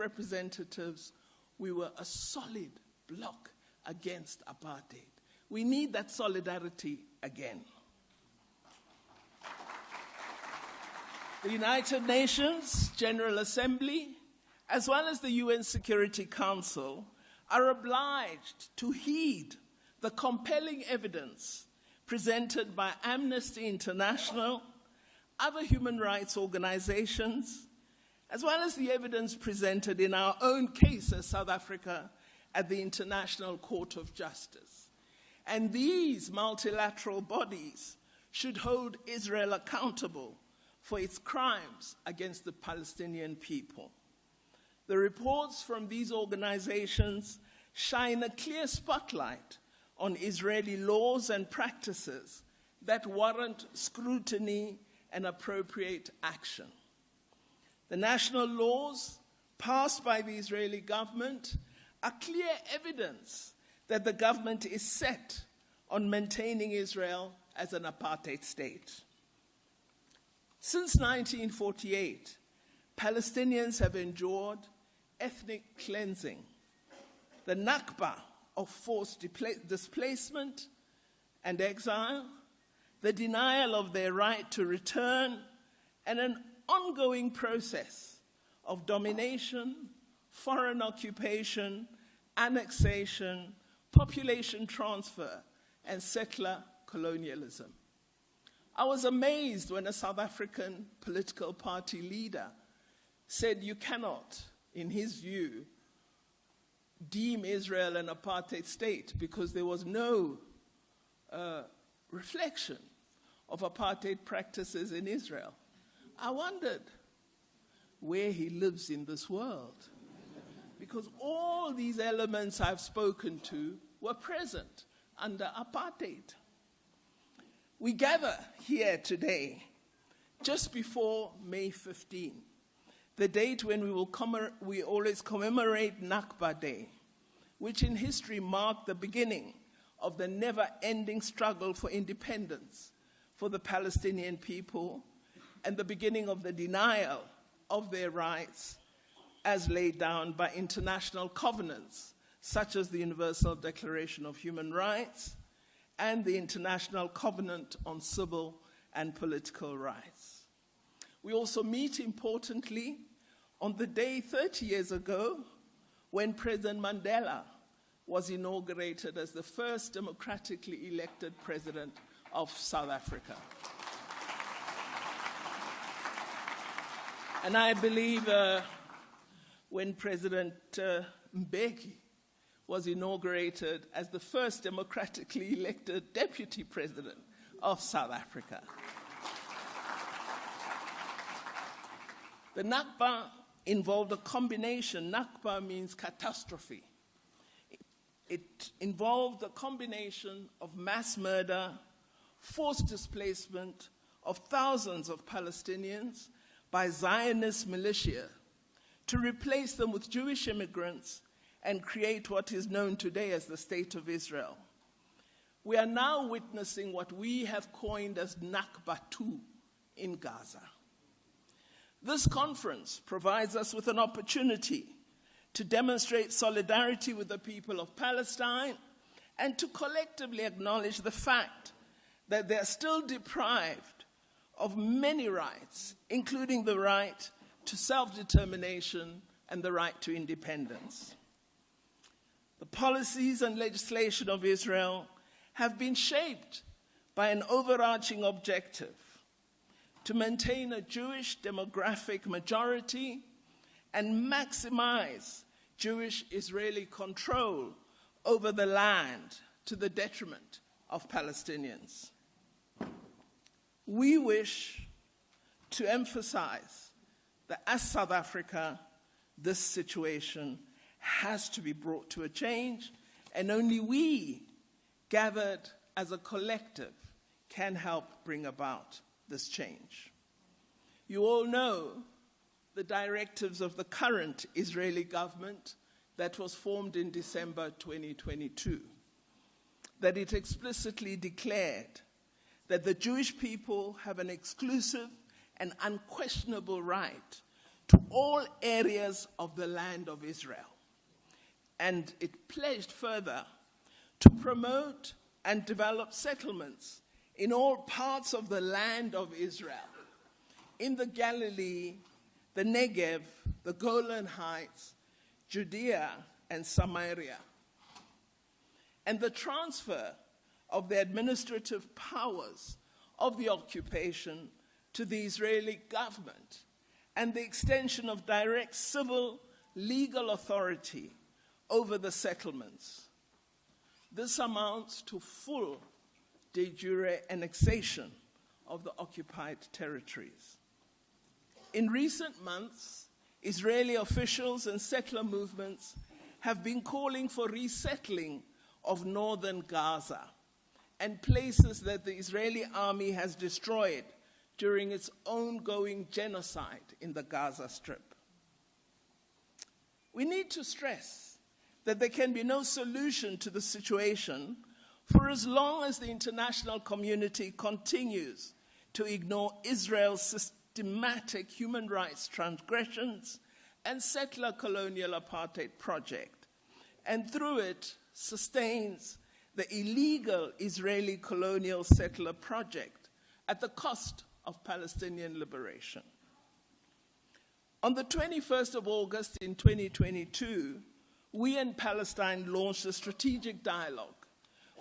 representatives, we were a solid bloc against apartheid. We need that solidarity again. The United Nations General Assembly, as well as the UN Security Council, are obliged to heed the compelling evidence presented by Amnesty International, other human rights organizations, as well as the evidence presented in our own case as South Africa at the International Court of Justice. And these multilateral bodies should hold Israel accountable for its crimes against the Palestinian people. The reports from these organizations shine a clear spotlight on Israeli laws and practices that warrant scrutiny and appropriate action. The national laws passed by the Israeli government are clear evidence that the government is set on maintaining Israel as an apartheid state. Since 1948, Palestinians have endured ethnic cleansing, the nakba of forced displacement and exile, the denial of their right to return, and an ongoing process of domination, foreign occupation, annexation, population transfer, and settler colonialism. I was amazed when a South African political party leader said you cannot, in his view, deem Israel an apartheid state because there was no reflection of apartheid practices in Israel. I wondered where he lives in this world, because all these elements I've spoken to were present under apartheid. We gather here today just before May 15, the date when we always commemorate Nakba Day, which in history marked the beginning of the never-ending struggle for independence for the Palestinian people and the beginning of the denial of their rights as laid down by international covenants such as the Universal Declaration of Human Rights and the International Covenant on Civil and Political Rights. We also meet, importantly, on the day 30 years ago when President Mandela was inaugurated as the first democratically elected president of South Africa. And I believe when President Mbeki was inaugurated as the first democratically elected deputy president of South Africa. The Nakba involved a combination. Nakba means catastrophe. It involved a combination of mass murder, forced displacement of thousands of Palestinians by Zionist militia to replace them with Jewish immigrants and create what is known today as the State of Israel. We are now witnessing what we have coined as Nakba 2 in Gaza. This conference provides us with an opportunity to demonstrate solidarity with the people of Palestine and to collectively acknowledge the fact that they are still deprived of many rights, including the right to self-determination and the right to independence. The policies and legislation of Israel have been shaped by an overarching objective to maintain a Jewish demographic majority and maximize Jewish Israeli control over the land to the detriment of Palestinians. We wish to emphasize that as South Africa, this situation has to be brought to a change, and only we, gathered as a collective, can help bring about this change. You all know the directives of the current Israeli government that was formed in December 2022, that it explicitly declared that the Jewish people have an exclusive and unquestionable right to all areas of the land of Israel. And it pledged further to promote and develop settlements in all parts of the land of Israel, in the Galilee, the Negev, the Golan Heights, Judea, and Samaria, and the transfer of the administrative powers of the occupation to the Israeli government, and the extension of direct civil legal authority over the settlements. This amounts to full de jure annexation of the occupied territories. In recent months, Israeli officials and settler movements have been calling for resettling of northern Gaza and places that the Israeli army has destroyed during its ongoing genocide in the Gaza Strip. We need to stress that there can be no solution to the situation for as long as the international community continues to ignore Israel's systematic human rights transgressions and settler colonial apartheid project, and through it sustains the illegal Israeli colonial settler project at the cost of Palestinian liberation. On the 21st of August in 2022, we in Palestine launched a strategic dialogue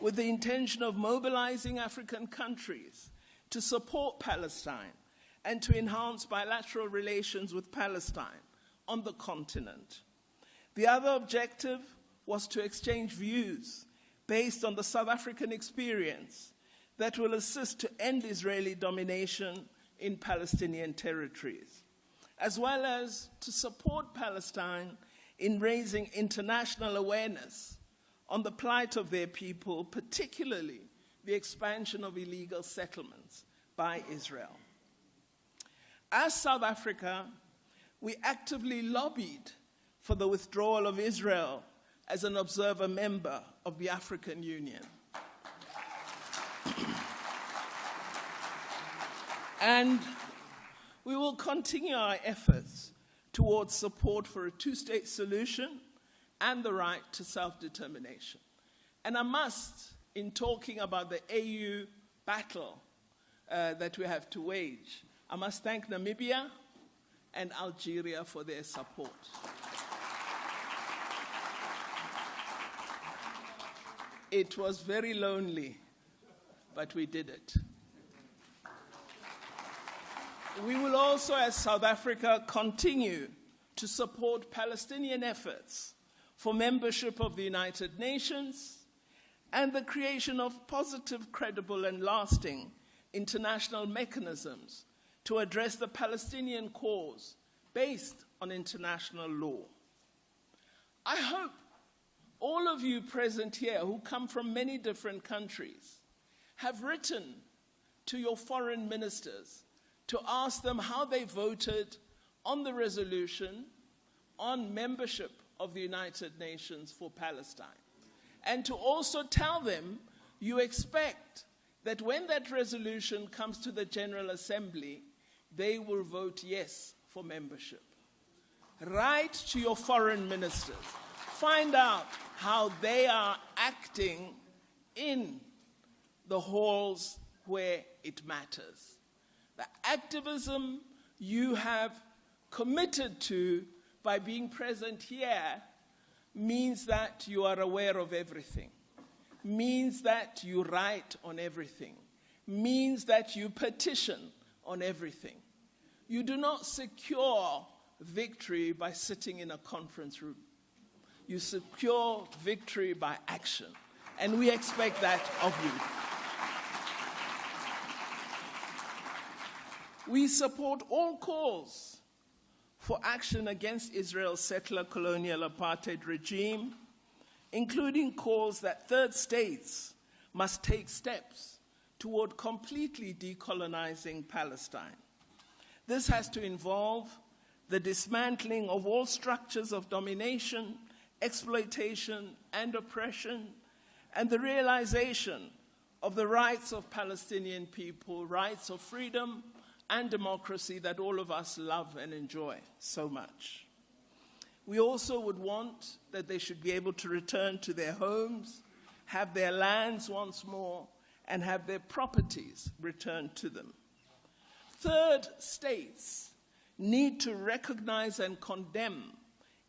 with the intention of mobilizing African countries to support Palestine and to enhance bilateral relations with Palestine on the continent. The other objective was to exchange views based on the South African experience that will assist to end Israeli domination in Palestinian territories, as well as to support Palestine in raising international awareness on the plight of their people, particularly the expansion of illegal settlements by Israel. As South Africa, we actively lobbied for the withdrawal of Israel as an observer member of the African Union. And we will continue our efforts towards support for a two-state solution and the right to self-determination. And I must, in talking about the AU battle that we have to wage, I must thank Namibia and Algeria for their support. It was very lonely, but we did it. We will also, as South Africa, continue to support Palestinian efforts for membership of the United Nations and the creation of positive, credible, and lasting international mechanisms to address the Palestinian cause based on international law. I hope all of you present here who come from many different countries have written to your foreign ministers to ask them how they voted on the resolution on membership of the United Nations for Palestine. And to also tell them you expect that when that resolution comes to the General Assembly, they will vote yes for membership. Write to your foreign ministers. Find out how they are acting in the halls where it matters. The activism you have committed to by being present here means that you are aware of everything, means that you write on everything, means that you petition on everything. You do not secure victory by sitting in a conference room. You secure victory by action, and we expect that of you. We support all calls for action against Israel's settler colonial apartheid regime, including calls that third states must take steps toward completely decolonizing Palestine. This has to involve the dismantling of all structures of domination, exploitation, and oppression, and the realization of the rights of Palestinian people, rights of freedom, and democracy that all of us love and enjoy so much. We also would want that they should be able to return to their homes, have their lands once more, and have their properties returned to them. Third, states need to recognize and condemn,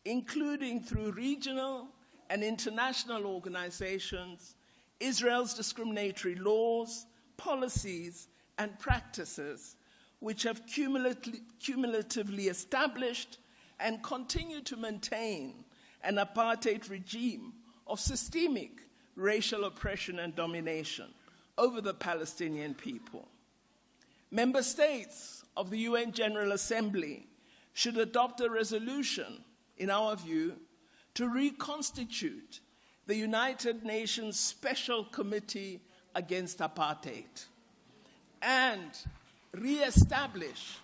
including through regional and international organizations, Israel's discriminatory laws, policies, and practices which have cumulatively established and continue to maintain an apartheid regime of systemic racial oppression and domination over the Palestinian people. Member states of the UN General Assembly should adopt a resolution, in our view, to reconstitute the United Nations Special Committee Against Apartheid and re-establish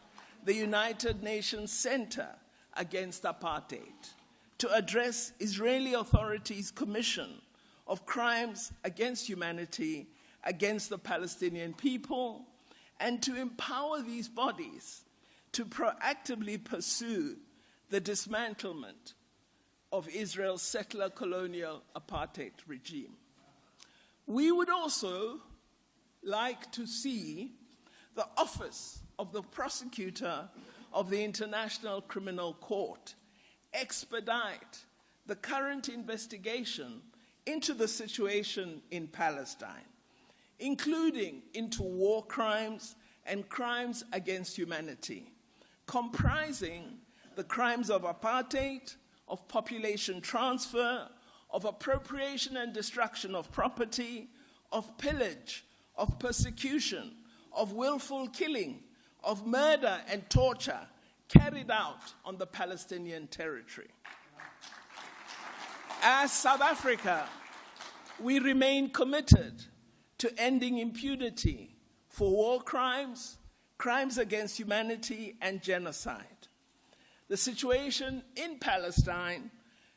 the United Nations Center Against Apartheid to address Israeli authorities' commission of crimes against humanity against the Palestinian people, and to empower these bodies to proactively pursue the dismantlement of Israel's settler colonial apartheid regime. We would also like to see the Office of the Prosecutor of the International Criminal Court expedite the current investigation into the situation in Palestine, including into war crimes and crimes against humanity, comprising the crimes of apartheid, of population transfer, of appropriation and destruction of property, of pillage, of persecution, of willful killing, of murder and torture carried out on the Palestinian territory. As South Africa, we remain committed to ending impunity for war crimes, crimes against humanity, and genocide. The situation in Palestine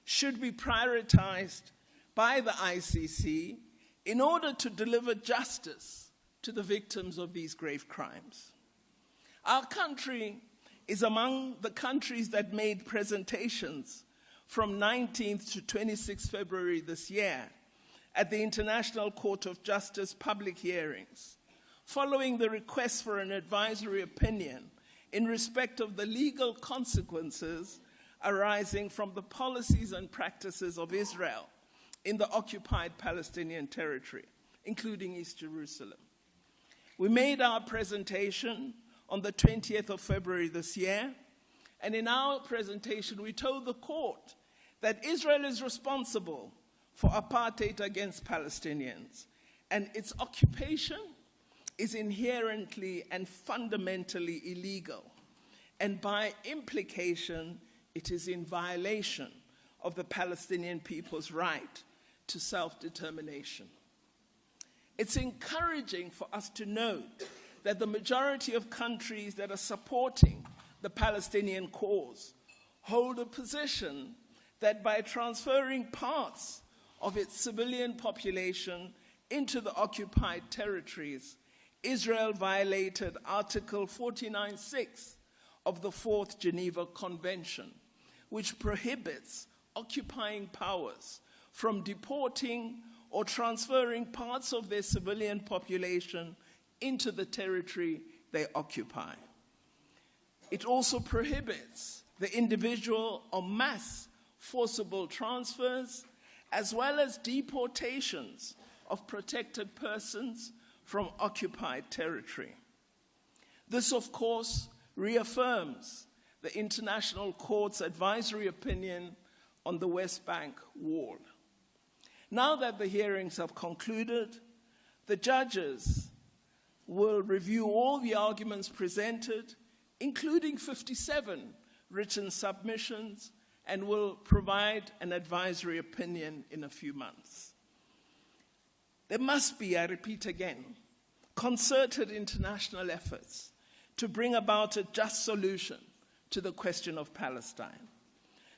should be prioritized by the ICC in order to deliver justice to the victims of these grave crimes. Our country is among the countries that made presentations from 19th to 26th February this year at the International Court of Justice public hearings, following the request for an advisory opinion in respect of the legal consequences arising from the policies and practices of Israel in the occupied Palestinian territory, including East Jerusalem. We made our presentation on the 20th of February this year, and in our presentation we told the court that Israel is responsible for apartheid against Palestinians, and its occupation is inherently and fundamentally illegal, and by implication, it is in violation of the Palestinian people's right to self-determination. It's encouraging for us to note that the majority of countries that are supporting the Palestinian cause hold a position that by transferring parts of its civilian population into the occupied territories, Israel violated Article 49.6 of the Fourth Geneva Convention, which prohibits occupying powers from deporting or transferring parts of their civilian population into the territory they occupy. It also prohibits the individual or mass forcible transfers, as well as deportations of protected persons from occupied territory. This, of course, reaffirms the International Court's advisory opinion on the West Bank wall. Now that the hearings have concluded, the judges will review all the arguments presented, including 57 written submissions, and will provide an advisory opinion in a few months. There must be, I repeat again, concerted international efforts to bring about a just solution to the question of Palestine.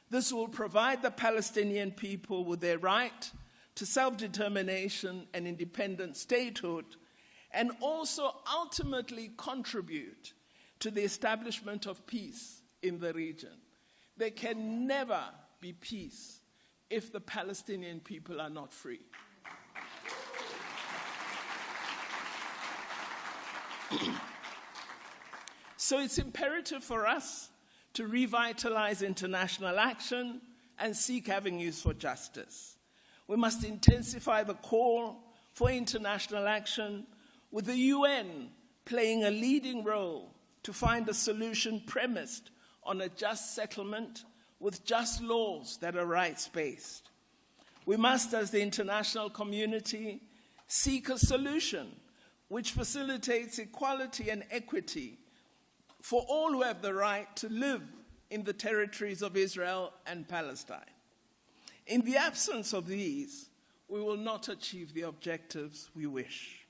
This will provide the Palestinian people with their right to self-determination and independent statehood, and also ultimately contribute to the establishment of peace in the region. There can never be peace if the Palestinian people are not free. So it's imperative for us to revitalize international action and seek avenues for justice. We must intensify the call for international action, with the UN playing a leading role to find a solution premised on a just settlement with just laws that are rights-based. We must, as the international community, seek a solution which facilitates equality and equity for all who have the right to live in the territories of Israel and Palestine. In the absence of these, we will not achieve the objectives we wish.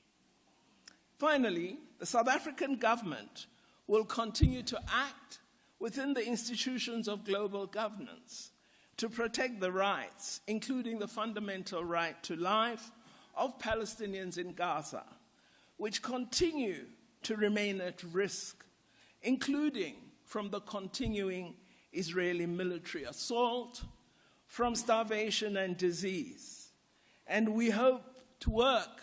Finally, the South African government will continue to act within the institutions of global governance to protect the rights, including the fundamental right to life, of Palestinians in Gaza, which continue to remain at risk, including from the continuing Israeli military assault, from starvation and disease. And we hope to work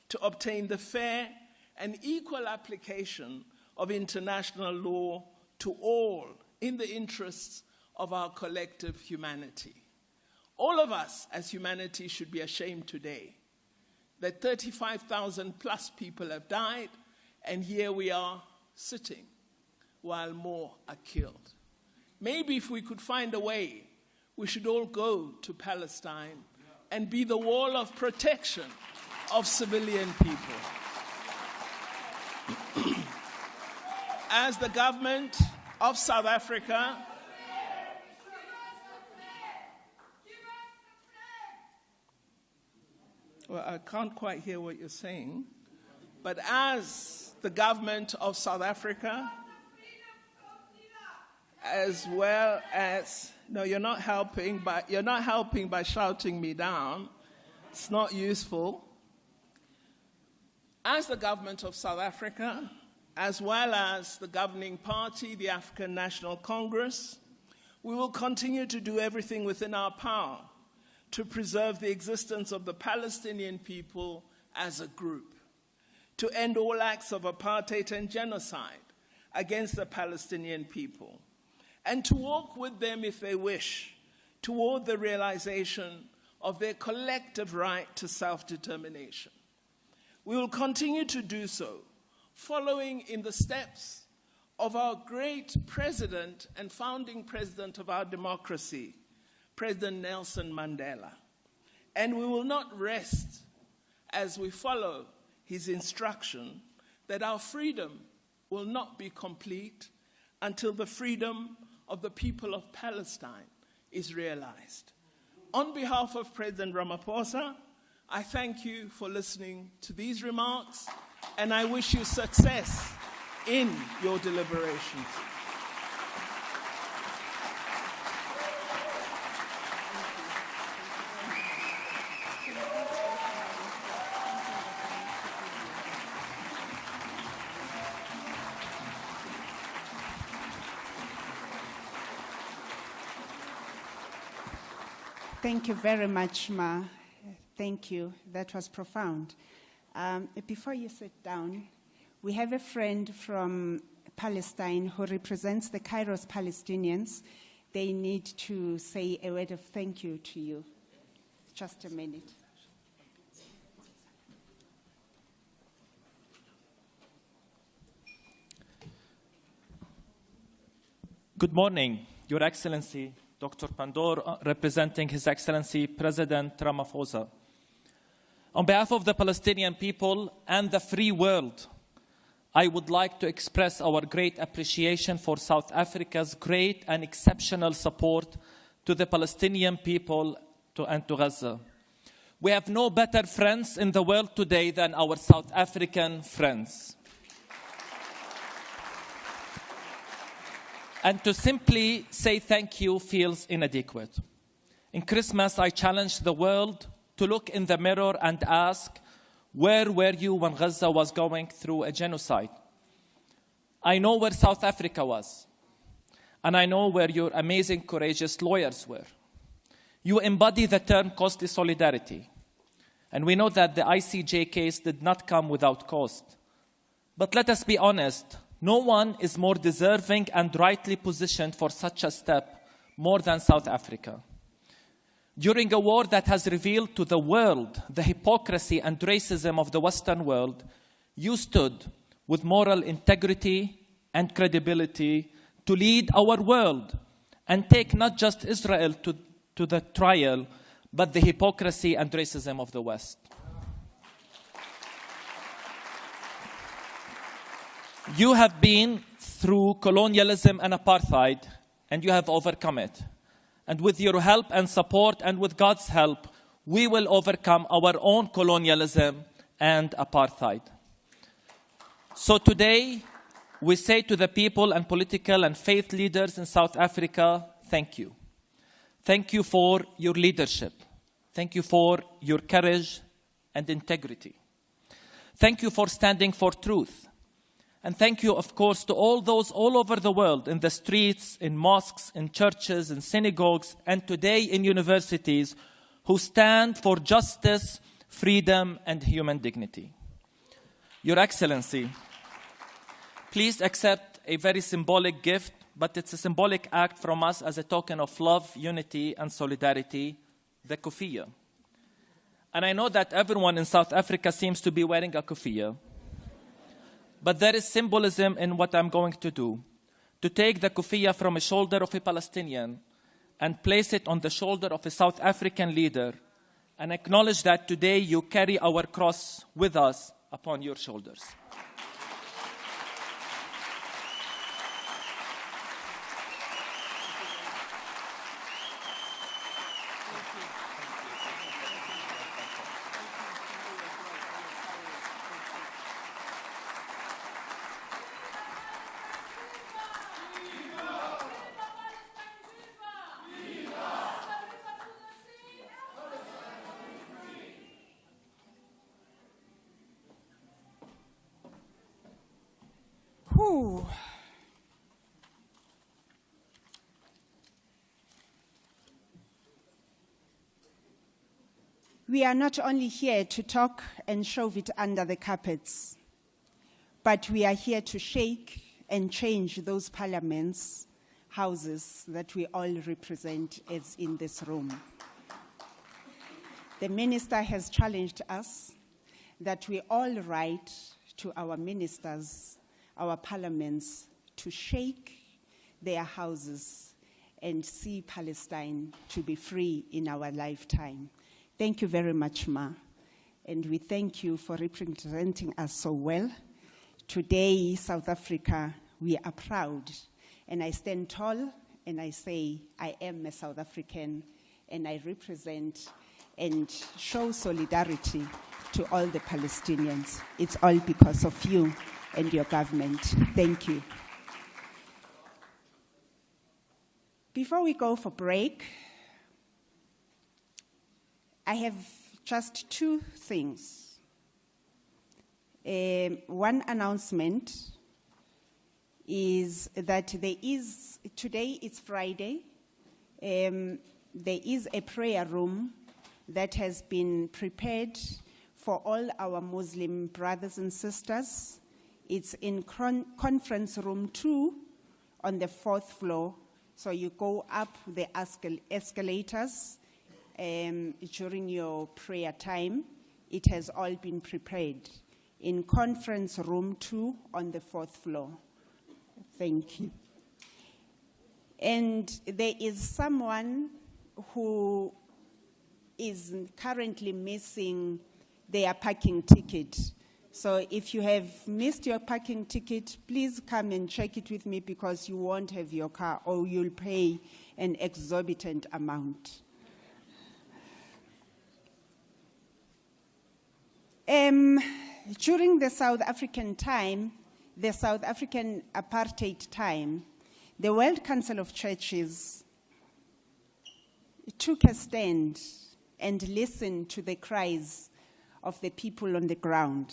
to obtain the fair and equal application of international law to all in the interests of our collective humanity. All of us as humanity should be ashamed today that 35,000 plus people have died, and here we are sitting while more are killed. Maybe if we could find a way, we should all go to Palestine and be the wall of protection of civilian people. As the government of South Africa well, I can't quite hear what you're saying, but as the government of South Africa, as well as, no, you're not helping by shouting me down. It's not useful. As the government of South Africa, as well as the governing party, the African National Congress, we will continue to do everything within our power to preserve the existence of the Palestinian people as a group, to end all acts of apartheid and genocide against the Palestinian people, and to walk with them, if they wish, toward the realization of their collective right to self-determination. We will continue to do so, following in the steps of our great president and founding president of our democracy, President Nelson Mandela. And we will not rest as we follow his instruction that our freedom will not be complete until the freedom of the people of Palestine is realized. On behalf of President Ramaphosa, I thank you for listening to these remarks, and I wish you success in your deliberations. Thank you very much, Ma. Thank you. That was profound. Before you sit down, we have a friend from Palestine who represents the Kairos Palestinians. They need to say a word of thank you to you. Just a minute. Good morning, Your Excellency, Dr. Pandor, representing His Excellency President Ramaphosa. On behalf of the Palestinian people and the free world, I would like to express our great appreciation for South Africa's great and exceptional support to the Palestinian people and to Gaza. We have no better friends in the world today than our South African friends. And to simply say thank you feels inadequate. In Christmas, I challenged the world to look in the mirror and ask, where were you when Gaza was going through a genocide? I know where South Africa was, and I know where your amazing, courageous lawyers were. You embody the term costly solidarity, and we know that the ICJ case did not come without cost. But let us be honest, no one is more deserving and rightly positioned for such a step more than South Africa. During a war that has revealed to the world the hypocrisy and racism of the Western world, you stood with moral integrity and credibility to lead our world and take not just Israel to the trial, but the hypocrisy and racism of the West. You have been through colonialism and apartheid, and you have overcome it. And with your help and support, and with God's help, we will overcome our own colonialism and apartheid. So today, we say to the people and political and faith leaders in South Africa, thank you. Thank you for your leadership. Thank you for your courage and integrity. Thank you for standing for truth. And thank you, of course, to all those all over the world, in the streets, in mosques, in churches, in synagogues, and today in universities, who stand for justice, freedom, and human dignity. Your Excellency, please accept a very symbolic gift, but it's a symbolic act from us as a token of love, unity, and solidarity, the kufiyya. And I know that everyone in South Africa seems to be wearing a kufiyya. But there is symbolism in what I'm going to do. To take the kufiyya from a shoulder of a Palestinian and place it on the shoulder of a South African leader and acknowledge that today you carry our cross with us upon your shoulders. Whew. We are not only here to talk and shove it under the carpets, but we are here to shake and change those parliaments, houses that we all represent as in this room. The minister has challenged us that we all write to our ministers, our parliaments, to shake their houses and see Palestine to be free in our lifetime. Thank you very much, Ma. And we thank you for representing us so well. Today, South Africa, we are proud. And I stand tall and I say, I am a South African and I represent and show solidarity to all the Palestinians. It's all because of you and your government. Thank you. Before we go for break, I have just two things. One announcement is that today it's Friday, there is a prayer room that has been prepared for all our Muslim brothers and sisters. It's in conference room 2 on the 4th floor. So you go up the escalators during your prayer time. It has all been prepared in conference room 2 on the 4th floor. Thank you. And there is someone who is currently missing their parking ticket. So if you have missed your parking ticket, please come and check it with me because you won't have your car or you'll pay an exorbitant amount. During the South African time, the South African apartheid time, the World Council of Churches took a stand and listened to the cries of the people on the ground.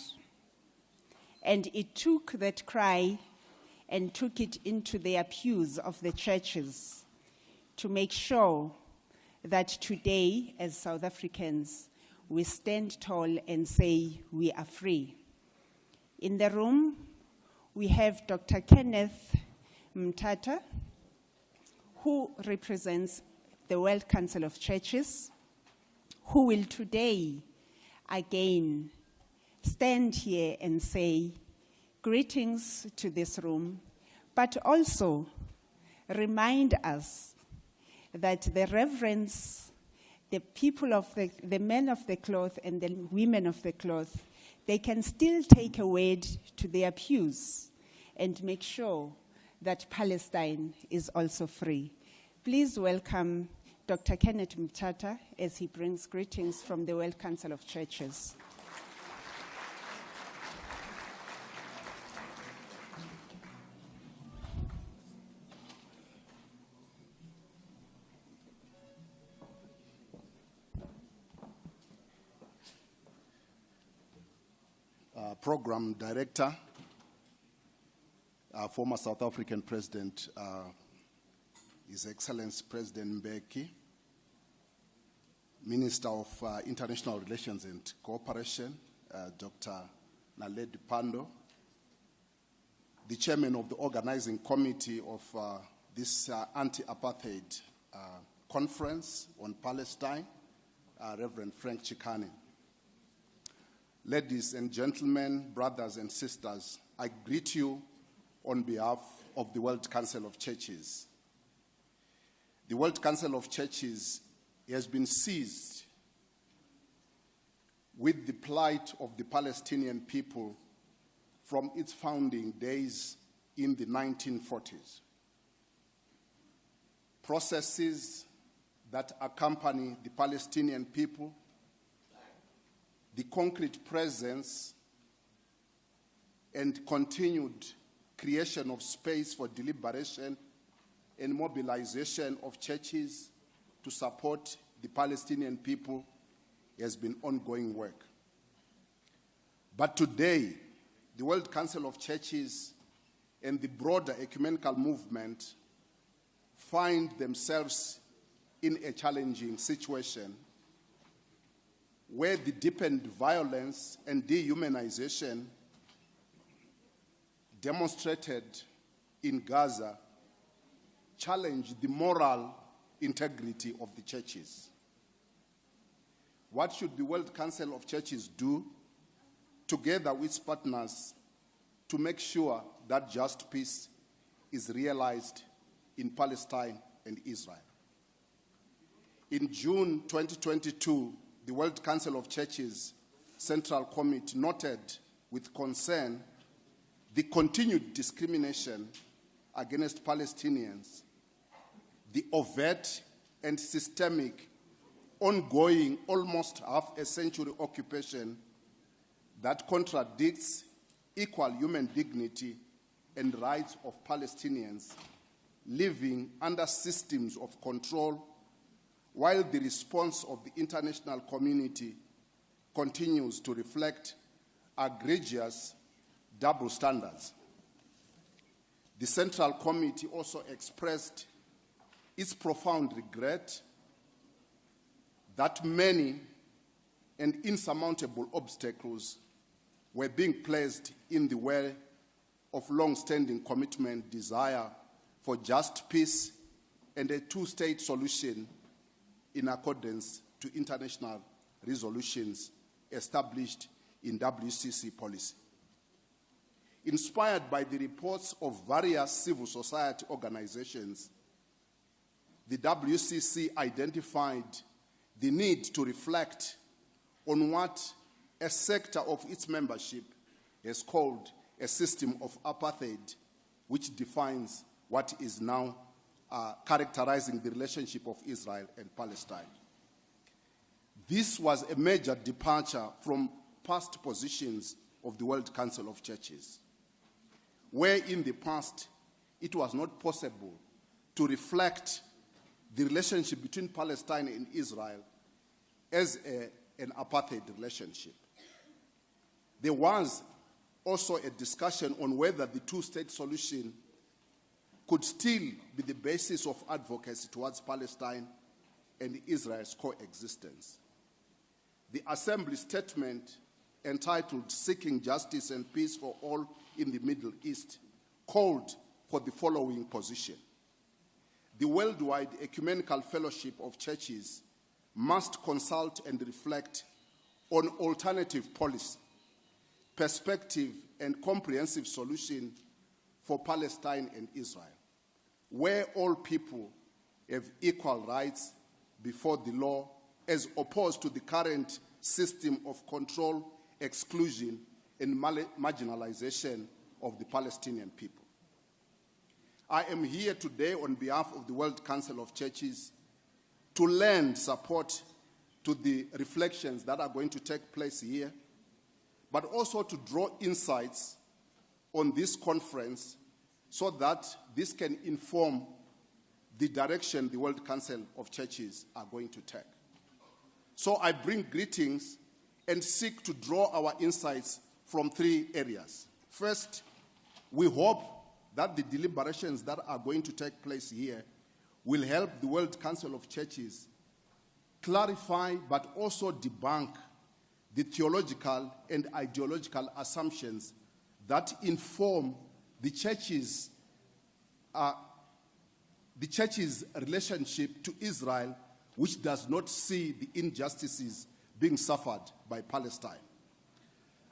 And it took that cry and took it into their pews of the churches to make sure that today, as South Africans, we stand tall and say we are free. In the room, we have Dr. Kenneth Mtata, who represents the World Council of Churches, who will today again stand here and say greetings to this room, but also remind us that the reverends, the people of the men of the cloth and the women of the cloth, they can still take a word to their pews and make sure that Palestine is also free. Please welcome Dr. Kenneth Mtata as he brings greetings from the World Council of Churches. Program Director, former South African President, His Excellency President Mbeki, Minister of International Relations and Cooperation, Dr. Naledi Pandor, the Chairman of the Organizing Committee of this Anti-Apartheid Conference on Palestine, Reverend Frank Chikane. Ladies and gentlemen, brothers and sisters, I greet you on behalf of the World Council of Churches. The World Council of Churches has been seized with the plight of the Palestinian people from its founding days in the 1940s. Processes that accompany the Palestinian people, the concrete presence and continued creation of space for deliberation and mobilization of churches to support the Palestinian people has been ongoing work. But today, the World Council of Churches and the broader ecumenical movement find themselves in a challenging situation where the deepened violence and dehumanization demonstrated in Gaza challenge the moral integrity of the churches. What should the World Council of Churches do, together with partners, to make sure that just peace is realized in Palestine and Israel? In June 2022, the World Council of Churches Central Committee noted with concern the continued discrimination against Palestinians, the overt and systemic ongoing almost half a century occupation that contradicts equal human dignity and rights of Palestinians living under systems of control, while the response of the international community continues to reflect egregious double standards. The Central Committee also expressed its profound regret that many and insurmountable obstacles were being placed in the way of long-standing commitment, desire for just peace and a two-state solution in accordance to international resolutions established in WCC policy. Inspired by the reports of various civil society organizations, the WCC identified the need to reflect on what a sector of its membership has called a system of apartheid, which defines what is now characterizing the relationship of Israel and Palestine. This was a major departure from past positions of the World Council of Churches, where in the past it was not possible to reflect the relationship between Palestine and Israel as an apartheid relationship. There was also a discussion on whether the two-state solution could still be the basis of advocacy towards Palestine and Israel's coexistence. The Assembly statement entitled Seeking Justice and Peace for All in the Middle East called for the following position. The Worldwide Ecumenical Fellowship of Churches must consult and reflect on alternative policy, perspective, and comprehensive solution for Palestine and Israel, where all people have equal rights before the law, as opposed to the current system of control, exclusion, and marginalization of the Palestinian people. I am here today on behalf of the World Council of Churches to lend support to the reflections that are going to take place here, but also to draw insights on this conference so that this can inform the direction the World Council of Churches are going to take. So I bring greetings and seek to draw our insights from three areas. First, we hope that the deliberations that are going to take place here will help the World Council of Churches clarify but also debunk the theological and ideological assumptions that inform the church's relationship to Israel, which does not see the injustices being suffered by Palestine.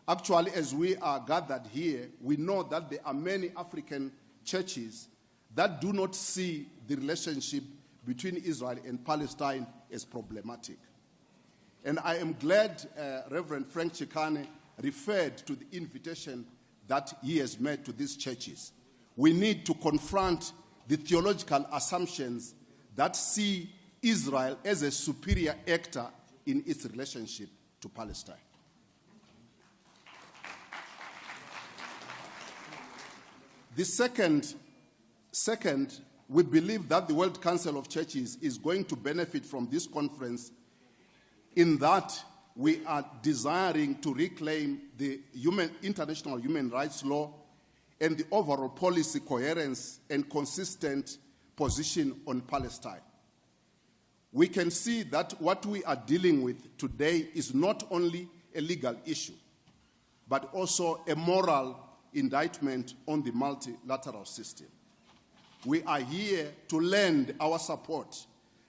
Actually, as we are gathered here, we know that there are many African churches that do not see the relationship between Israel and Palestine as problematic. And I am glad Reverend Frank Chikane referred to the invitation that he has made to these churches. We need to confront the theological assumptions that see Israel as a superior actor in its relationship to Palestine. The second, we believe that the World Council of Churches is going to benefit from this conference in that we are desiring to reclaim the international human rights law and the overall policy coherence and consistent position on Palestine. We can see that what we are dealing with today is not only a legal issue, but also a moral indictment on the multilateral system. We are here to lend our support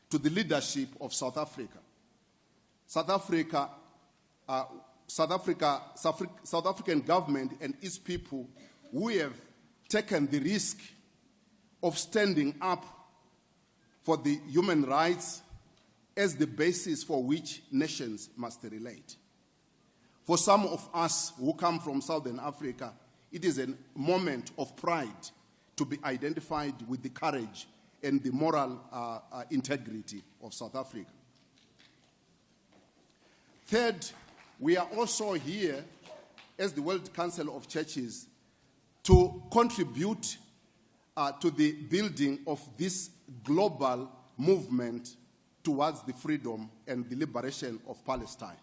to the leadership of South Africa. South African government and its people who have taken the risk of standing up for the human rights as the basis for which nations must relate. For some of us who come from Southern Africa, it is a moment of pride to be identified with the courage and the moral integrity of South Africa. Third, we are also here as the World Council of Churches to contribute to the building of this global movement towards the freedom and the liberation of Palestine.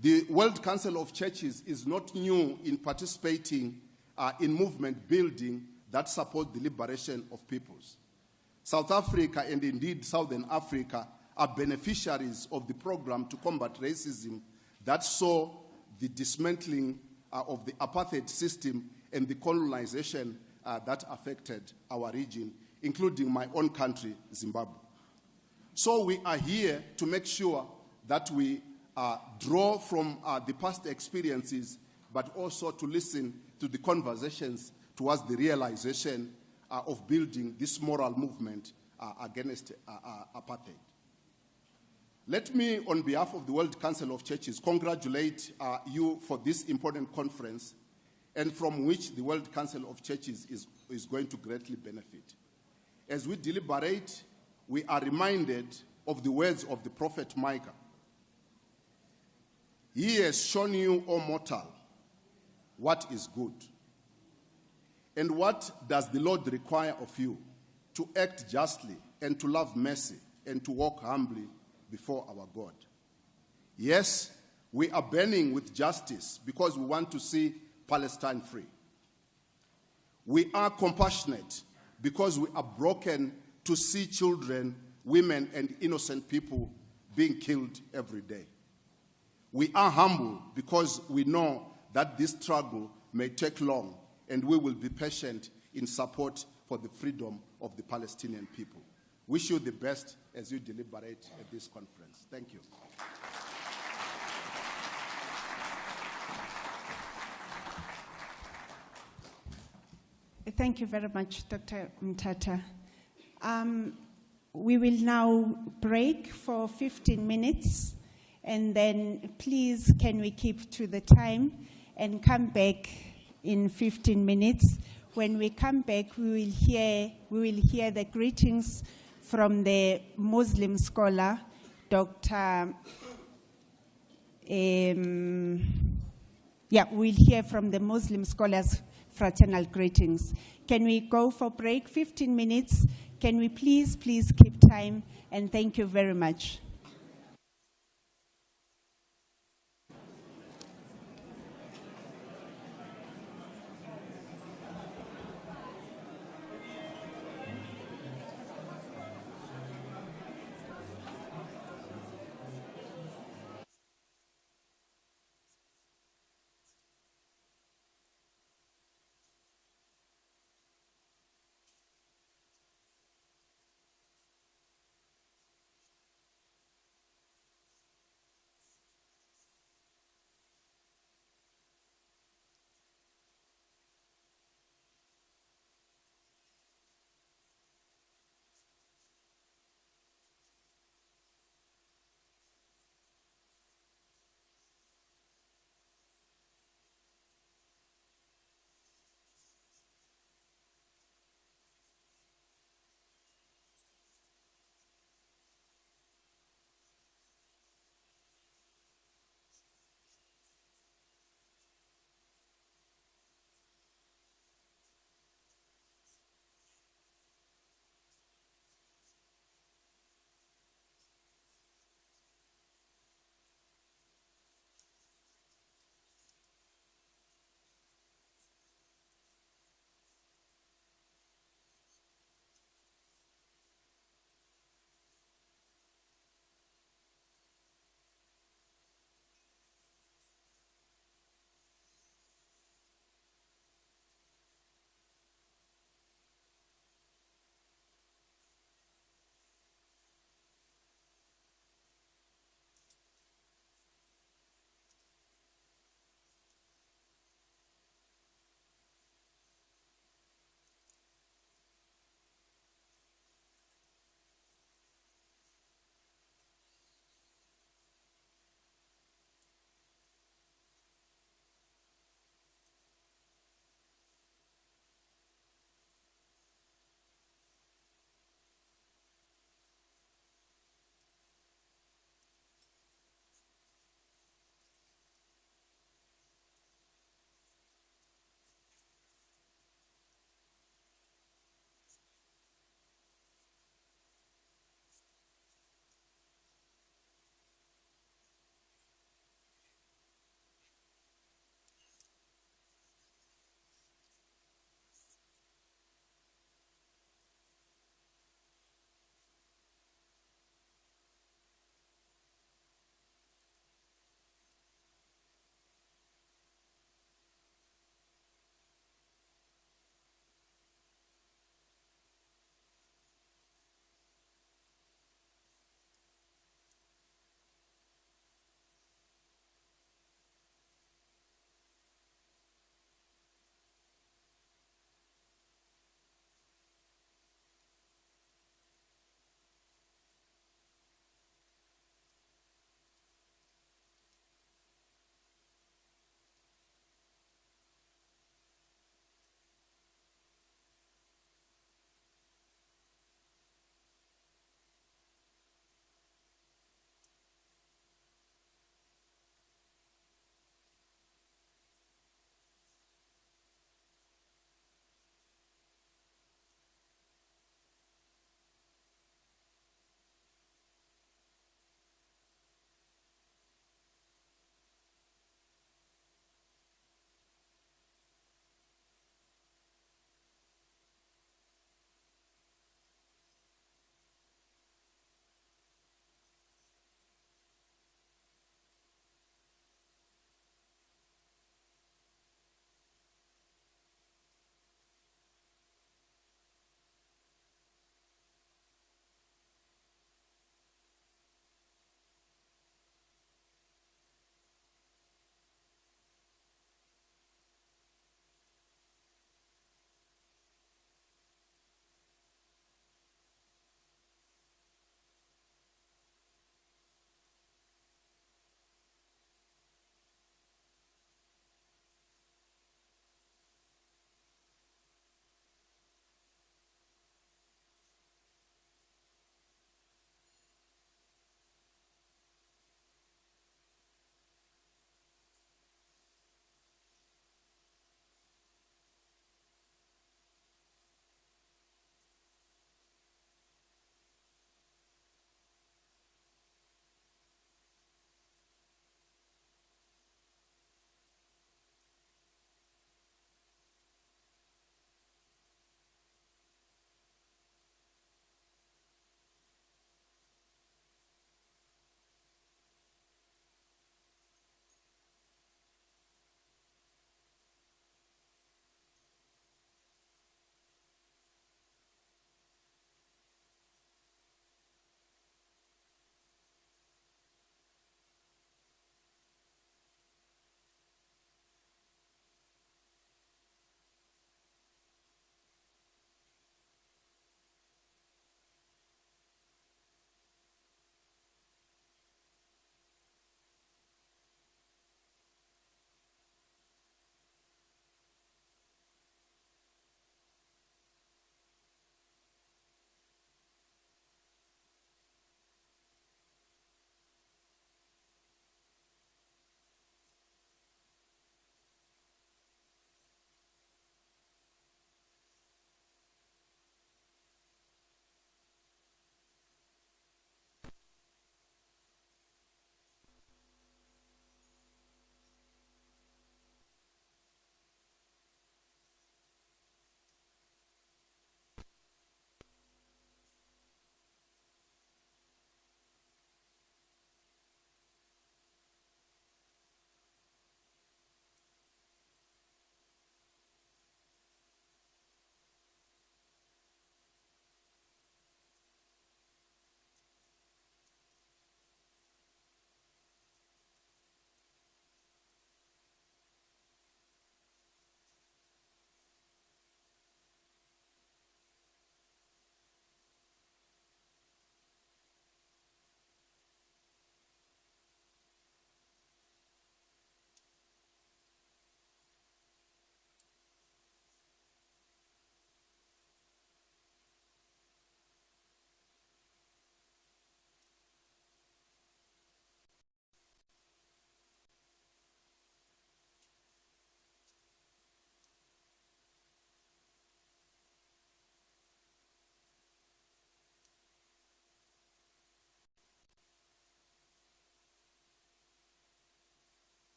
The World Council of Churches is not new in participating in movement building that support the liberation of peoples. South Africa and indeed Southern Africa are beneficiaries of the program to combat racism that saw the dismantling of the apartheid system and the colonization that affected our region, including my own country, Zimbabwe. So we are here to make sure that we draw from the past experiences, but also to listen to the conversations towards the realization of building this moral movement against apartheid. Let me, on behalf of the World Council of Churches, congratulate you for this important conference, and from which the World Council of Churches is going to greatly benefit. As we deliberate, we are reminded of the words of the prophet Micah. He has shown you, O mortal, what is good. And what does the Lord require of you? To act justly and to love mercy and to walk humbly before our God. Yes, we are burning with justice because we want to see Palestine free. We are compassionate because we are broken to see children, women, and innocent people being killed every day. We are humble because we know that this struggle may take long, and we will be patient in support for the freedom of the Palestinian people. Wish you the best as you deliberate at this conference. Thank you. Thank you very much, Dr. Mtata. We will now break for 15 minutes, and then please can we keep to the time and come back in 15 minutes. When we come back, we will hear the greetings from the Muslim scholar, Dr. We'll hear from the Muslim scholars fraternal greetings. Can we go for break, 15 minutes? Can we please keep time? And thank you very much.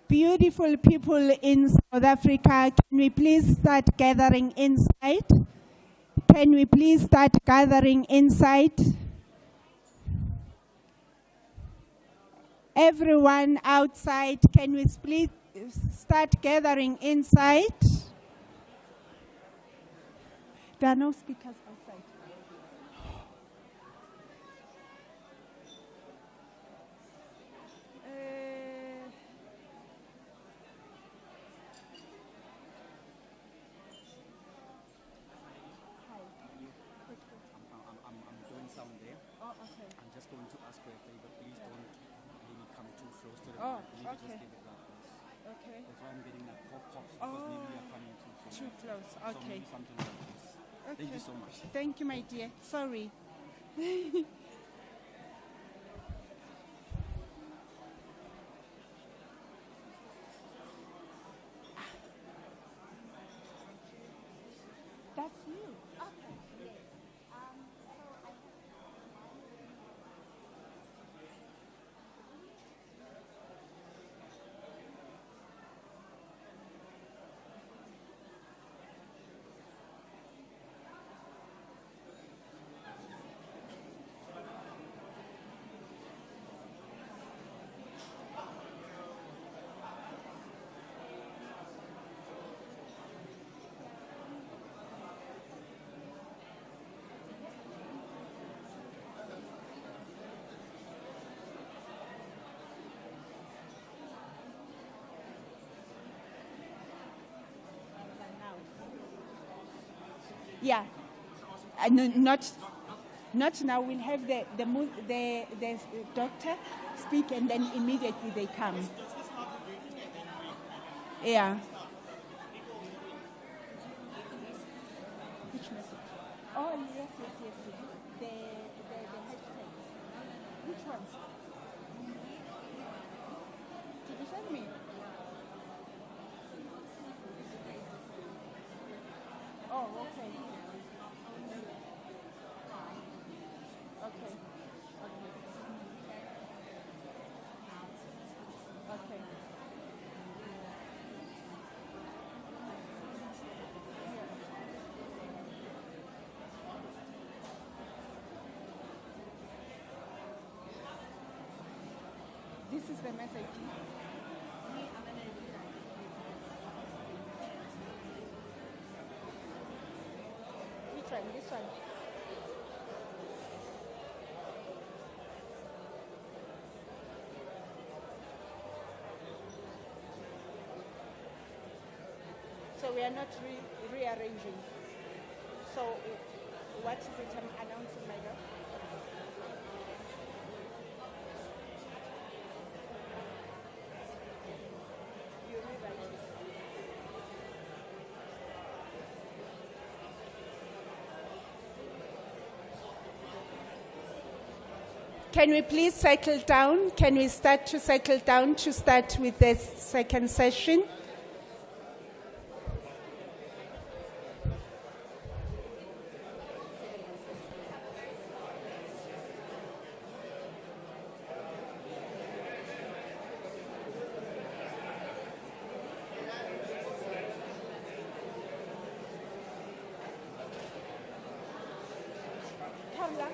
Beautiful people in South Africa, can we please start gathering inside? Can we please start gathering inside? Everyone outside, can we please start gathering inside? There are no speakers outside. I'm doing some there. Oh, okay. I'm just going to ask for a favor. Please don't maybe come too close to the Oh, mic. Maybe okay. just give it like this. Okay. That's why I'm getting like pops because maybe you're coming too close. Too close. So Okay. maybe something like this. Thank you so much. Thank you, my dear. Sorry. That's you. Okay. Yeah. No, not now. We'll have the doctor speak, and then immediately they come. Yeah. Which message? Oh, yes. The hashtag. Which ones? Did you send me? Oh, okay. Okay. This is the message. Which one? This one? So we are not rearranging. So what is it I'm announcing, my love? You rewrite it. Can we please cycle down? Can we start to cycle down to start with the second session? Carla?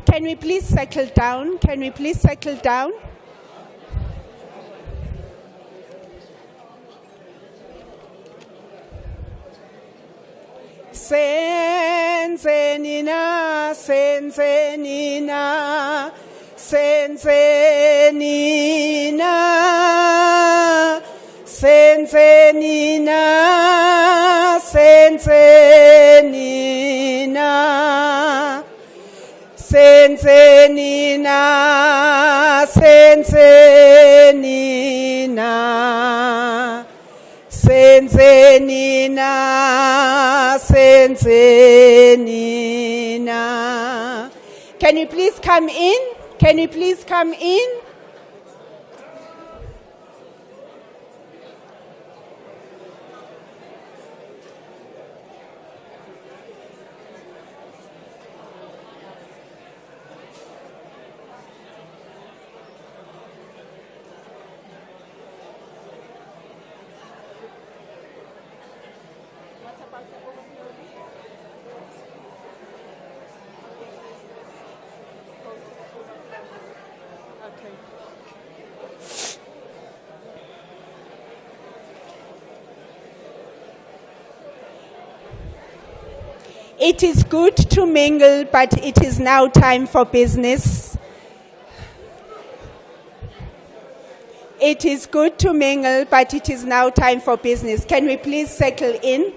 Can we please cycle down? Can we please cycle down? Senzenina, senzenina, senzenina, senzenina. na, senseni na, senseni na, senseni na, senseni na, senseni na. Can you please come in? Can you please come in? It is good to mingle, but it is now time for business. It is good to mingle, but it is now time for business. Can we please settle in?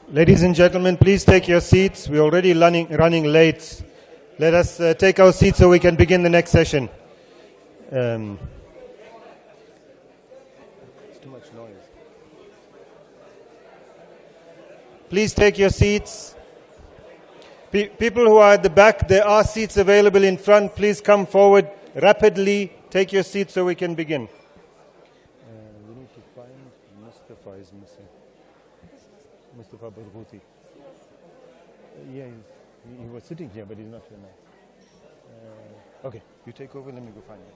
Ladies and gentlemen, please take your seats. We're already running late. Let us take our seats so we can begin the next session. Please take your seats. People who are at the back, there are seats available in front. Please come forward rapidly. Take your seats so we can begin. We need to find Mustafa is missing. Mustafa Barghouti. Yeah, he was sitting here, but he's not here now. Okay, you take over, let me go find him.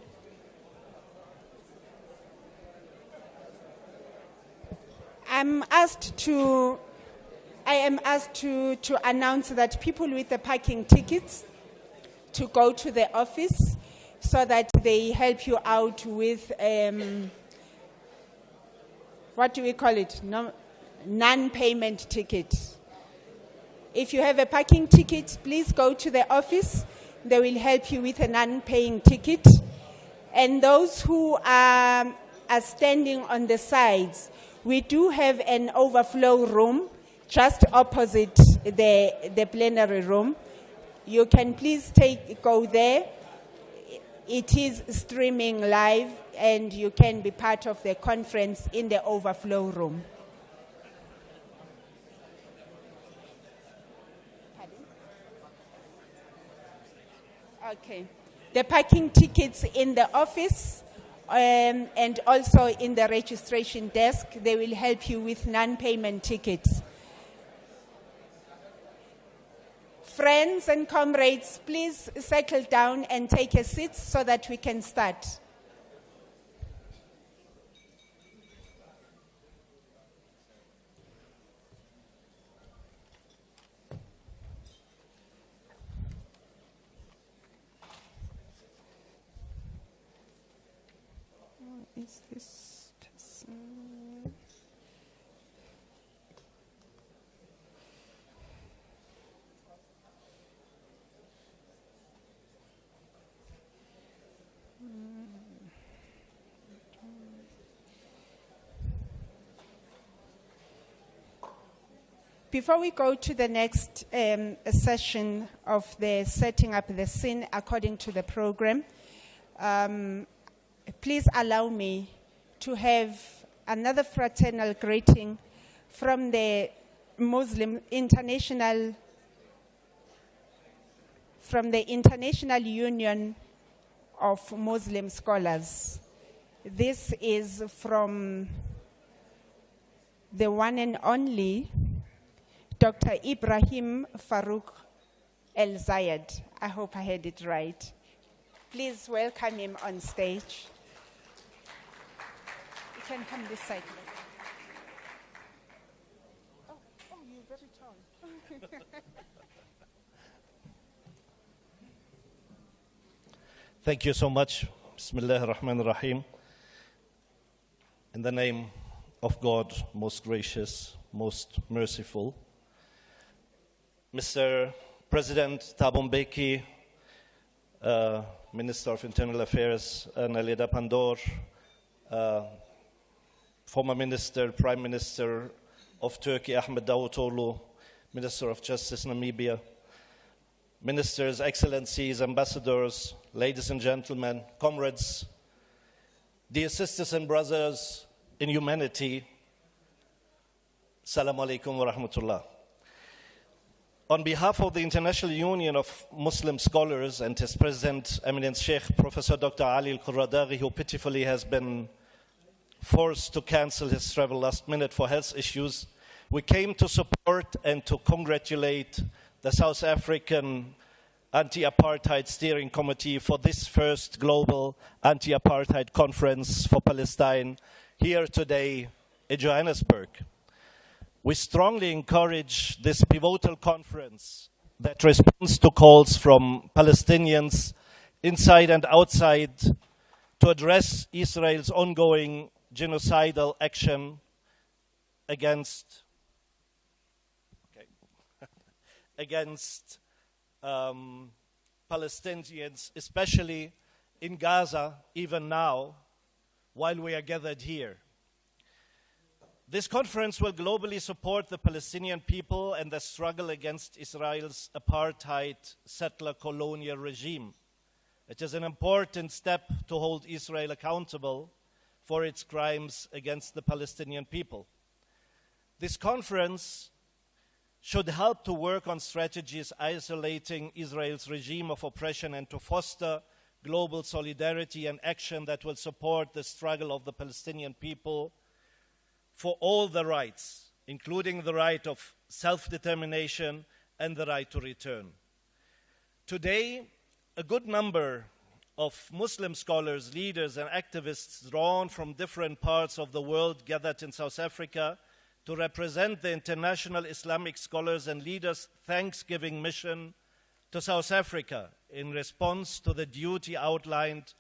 I am asked to announce that people with the parking tickets to go to the office so that they help you out with, what do we call it? Non-payment ticket. If you have a parking ticket, please go to the office. They will help you with a non-paying ticket. And those who are standing on the sides, we do have an overflow room just opposite the plenary room. You can please go there. It is streaming live, and you can be part of the conference in the overflow room. Okay. The parking tickets in the office and also in the registration desk, they will help you with non-payment tickets. Friends and comrades, please settle down and take a seat so that we can start. Is this person? Before we go to the next session of the setting up the scene according to the program, please allow me to have another fraternal greeting from the International Union of Muslim Scholars. This is from the one and only Dr. Ibrahim Farouk El Zayed. I hope I had it right. Please welcome him on stage. You can come this side. Oh, you're very tall. Thank you so much. Bismillah ar-Rahman ar-Rahim. In the name of God, most gracious, most merciful. Mr. President Thabo Mbeki, Minister of Internal Affairs, Naleda Pandor, former Minister, Prime Minister of Turkey, Ahmed Davutoglu, Minister of Justice, Namibia, Ministers, Excellencies, Ambassadors, ladies and gentlemen, comrades, dear sisters and brothers in humanity, Assalamu alaikum wa rahmatullah. On behalf of the International Union of Muslim Scholars and his President, Eminent Sheikh Professor Dr. Ali Al-Qurradaghi, who pitifully has been forced to cancel his travel last minute for health issues, we came to support and to congratulate the South African Anti-Apartheid Steering Committee for this first global anti-apartheid conference for Palestine here today in Johannesburg. We strongly encourage this pivotal conference that responds to calls from Palestinians inside and outside to address Israel's ongoing genocidal action against Palestinians, especially in Gaza, even now, while we are gathered here. This conference will globally support the Palestinian people and the struggle against Israel's apartheid settler colonial regime. It is an important step to hold Israel accountable for its crimes against the Palestinian people. This conference should help to work on strategies isolating Israel's regime of oppression and to foster global solidarity and action that will support the struggle of the Palestinian people for all the rights, including the right of self-determination and the right to return. Today, a good number of Muslim scholars, leaders, and activists drawn from different parts of the world gathered in South Africa to represent the International Islamic Scholars and Leaders Thanksgiving mission to South Africa in response to the duty outlined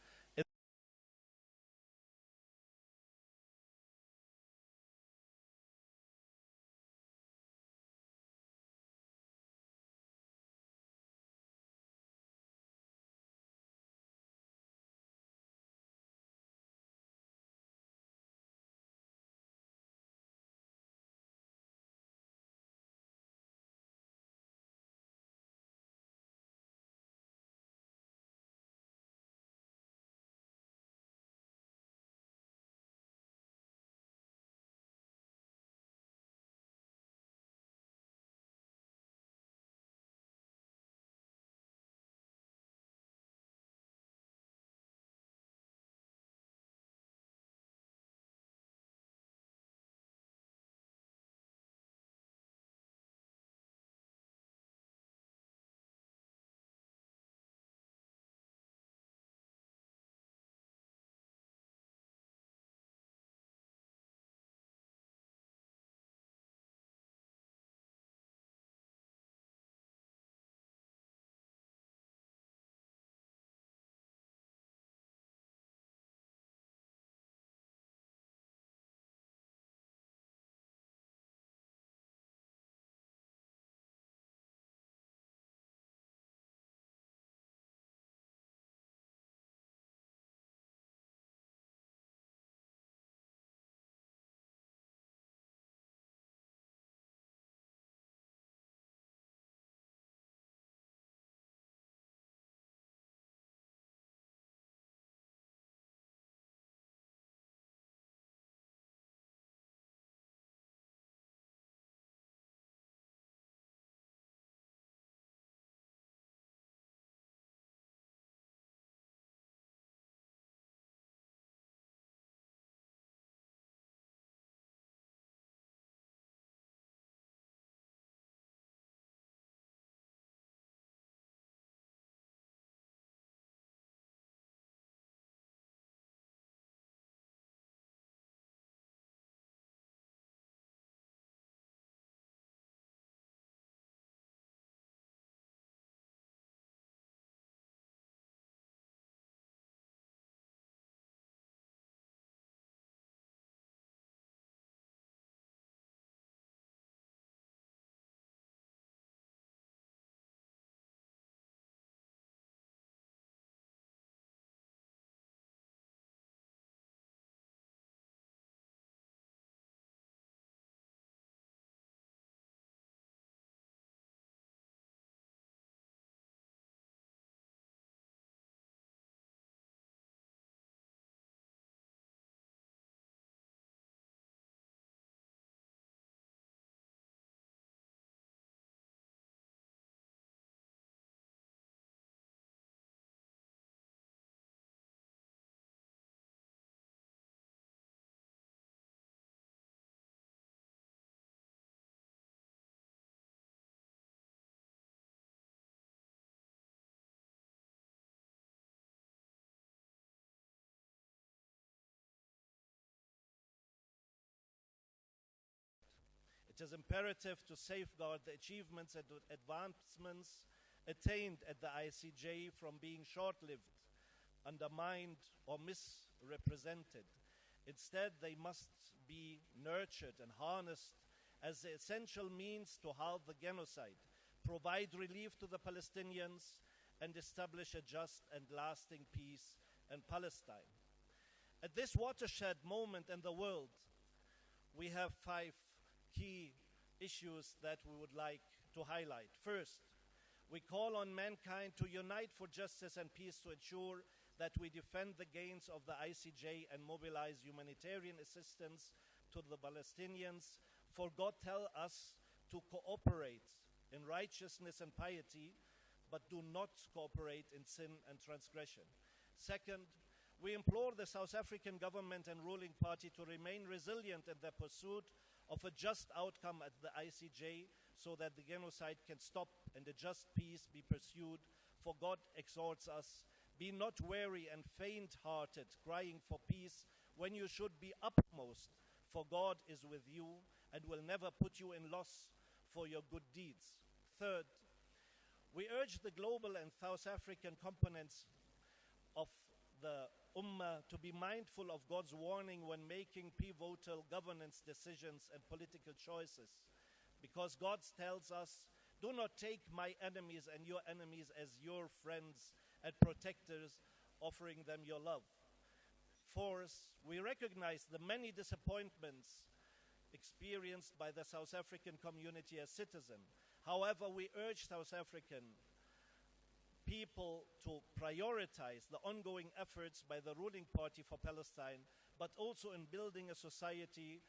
It is imperative to safeguard the achievements and advancements attained at the ICJ from being short-lived, undermined, or misrepresented. Instead, they must be nurtured and harnessed as the essential means to halt the genocide, provide relief to the Palestinians, and establish a just and lasting peace in Palestine. At this watershed moment in the world, we have 5 key issues that we would like to highlight. First, we call on mankind to unite for justice and peace to ensure that we defend the gains of the ICJ and mobilize humanitarian assistance to the Palestinians. For God tells us to cooperate in righteousness and piety, but do not cooperate in sin and transgression. Second, we implore the South African government and ruling party to remain resilient in their pursuit of a just outcome at the ICJ so that the genocide can stop and a just peace be pursued. For God exhorts us, be not weary and faint-hearted, crying for peace when you should be upmost, for God is with you and will never put you in loss for your good deeds. Third, we urge the global and South African components of the Ummah to be mindful of God's warning when making pivotal governance decisions and political choices, because God tells us, do not take my enemies and your enemies as your friends and protectors, offering them your love. Fourth, we recognize the many disappointments experienced by the South African community as citizens. However, we urge South African people to prioritize the ongoing efforts by the ruling party for Palestine, but also in building a society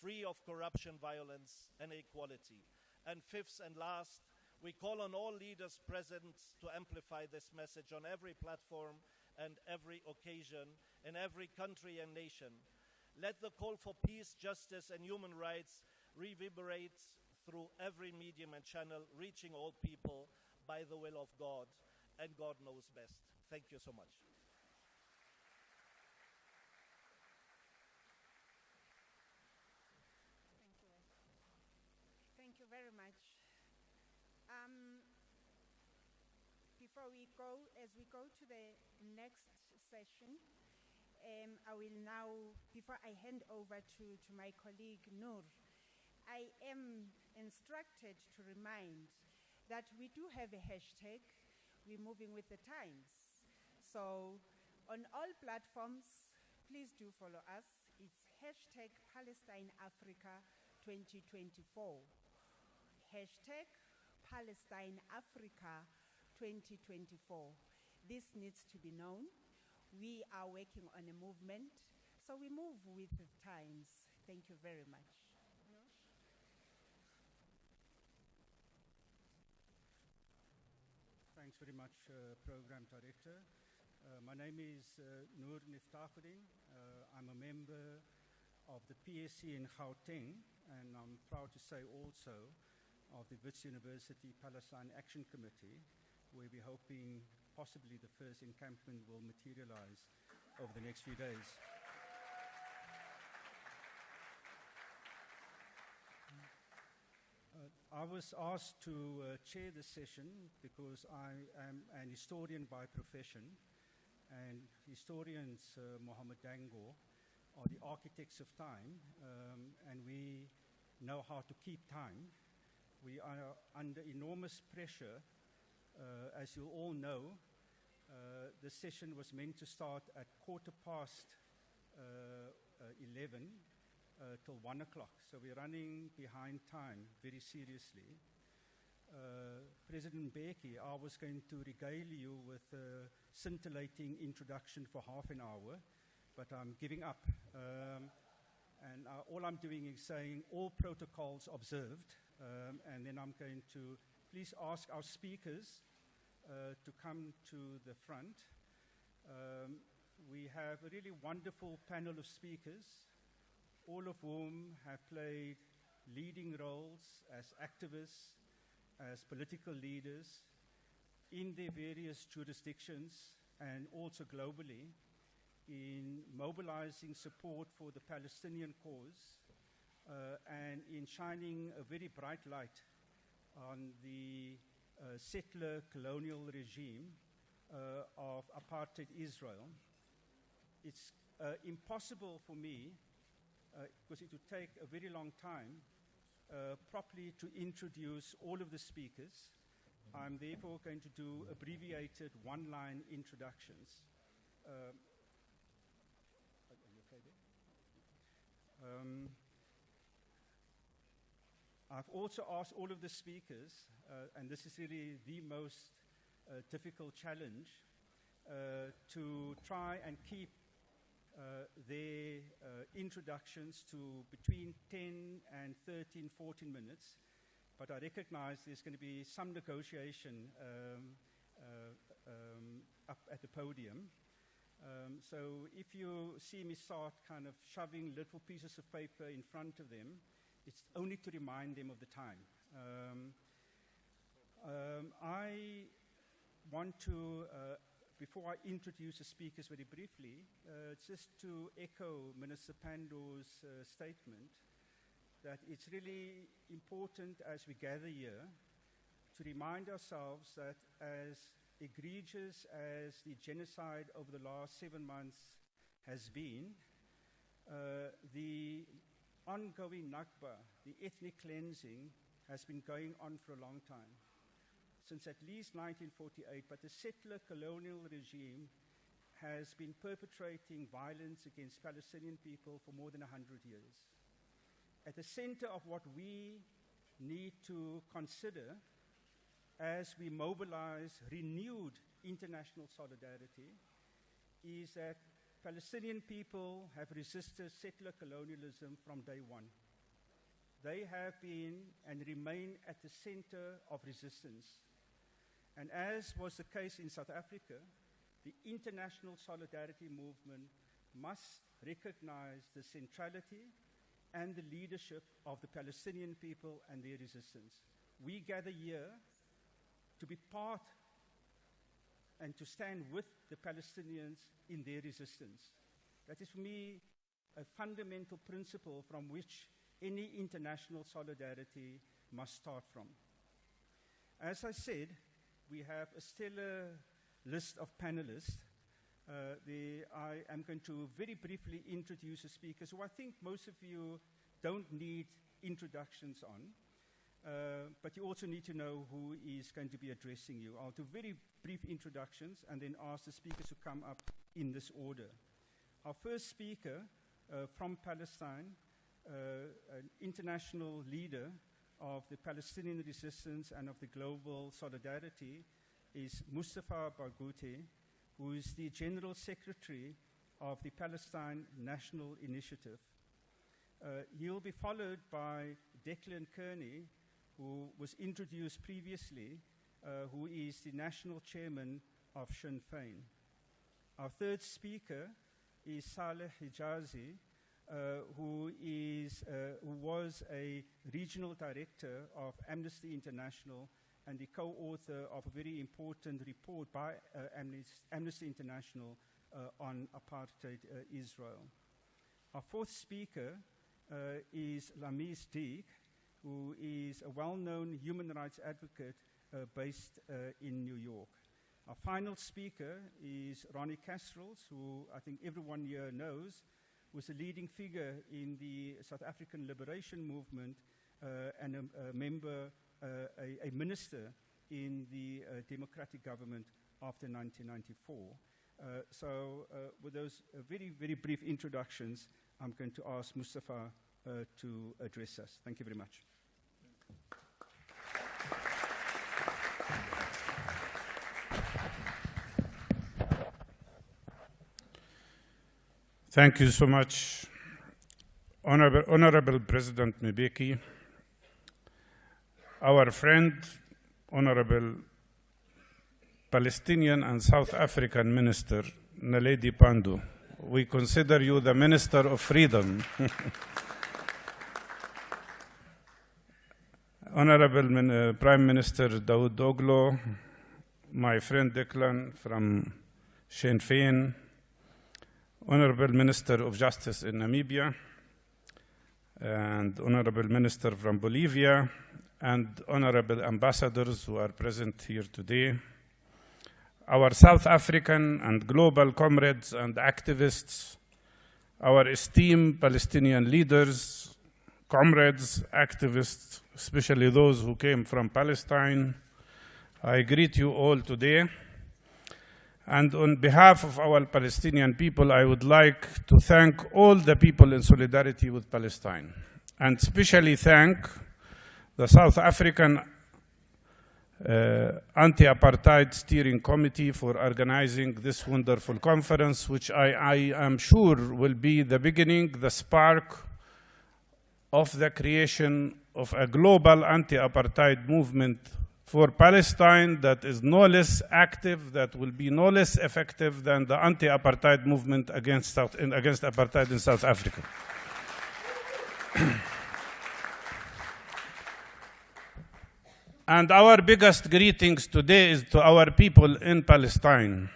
free of corruption, violence, and inequality. And fifth and last, we call on all leaders present to amplify this message on every platform and every occasion in every country and nation. Let the call for peace, justice, and human rights reverberate through every medium and channel, reaching all people by the will of God, and God knows best. Thank you so much. Thank you very much. Before we go, as we go to the next session, I will now, before I hand over to my colleague Noor, I am instructed to remind that we do have a hashtag, we're moving with the times. So on all platforms, please do follow us. It's hashtag Palestine Africa 2024. Hashtag Palestine Africa 2024. This needs to be known. We are working on a movement, so we move with the times. Thank you very much. Thanks very much, Program Director. My name is Noor Niftaquddin. I'm a member of the PSC in Gauteng, and I'm proud to say also of the Wits University Palestine Action Committee, where we're hoping possibly the first encampment will materialize over the next few days. I was asked to chair this session because I am an historian by profession, and historians, Mohammed Dango, are the architects of time, and we know how to keep time. We are under enormous pressure. As you all know, the session was meant to start at 11:15 till 1 o'clock. So we're running behind time very seriously. President Mbeki, I was going to regale you with a scintillating introduction for half an hour, but I'm giving up. And all I'm doing is saying all protocols observed, and then I'm going to please ask our speakers to come to the front. We have a really wonderful panel of speakers, all of whom have played leading roles as activists, as political leaders in their various jurisdictions and also globally in mobilizing support for the Palestinian cause, and in shining a very bright light on the settler colonial regime of apartheid Israel. It's impossible for me, because it would take a very long time, properly to introduce all of the speakers. I'm therefore going to do abbreviated one-line introductions. Are you okay there? I've also asked all of the speakers, and this is really the most difficult challenge, to try and keep their introductions to between 10 and 13, 14 minutes. But I recognize there's going to be some negotiation up at the podium. So if you see me start kind of shoving little pieces of paper in front of them, it's only to remind them of the time. I want to, before I introduce the speakers very briefly, just to echo Minister Pandor's statement, that it's really important as we gather here to remind ourselves that as egregious as the genocide over the last 7 months has been, the ongoing nakba, the ethnic cleansing, has been going on for a long time, since at least 1948, but the settler colonial regime has been perpetrating violence against Palestinian people for more than 100 years. At the center of what we need to consider as we mobilize renewed international solidarity is that Palestinian people have resisted settler colonialism from day one. They have been and remain at the center of resistance. And as was the case in South Africa, the international solidarity movement must recognize the centrality and the leadership of the Palestinian people and their resistance. We gather here to be part and to stand with the Palestinians in their resistance. That is, for me, a fundamental principle from which any international solidarity must start from. As I said, we have a stellar list of panelists. I am going to very briefly introduce the speakers who I think most of you don't need introductions on, but you also need to know who is going to be addressing you. I'll do very brief introductions and then ask the speakers to come up in this order. Our first speaker from Palestine, an international leader of the Palestinian resistance and of the global solidarity, is Mustafa Barghouti, who is the General Secretary of the Palestine National Initiative. He'll be followed by Declan Kearney, who was introduced previously, who is the National Chairman of Sinn Féin. Our third speaker is Saleh Hijazi, who was a regional director of Amnesty International and the co-author of a very important report by Amnesty International on apartheid Israel. Our fourth speaker is Lamis Deek, who is a well-known human rights advocate based in New York. Our final speaker is Ronnie Kasrils, who I think everyone here knows, was a leading figure in the South African liberation movement and a member, a minister in the democratic government after 1994. So with those very, very brief introductions, I'm going to ask Mustafa to address us. Thank you very much. Thank you so much, Honorable President Mbeki, our friend, Honorable Palestinian and South African Minister Naledi Pandor. We consider you the Minister of Freedom. Honorable Prime Minister Daoud Oglo, my friend Declan from Sinn Féin, Honorable Minister of Justice in Namibia, and Honorable Minister from Bolivia, and honorable ambassadors who are present here today, our South African and global comrades and activists, our esteemed Palestinian leaders, comrades, activists, especially those who came from Palestine, I greet you all today. And on behalf of our Palestinian people, I would like to thank all the people in solidarity with Palestine, and especially thank the South African Anti-Apartheid Steering Committee for organizing this wonderful conference, which I am sure will be the beginning, the spark of the creation of a global anti-apartheid movement for Palestine that is no less active, that will be no less effective than the anti-apartheid movement against apartheid in South Africa. And our biggest greetings today is to our people in Palestine,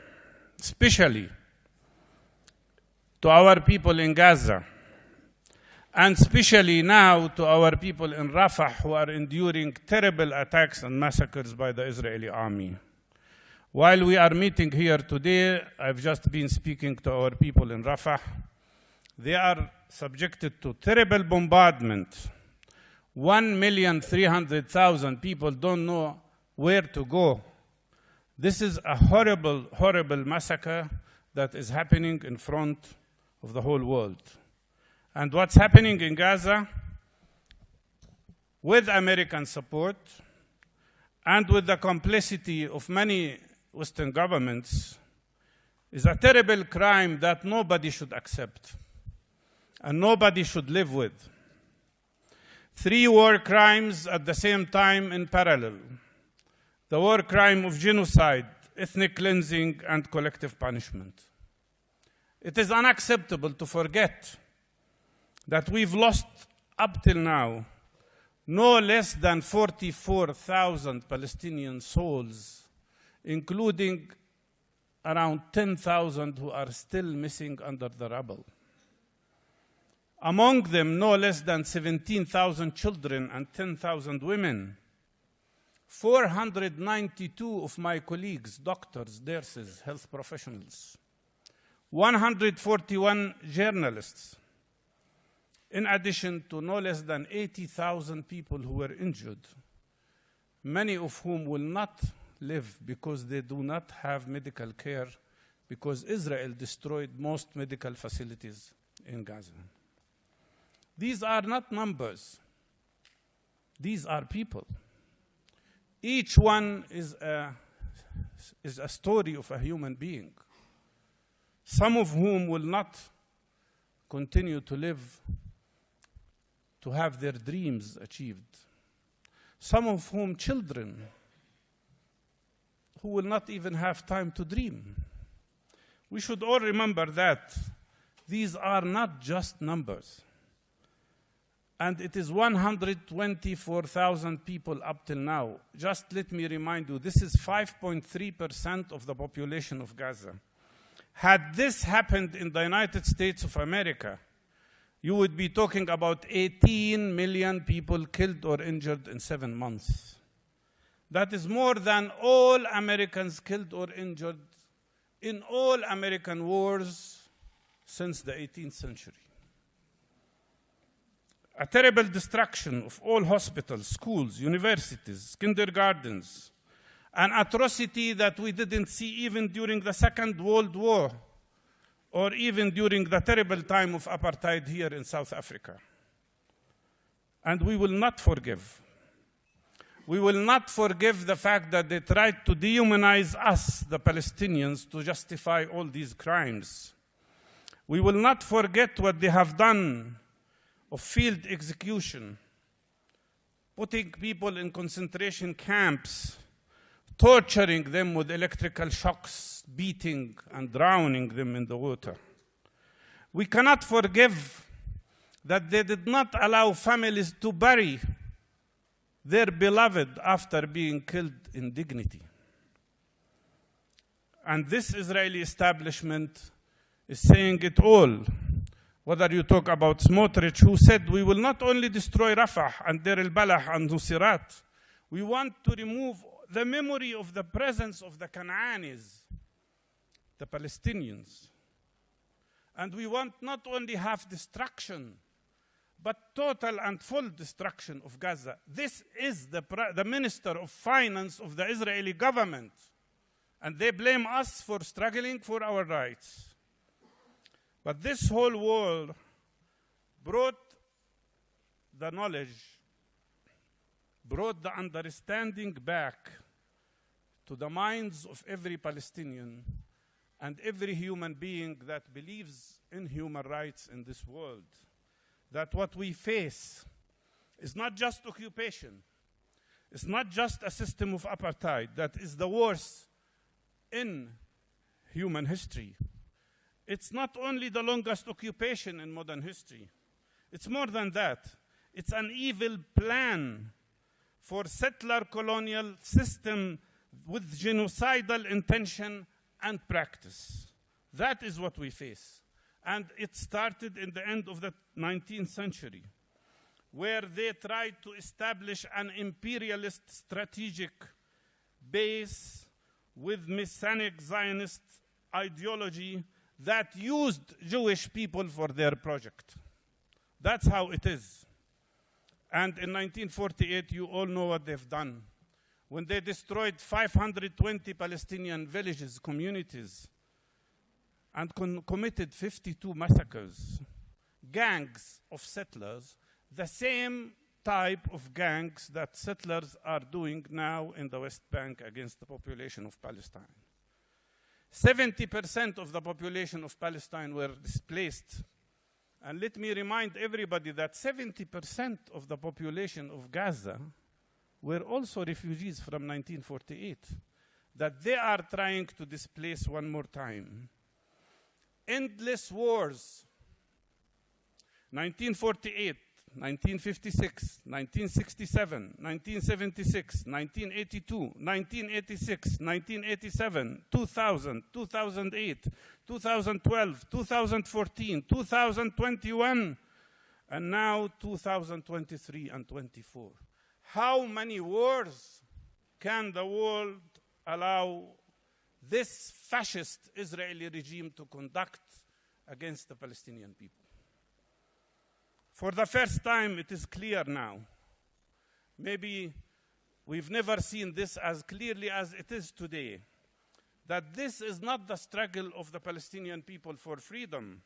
especially to our people in Gaza, and especially now to our people in Rafah who are enduring terrible attacks and massacres by the Israeli army. While we are meeting here today, I've just been speaking to our people in Rafah. They are subjected to terrible bombardment. 1,300,000 people don't know where to go. This is a horrible, horrible massacre that is happening in front of the whole world. And what's happening in Gaza, with American support and with the complicity of many Western governments, is a terrible crime that nobody should accept and nobody should live with. 3 war crimes at the same time in parallel: the war crime of genocide, ethnic cleansing, and collective punishment. It is unacceptable to forget that we've lost, up till now, no less than 44,000 Palestinian souls, including around 10,000 who are still missing under the rubble. Among them, no less than 17,000 children and 10,000 women. 492 of my colleagues, doctors, nurses, health professionals. 141 journalists. In addition to no less than 80,000 people who were injured, many of whom will not live because they do not have medical care, because Israel destroyed most medical facilities in Gaza. These are not numbers. These are people. Each one is a story of a human being, some of whom will not continue to live to have their dreams achieved. Some of whom children who will not even have time to dream. We should all remember that these are not just numbers. And it is 124,000 people up till now. Just let me remind you, this is 5.3% of the population of Gaza. Had this happened in the United States of America, you would be talking about 18 million people killed or injured in 7 months. That is more than all Americans killed or injured in all American wars since the 18th century. A terrible destruction of all hospitals, schools, universities, kindergartens, an atrocity that we didn't see even during the Second World War, or even during the terrible time of apartheid here in South Africa. And we will not forgive. We will not forgive the fact that they tried to dehumanize us, the Palestinians, to justify all these crimes. We will not forget what they have done of field execution, putting people in concentration camps, torturing them with electrical shocks, beating and drowning them in the water. We cannot forgive that they did not allow families to bury their beloved after being killed in dignity. And this Israeli establishment is saying it all Whether you talk about Smotrich, who said, we will not only destroy Rafah and Deir al-Balah and Nusirat, we want to remove the memory of the presence of the Canaanis, the Palestinians. And we want not only half destruction, but total and full destruction of Gaza. This is the Minister of Finance of the Israeli government. And they blame us for struggling for our rights. But this whole war brought the knowledge, brought the understanding back to the minds of every Palestinian and every human being that believes in human rights in this world, that what we face is not just occupation, it's not just a system of apartheid that is the worst in human history. It's not only the longest occupation in modern history. It's more than that. It's an evil plan for settler colonial system with genocidal intention and practice. That is what we face. And it started in the end of the 19th century, where they tried to establish an imperialist strategic base with Messianic Zionist ideology that used Jewish people for their project. That's how it is. And in 1948, you all know what they've done. When they destroyed 520 Palestinian villages, communities, and committed 52 massacres, gangs of settlers, the same type of gangs that settlers are doing now in the West Bank against the population of Palestine. 70% of the population of Palestine were displaced. And let me remind everybody that 70% of the population of Gaza were also refugees from 1948, that they are trying to displace one more time. Endless wars, 1948, 1956, 1967, 1976, 1982, 1986, 1987, 2000, 2008, 2012, 2014, 2021, and now 2023 and 24. How many wars can the world allow this fascist Israeli regime to conduct against the Palestinian people? For the first time, it is clear now. Maybe we've never seen this as clearly as it is today, that this is not the struggle of the Palestinian people for freedom.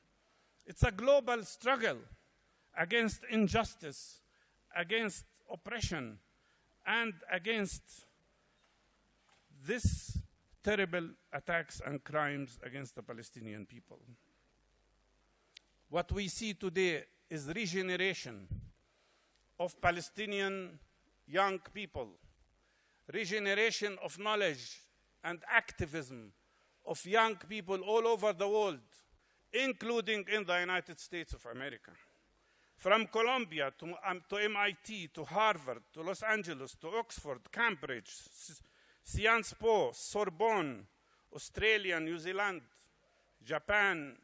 It's a global struggle against injustice, against oppression, and against this terrible attacks and crimes against the Palestinian people. What we see today is regeneration of Palestinian young people, regeneration of knowledge and activism of young people all over the world, including in the United States of America. From Columbia to MIT, to Harvard, to Los Angeles, to Oxford, Cambridge, Sciences Po, Sorbonne, Australia, New Zealand, Japan,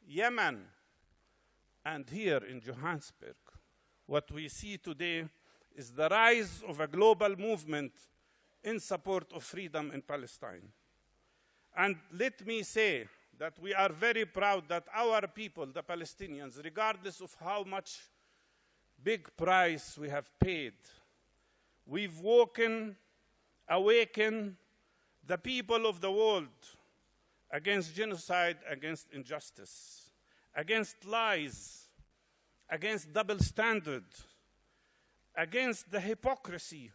Yemen, and here in Johannesburg. What we see today is the rise of a global movement in support of freedom in Palestine. And let me say that we are very proud that our people, the Palestinians, regardless of how much big price we have paid, we've awakened the people of the world against genocide, against injustice, against lies, against double standard, against the hypocrisy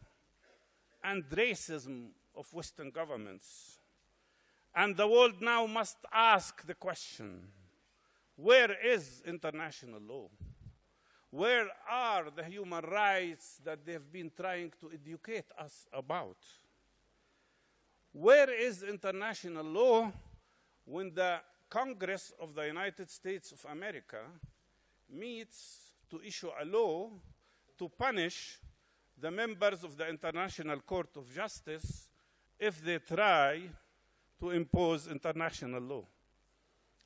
and racism of Western governments. And the world now must ask the question, where is international law? Where are the human rights that they've been trying to educate us about? Where is international law when the Congress of the United States of America meets to issue a law to punish the members of the International Court of Justice if they try to impose international law?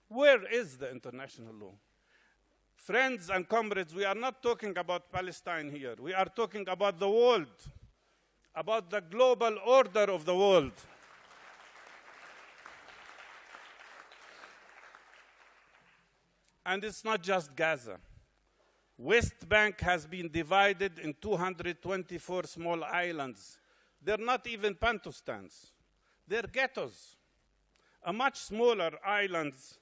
Where is the international law? Friends and comrades, we are not talking about Palestine here. We are talking about the world, about the global order of the world. And it's not just Gaza. West Bank has been divided in 224 small islands. They're not even Pantustans. They're ghettos. A much smaller islands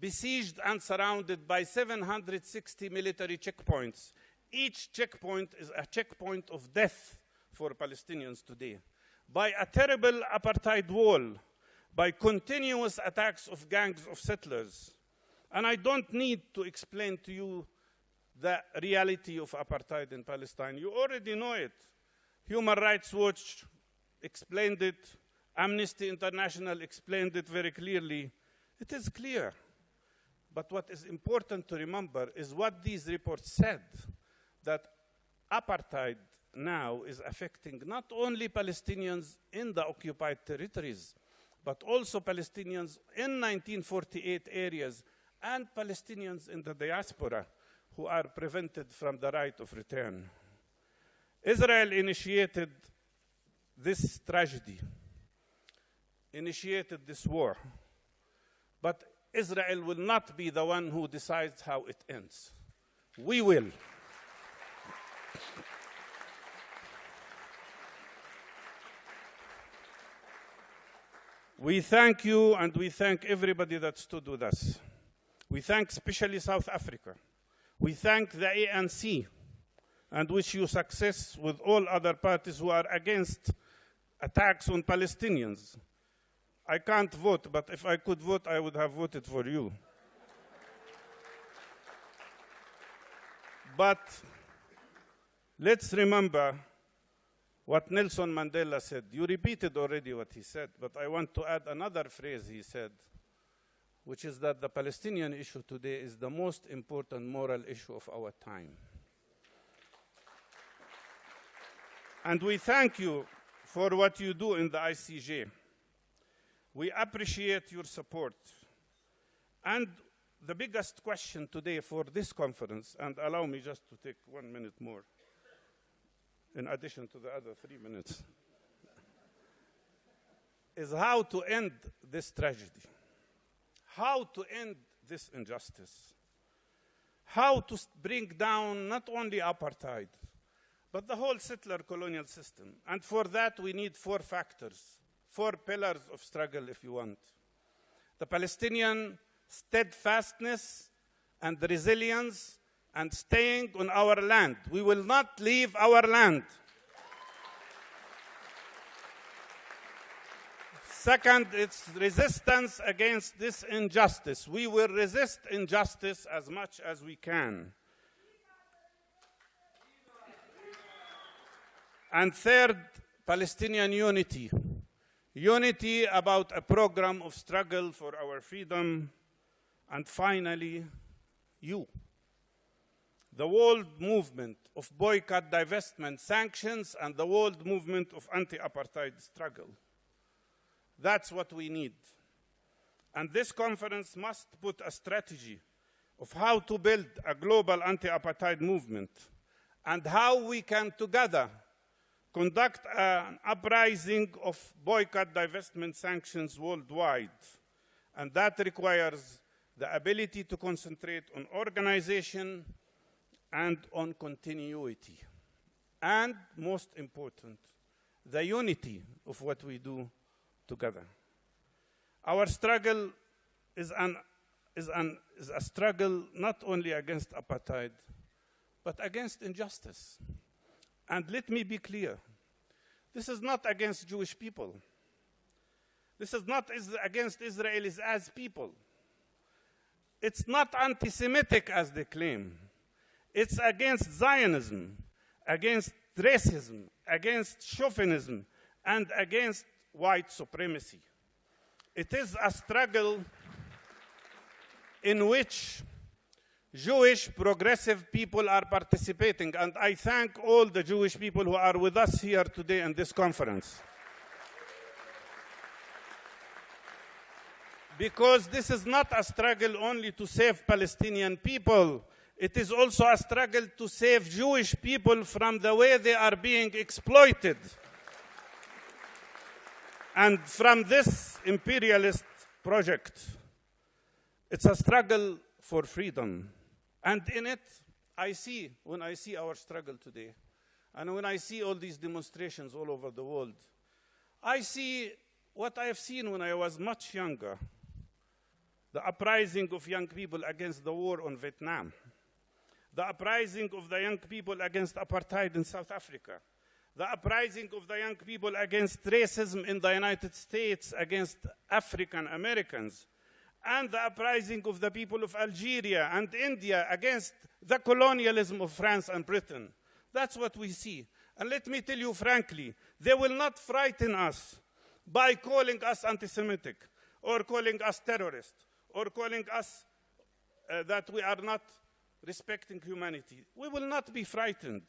besieged and surrounded by 760 military checkpoints. Each checkpoint is a checkpoint of death for Palestinians today. By a terrible apartheid wall, by continuous attacks of gangs of settlers. And I don't need to explain to you the reality of apartheid in Palestine. You already know it. Human Rights Watch explained it. Amnesty International explained it very clearly. It is clear. But what is important to remember is what these reports said, that apartheid now is affecting not only Palestinians in the occupied territories, but also Palestinians in 1948 areas and Palestinians in the diaspora who are prevented from the right of return. Israel initiated this tragedy, initiated this war, but Israel will not be the one who decides how it ends. We will. We thank you and we thank everybody that stood with us. We thank especially South Africa. We thank the ANC and wish you success with all other parties who are against attacks on Palestinians. I can't vote, but if I could vote, I would have voted for you. But let's remember what Nelson Mandela said. You repeated already what he said, but I want to add another phrase he said, which is that the Palestinian issue today is the most important moral issue of our time. And we thank you for what you do in the ICJ. We appreciate your support. And the biggest question today for this conference, and allow me just to take 1 minute more, in addition to the other 3 minutes, is how to end this tragedy, how to end this injustice, how to bring down not only apartheid, but the whole settler colonial system. And for that, we need 4 factors, 4 pillars of struggle, if you want. The Palestinian steadfastness and resilience and staying on our land. We will not leave our land. Second, it's resistance against this injustice. We will resist injustice as much as we can. And third, Palestinian unity. Unity about a program of struggle for our freedom. And finally, you. The world movement of boycott, divestment, sanctions, and the world movement of anti-apartheid struggle. That's what we need. And this conference must put a strategy of how to build a global anti-apartheid movement and how we can together conduct an uprising of boycott, divestment, sanctions worldwide. And that requires the ability to concentrate on organization and on continuity. And most important, the unity of what we do together. Our struggle is a struggle not only against apartheid, but against injustice. And let me be clear, this is not against Jewish people. This is not against Israelis as people. It's not anti-Semitic as they claim. It's against Zionism, against racism, against chauvinism, and against white supremacy. It is a struggle in which Jewish progressive people are participating, and I thank all the Jewish people who are with us here today in this conference. Because this is not a struggle only to save Palestinian people. It is also a struggle to save Jewish people from the way they are being exploited. And from this imperialist project, it's a struggle for freedom. And in it, when I see our struggle today, and when I see all these demonstrations all over the world, I see what I have seen when I was much younger. The uprising of young people against the war on Vietnam. The uprising of the young people against apartheid in South Africa. The uprising of the young people against racism in the United States against African Americans. And the uprising of the people of Algeria and India against the colonialism of France and Britain. That's what we see. And let me tell you frankly, they will not frighten us by calling us anti-Semitic, or calling us terrorists, or calling us that we are not respecting humanity. We will not be frightened.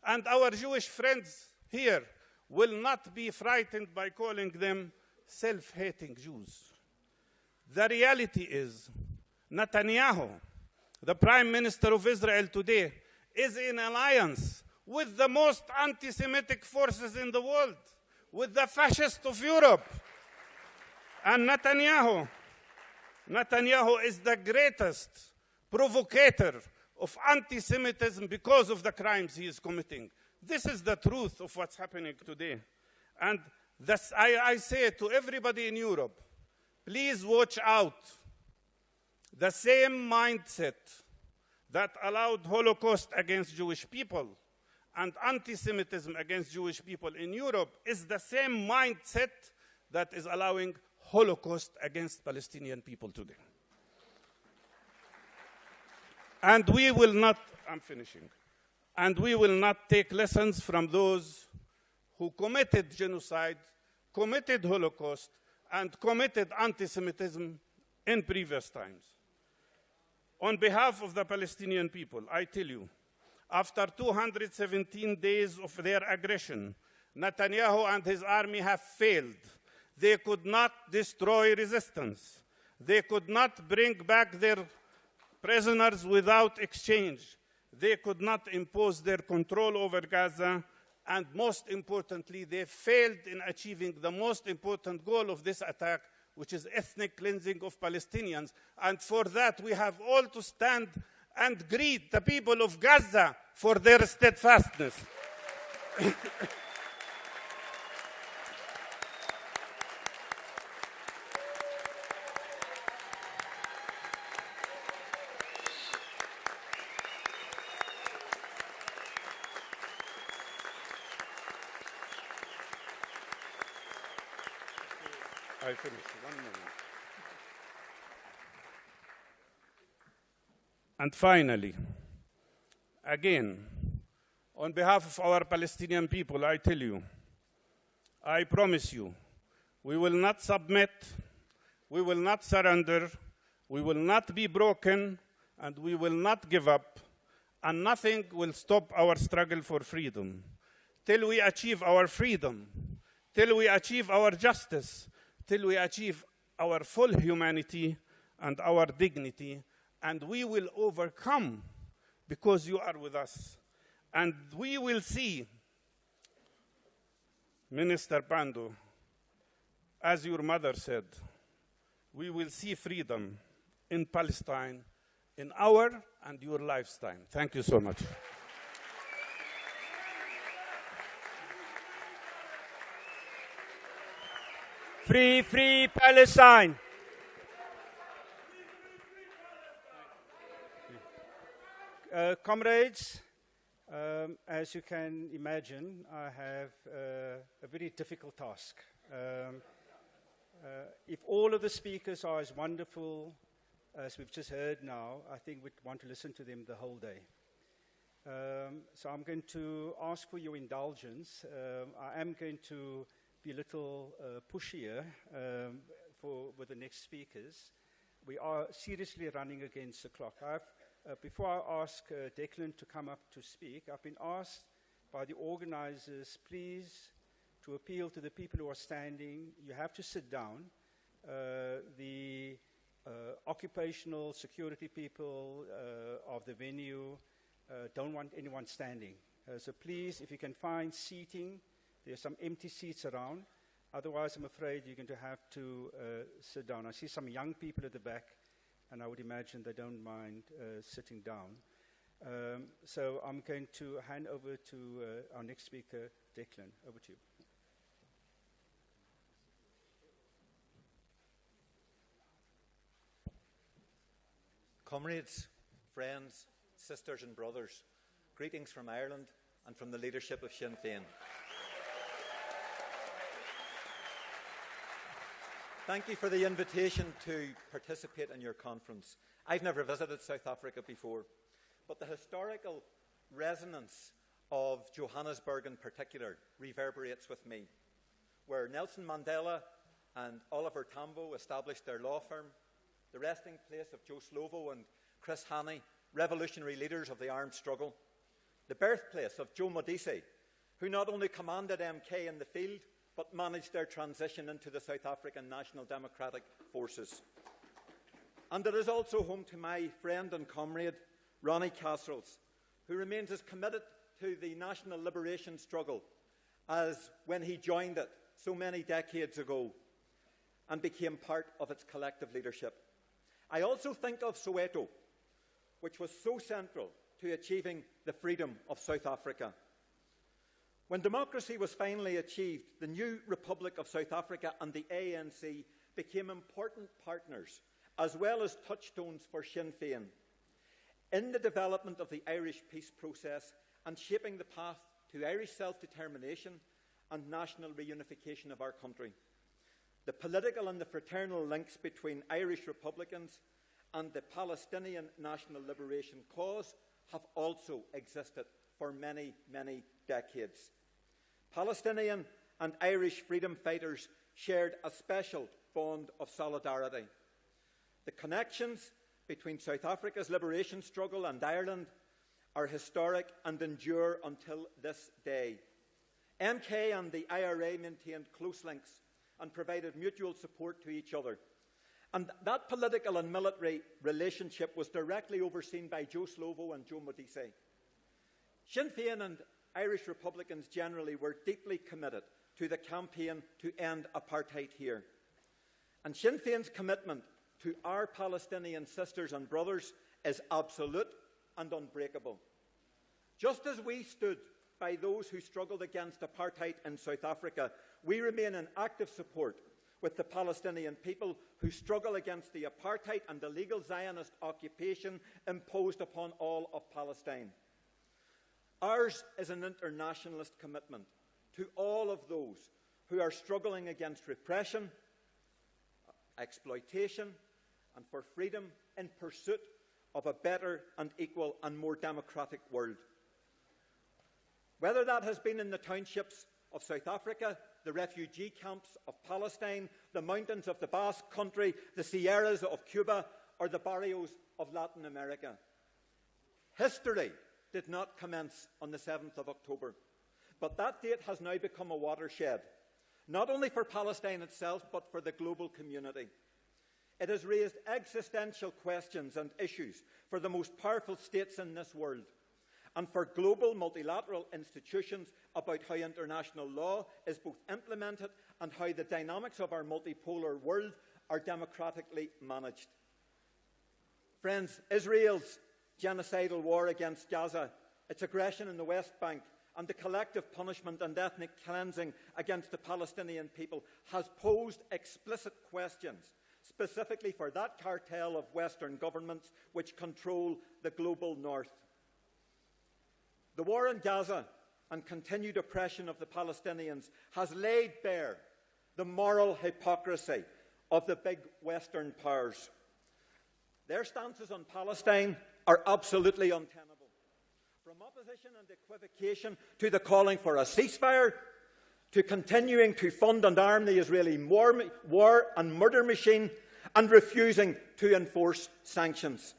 And our Jewish friends here will not be frightened by calling them self-hating Jews. The reality is, Netanyahu, the Prime Minister of Israel today, is in alliance with the most anti-Semitic forces in the world, with the fascists of Europe. And Netanyahu is the greatest provocator of anti-Semitism because of the crimes he is committing. This is the truth of what's happening today. And I say to everybody in Europe, please watch out. The same mindset that allowed Holocaust against Jewish people and anti-Semitism against Jewish people in Europe is the same mindset that is allowing Holocaust against Palestinian people today. And we will not, I'm finishing, and we will not take lessons from those who committed genocide, committed Holocaust, and committed anti-Semitism in previous times. On behalf of the Palestinian people, I tell you, after 217 days of their aggression, Netanyahu and his army have failed. They could not destroy resistance. They could not bring back their prisoners without exchange. They could not impose their control over Gaza. And most importantly, they failed in achieving the most important goal of this attack, which is ethnic cleansing of Palestinians. And for that, we have all to stand and greet the people of Gaza for their steadfastness. I finish. 1 minute. And finally, again, on behalf of our Palestinian people, I tell you, I promise you, we will not submit, we will not surrender, we will not be broken, and we will not give up, and nothing will stop our struggle for freedom. Till we achieve our freedom, till we achieve our justice, till we achieve our full humanity and our dignity, and we will overcome because you are with us. And we will see, Minister Pando, as your mother said, we will see freedom in Palestine in our and your lifetime. Thank you so much. Free, free Palestine. Comrades, as you can imagine, I have a very difficult task. If all of the speakers are as wonderful as we've just heard now, I think we'd want to listen to them the whole day. So I'm going to ask for your indulgence. I am going to be a little pushier with the next speakers. We are seriously running against the clock. Before I ask Declan to come up to speak, I've been asked by the organizers, please, to appeal to the people who are standing. You have to sit down. The occupational security people of the venue don't want anyone standing. So please, if you can find seating, there's some empty seats around. Otherwise, I'm afraid you're going to have to sit down. I see some young people at the back, and I would imagine they don't mind sitting down. So I'm going to hand over to our next speaker, Declan. Over to you. Comrades, friends, sisters and brothers, greetings from Ireland and from the leadership of Sinn Féin. Thank you for the invitation to participate in your conference. I've never visited South Africa before, but the historical resonance of Johannesburg in particular reverberates with me, where Nelson Mandela and Oliver Tambo established their law firm, the resting place of Joe Slovo and Chris Hani, revolutionary leaders of the armed struggle, the birthplace of Joe Modise, who not only commanded MK in the field, but managed their transition into the South African National Democratic Forces. And it is also home to my friend and comrade, Ronnie Casseres, who remains as committed to the national liberation struggle as when he joined it so many decades ago and became part of its collective leadership. I also think of Soweto, which was so central to achieving the freedom of South Africa. When democracy was finally achieved, the new Republic of South Africa and the ANC became important partners, as well as touchstones for Sinn Féin, in the development of the Irish peace process and shaping the path to Irish self-determination and national reunification of our country. The political and the fraternal links between Irish Republicans and the Palestinian national liberation cause have also existed for many, many decades. Palestinian and Irish freedom fighters shared a special bond of solidarity. The connections between South Africa's liberation struggle and Ireland are historic and endure until this day. MK and the IRA maintained close links and provided mutual support to each other. And that political and military relationship was directly overseen by Joe Slovo and Joe Modise. Sinn Féin and Irish Republicans generally were deeply committed to the campaign to end apartheid here. And Sinn Féin's commitment to our Palestinian sisters and brothers is absolute and unbreakable. Just as we stood by those who struggled against apartheid in South Africa, we remain in active support with the Palestinian people who struggle against the apartheid and the illegal Zionist occupation imposed upon all of Palestine. Ours is an internationalist commitment to all of those who are struggling against repression, exploitation, and for freedom in pursuit of a better and equal and more democratic world. Whether that has been in the townships of South Africa, the refugee camps of Palestine, the mountains of the Basque Country, the Sierras of Cuba, or the barrios of Latin America. History did not commence on the 7th of October, but that date has now become a watershed, not only for Palestine itself, but for the global community. It has raised existential questions and issues for the most powerful states in this world, and for global multilateral institutions about how international law is both implemented and how the dynamics of our multipolar world are democratically managed. Friends, Israel's genocidal war against Gaza, its aggression in the West Bank, and the collective punishment and ethnic cleansing against the Palestinian people has posed explicit questions, specifically for that cartel of Western governments which control the global North. The war in Gaza and continued oppression of the Palestinians has laid bare the moral hypocrisy of the big Western powers. Their stances on Palestine are absolutely untenable. From opposition and equivocation to the calling for a ceasefire, to continuing to fund and arm the Israeli war and murder machine, and refusing to enforce sanctions.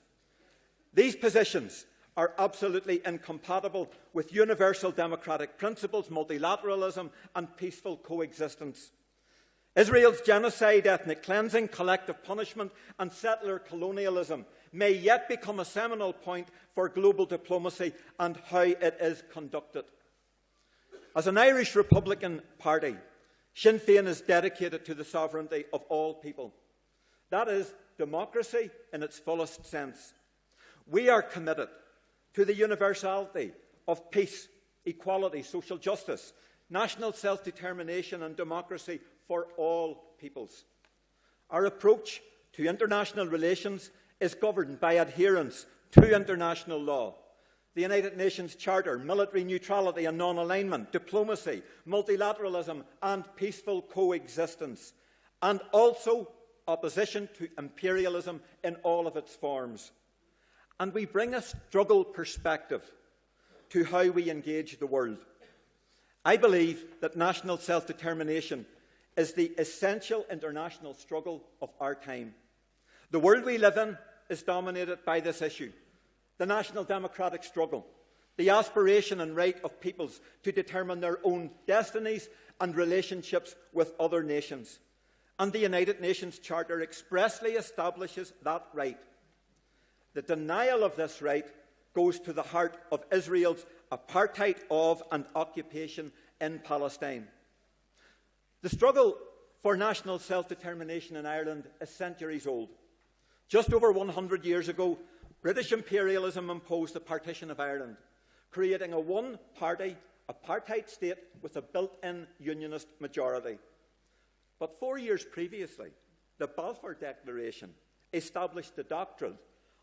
These positions are absolutely incompatible with universal democratic principles, multilateralism, and peaceful coexistence. Israel's genocide, ethnic cleansing, collective punishment, and settler colonialism may yet become a seminal point for global diplomacy and how it is conducted. As an Irish Republican party, Sinn Féin is dedicated to the sovereignty of all people. That is, democracy in its fullest sense. We are committed to the universality of peace, equality, social justice, national self-determination and democracy for all peoples. Our approach to international relations is governed by adherence to international law. The United Nations Charter, military neutrality and non-alignment, diplomacy, multilateralism and peaceful coexistence, and also opposition to imperialism in all of its forms. And we bring a struggle perspective to how we engage the world. I believe that national self-determination is the essential international struggle of our time. The world we live in is dominated by this issue: the national democratic struggle, the aspiration and right of peoples to determine their own destinies and relationships with other nations. And the United Nations Charter expressly establishes that right. The denial of this right goes to the heart of Israel's apartheid of and occupation in Palestine. The struggle for national self-determination in Ireland is centuries old. Just over 100 years ago, British imperialism imposed the partition of Ireland, creating a one-party apartheid state with a built-in unionist majority. But 4 years previously, the Balfour Declaration established the doctrine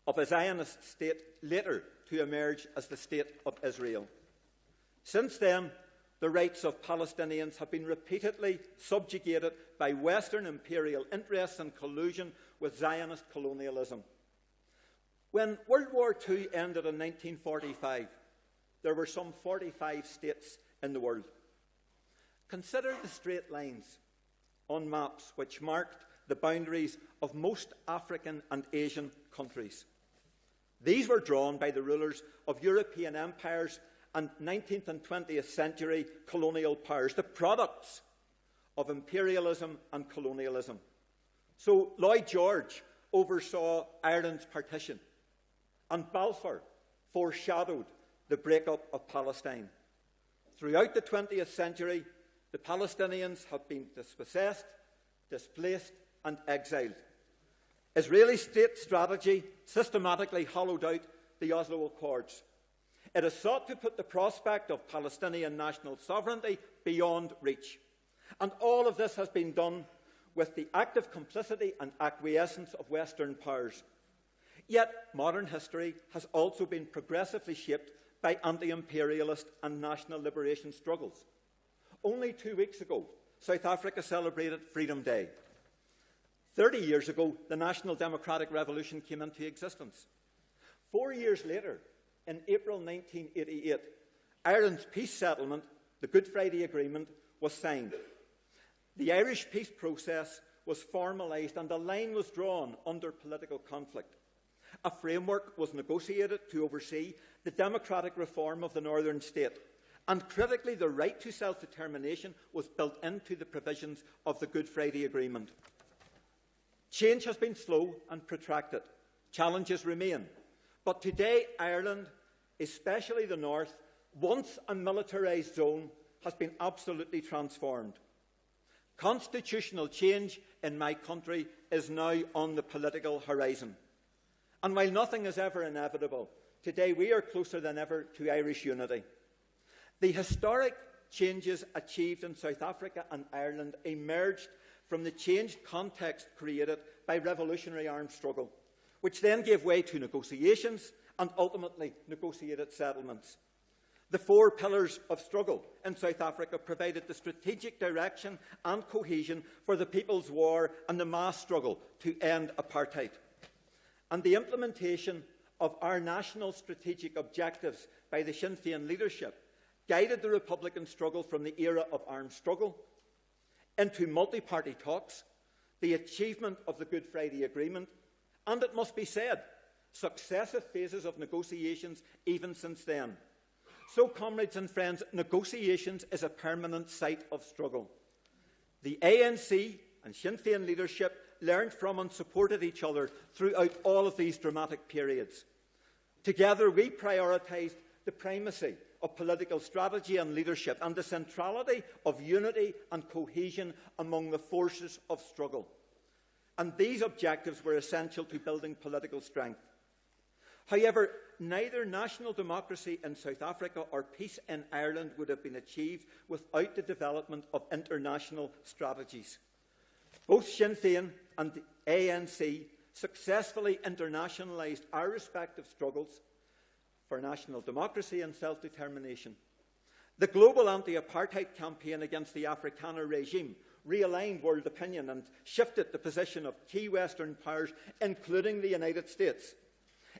of a Zionist state, later to emerge as the State of Israel. Since then, the rights of Palestinians have been repeatedly subjugated by Western imperial interests in collusion with Zionist colonialism. When World War II ended in 1945, there were some 45 states in the world. Consider the straight lines on maps which marked the boundaries of most African and Asian countries. These were drawn by the rulers of European empires and 19th and 20th century colonial powers, the products of imperialism and colonialism. So Lloyd George oversaw Ireland's partition, and Balfour foreshadowed the breakup of Palestine. Throughout the 20th century, the Palestinians have been dispossessed, displaced, and exiled. Israeli state strategy systematically hollowed out the Oslo Accords. It has sought to put the prospect of Palestinian national sovereignty beyond reach. And all of this has been done with the active complicity and acquiescence of Western powers. Yet modern history has also been progressively shaped by anti-imperialist and national liberation struggles. Only 2 weeks ago, South Africa celebrated Freedom Day. 30 years ago, the National Democratic Revolution came into existence. 4 years later, in April 1988, Ireland's peace settlement, the Good Friday Agreement, was signed. The Irish peace process was formalised and a line was drawn under political conflict. A framework was negotiated to oversee the democratic reform of the northern state, and critically, the right to self-determination was built into the provisions of the Good Friday Agreement. Change has been slow and protracted. Challenges remain. But today, Ireland, especially the north, once a militarised zone, has been absolutely transformed. Constitutional change in my country is now on the political horizon. And while nothing is ever inevitable, today we are closer than ever to Irish unity. The historic changes achieved in South Africa and Ireland emerged from the changed context created by revolutionary armed struggle, which then gave way to negotiations and ultimately negotiated settlements. The 4 pillars of struggle in South Africa provided the strategic direction and cohesion for the People's War and the mass struggle to end apartheid. And the implementation of our national strategic objectives by the Sinn Féin leadership guided the Republican struggle from the era of armed struggle into multi-party talks, the achievement of the Good Friday Agreement, and it must be said, successive phases of negotiations even since then. So, comrades and friends, negotiations is a permanent site of struggle. The ANC and Sinn Féin leadership learned from and supported each other throughout all of these dramatic periods. Together, we prioritised the primacy of political strategy and leadership and the centrality of unity and cohesion among the forces of struggle. And these objectives were essential to building political strength. However, neither national democracy in South Africa or peace in Ireland would have been achieved without the development of international strategies. Both Sinn Féin and the ANC successfully internationalised our respective struggles for national democracy and self-determination. The global anti-apartheid campaign against the Afrikaner regime realigned world opinion and shifted the position of key Western powers, including the United States.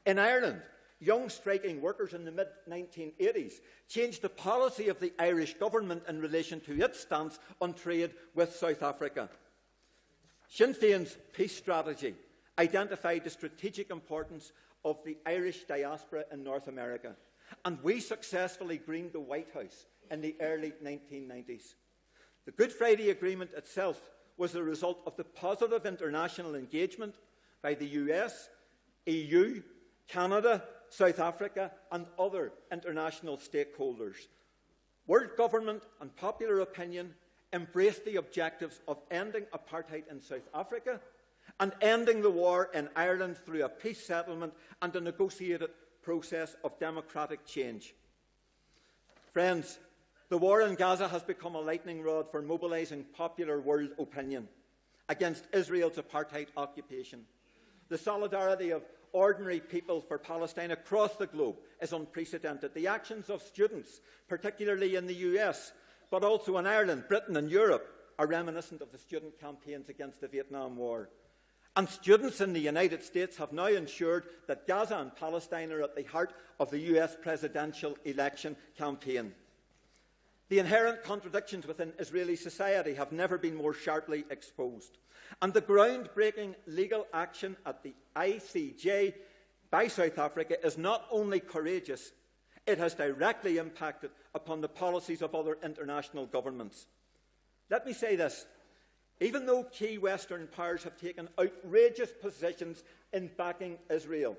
In Ireland, young striking workers in the mid-1980s changed the policy of the Irish government in relation to its stance on trade with South Africa. Sinn Féin's peace strategy identified the strategic importance of the Irish diaspora in North America, and we successfully greened the White House in the early 1990s. The Good Friday Agreement itself was the result of the positive international engagement by the US, EU, Canada, South Africa and other international stakeholders. World government and popular opinion embraced the objectives of ending apartheid in South Africa and ending the war in Ireland through a peace settlement and a negotiated process of democratic change. Friends, the war in Gaza has become a lightning rod for mobilising popular world opinion against Israel's apartheid occupation. The solidarity of ordinary people for Palestine across the globe is unprecedented. The actions of students, particularly in the US, but also in Ireland, Britain and Europe, are reminiscent of the student campaigns against the Vietnam War. And students in the United States have now ensured that Gaza and Palestine are at the heart of the US presidential election campaign. The inherent contradictions within Israeli society have never been more sharply exposed. And the groundbreaking legal action at the ICJ by South Africa is not only courageous, it has directly impacted upon the policies of other international governments. Let me say this. Even though key Western powers have taken outrageous positions in backing Israel,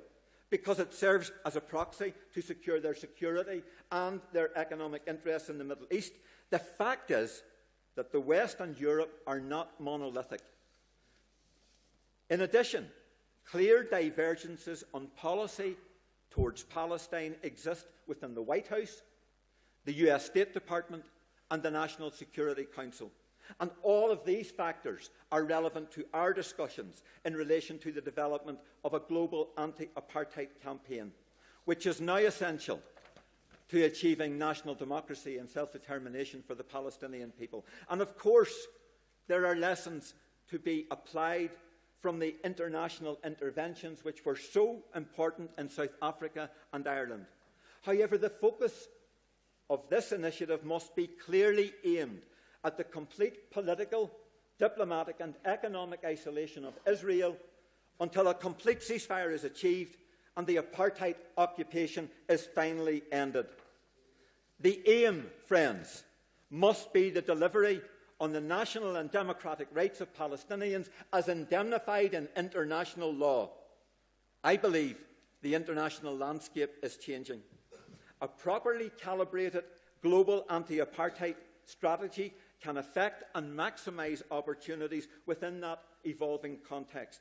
because it serves as a proxy to secure their security and their economic interests in the Middle East, the fact is that the West and Europe are not monolithic. In addition, clear divergences on policy towards Palestine exist within the White House, the US State Department, and the National Security Council. And all of these factors are relevant to our discussions in relation to the development of a global anti-apartheid campaign, which is now essential to achieving national democracy and self-determination for the Palestinian people. And of course, there are lessons to be applied from the international interventions which were so important in South Africa and Ireland. However, the focus of this initiative must be clearly aimed at the complete political, diplomatic and economic isolation of Israel until a complete ceasefire is achieved and the apartheid occupation is finally ended. The aim, friends, must be the delivery on the national and democratic rights of Palestinians as indemnified in international law. I believe the international landscape is changing. A properly calibrated global anti-apartheid strategy can affect and maximise opportunities within that evolving context.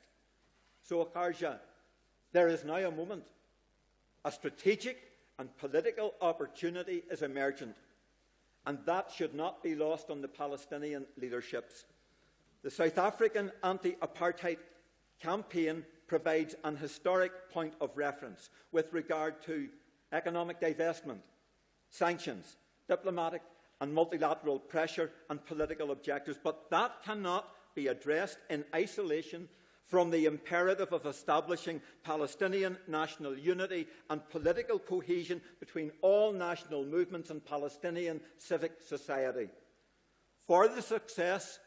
So, Akarja, there is now a moment. A strategic and political opportunity is emergent, and that should not be lost on the Palestinian leaderships. The South African anti-apartheid campaign provides an historic point of reference with regard to economic divestment, sanctions, diplomatic and multilateral pressure and political objectives, but that cannot be addressed in isolation from the imperative of establishing Palestinian national unity and political cohesion between all national movements and Palestinian civic society. For the success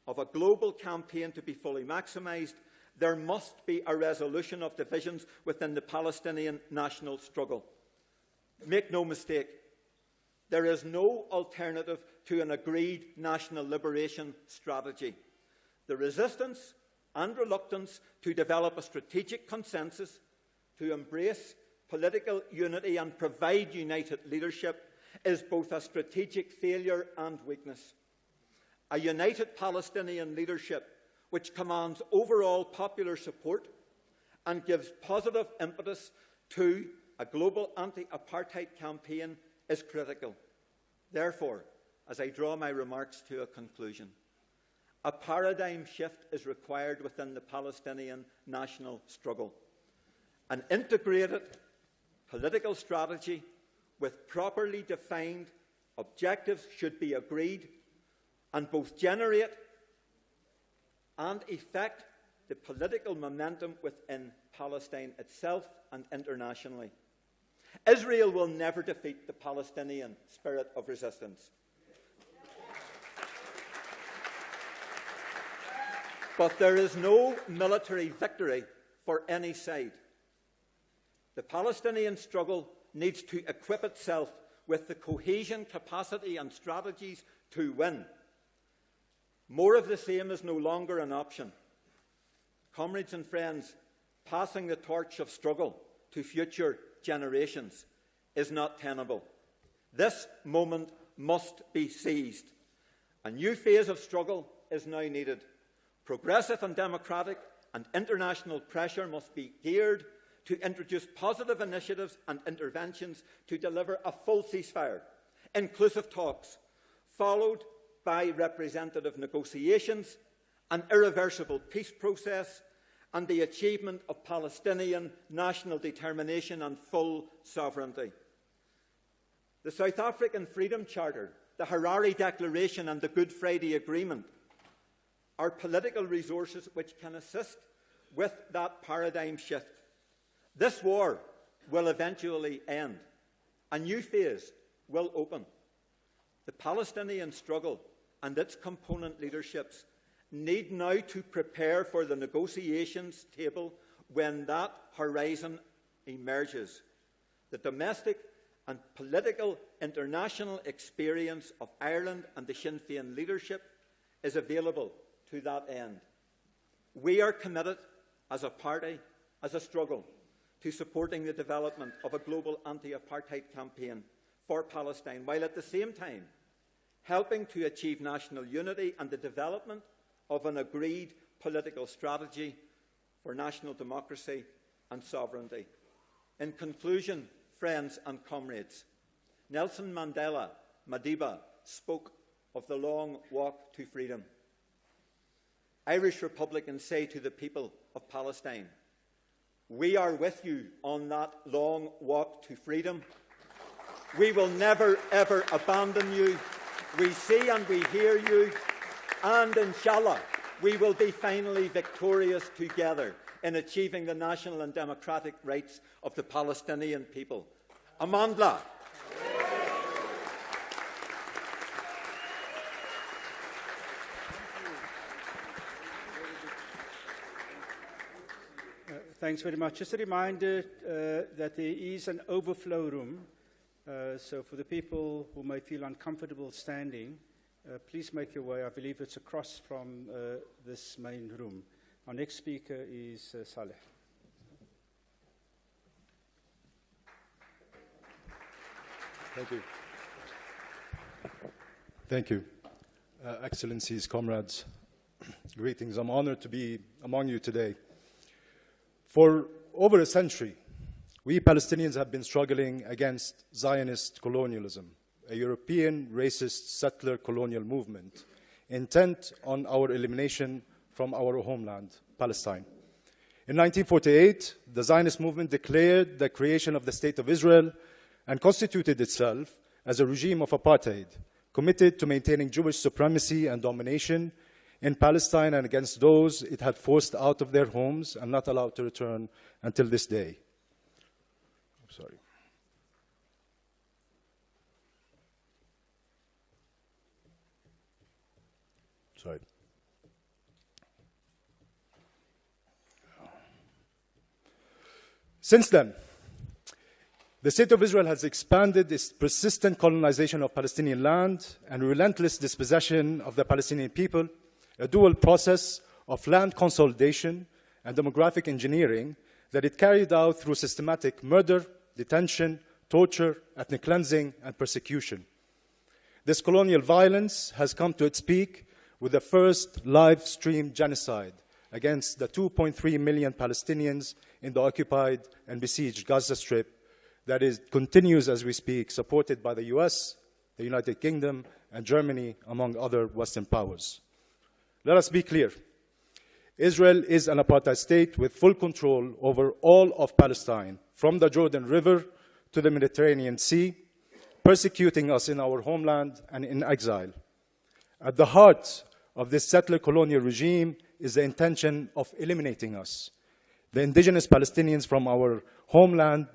of a global campaign to be fully maximised, there must be a resolution of divisions within the Palestinian national struggle. Make no mistake, there is no alternative to an agreed national liberation strategy. The resistance and reluctance to develop a strategic consensus, to embrace political unity and provide united leadership is both a strategic failure and weakness. A united Palestinian leadership which commands overall popular support and gives positive impetus to a global anti-apartheid campaign is critical. Therefore, as I draw my remarks to a conclusion, a paradigm shift is required within the Palestinian national struggle. An integrated political strategy with properly defined objectives should be agreed and both generate and effect the political momentum within Palestine itself and internationally. Israel will never defeat the Palestinian spirit of resistance. But there is no military victory for any side. The Palestinian struggle needs to equip itself with the cohesion, capacity and strategies to win. More of the same is no longer an option. Comrades and friends, passing the torch of struggle to future generations is not tenable. This moment must be seized. A new phase of struggle is now needed. Progressive and democratic and international pressure must be geared to introduce positive initiatives and interventions to deliver a full ceasefire, inclusive talks, followed by representative negotiations, an irreversible peace process, and the achievement of Palestinian national determination and full sovereignty. The South African Freedom Charter, the Harare Declaration and the Good Friday Agreement are political resources which can assist with that paradigm shift. This war will eventually end. A new phase will open. The Palestinian struggle and its component leaderships need now to prepare for the negotiations table when that horizon emerges. The domestic and political international experience of Ireland and the Sinn Féin leadership is available to that end. We are committed as a party, as a struggle, to supporting the development of a global anti-apartheid campaign for Palestine, while at the same time helping to achieve national unity and the development of an agreed political strategy for national democracy and sovereignty. In conclusion, friends and comrades, Nelson Mandela Madiba spoke of the long walk to freedom. Irish Republicans say to the people of Palestine, we are with you on that long walk to freedom. We will never, ever abandon you. We see and we hear you. And inshallah, we will be finally victorious together in achieving the national and democratic rights of the Palestinian people. Amandla. Thanks very much. Just a reminder that there is an overflow room. So for the people who may feel uncomfortable standing, please make your way. I believe it's across from this main room. Our next speaker is Saleh. Thank you. Thank you. Excellencies, comrades, greetings. I'm honored to be among you today. For over a century, we Palestinians have been struggling against Zionist colonialism, a European racist settler colonial movement intent on our elimination from our homeland, Palestine. In 1948, the Zionist movement declared the creation of the State of Israel and constituted itself as a regime of apartheid, committed to maintaining Jewish supremacy and domination in Palestine and against those it had forced out of their homes and not allowed to return until this day. Sorry. Sorry. Since then, The State of Israel has expanded its persistent colonization of Palestinian land and relentless dispossession of the Palestinian people, a dual process of land consolidation and demographic engineering that it carried out through systematic murder, detention, torture, ethnic cleansing, and persecution. This colonial violence has come to its peak with the first live-streamed genocide against the 2.3 million Palestinians in the occupied and besieged Gaza Strip that continues as we speak, supported by the US, the United Kingdom, and Germany, among other Western powers. Let us be clear. Israel is an apartheid state with full control over all of Palestine, from the Jordan River to the Mediterranean Sea, persecuting us in our homeland and in exile. At the heart of this settler colonial regime is the intention of eliminating us, the indigenous Palestinians, from our homeland.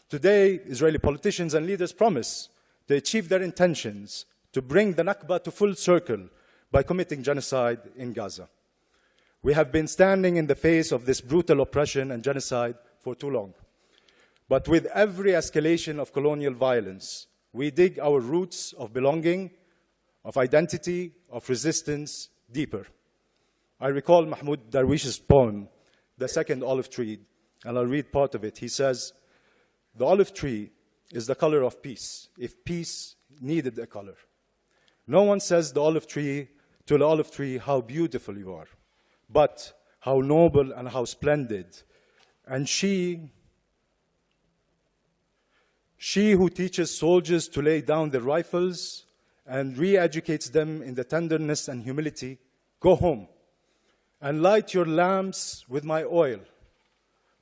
Today, Israeli politicians and leaders promise to achieve their intentions, to bring the nakba to full circle by committing genocide in Gaza. We have been standing in the face of this brutal oppression and genocide for too long. But with every escalation of colonial violence, we dig our roots of belonging, of identity, of resistance deeper. I recall Mahmoud Darwish's poem, The Second Olive Tree, and I'll read part of it. He says, "The olive tree is the color of peace, if peace needed a color. No one says to the olive tree, how beautiful you are, but how noble and how splendid. And she who teaches soldiers to lay down their rifles and re-educates them in the tenderness and humility, go home and light your lamps with my oil.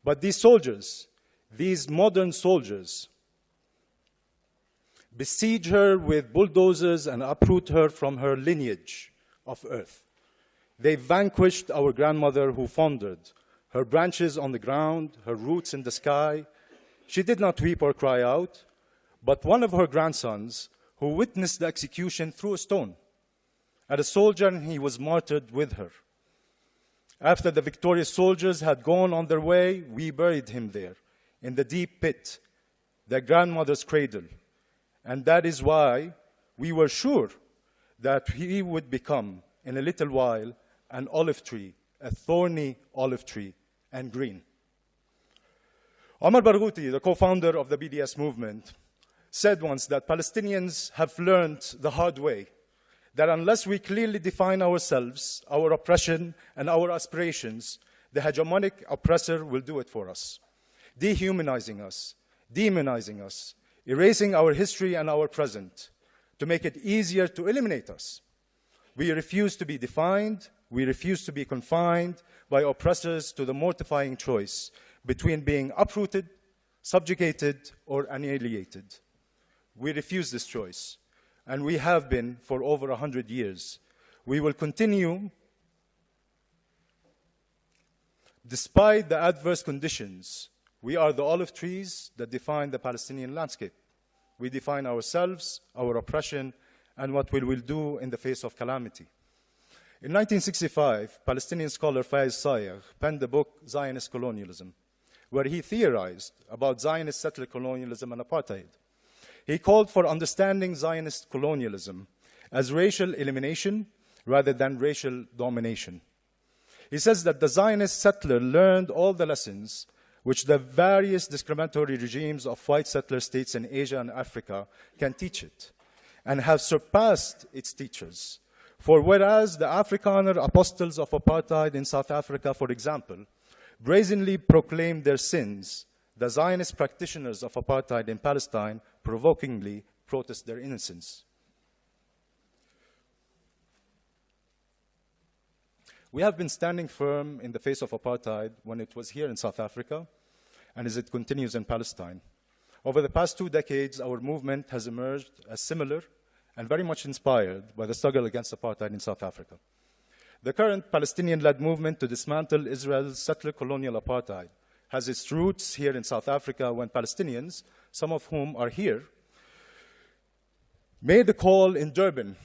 But these soldiers, these modern soldiers, besiege her with bulldozers and uproot her from her lineage of earth. They vanquished our grandmother who foundered, her branches on the ground, her roots in the sky. She did not weep or cry out, but one of her grandsons, who witnessed the execution, threw a stone at a soldier, and he was martyred with her. After the victorious soldiers had gone on their way, we buried him there, in the deep pit, their grandmother's cradle. And that is why we were sure that he would become, in a little while, an olive tree, a thorny olive tree, and green." Omar Barghouti, the co-founder of the BDS movement, said once that Palestinians have learned the hard way that unless we clearly define ourselves, our oppression, and our aspirations, the hegemonic oppressor will do it for us, dehumanizing us, demonizing us, erasing our history and our present, to make it easier to eliminate us. We refuse to be defined, we refuse to be confined by oppressors to the mortifying choice between being uprooted, subjugated, or annihilated. We refuse this choice, and we have been for over 100 years. We will continue despite the adverse conditions. We are the olive trees that define the Palestinian landscape. We define ourselves, our oppression, and what we will do in the face of calamity. In 1965, Palestinian scholar Faiz Sayegh penned the book Zionist Colonialism, where he theorized about Zionist settler colonialism and apartheid. He called for understanding Zionist colonialism as racial elimination rather than racial domination. He says that the Zionist settler learned all the lessons which the various discriminatory regimes of white settler states in Asia and Africa can teach it, and have surpassed its teachers. For whereas the Afrikaner apostles of apartheid in South Africa, for example, brazenly proclaimed their sins, the Zionist practitioners of apartheid in Palestine provokingly protest their innocence. We have been standing firm in the face of apartheid when it was here in South Africa and as it continues in Palestine. Over the past 2 decades, our movement has emerged as similar and very much inspired by the struggle against apartheid in South Africa. The current Palestinian-led movement to dismantle Israel's settler colonial apartheid has its roots here in South Africa when Palestinians, some of whom are here, made a call in Durban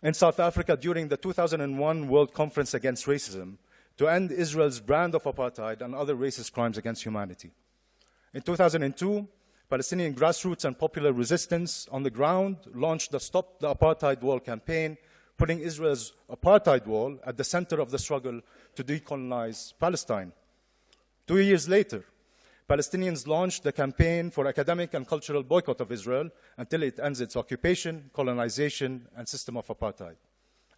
in South Africa during the 2001 World Conference Against Racism to end Israel's brand of apartheid and other racist crimes against humanity. In 2002, Palestinian grassroots and popular resistance on the ground launched the Stop the Apartheid Wall campaign, putting Israel's apartheid wall at the center of the struggle to decolonize Palestine. 2 years later, Palestinians launched the campaign for academic and cultural boycott of Israel until it ends its occupation, colonization, and system of apartheid.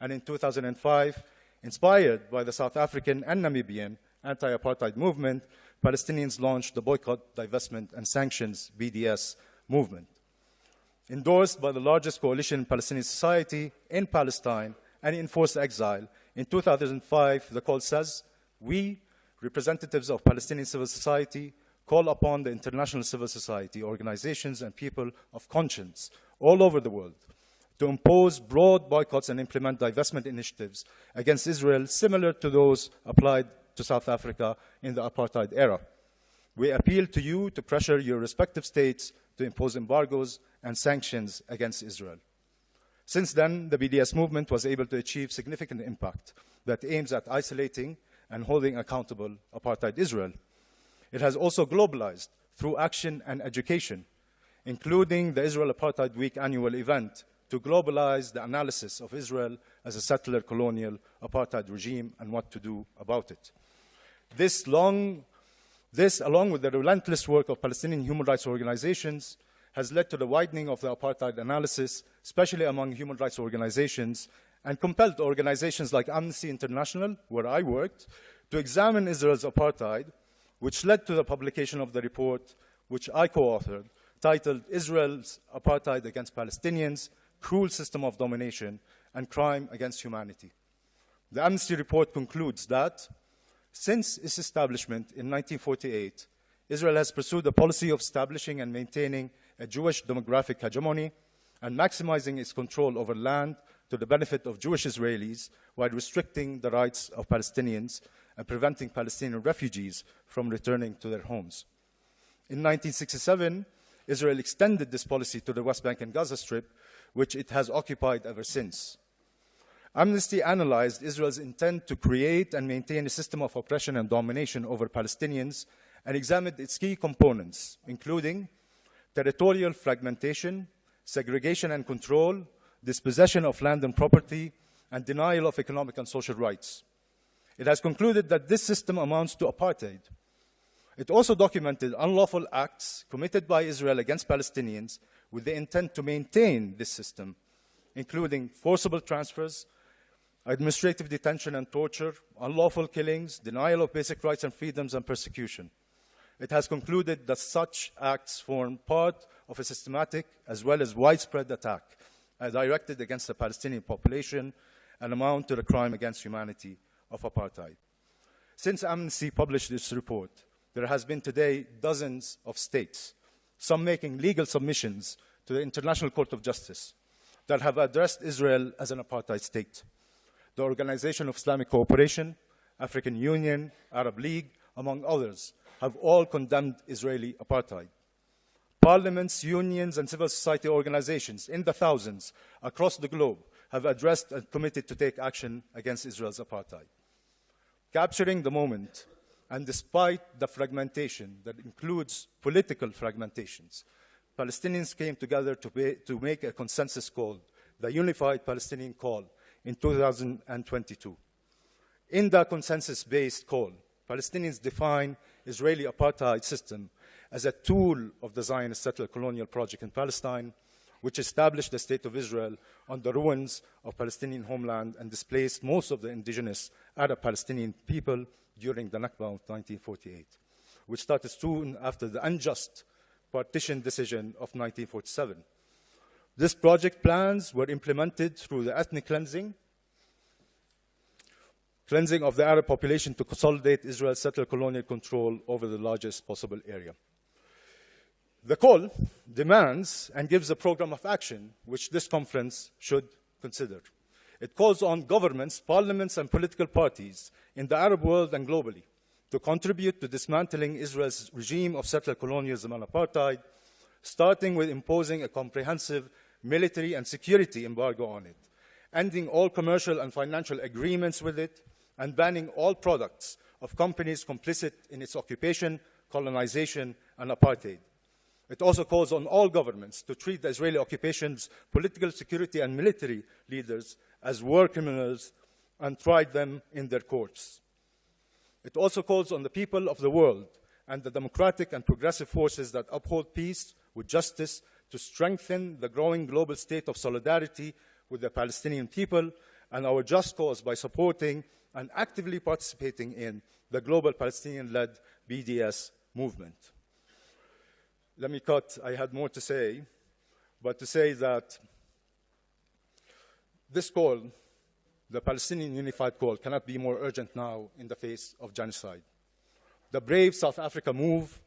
And in 2005, inspired by the South African and Namibian anti-apartheid movement, Palestinians launched the Boycott, Divestment, and Sanctions, BDS, movement. Endorsed by the largest coalition in Palestinian society in Palestine and in forced exile, in 2005, the call says, "We, representatives of Palestinian civil society, call upon the international civil society organizations and people of conscience all over the world to impose broad boycotts and implement divestment initiatives against Israel similar to those applied to South Africa in the apartheid era. We appeal to you to pressure your respective states to impose embargoes and sanctions against Israel." Since then, the BDS movement was able to achieve significant impact that aims at isolating and holding accountable apartheid Israel. It has also globalized through action and education, including the Israel Apartheid Week annual event, to globalize the analysis of Israel as a settler colonial apartheid regime and what to do about it. This, along with the relentless work of Palestinian human rights organizations, has led to the widening of the apartheid analysis, especially among human rights organizations, and compelled organizations like Amnesty International, where I worked, to examine Israel's apartheid, which led to the publication of the report, which I co-authored, titled Israel's Apartheid Against Palestinians, Cruel System of Domination, and Crime Against Humanity. The Amnesty report concludes that since its establishment in 1948, Israel has pursued a policy of establishing and maintaining a Jewish demographic hegemony and maximizing its control over land to the benefit of Jewish Israelis while restricting the rights of Palestinians and preventing Palestinian refugees from returning to their homes. In 1967, Israel extended this policy to the West Bank and Gaza Strip, which it has occupied ever since. Amnesty analyzed Israel's intent to create and maintain a system of oppression and domination over Palestinians and examined its key components, including territorial fragmentation, segregation and control, dispossession of land and property, and denial of economic and social rights. It has concluded that this system amounts to apartheid. It also documented unlawful acts committed by Israel against Palestinians with the intent to maintain this system, including forcible transfers, administrative detention and torture, unlawful killings, denial of basic rights and freedoms, and persecution. It has concluded that such acts form part of a systematic as well as widespread attack directed against the Palestinian population and amount to the crime against humanity of apartheid. Since Amnesty published this report, there has been today dozens of states, some making legal submissions to the International Court of Justice, that have addressed Israel as an apartheid state. The Organization of Islamic Cooperation, African Union, Arab League, among others, have all condemned Israeli apartheid. Parliaments, unions, and civil society organizations in the thousands across the globe have addressed and committed to take action against Israel's apartheid. Capturing the moment, and despite the fragmentation that includes political fragmentations, Palestinians came together to make a consensus called the Unified Palestinian Call in 2022. In the consensus-based call, Palestinians define Israeli apartheid system as a tool of the Zionist settler colonial project in Palestine, which established the State of Israel on the ruins of Palestinian homeland and displaced most of the indigenous Arab Palestinian people during the nakba of 1948, which started soon after the unjust partition decision of 1947. This project plans were implemented through the ethnic cleansing of the Arab population to consolidate Israel's settler colonial control over the largest possible area. The call demands and gives a program of action which this conference should consider. It calls on governments, parliaments, and political parties in the Arab world and globally to contribute to dismantling Israel's regime of settler colonialism and apartheid, starting with imposing a comprehensive military and security embargo on it, ending all commercial and financial agreements with it, and banning all products of companies complicit in its occupation, colonization, and apartheid. It also calls on all governments to treat the Israeli occupation's political, security, and military leaders as war criminals and try them in their courts. It also calls on the people of the world and the democratic and progressive forces that uphold peace with justice to strengthen the growing global state of solidarity with the Palestinian people and our just cause by supporting and actively participating in the global Palestinian-led BDS movement. Let me cut. I had more to say, but to say that this call, the Palestinian Unified Call, cannot be more urgent now in the face of genocide. The brave South Africa move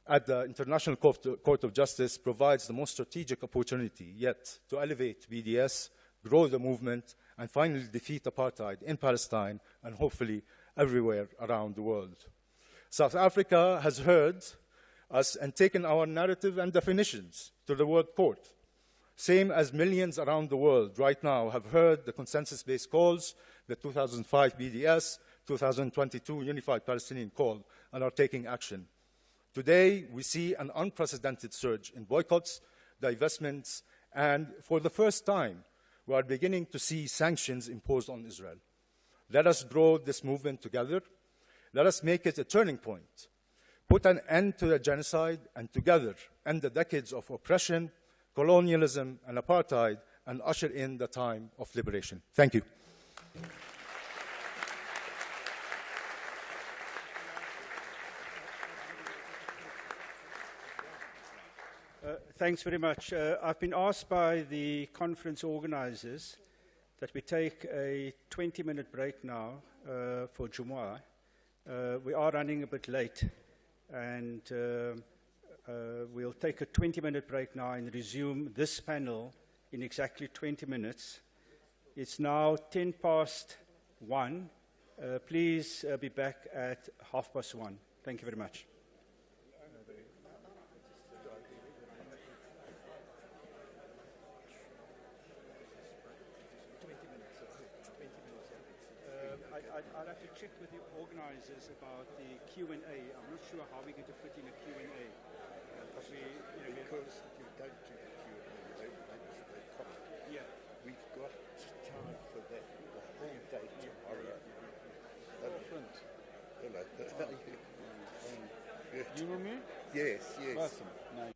at the International Court of Justice provides the most strategic opportunity yet to elevate BDS, grow the movement, and finally defeat apartheid in Palestine and hopefully everywhere around the world. South Africa has heard us and taken our narrative and definitions to the World Court, same as millions around the world right now have heard the consensus-based calls, the 2005 BDS, 2022 Unified Palestinian Call, and are taking action. Today, we see an unprecedented surge in boycotts, divestments, and for the first time, we are beginning to see sanctions imposed on Israel. Let us grow this movement together. Let us make it a turning point. Put an end to the genocide and together end the decades of oppression, colonialism, and apartheid and usher in the time of liberation. Thank you. Thanks very much. I've been asked by the conference organizers that we take a 20-minute break now for Jumu'ah. We are running a bit late, and we'll take a 20-minute break now and resume this panel in exactly 20 minutes. It's now 1:10. Please be back at 1:30. Thank you very much. I'll have to check with the organizers about the Q&A. I'm not sure how we're going to fit in a Q&A. Because we, because you don't do the Q&A, you don't manage the comment. Yeah. We've got time for that the whole day tomorrow. Excellent. Hello. You know me? Yes, yes. Awesome. Nice.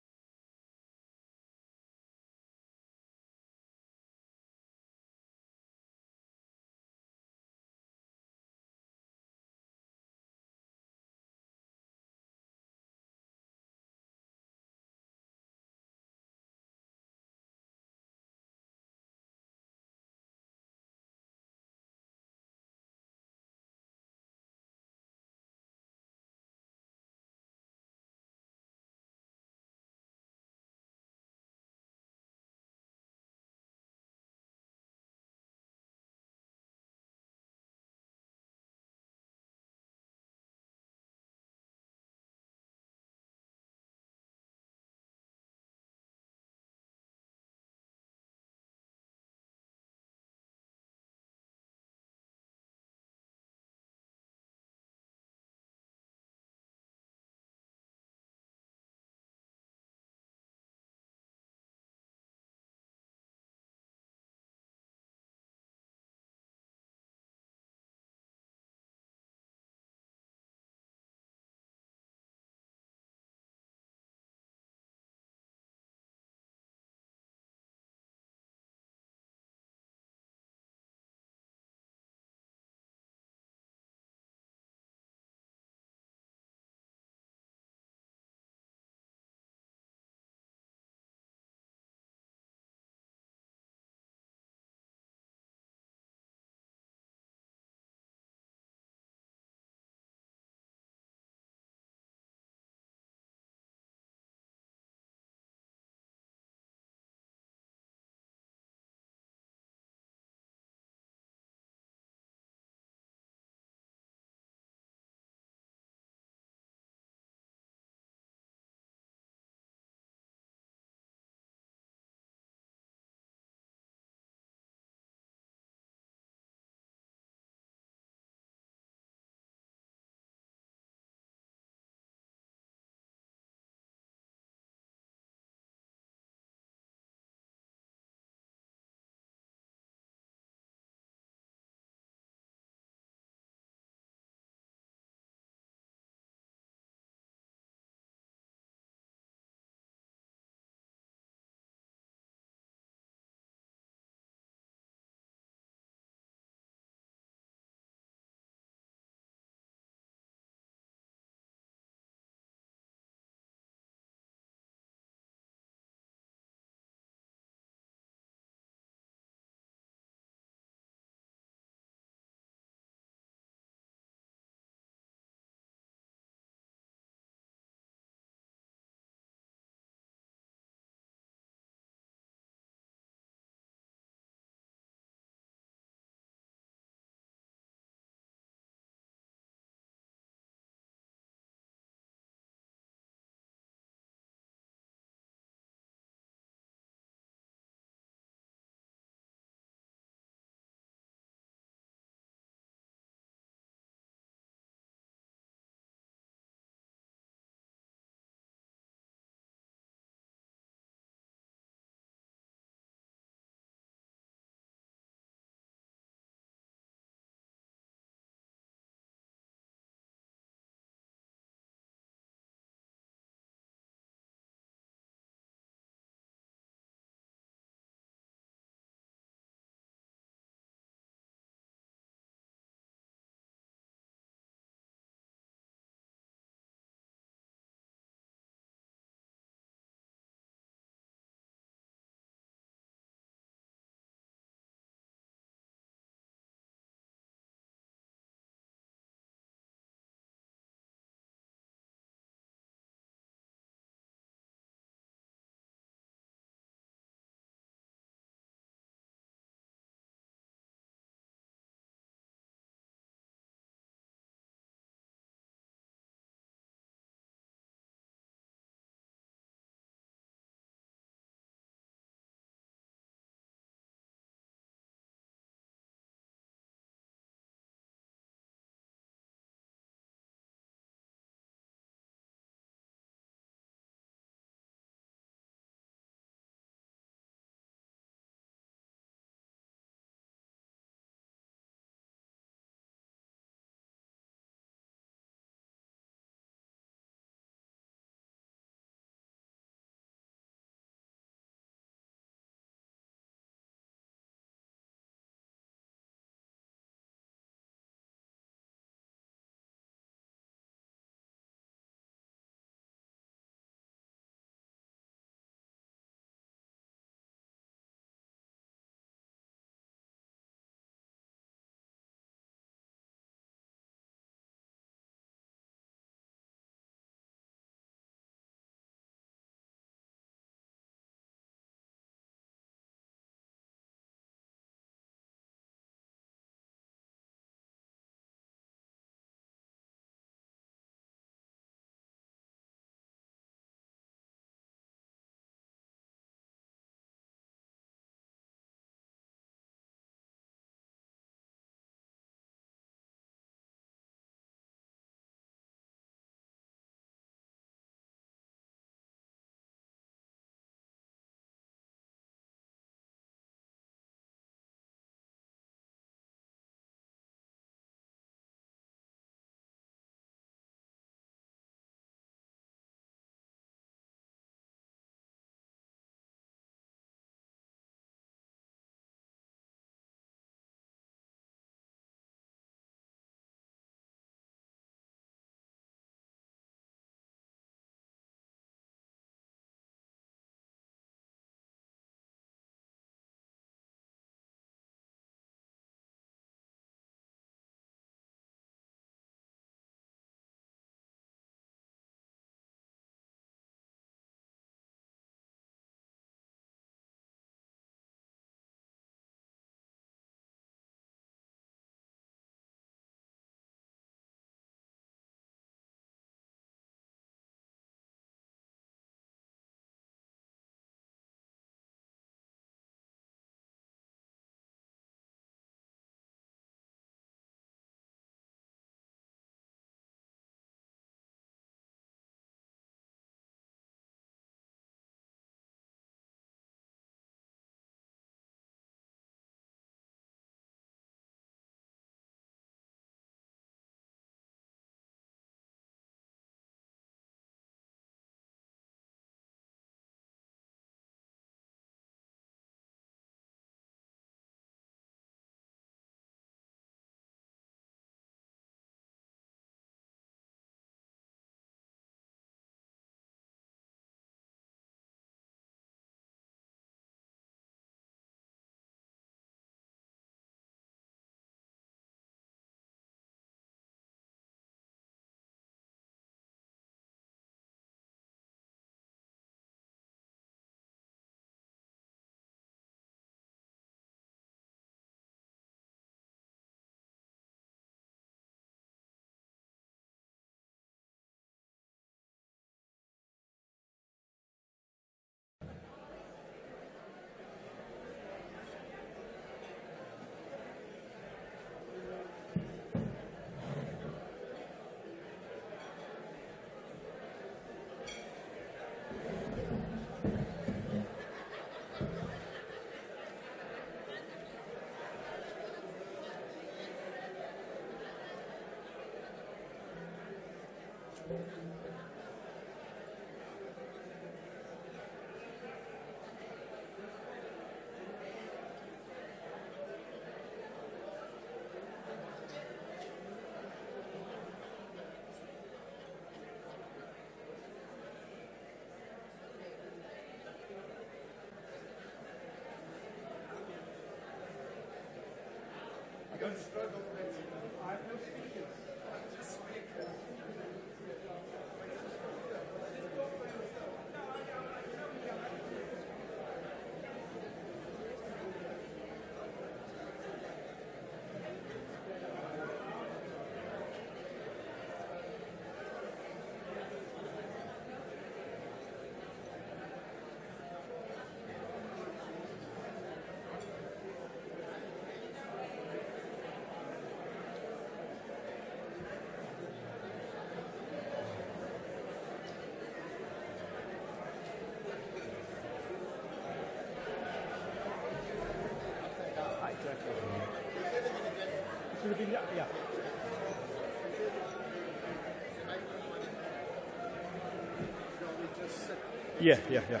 Yeah.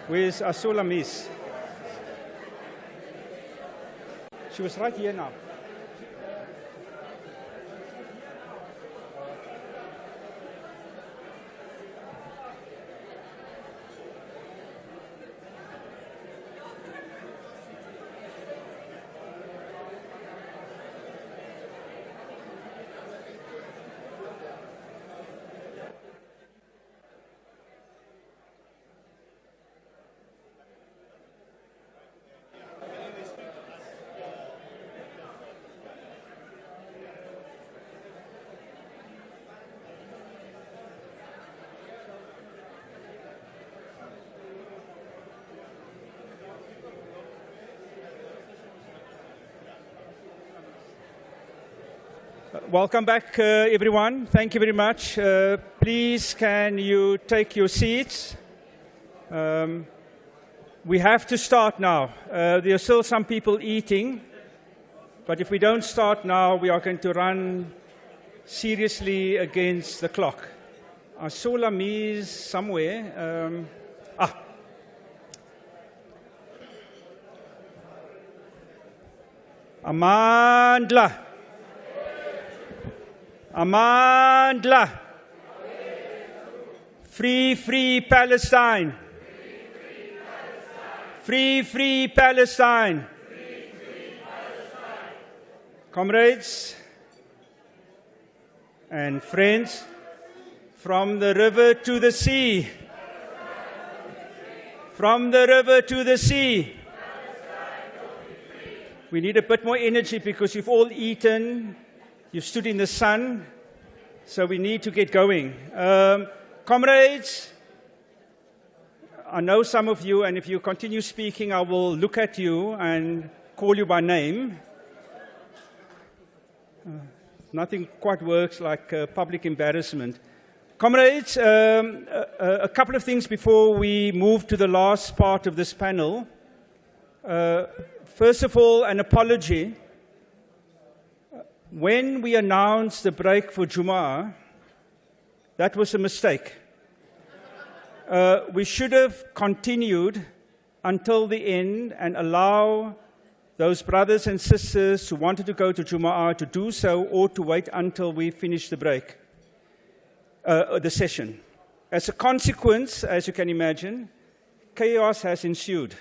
Where's Asula Miss? She was right here now. Welcome back, everyone. Thank you very much. Please, can you take your seats? We have to start now. There are still some people eating, but if we don't start now, we are going to run seriously against the clock. I saw Lamise somewhere. Amandla. Amandla. Free Palestine. Free Palestine. Comrades and friends, from the river to the sea. From the river to the sea. We need a bit more energy because you've all eaten. You've stood in the sun, so we need to get going. Comrades, I know some of you, and if you continue speaking, I will look at you and call you by name. Nothing quite works like public embarrassment. Comrades, a couple of things before we move to the last part of this panel. First of all, an apology. When we announced the break for Jumu'ah, that was a mistake. We should have continued until the end and allow those brothers and sisters who wanted to go to Jumu'ah to do so, or to wait until we finish the break, the session. As a consequence, as you can imagine, chaos has ensued.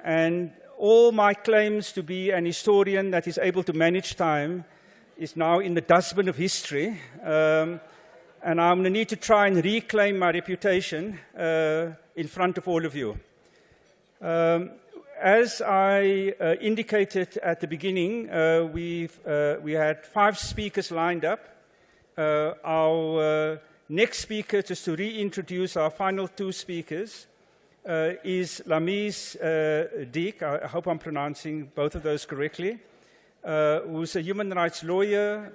And all my claims to be an historian that is able to manage time is now in the dustbin of history. And I'm going to need to try and reclaim my reputation in front of all of you. As I indicated at the beginning, we had 5 speakers lined up. Our next speaker, just to reintroduce our final 2 speakers, is Lamise Deek. I hope I'm pronouncing both of those correctly, who's a human rights lawyer.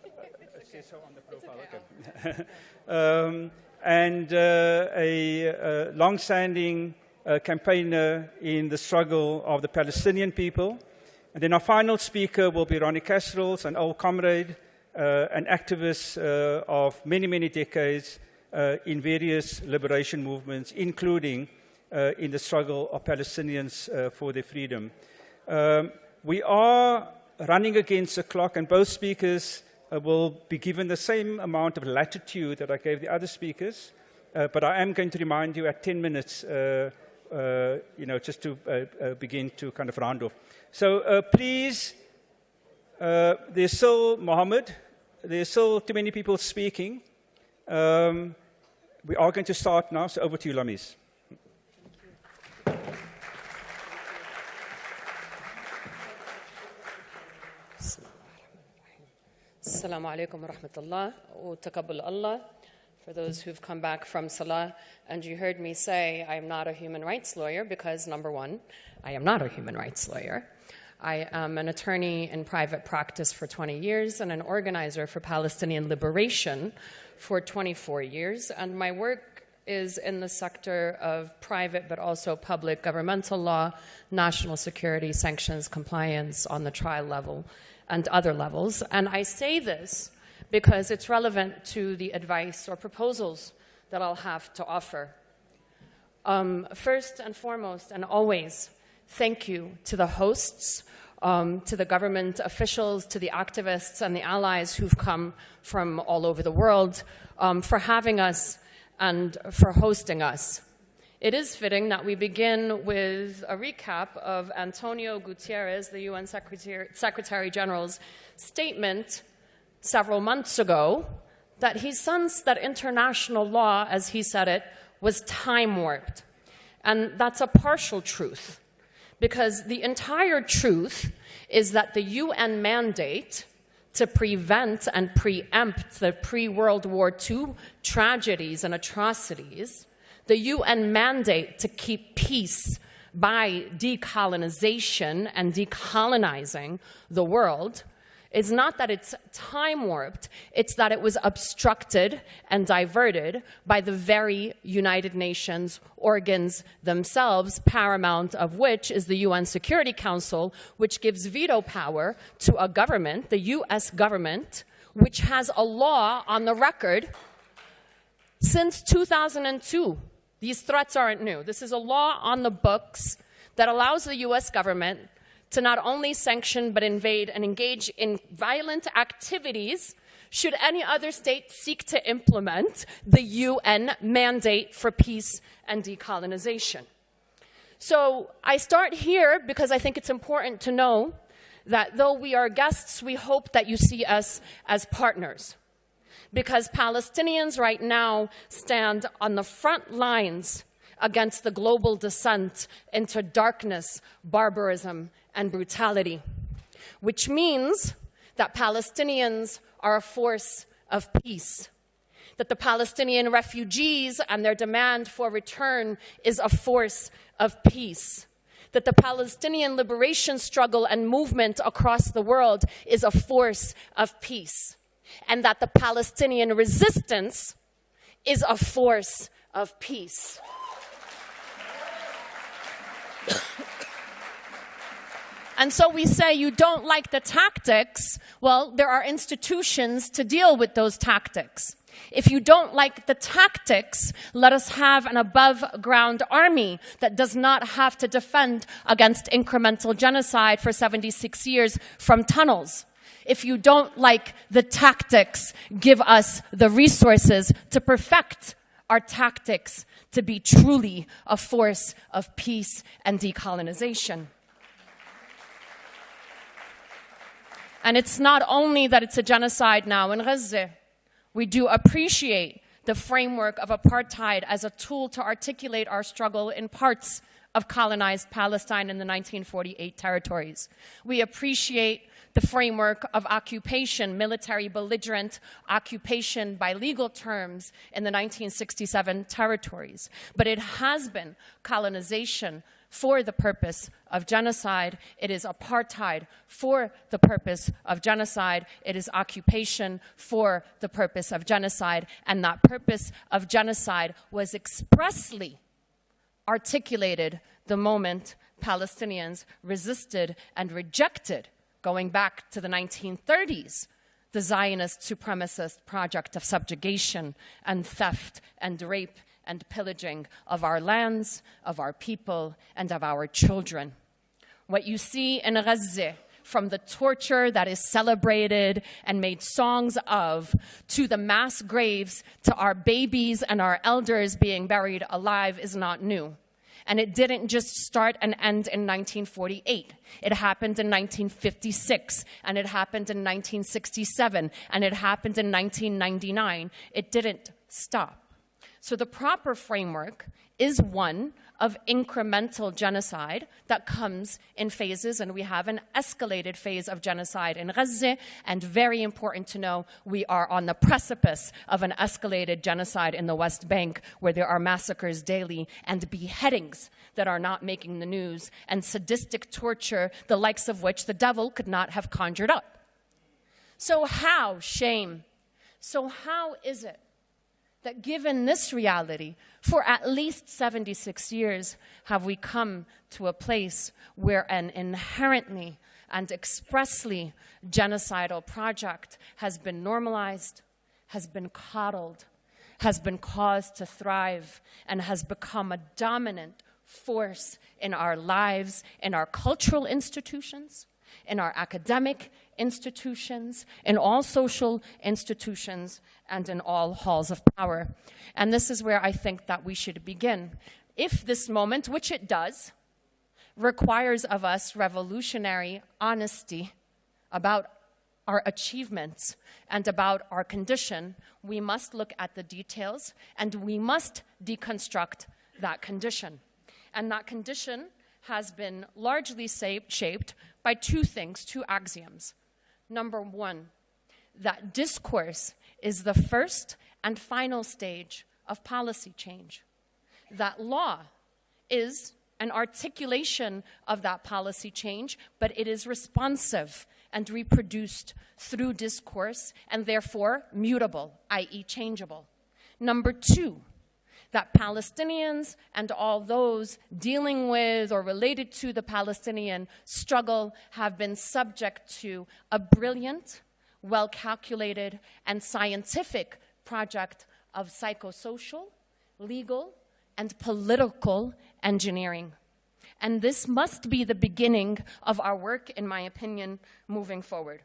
It says so on the profile. Okay. And a long-standing campaigner in the struggle of the Palestinian people. And then our final speaker will be Ronnie Castrol's, an old comrade, an activist of many, many decades, in various liberation movements, including in the struggle of Palestinians for their freedom. We are running against the clock, and both speakers will be given the same amount of latitude that I gave the other speakers, but I am going to remind you at 10 minutes just to begin to kind of round off. So please, there's still Mohammed. There's still too many people speaking. We are going to start now, so over to you, Lamis. Assalamu alaikum wa rahmatullah wa taqabbal Allah. For those who've come back from Salah, and you heard me say I am not a human rights lawyer because, number one, I am not a human rights lawyer. I am an attorney in private practice for 20 years and an organizer for Palestinian liberation for 24 years, and my work is in the sector of private but also public governmental law, national security, sanctions, compliance on the trial level, and other levels. And I say this because it's relevant to the advice or proposals that I'll have to offer. First and foremost, and always, thank you to the hosts, to the government officials, to the activists and the allies who've come from all over the world for having us and for hosting us. It is fitting that we begin with a recap of Antonio Guterres, the UN Secretary General's statement several months ago that he sensed that international law, as he said it, was time-warped. And that's a partial truth, because the entire truth is that the UN mandate to prevent and preempt the pre-World War II tragedies and atrocities, the UN mandate to keep peace by decolonization and decolonizing the world, is not that it's time-warped, it's that it was obstructed and diverted by the very United Nations organs themselves, paramount of which is the UN Security Council, which gives veto power to a government, the US government, which has a law on the record since 2002. These threats aren't new. This is a law on the books that allows the US government to not only sanction but invade and engage in violent activities should any other state seek to implement the UN mandate for peace and decolonization. So I start here because I think it's important to know that though we are guests, we hope that you see us as partners. Because Palestinians right now stand on the front lines against the global descent into darkness, barbarism, and brutality, which means that Palestinians are a force of peace, that the Palestinian refugees and their demand for return is a force of peace, that the Palestinian liberation struggle and movement across the world is a force of peace, and that the Palestinian resistance is a force of peace. And so we say, you don't like the tactics. Well, there are institutions to deal with those tactics. If you don't like the tactics, let us have an above-ground army that does not have to defend against incremental genocide for 76 years from tunnels. If you don't like the tactics, give us the resources to perfect our tactics to be truly a force of peace and decolonization. And it's not only that it's a genocide now in Gaza. We do appreciate the framework of apartheid as a tool to articulate our struggle in parts of colonized Palestine in the 1948 territories. We appreciate the framework of occupation, military belligerent occupation by legal terms in the 1967 territories. But it has been colonization for the purpose of genocide. It is apartheid for the purpose of genocide. It is occupation for the purpose of genocide. And that purpose of genocide was expressly articulated the moment Palestinians resisted and rejected, going back to the 1930s, the Zionist supremacist project of subjugation and theft and rape and pillaging of our lands, of our people, and of our children. What you see in Gaza, from the torture that is celebrated and made songs of, to the mass graves, to our babies and our elders being buried alive, is not new. And it didn't just start and end in 1948. It happened in 1956, and it happened in 1967, and it happened in 1999. It didn't stop. So the proper framework is one of incremental genocide that comes in phases, and we have an escalated phase of genocide in Gaza, and very important to know, we are on the precipice of an escalated genocide in the West Bank, where there are massacres daily and beheadings that are not making the news, and sadistic torture, the likes of which the devil could not have conjured up. So how, shame, so how is it that given this reality, for at least 76 years, have we come to a place where an inherently and expressly genocidal project has been normalized, has been coddled, has been caused to thrive, and has become a dominant force in our lives, in our cultural institutions, in our academic institutions, in all social institutions, and in all halls of power. And this is where I think that we should begin. If this moment, which it does, requires of us revolutionary honesty about our achievements and about our condition, we must look at the details and we must deconstruct that condition. And that condition has been largely shaped by two things, two axioms. Number one, that discourse is the first and final stage of policy change. That law is an articulation of that policy change, but it is responsive and reproduced through discourse and therefore mutable, i.e. changeable. Number two, that Palestinians and all those dealing with or related to the Palestinian struggle have been subject to a brilliant, well-calculated, and scientific project of psychosocial, legal, and political engineering. And this must be the beginning of our work, in my opinion, moving forward.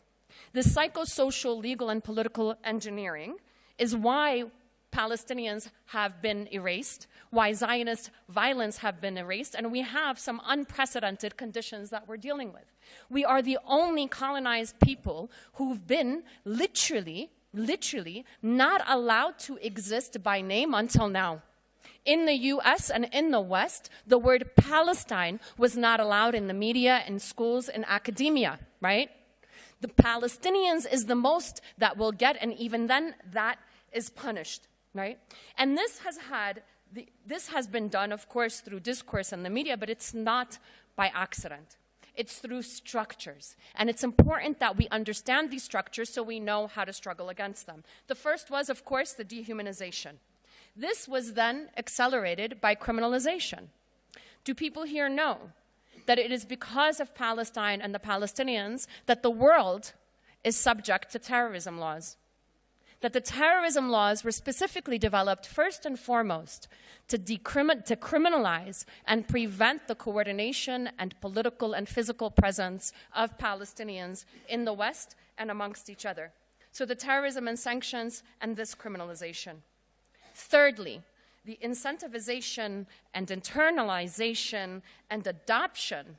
The psychosocial, legal, and political engineering is why Palestinians have been erased, why Zionist violence have been erased, and we have some unprecedented conditions that we're dealing with. We are the only colonized people who've been literally not allowed to exist by name until now. In the US and in the West, the word Palestine was not allowed in the media, in schools, in academia, right? The Palestinians is the most that we'll get, and even then, that is punished. Right? And this has been done, of course, through discourse and the media, but it's not by accident. It's through structures. And it's important that we understand these structures so we know how to struggle against them. The first was, of course, the dehumanization. This was then accelerated by criminalization. Do people here know that it is because of Palestine and the Palestinians that the world is subject to terrorism laws? That the terrorism laws were specifically developed first and foremost to criminalize and prevent the coordination and political and physical presence of Palestinians in the West and amongst each other. So the terrorism and sanctions and this criminalization. Thirdly, the incentivization and internalization and adoption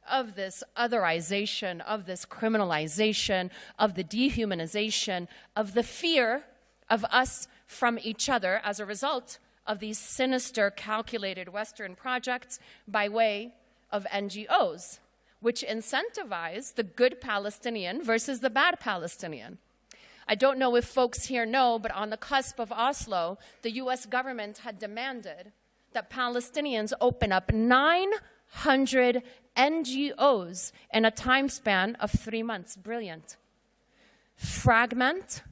of this otherization, of this criminalization, of the dehumanization, of the fear of us from each other as a result of these sinister, calculated Western projects by way of NGOs, which incentivize the good Palestinian versus the bad Palestinian. I don't know if folks here know, but on the cusp of Oslo, the US government had demanded that Palestinians open up 900 NGOs in a time span of 3 months. Brilliant. Fragment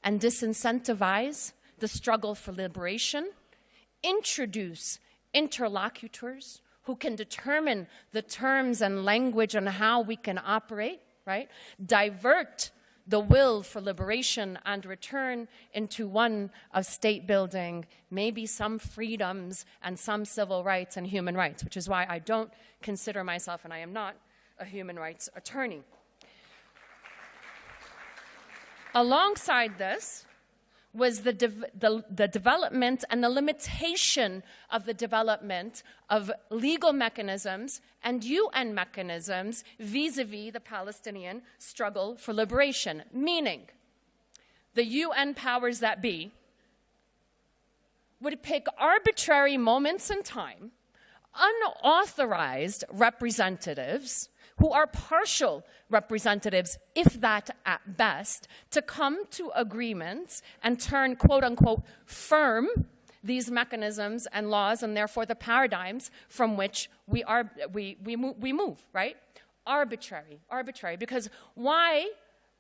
and disincentivize the struggle for liberation. Introduce interlocutors who can determine the terms and language on how we can operate, right? Divert the will for liberation and return into one of state building, maybe some freedoms and some civil rights and human rights, which is why I don't consider myself, and I am not, a human rights attorney. Alongside this, was the development and the limitation of the development of legal mechanisms and UN mechanisms vis-a-vis the Palestinian struggle for liberation, meaning the UN powers that be would pick arbitrary moments in time, unauthorized representatives who are partial representatives, if that at best, to come to agreements and turn, quote unquote, firm these mechanisms and laws and therefore the paradigms from which we move, right? Arbitrary, because why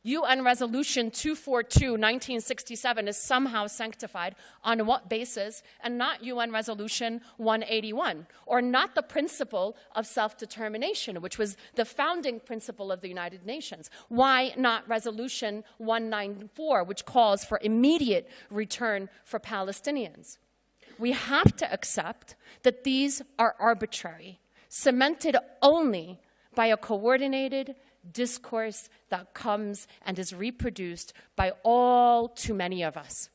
UN Resolution 242, 1967 is somehow sanctified, on what basis, and not UN Resolution 181, or not the principle of self-determination, which was the founding principle of the United Nations? Why not Resolution 194, which calls for immediate return for Palestinians? We have to accept that these are arbitrary, cemented only by a coordinated discourse that comes and is reproduced by all too many of us.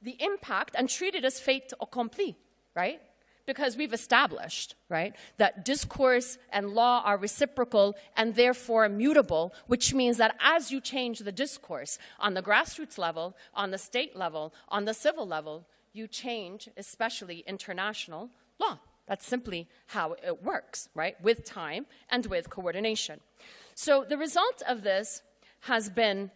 The impact, and treated as fait accompli, right? Because we've established, right, that discourse and law are reciprocal and therefore mutable, which means that as you change the discourse on the grassroots level, on the state level, on the civil level, you change, especially international law. That's simply how it works, right? With time and with coordination. So the result of this has been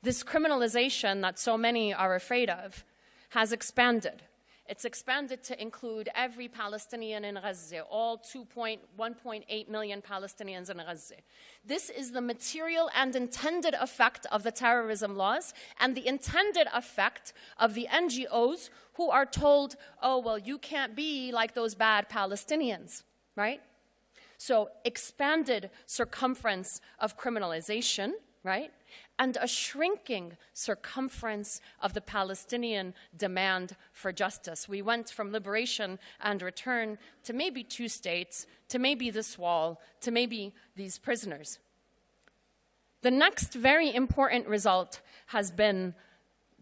this criminalization that so many are afraid of has expanded. It's expanded to include every Palestinian in Gaza, all 1.8 million Palestinians in Gaza. This is the material and intended effect of the terrorism laws and the intended effect of the NGOs who are told, oh, well, you can't be like those bad Palestinians, right? So expanded circumference of criminalization, right? And a shrinking circumference of the Palestinian demand for justice. We went from liberation and return to maybe 2 states, to maybe this wall, to maybe these prisoners. The next very important result has been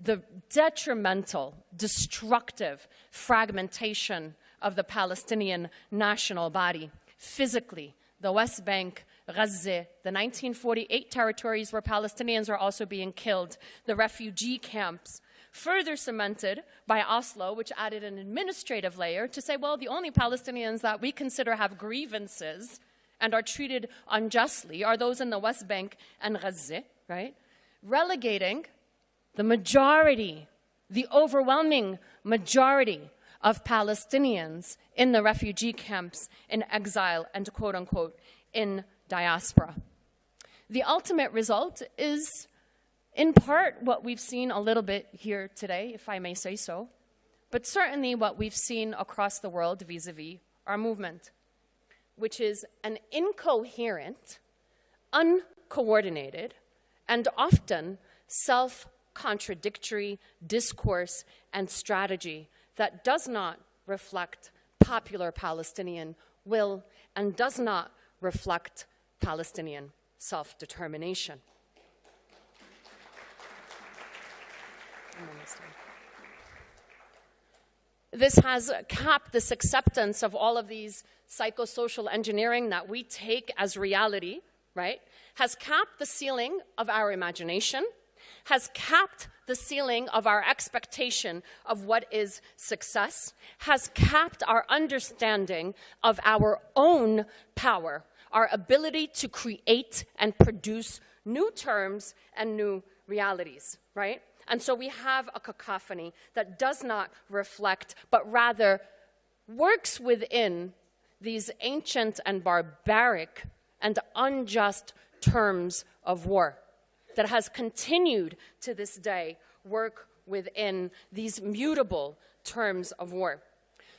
the detrimental, destructive fragmentation of the Palestinian national body. Physically, the West Bank, Gaza, the 1948 territories where Palestinians are also being killed, the refugee camps, further cemented by Oslo, which added an administrative layer to say, well, the only Palestinians that we consider have grievances and are treated unjustly are those in the West Bank and Gaza, right? Relegating the majority, the overwhelming majority of Palestinians in the refugee camps, in exile, and quote-unquote, in diaspora. The ultimate result is, in part, what we've seen a little bit here today, if I may say so, but certainly what we've seen across the world vis-a-vis our movement, which is an incoherent, uncoordinated, and often self-contradictory discourse and strategy that does not reflect popular Palestinian will and does not reflect Palestinian self-determination. This has capped this acceptance of all of these psychosocial engineering that we take as reality, right? Has capped the ceiling of our imagination, has capped the ceiling of our expectation of what is success, has capped our understanding of our own power, our ability to create and produce new terms and new realities, right? And so we have a cacophony that does not reflect, but rather works within these ancient and barbaric and unjust terms of war that has continued to this day work within these mutable terms of war.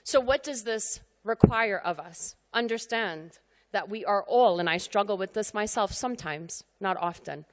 So what does this require of us? Understand that we are all, and I struggle with this myself sometimes, not often,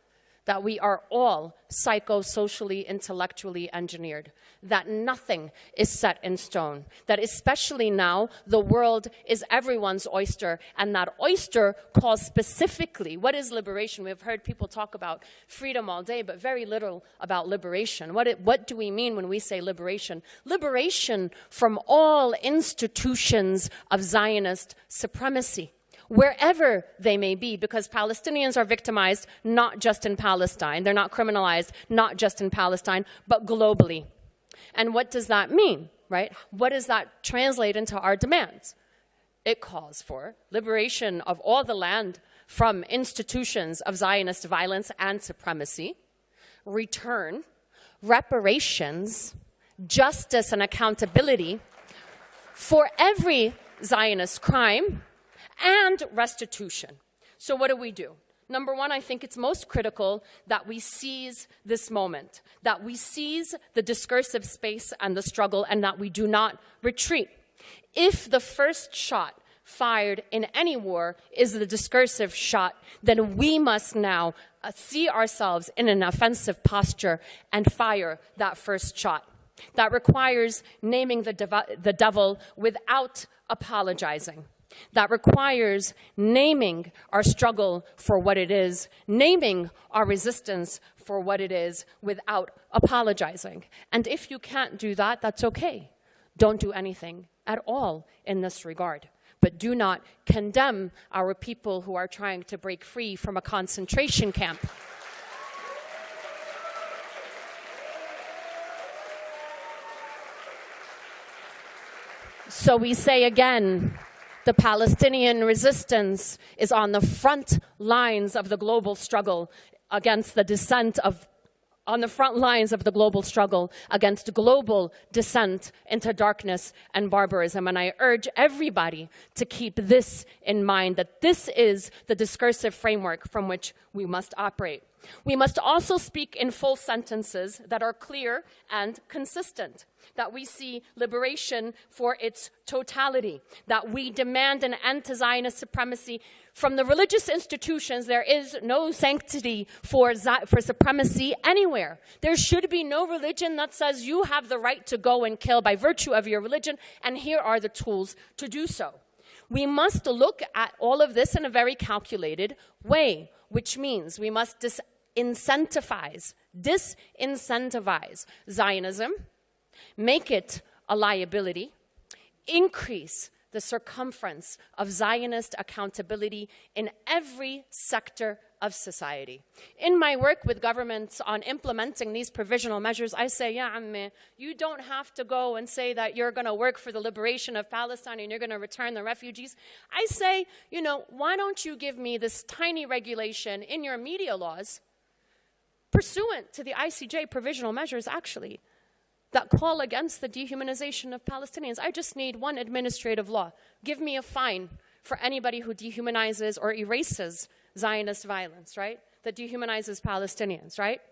that we are all psychosocially, intellectually engineered, that nothing is set in stone, that especially now the world is everyone's oyster, and that oyster calls specifically, what is liberation? We've heard people talk about freedom all day, but very little about liberation. What do we mean when we say liberation? Liberation from all institutions of Zionist supremacy, wherever they may be, because Palestinians are victimized not just in Palestine. They're not criminalized not just in Palestine, but globally. And what does that mean, right? What does that translate into our demands? It calls for liberation of all the land from institutions of Zionist violence and supremacy, return, reparations, justice and accountability for every Zionist crime, and restitution. So what do? Number one, I think it's most critical that we seize this moment, that we seize the discursive space and the struggle, and that we do not retreat. If the first shot fired in any war is the discursive shot, then we must now see ourselves in an offensive posture and fire that first shot. That requires naming the devil without apologizing. That requires naming our struggle for what it is, naming our resistance for what it is without apologizing. And if you can't do that, that's okay. Don't do anything at all in this regard. But do not condemn our people who are trying to break free from a concentration camp. So we say again, the Palestinian resistance is on the front lines of the global struggle against the descent of, on the front lines of the global struggle against global descent into darkness and barbarism. And I urge everybody to keep this in mind, that this is the discursive framework from which we must operate. We must also speak in full sentences that are clear and consistent, that we see liberation for its totality, that we demand an end to Zionist supremacy. From the religious institutions, there is no sanctity for supremacy anywhere. There should be no religion that says you have the right to go and kill by virtue of your religion, and here are the tools to do so. We must look at all of this in a very calculated way, which means we must disincentivize Zionism, make it a liability, increase the circumference of Zionist accountability in every sector of society. In my work with governments on implementing these provisional measures, I say, yeah, amme, you don't have to go and say that you're going to work for the liberation of Palestine and you're going to return the refugees. I say, you know, why don't you give me this tiny regulation in your media laws, pursuant to the ICJ provisional measures, actually, that call against the dehumanization of Palestinians. I just need one administrative law. Give me a fine for anybody who dehumanizes or erases Zionist violence, right? That dehumanizes Palestinians, right?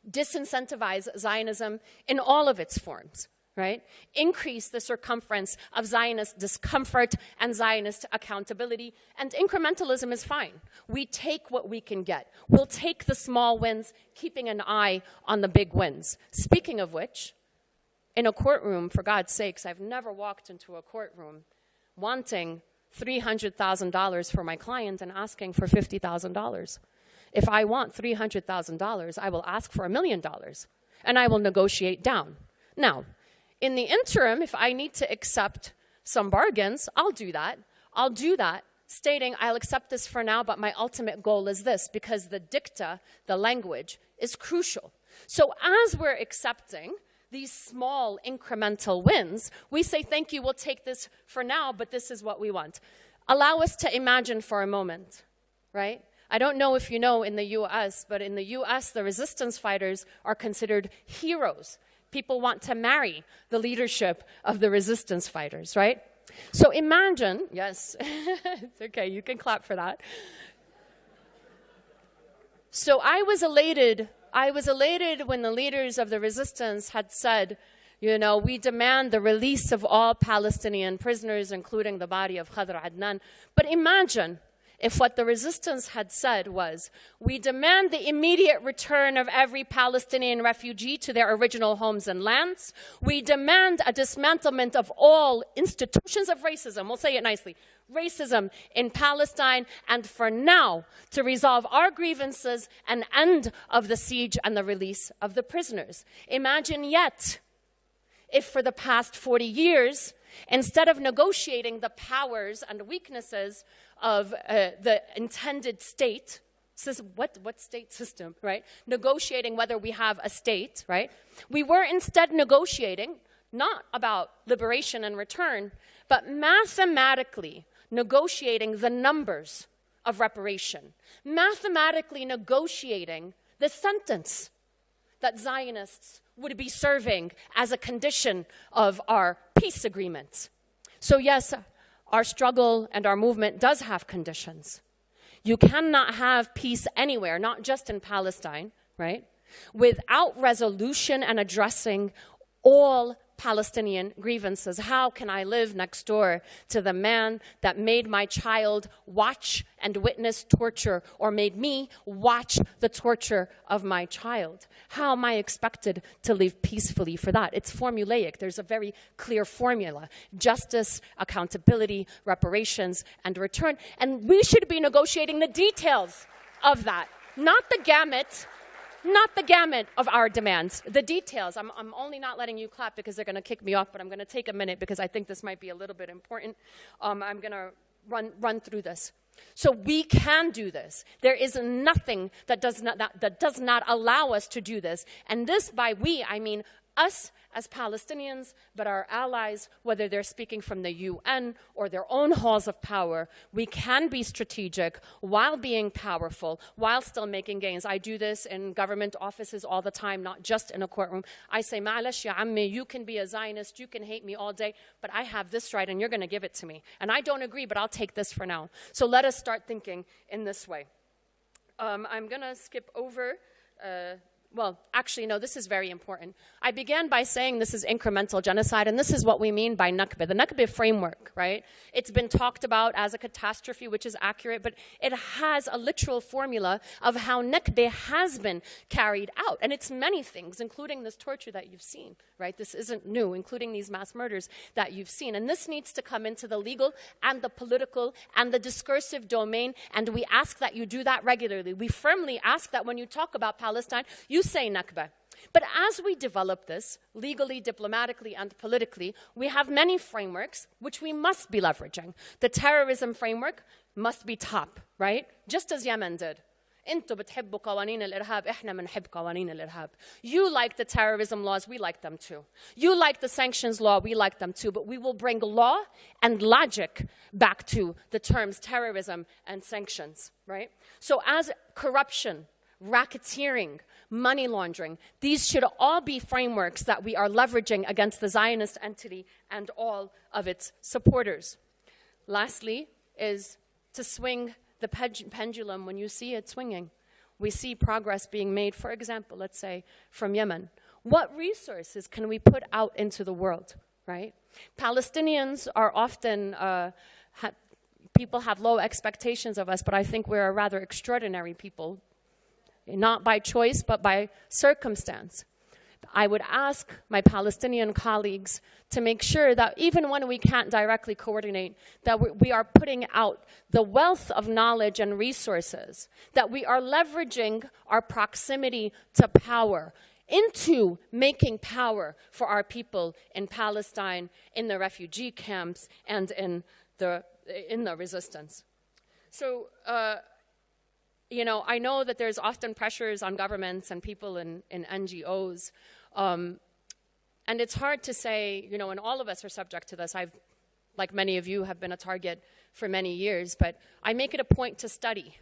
Disincentivize Zionism in all of its forms, right? Increase the circumference of Zionist discomfort and Zionist accountability. And incrementalism is fine. We take what we can get. We'll take the small wins, keeping an eye on the big wins. Speaking of which, in a courtroom, for God's sakes, I've never walked into a courtroom wanting $300,000 for my client and asking for $50,000. If I want $300,000, I will ask for $1 million, and I will negotiate down. Now, in the interim, if I need to accept some bargains, I'll do that. I'll do that, stating I'll accept this for now, but my ultimate goal is this, because the dicta, the language, is crucial. So as we're accepting these small incremental wins, we say, thank you, we'll take this for now, but this is what we want. Allow us to imagine for a moment, right? I don't know if you know in the US, but in the US, the resistance fighters are considered heroes. People want to marry the leadership of the resistance fighters, right? So imagine, yes, it's okay, you can clap for that. So I was elated when the leaders of the resistance had said, you know, we demand the release of all Palestinian prisoners, including the body of Khadr Adnan. But imagine if what the resistance had said was, we demand the immediate return of every Palestinian refugee to their original homes and lands. We demand a dismantlement of all institutions of racism. We'll say it nicely. Racism in Palestine, and for now, to resolve our grievances, an end of the siege and the release of the prisoners. Imagine yet if for the past 40 years, instead of negotiating the powers and weaknesses of the intended state, what state system, right? Negotiating whether we have a state, right? We were instead negotiating, not about liberation and return, but mathematically negotiating the numbers of reparation, mathematically negotiating the sentence that Zionists would be serving as a condition of our peace agreements. So yes, our struggle and our movement does have conditions. You cannot have peace anywhere, not just in Palestine, right, without resolution and addressing all Palestinian grievances. How can I live next door to the man that made my child watch and witness torture, or made me watch the torture of my child? How am I expected to live peacefully for that? It's formulaic. There's a very clear formula: justice, accountability, reparations, and return. And we should be negotiating the details of that, not the gamut of our demands, the details. I'm only not letting you clap because they're going to kick me off, but I'm going to take a minute because I think this might be a little bit important. I'm going to run through this. So we can do this. There is nothing that does not allow us to do this. And this, by we, I mean us as Palestinians, but our allies, whether they're speaking from the UN or their own halls of power. We can be strategic while being powerful, while still making gains. I do this in government offices all the time, not just in a courtroom. I say, ma'alash ya ammi, you can be a Zionist, you can hate me all day, but I have this right and you're going to give it to me. And I don't agree, but I'll take this for now. So let us start thinking in this way. I'm going to skip over... well, actually, no, this is very important. I began by saying this is incremental genocide, and this is what we mean by nakba. The nakba framework, right? It's been talked about as a catastrophe, which is accurate, but it has a literal formula of how nakba has been carried out. And it's many things, including this torture that you've seen, right? This isn't new, including these mass murders that you've seen. And this needs to come into the legal and the political and the discursive domain, and we ask that you do that regularly. We firmly ask that when you talk about Palestine, you say nakba. But as we develop this, legally, diplomatically, and politically, we have many frameworks which we must be leveraging. The terrorism framework must be top, right? Just as Yemen did. انتوا بتحبوا قوانين الإرهاب، إحنا بنحب قوانين الإرهاب. You like the terrorism laws, we like them too. You like the sanctions law, we like them too. But we will bring law and logic back to the terms terrorism and sanctions, right? So as corruption, racketeering, money laundering, these should all be frameworks that we are leveraging against the Zionist entity and all of its supporters. Lastly is to swing the pendulum when you see it swinging. We see progress being made, for example, let's say, from Yemen. What resources can we put out into the world, right? Palestinians are often, people have low expectations of us, but I think we're a rather extraordinary people, not by choice, but by circumstance. I would ask my Palestinian colleagues to make sure that even when we can't directly coordinate, that we are putting out the wealth of knowledge and resources, that we are leveraging our proximity to power into making power for our people in Palestine, in the refugee camps, and in the resistance. So, you know, I know that there's often pressures on governments and people in NGOs, and it's hard to say, you know, and all of us are subject to this. I've, like many of you, have been a target for many years, but I make it a point to study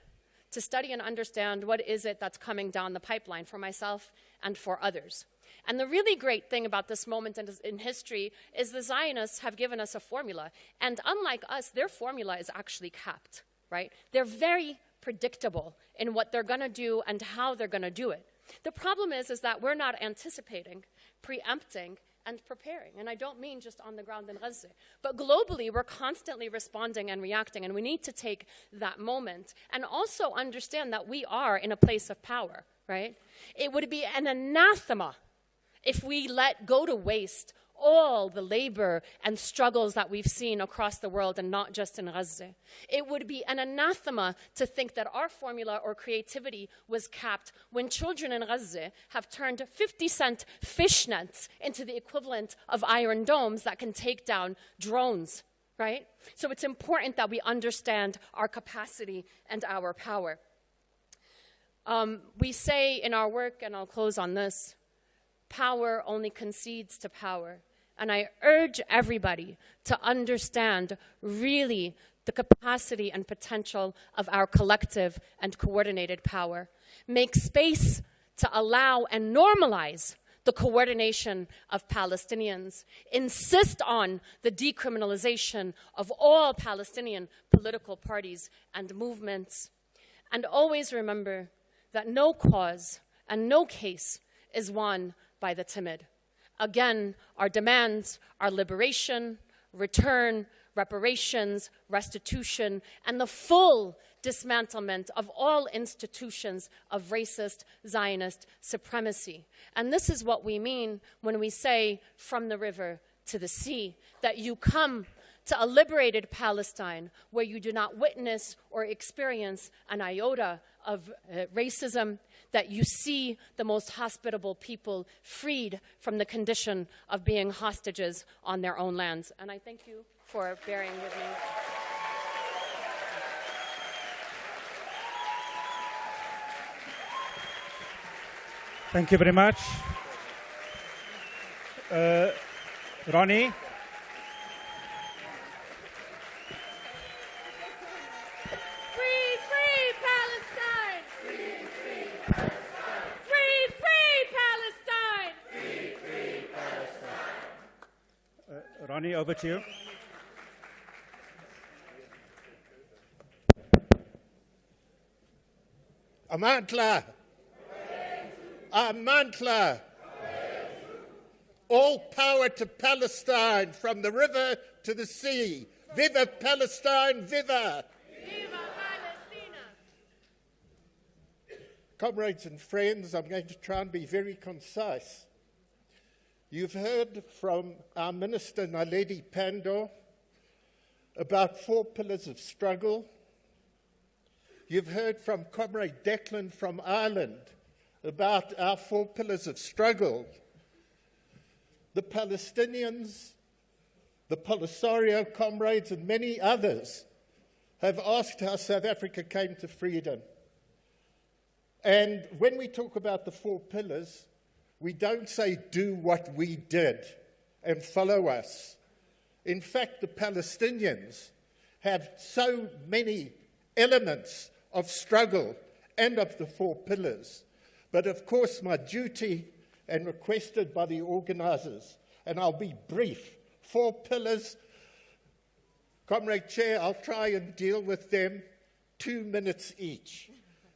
and understand what is it that's coming down the pipeline for myself and for others. And the really great thing about this moment in history is the Zionists have given us a formula, and unlike us, their formula is actually capped, right? They're very predictable in what they're going to do and how they're going to do it. The problem is that we're not anticipating, preempting, and preparing. And I don't mean just on the ground in Gaza, but globally we're constantly responding and reacting, and we need to take that moment and also understand that we are in a place of power, right? It would be an anathema if we let go to waste all the labor and struggles that we've seen across the world and not just in Gaza. It would be an anathema to think that our formula or creativity was capped when children in Gaza have turned 50-cent fishnets into the equivalent of iron domes that can take down drones, right? So it's important that we understand our capacity and our power. We say in our work, and I'll close on this, power only concedes to power. And I urge everybody to understand really the capacity and potential of our collective and coordinated power. Make space to allow and normalize the coordination of Palestinians. Insist on the decriminalization of all Palestinian political parties and movements. And always remember that no cause and no case is won by the timid. Again, our demands are liberation, return, reparations, restitution, and the full dismantlement of all institutions of racist, Zionist supremacy. And this is what we mean when we say from the river to the sea, that you come to a liberated Palestine where you do not witness or experience an iota of racism, that you see the most hospitable people freed from the condition of being hostages on their own lands. And I thank you for bearing with me. Thank you very much. Ronnie? Ronnie, over to you. Amantla. Amantla. All power to Palestine from the river to the sea. Viva Palestine, viva! Viva Palestina! Comrades and friends, I'm going to try and be very concise. You've heard from our Minister, Naledi Pandor, about 4 pillars of struggle. You've heard from Comrade Declan from Ireland about our 4 pillars of struggle. The Palestinians, the Polisario comrades, and many others have asked how South Africa came to freedom. And when we talk about the 4 pillars, we don't say, do what we did and follow us. In fact, the Palestinians have so many elements of struggle and of the 4 pillars. But of course, my duty, and requested by the organizers, and I'll be brief, 4 pillars. Comrade Chair, I'll try and deal with them 2 minutes each.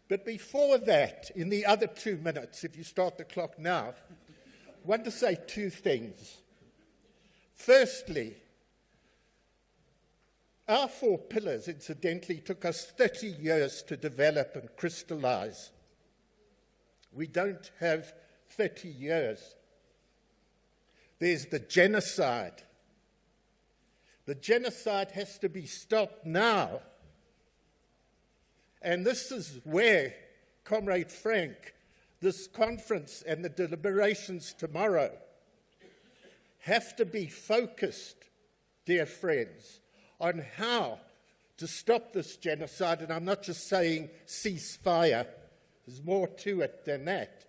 But before that, in the other 2 minutes, if you start the clock now, I want to say 2 things. Firstly, our 4 pillars, incidentally, took us 30 years to develop and crystallize. We don't have 30 years. There's the genocide. The genocide has to be stopped now. And this is where, Comrade Frank, this conference and the deliberations tomorrow have to be focused, dear friends, on how to stop this genocide. And I'm not just saying ceasefire. There's more to it than that.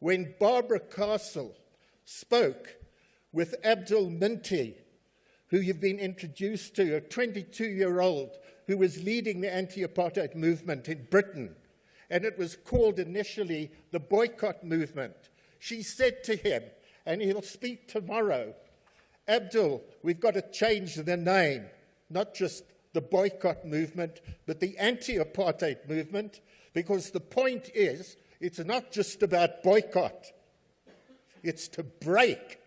When Barbara Castle spoke with Abdul Minty, who you've been introduced to, a 22-year-old who was leading the anti-apartheid movement in Britain, and it was called initially the boycott movement. She said to him, and he'll speak tomorrow, Abdul, we've got to change the name, not just the boycott movement, but the anti-apartheid movement, because the point is, it's not just about boycott. It's to break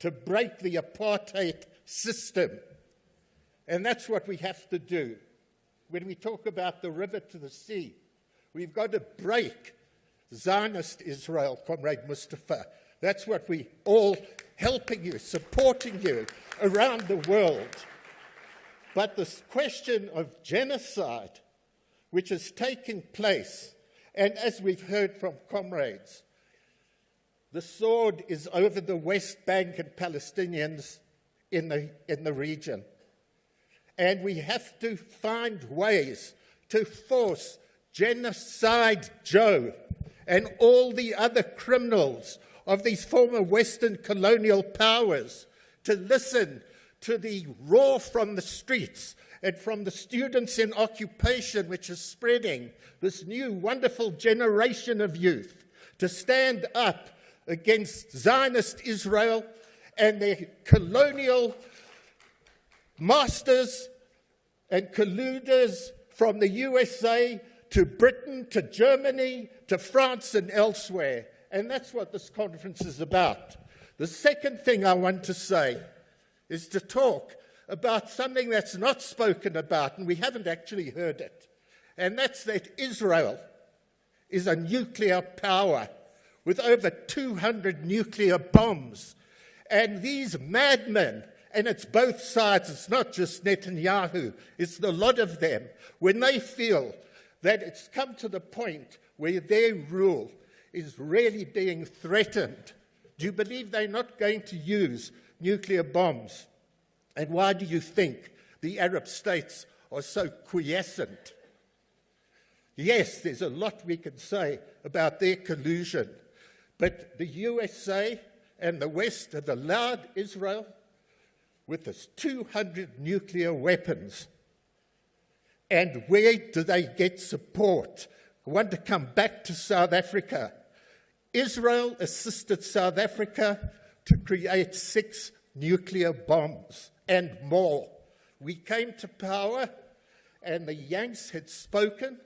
to break the apartheid system. And that's what we have to do. When we talk about the river to the sea, we've got to break Zionist Israel, Comrade Mustafa. That's what we all helping you, supporting you around the world. But this question of genocide, which is taking place, and as we've heard from comrades, the sword is over the West Bank and Palestinians in the region. And we have to find ways to force Genocide Joe and all the other criminals of these former Western colonial powers to listen to the roar from the streets and from the students in occupation, which is spreading, this new wonderful generation of youth, to stand up against Zionist Israel and their colonial masters and colluders from the USA to Britain, to Germany, to France and elsewhere. And that's what this conference is about. The second thing I want to say is to talk about something that's not spoken about, and we haven't actually heard it. And that's that Israel is a nuclear power with over 200 nuclear bombs. And these madmen, and it's both sides, it's not just Netanyahu, it's the lot of them, when they feel that it's come to the point where their rule is really being threatened, do you believe they're not going to use nuclear bombs? And why do you think the Arab states are so quiescent? Yes, there's a lot we can say about their collusion, but the USA and the West have allowed Israel with its 200 nuclear weapons. And where do they get support? I want to come back to South Africa. Israel assisted South Africa to create 6 nuclear bombs and more. We came to power, and the Yanks had spoken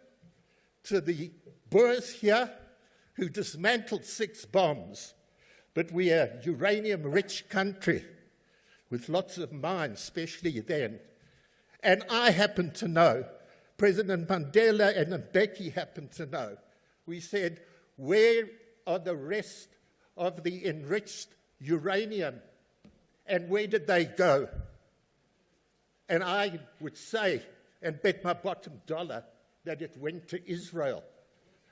to the Boers here who dismantled 6 bombs. But we are a uranium-rich country with lots of mines, especially then. And I happen to know, President Mandela and Mbeki happen to know. We said, where are the rest of the enriched uranium? And where did they go? And I would say, and bet my bottom dollar, that it went to Israel.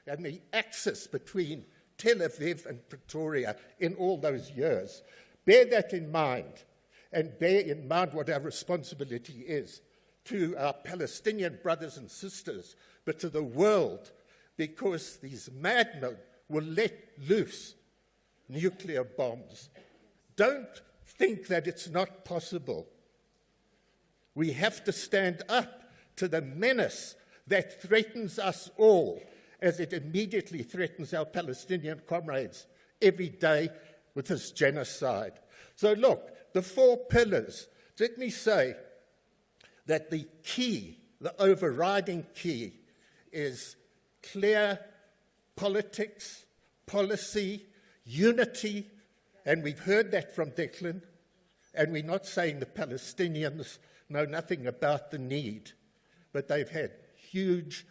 And the axis between Tel Aviv and Pretoria in all those years. Bear that in mind, and bear in mind what our responsibility is to our Palestinian brothers and sisters, but to the world, because these madmen will let loose nuclear bombs. Don't think that it's not possible. We have to stand up to the menace that threatens us all, as it immediately threatens our Palestinian comrades every day with this genocide. So look, the 4 pillars, let me say that the key, the overriding key, is clear politics, policy, unity, and we've heard that from Declan, and we're not saying the Palestinians know nothing about the need, but they've had huge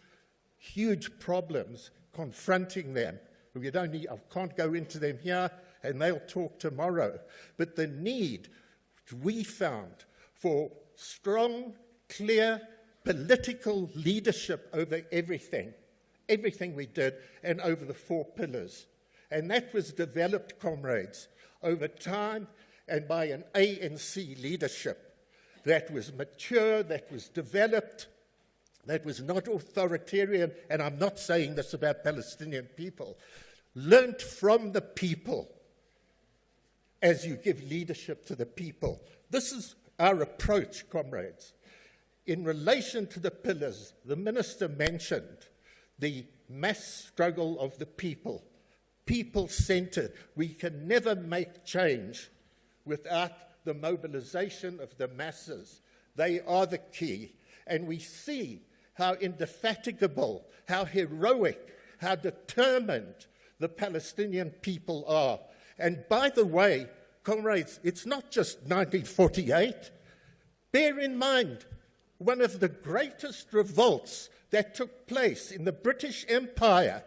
problems confronting them. I can't go into them here, and they'll talk tomorrow. But the need we found for strong, clear political leadership over everything we did, and over the 4 pillars. And that was developed, comrades, over time and by an ANC leadership that was mature, that was developed, that was not authoritarian, and I'm not saying this about Palestinian people, learnt from the people as you give leadership to the people. This is our approach, comrades. In relation to the pillars, the minister mentioned the mass struggle of the people, people-centered. We can never make change without the mobilization of the masses. They are the key. And we see how indefatigable, how heroic, how determined the Palestinian people are. And by the way, comrades, it's not just 1948. Bear in mind, one of the greatest revolts that took place in the British Empire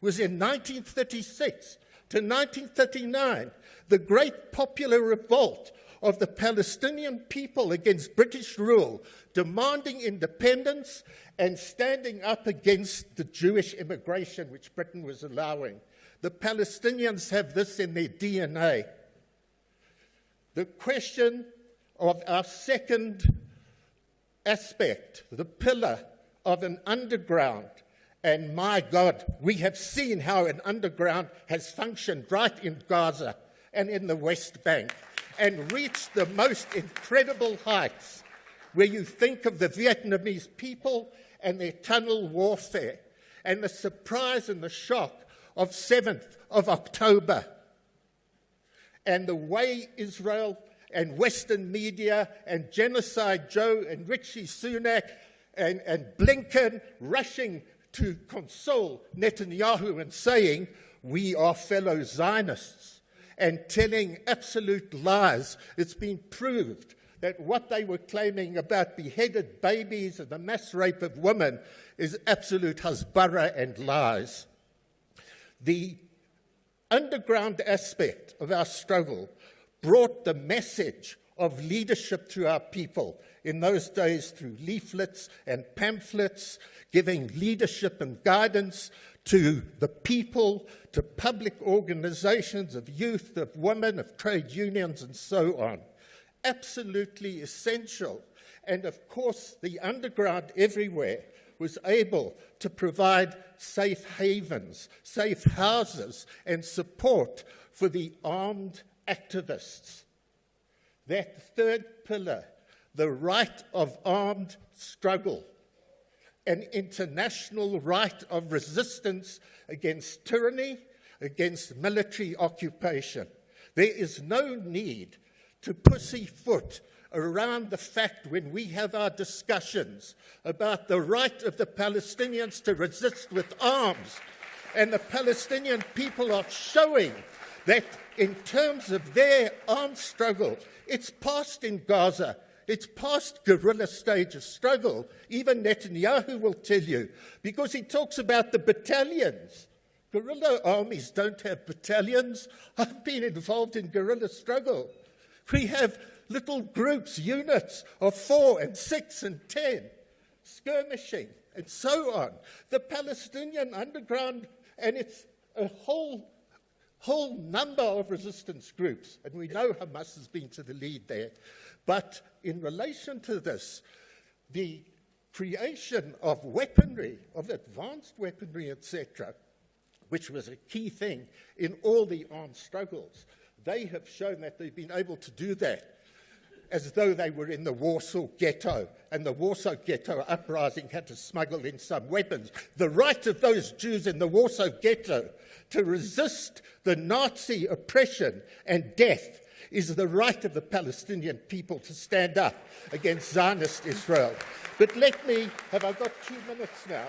was in 1936 to 1939, the great popular revolt of the Palestinian people against British rule, demanding independence and standing up against the Jewish immigration which Britain was allowing. The Palestinians have this in their DNA. The question of our second aspect, the pillar of an underground, and my God, we have seen how an underground has functioned right in Gaza and in the West Bank and reached the most incredible heights, where you think of the Vietnamese people and their tunnel warfare and the surprise and the shock of 7th of October and the way Israel and Western media and Genocide Joe and Richie Sunak and Blinken rushing to console Netanyahu and saying, we are fellow Zionists, and telling absolute lies. It's been proved that what they were claiming about beheaded babies and the mass rape of women is absolute hasbara and lies. The underground aspect of our struggle brought the message of leadership to our people, in those days through leaflets and pamphlets, giving leadership and guidance to the people, to public organizations of youth, of women, of trade unions, and so on. Absolutely essential. And of course, the underground everywhere was able to provide safe havens, safe houses, and support for the armed activists. That third pillar, the right of armed struggle, an international right of resistance against tyranny, against military occupation. There is no need to pussyfoot around the fact when we have our discussions about the right of the Palestinians to resist with arms. And the Palestinian people are showing that in terms of their armed struggle, it's past in Gaza. It's past guerrilla stage of struggle. Even Netanyahu will tell you, because he talks about the battalions. Guerrilla armies don't have battalions. I've been involved in guerrilla struggle. We have little groups, units of 4 and 6 and 10, skirmishing and so on. The Palestinian underground, and it's a whole number of resistance groups, and we know Hamas has been to the lead there. But in relation to this, the creation of weaponry, of advanced weaponry, etc., which was a key thing in all the armed struggles, they have shown that they've been able to do that as though they were in the Warsaw Ghetto, and the Warsaw Ghetto uprising had to smuggle in some weapons. The right of those Jews in the Warsaw Ghetto to resist the Nazi oppression and death is the right of the Palestinian people to stand up against Zionist Israel. But let me, have I got 2 minutes now?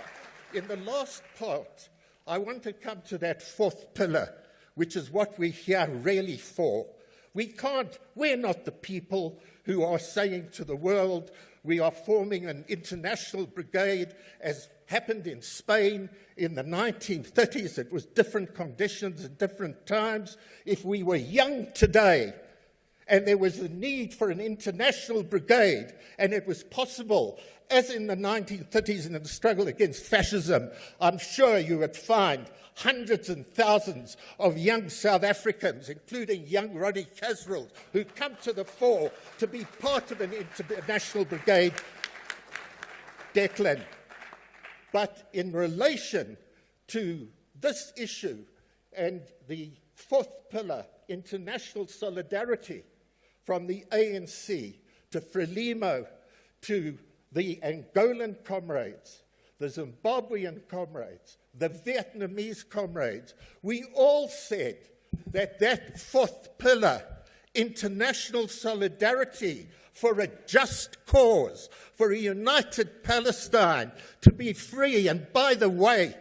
In the last part, I want to come to that fourth pillar, which is what we're here really for. We're not the people who are saying to the world, we are forming an international brigade, as happened in Spain in the 1930s. It was different conditions at different times. If we were young today, and there was a need for an international brigade, and it was possible, as in the 1930s in the struggle against fascism, I'm sure you would find hundreds and thousands of young South Africans, including young Roddy Casrell, who come to the fore to be part of an international brigade. Declan. But in relation to this issue and the fourth pillar, international solidarity, from the ANC to Frelimo to the Angolan comrades, the Zimbabwean comrades, the Vietnamese comrades, we all said that that fourth pillar, international solidarity for a just cause, for a united Palestine to be free. And by the way,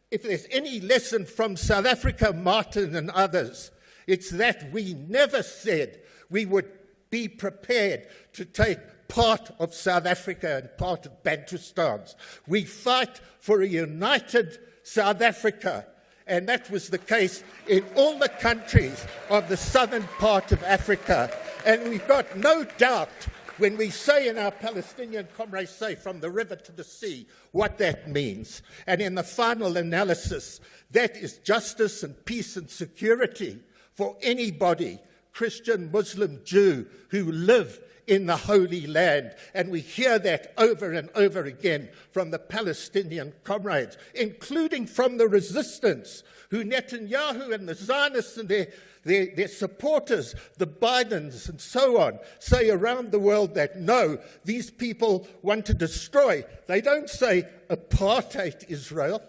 if there's any lesson from South Africa, Martin and others, It's that we never said we would be prepared to take part of South Africa and part of Bantustan's. We fight for a united South Africa, and that was the case in all the countries of the southern part of Africa. And we've got no doubt when we say, in our Palestinian comrades say, from the river to the sea, what that means. And in the final analysis, that is justice and peace and security for anybody, Christian, Muslim, Jew, who live in the Holy Land. And we hear that over and over again from the Palestinian comrades, including from the resistance, who Netanyahu and the Zionists and their supporters, the Bidens and so on, say around the world that no, these people want to destroy. They don't say apartheid Israel.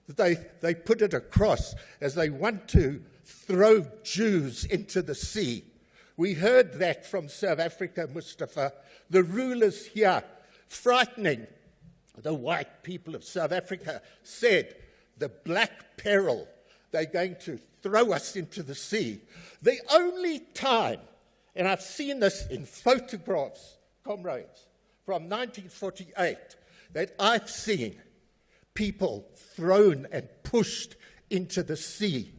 They put it across as they want to throw Jews into the sea. We heard that from South Africa, Mustafa. The rulers here, frightening the white people of South Africa, said the black peril, they're going to throw us into the sea. The only time, and I've seen this in photographs, comrades, from 1948, that I've seen people thrown and pushed into the sea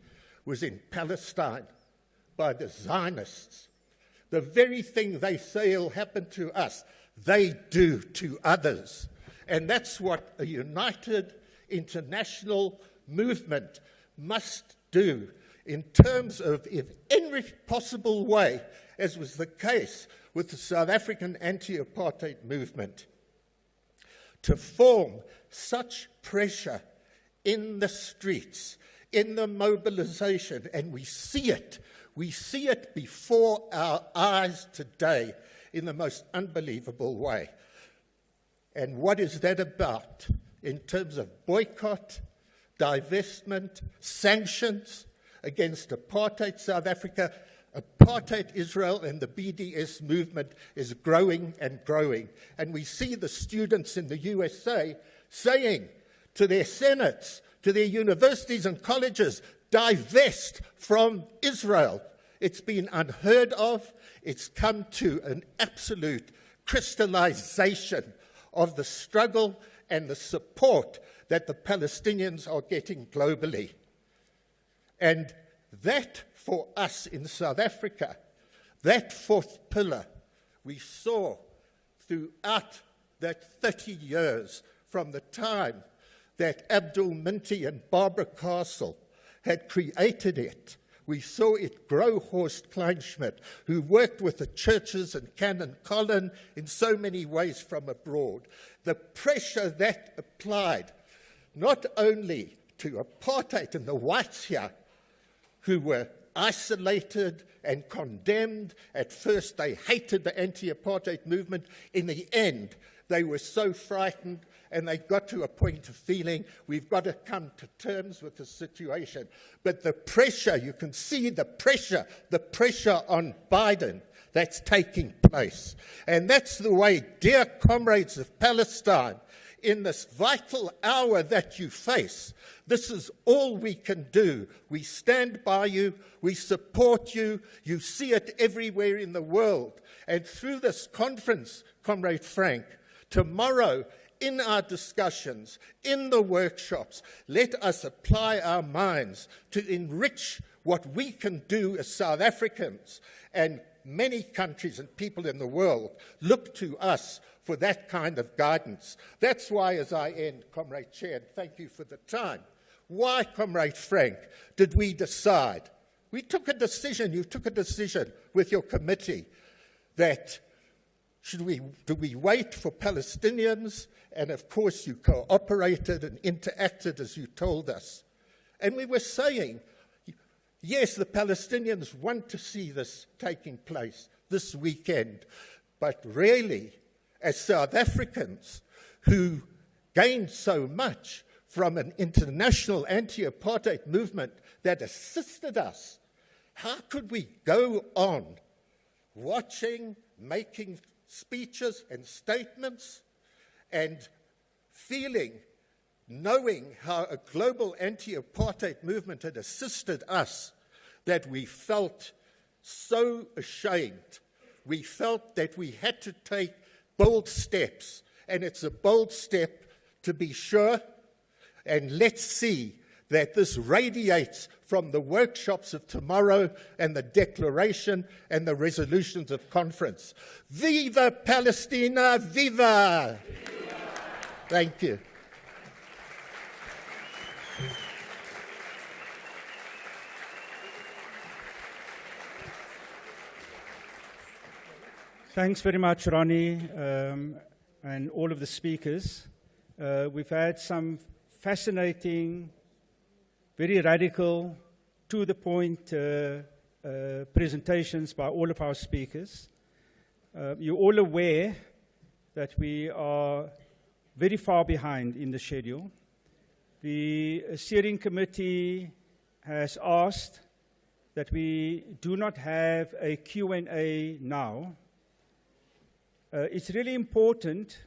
was in Palestine by the Zionists. The very thing they say will happen to us, they do to others. And that's what a united international movement must do in terms of, in every possible way, as was the case with the South African anti-apartheid movement, to form such pressure in the streets, in the mobilization, and we see it before our eyes today in the most unbelievable way. And what is that about in terms of boycott, divestment, sanctions against apartheid South Africa? Apartheid Israel and the BDS movement is growing and growing. And we see the students in the USA saying to their senates, to their universities and colleges, divest from Israel. It's been unheard of. It's come to an absolute crystallization of the struggle and the support that the Palestinians are getting globally. And that, for us in South Africa, that fourth pillar we saw throughout that 30 years from the time that Abdul Minty and Barbara Castle had created it. We saw it grow. Horst Kleinschmidt, who worked with the churches and Canon Collin in so many ways from abroad. The pressure that applied not only to apartheid and the whites here, who were isolated and condemned. At first, they hated the anti-apartheid movement. In the end, they were so frightened and they got to a point of feeling, we've got to come to terms with the situation. But the pressure, you can see the pressure on Biden that's taking place. And that's the way, dear comrades of Palestine, in this vital hour that you face, this is all we can do. We stand by you, we support you, you see it everywhere in the world. And through this conference, Comrade Frank, tomorrow, in our discussions, in the workshops, let us apply our minds to enrich what we can do as South Africans. And many countries and people in the world look to us for that kind of guidance. That's why, as I end, Comrade Chair, and thank you for the time, why, Comrade Frank, did we decide? We took a decision, you took a decision with your committee that do we wait for Palestinians? And of course you cooperated and interacted as you told us. And we were saying, yes, the Palestinians want to see this taking place this weekend, but really, as South Africans who gained so much from an international anti-apartheid movement that assisted us, how could we go on watching, making speeches and statements and feeling, knowing how a global anti-apartheid movement had assisted us, that we felt so ashamed. We felt that we had to take bold steps, and it's a bold step to be sure, and let's see that this radiates from the workshops of tomorrow and the declaration and the resolutions of conference. Viva Palestina, viva! Thank you. Thanks very much, Ronnie, and all of the speakers. We've had some fascinating, very radical, to-the-point presentations by all of our speakers. You're all aware that we are very far behind in the schedule. The steering committee has asked that we do not have a Q&A now. It's really important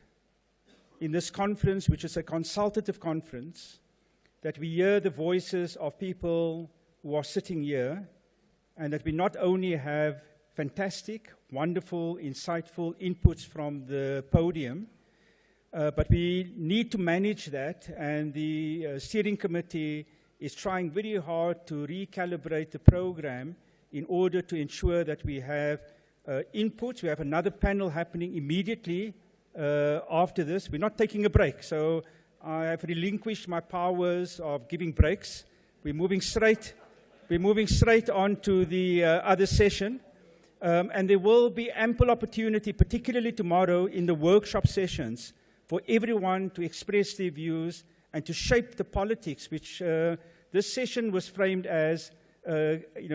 in this conference, which is a consultative conference, that we hear the voices of people who are sitting here, and that we not only have fantastic, wonderful, insightful inputs from the podium, but we need to manage that, and the steering committee is trying very hard to recalibrate the program in order to ensure that we have inputs. We have another panel happening immediately after this. We're not taking a break, so I have relinquished my powers of giving breaks. We're moving straight on to the other session, and there will be ample opportunity, particularly tomorrow in the workshop sessions, for everyone to express their views and to shape the politics, which this session was framed as,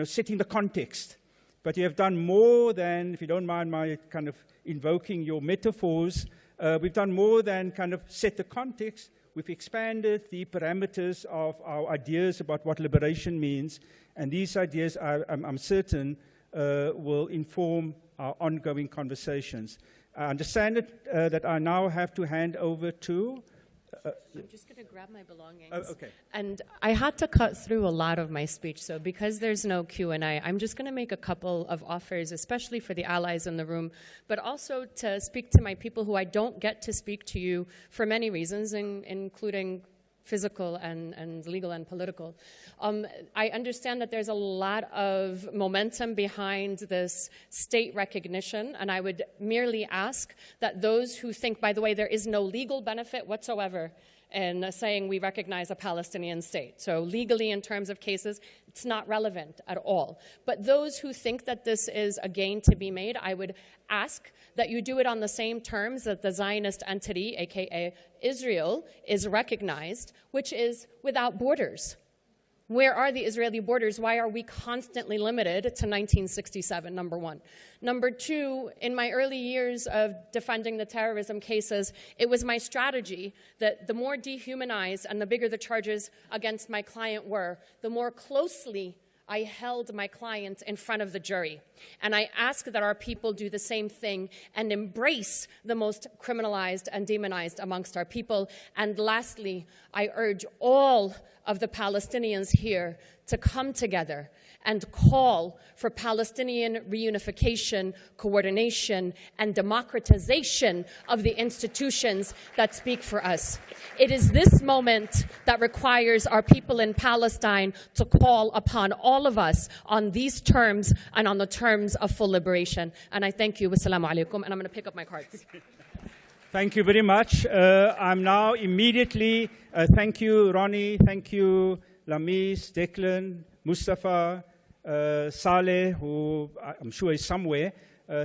setting the context. But you have done more than, if you don't mind my kind of invoking your metaphors, we've done more than kind of set the context. We've expanded the parameters of our ideas about what liberation means, and these ideas, I'm certain, will inform our ongoing conversations. I understand that I now have to hand over to... I'm just going to grab my belongings. Oh, okay. And I had to cut through a lot of my speech, so because there's no Q&A, I'm just going to make a couple of offers, especially for the allies in the room, but also to speak to my people who I don't get to speak to you for many reasons, including physical and legal and political. I understand that there's a lot of momentum behind this state recognition, and I would merely ask that those who think, by the way, there is no legal benefit whatsoever in saying we recognize a Palestinian state. So legally, in terms of cases, it's not relevant at all. But those who think that this is a gain to be made, I would ask that you do it on the same terms that the Zionist entity, aka Israel, is recognized, which is without borders. Where are the Israeli borders? Why are we constantly limited to 1967, number one? Number two, in my early years of defending the terrorism cases, it was my strategy that the more dehumanized and the bigger the charges against my client were, the more closely I held my client in front of the jury. And I ask that our people do the same thing and embrace the most criminalized and demonized amongst our people. And lastly, I urge all of the Palestinians here to come together and call for Palestinian reunification, coordination, and democratization of the institutions that speak for us. It is this moment that requires our people in Palestine to call upon all of us on these terms and on the terms of full liberation. And I thank you. Wassalamu alaikum. And I'm going to pick up my cards. Thank you very much. I'm now immediately, thank you, Ronnie, thank you, Lamis, Declan, Mustafa, Saleh, who I'm sure is somewhere.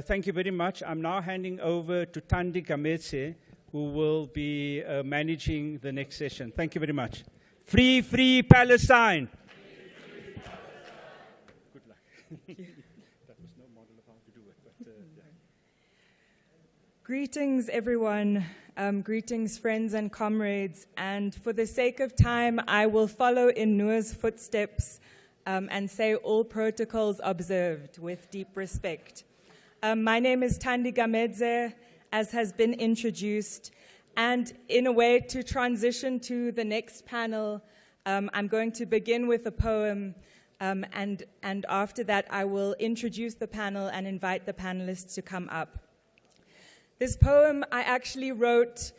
Thank you very much. I'm now handing over to Thandi Gametse, who will be managing the next session. Thank you very much. Free, free Palestine! Good luck. That was no model of how to do it, but yeah. Greetings, everyone. Greetings, friends and comrades. And for the sake of time, I will follow in Noor's footsteps and say all protocols observed with deep respect. My name is Thandi Gametse, as has been introduced. And in a way, to transition to the next panel, I'm going to begin with a poem and after that I will introduce the panel and invite the panelists to come up. This poem I actually wrote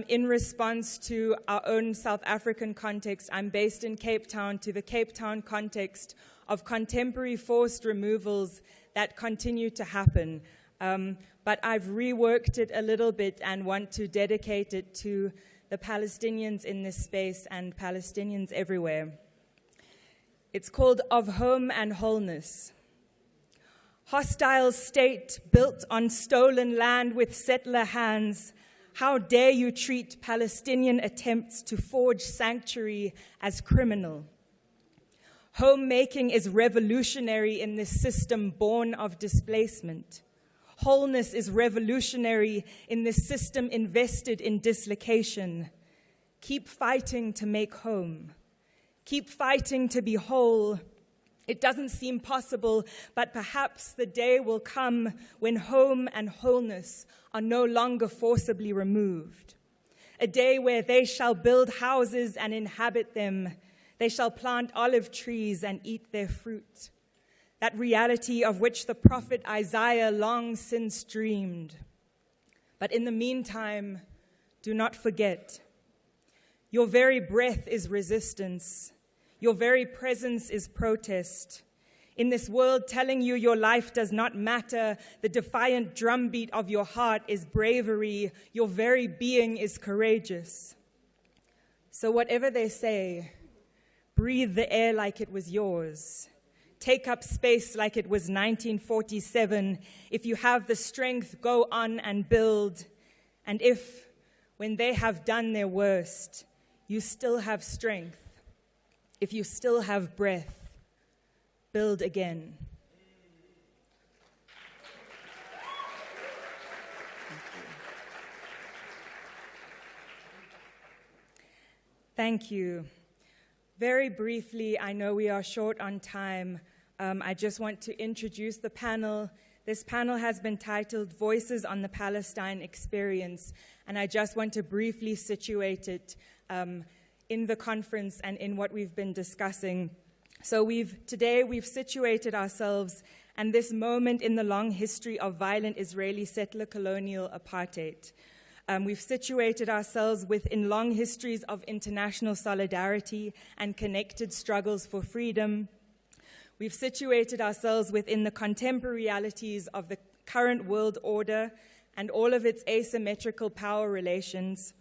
in response to our own South African context. I'm based in Cape Town, to the Cape Town context of contemporary forced removals that continue to happen. But I've reworked it a little bit and want to dedicate it to the Palestinians in this space and Palestinians everywhere. It's called Of Home and Wholeness. Hostile state built on stolen land with settler hands, how dare you treat Palestinian attempts to forge sanctuary as criminal? Homemaking is revolutionary in this system born of displacement. Wholeness is revolutionary in this system invested in dislocation. Keep fighting to make home. Keep fighting to be whole. It doesn't seem possible, but perhaps the day will come when home and wholeness are no longer forcibly removed. A day where they shall build houses and inhabit them. They shall plant olive trees and eat their fruit. That reality of which the prophet Isaiah long since dreamed. But in the meantime, do not forget, your very breath is resistance. Your very presence is protest. In this world telling you your life does not matter, the defiant drumbeat of your heart is bravery. Your very being is courageous. So whatever they say, breathe the air like it was yours. Take up space like it was 1947. If you have the strength, go on and build. And if, when they have done their worst, you still have strength, if you still have breath, build again. Thank you. Very briefly, I know we are short on time. I just want to introduce the panel. This panel has been titled Voices on the Palestine Experience, and I just want to briefly situate it in the conference and in what we've been discussing. So today we've situated ourselves and this moment in the long history of violent Israeli settler colonial apartheid. We've situated ourselves within long histories of international solidarity and connected struggles for freedom. We've situated ourselves within the contemporary realities of the current world order and all of its asymmetrical power relations.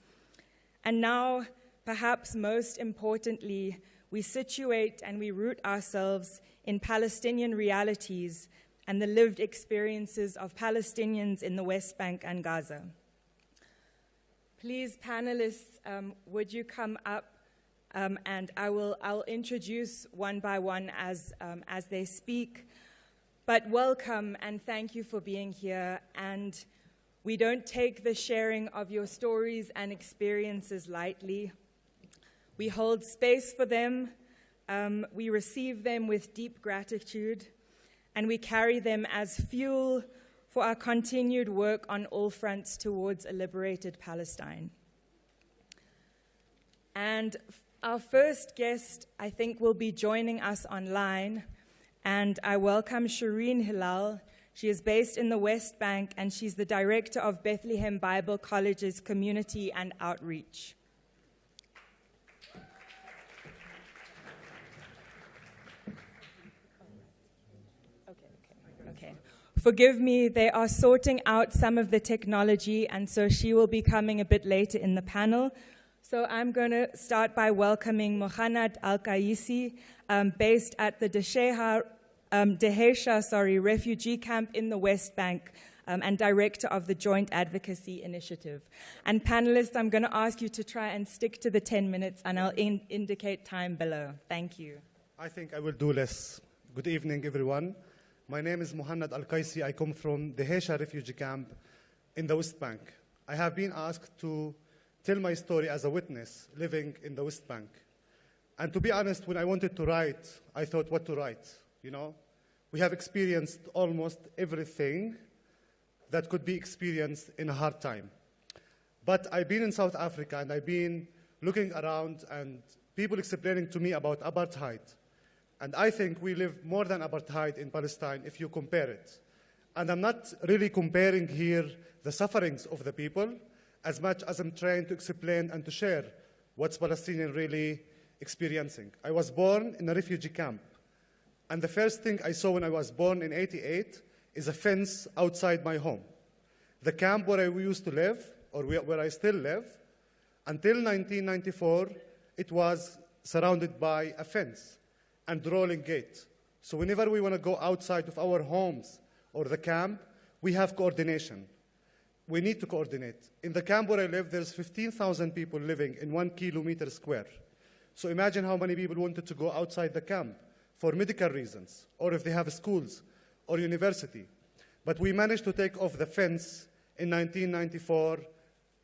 And now, perhaps most importantly, we situate and we root ourselves in Palestinian realities and the lived experiences of Palestinians in the West Bank and Gaza. Please, panelists, would you come up, and I'll introduce one by one as they speak. But welcome and thank you for being here. And we don't take the sharing of your stories and experiences lightly. We hold space for them, we receive them with deep gratitude, and we carry them as fuel for our continued work on all fronts towards a liberated Palestine. And our first guest, I think, will be joining us online, and I welcome Shireen Hilal. She is based in the West Bank, and she's the director of Bethlehem Bible College's Community and Outreach. Okay. Forgive me, they are sorting out some of the technology, and so she will be coming a bit later in the panel. So I'm going to start by welcoming Mohanad Al-Qaisi, based at the Dehesha refugee camp in the West Bank, and director of the Joint Advocacy Initiative. And panelists, I'm going to ask you to try and stick to the 10 minutes, and I'll indicate time below. Thank you. I think I will do less. Good evening, everyone. My name is Mohanad Al-Qaisi. I come from the Dehesha refugee camp in the West Bank. I have been asked to tell my story as a witness living in the West Bank. And to be honest, when I wanted to write, I thought what to write, you know? We have experienced almost everything that could be experienced in a hard time. But I've been in South Africa and I've been looking around and people explaining to me about apartheid. And I think we live more than apartheid in Palestine if you compare it. And I'm not really comparing here the sufferings of the people as much as I'm trying to explain and to share what's Palestinian really experiencing. I was born in a refugee camp. And the first thing I saw when I was born in '88 is a fence outside my home. The camp where I used to live, or where I still live, until 1994, it was surrounded by a fence and rolling gate. So whenever we want to go outside of our homes or the camp, we have coordination. We need to coordinate. In the camp where I live, there's 15,000 people living in 1 kilometer square. So imagine how many people wanted to go outside the camp for medical reasons, or if they have schools or university. But we managed to take off the fence in 1994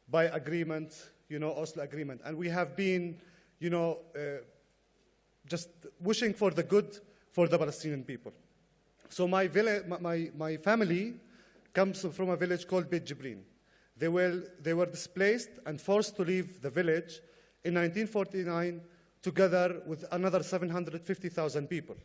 by agreement, Oslo Agreement. And we have been, just wishing for the good for the Palestinian people. So my family comes from a village called Beit Jibrin. They were displaced and forced to leave the village in 1949 together with another 750,000 people.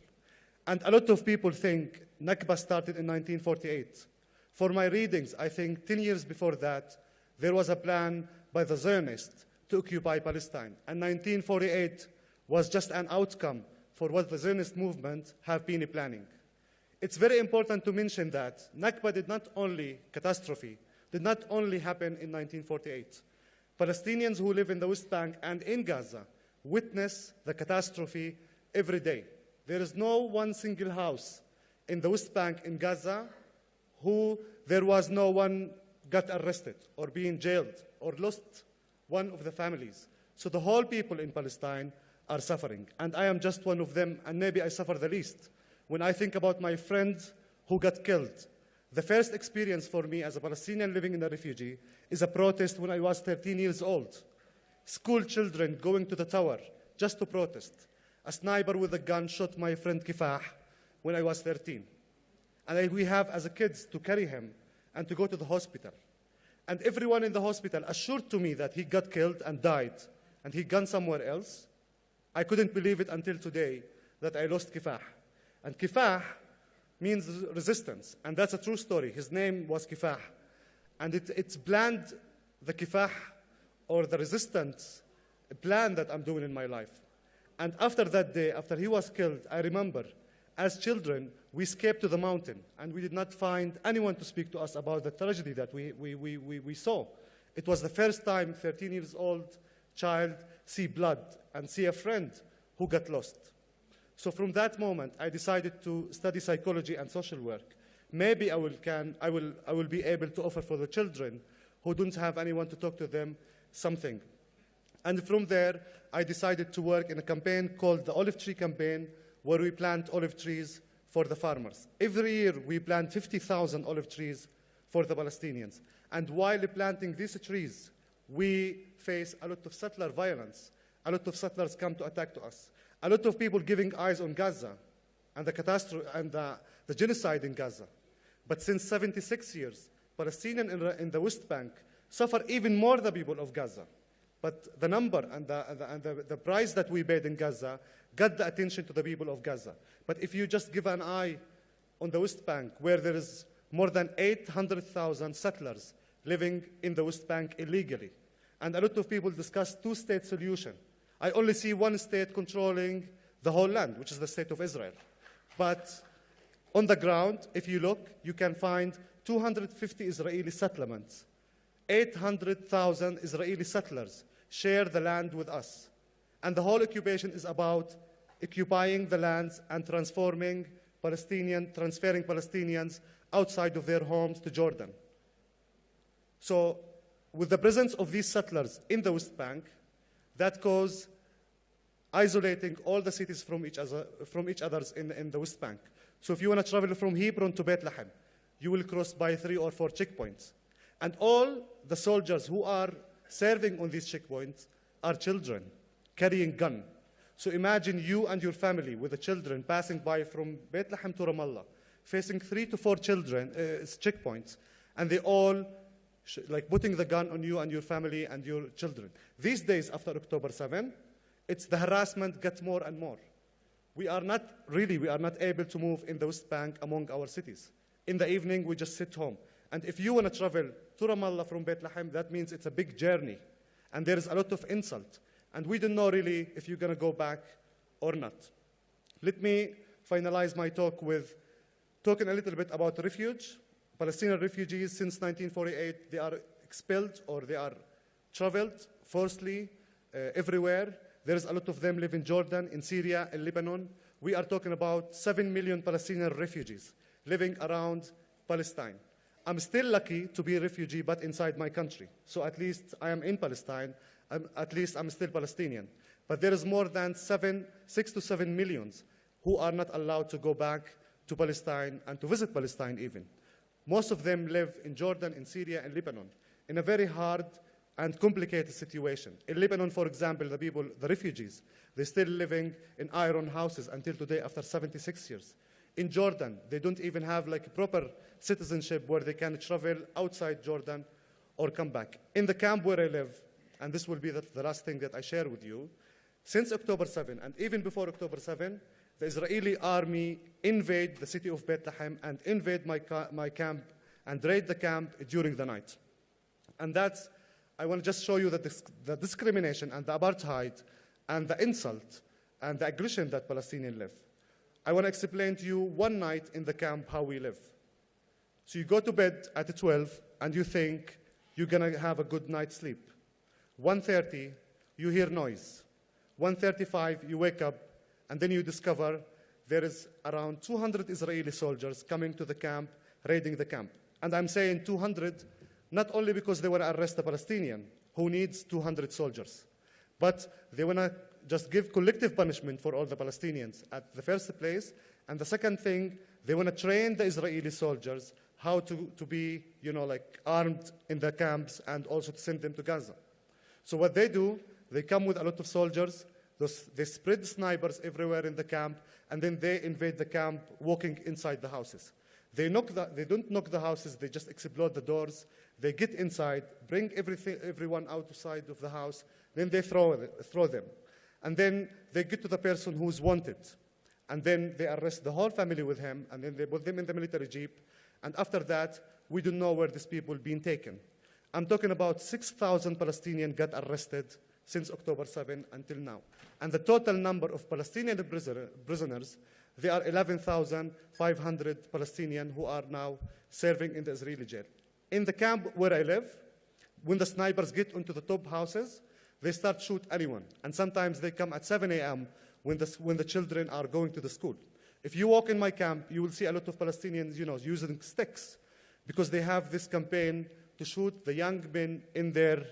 And a lot of people think Nakba started in 1948. For my readings, I think 10 years before that, there was a plan by the Zionists to occupy Palestine. And 1948 was just an outcome for what the Zionist movement have been planning. It's very important to mention that Nakba did not only happen in 1948. Palestinians who live in the West Bank and in Gaza witness the catastrophe every day. There is no one single house in the West Bank in Gaza who there was no one got arrested or being jailed or lost one of the families. So the whole people in Palestine are suffering. And I am just one of them, and maybe I suffer the least. When I think about my friends who got killed, the first experience for me as a Palestinian living in a refugee is a protest when I was 13 years old. School children going to the tower just to protest. A sniper with a gun shot my friend Kifah when I was 13. And we have, as a kids, to carry him and to go to the hospital. And everyone in the hospital assured to me that he got killed and died, and he gone somewhere else. I couldn't believe it until today that I lost Kifah. And Kifah means resistance, and that's a true story. His name was Kifah. And it's planned, the Kifah, or the resistance plan that I'm doing in my life. And after that day, after he was killed, I remember, as children, we escaped to the mountain, and we did not find anyone to speak to us about the tragedy that we saw. It was the first time 13 years old child see blood and see a friend who got lost. So from that moment, I decided to study psychology and social work. Maybe I will be able to offer for the children who don't have anyone to talk to them something. And from there, I decided to work in a campaign called the Olive Tree Campaign, where we plant olive trees for the farmers. Every year, we plant 50,000 olive trees for the Palestinians. And while planting these trees, we face a lot of settler violence. A lot of settlers come to attack to us. A lot of people giving eyes on Gaza and the catastrophe and the genocide in Gaza. But since 76 years, Palestinians in the West Bank suffer even more than the people of Gaza. But the number and the price that we paid in Gaza got the attention to the people of Gaza. But if you just give an eye on the West Bank, where there is more than 800,000 settlers living in the West Bank illegally, and a lot of people discuss two-state solution. I only see one state controlling the whole land, which is the state of Israel. But on the ground, if you look, you can find 250 Israeli settlements. 800,000 Israeli settlers share the land with us. And the whole occupation is about occupying the lands and transferring Palestinians outside of their homes to Jordan. So with the presence of these settlers in the West Bank, that caused isolating all the cities from each other in the West Bank. So if you want to travel from Hebron to Bethlehem, you will cross by 3 or 4 checkpoints. And all the soldiers who are serving on these checkpoints are children carrying gun. So imagine you and your family with the children passing by from Bethlehem to Ramallah, facing 3 to 4 checkpoints, and they all like putting the gun on you and your family and your children. These days after October 7, the harassment gets more and more. we are not able to move in the West Bank among our cities. In the evening, we just sit home. And if you want to travel to Ramallah from Bethlehem, that means it's a big journey. And there is a lot of insult. And we don't know really if you're going to go back or not. Let me finalize my talk with talking a little bit about refuge. Palestinian refugees since 1948, they are expelled or they are traveled forcibly everywhere. There is a lot of them live in Jordan, in Syria, in Lebanon. We are talking about 7 million Palestinian refugees living around Palestine. I'm still lucky to be a refugee, but inside my country. So at least I am in Palestine. At least I'm still Palestinian. But there is more than 6 to 7 millions who are not allowed to go back to Palestine and to visit Palestine even. Most of them live in Jordan, in Syria, and Lebanon, in a very hard and complicated situation. In Lebanon, for example, the refugees, they're still living in iron houses until today after 76 years. In Jordan, they don't even have like proper citizenship where they can travel outside Jordan or come back. In the camp where I live, and this will be the last thing that I share with you, since October 7, and even before October 7, the Israeli army invade the city of Bethlehem and invade my camp and raid the camp during the night. And that's, I want to just show you the discrimination and the apartheid and the insult and the aggression that Palestinians live. I want to explain to you one night in the camp how we live. So you go to bed at 12 and you think you're going to have a good night's sleep. 1:30, you hear noise. 1:35, you wake up, and then you discover there is around 200 Israeli soldiers coming to the camp, raiding the camp. And I'm saying 200, not only because they want to arrest a Palestinian who needs 200 soldiers, but they want to just give collective punishment for all the Palestinians at the first place. And the second thing, they want to train the Israeli soldiers how to be, like armed in the camps and also to send them to Gaza. So what they do, they come with a lot of soldiers, they spread snipers everywhere in the camp, and then they invade the camp walking inside the houses. They don't knock the houses, they just explode the doors, they get inside, bring everyone outside of the house, then they throw them. And then they get to the person who's wanted. And then they arrest the whole family with him, and then they put them in the military jeep. And after that, we don't know where these people have been taken. I'm talking about 6,000 Palestinians got arrested since October 7 until now. And the total number of Palestinian prisoners, they are 11,500 Palestinians who are now serving in the Israeli jail. In the camp where I live, when the snipers get into the top houses, they start shoot anyone. And sometimes they come at 7 a.m. when the children are going to the school. If you walk in my camp, you will see a lot of Palestinians, using sticks because they have this campaign to shoot the young men in their,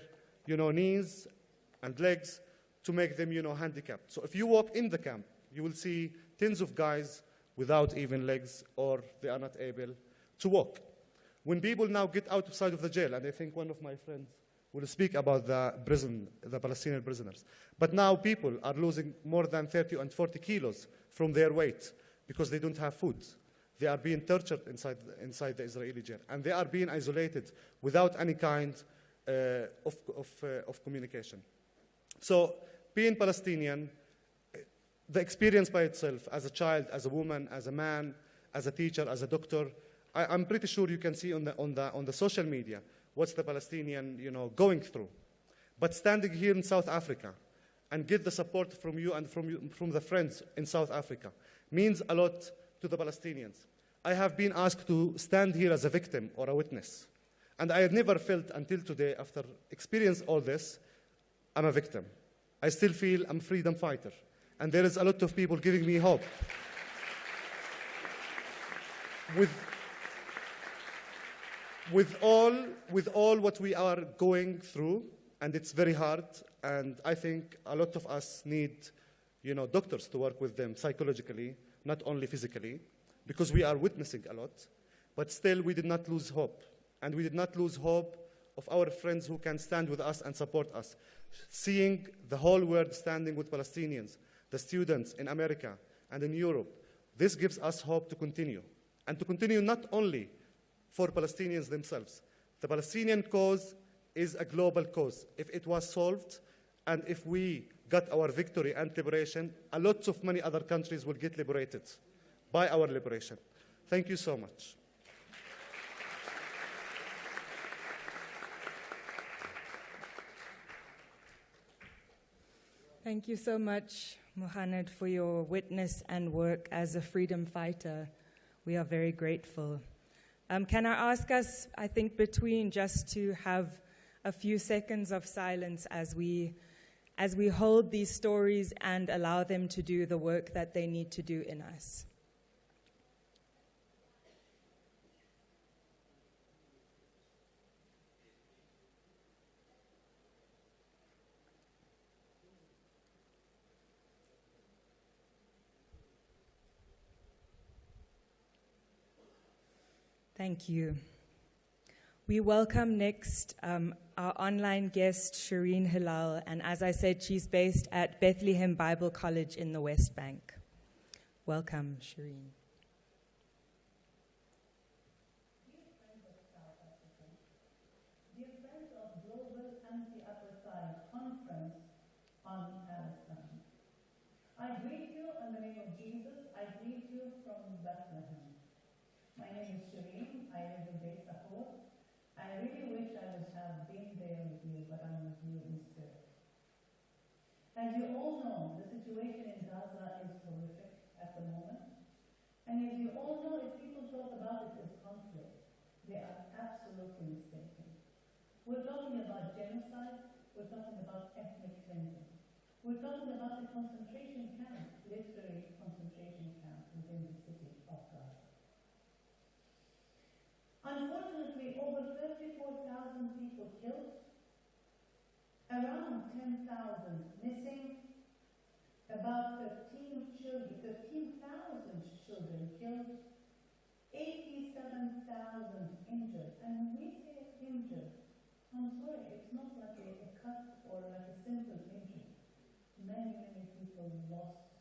knees and legs to make them, handicapped. So if you walk in the camp, you will see tens of guys without even legs or they are not able to walk. When people now get outside of the jail, and I think one of my friends will speak about the Palestinian prisoners. But now people are losing more than 30 and 40 kilos from their weight because they don't have food. They are being tortured inside the Israeli jail. And they are being isolated without any kind of communication. So being Palestinian, the experience by itself, as a child, as a woman, as a man, as a teacher, as a doctor, I'm pretty sure you can see on the social media what's the Palestinian, going through. But standing here in South Africa and get the support from you and from the friends in South Africa means a lot to the Palestinians. I have been asked to stand here as a victim or a witness. And I had never felt until today, after experiencing all this, I'm a victim. I still feel I'm a freedom fighter. And there is a lot of people giving me hope. With all what we are going through, and it's very hard, and I think a lot of us need, doctors to work with them psychologically, not only physically, because we are witnessing a lot, but still we did not lose hope. And we did not lose hope of our friends who can stand with us and support us. Seeing the whole world standing with Palestinians, the students in America and in Europe, this gives us hope to continue. And to continue not only for Palestinians themselves. The Palestinian cause is a global cause. If it was solved, and if we got our victory and liberation, a lot of many other countries will get liberated by our liberation. Thank you so much. Thank you so much, Muhammad, for your witness and work as a freedom fighter. We are very grateful. Can I ask us, I think, between just to have a few seconds of silence as we hold these stories and allow them to do the work that they need to do in us. Thank you. We welcome next our online guest, Shireen Hilal, and as I said, she's based at Bethlehem Bible College in the West Bank. Welcome, Shireen. Dear friends of Global Anti-Apartheid Conference on Palestine, I greet you in the name of Jesus. I greet you from Bethlehem. My name is Shireen. I live in Masafat. I really wish I would have been there with you, but I'm with you in spirit. As you all know, the situation in Gaza is horrific at the moment. And as you all know, if people talk about it as conflict, they are absolutely mistaken. We're talking about genocide. We're talking about ethnic cleansing. We're talking about the concentration camp, literary concentration camp within the city of Gaza. Unfortunately, over 34,000 people killed, around 10,000 missing, about 13,000 children killed, 87,000 injured. And when we say injured, I'm sorry, it's not like a cut or like a simple injury. Many, many people lost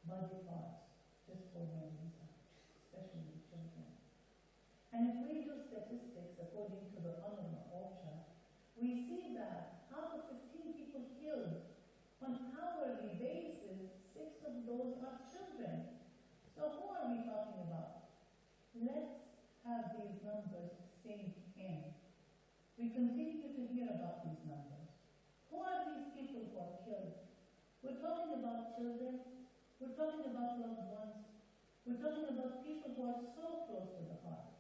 body parts just for no reason, especially children. And if we do statistics according to the UNRWA OCHA, we see that out of 15 people killed on hourly basis, 6 of those are children. So who are we talking about? Let's have these numbers sink in. We continue to hear about these numbers. Who are these people who are killed? We're talking about children. We're talking about loved ones. We're talking about people who are so close to the heart.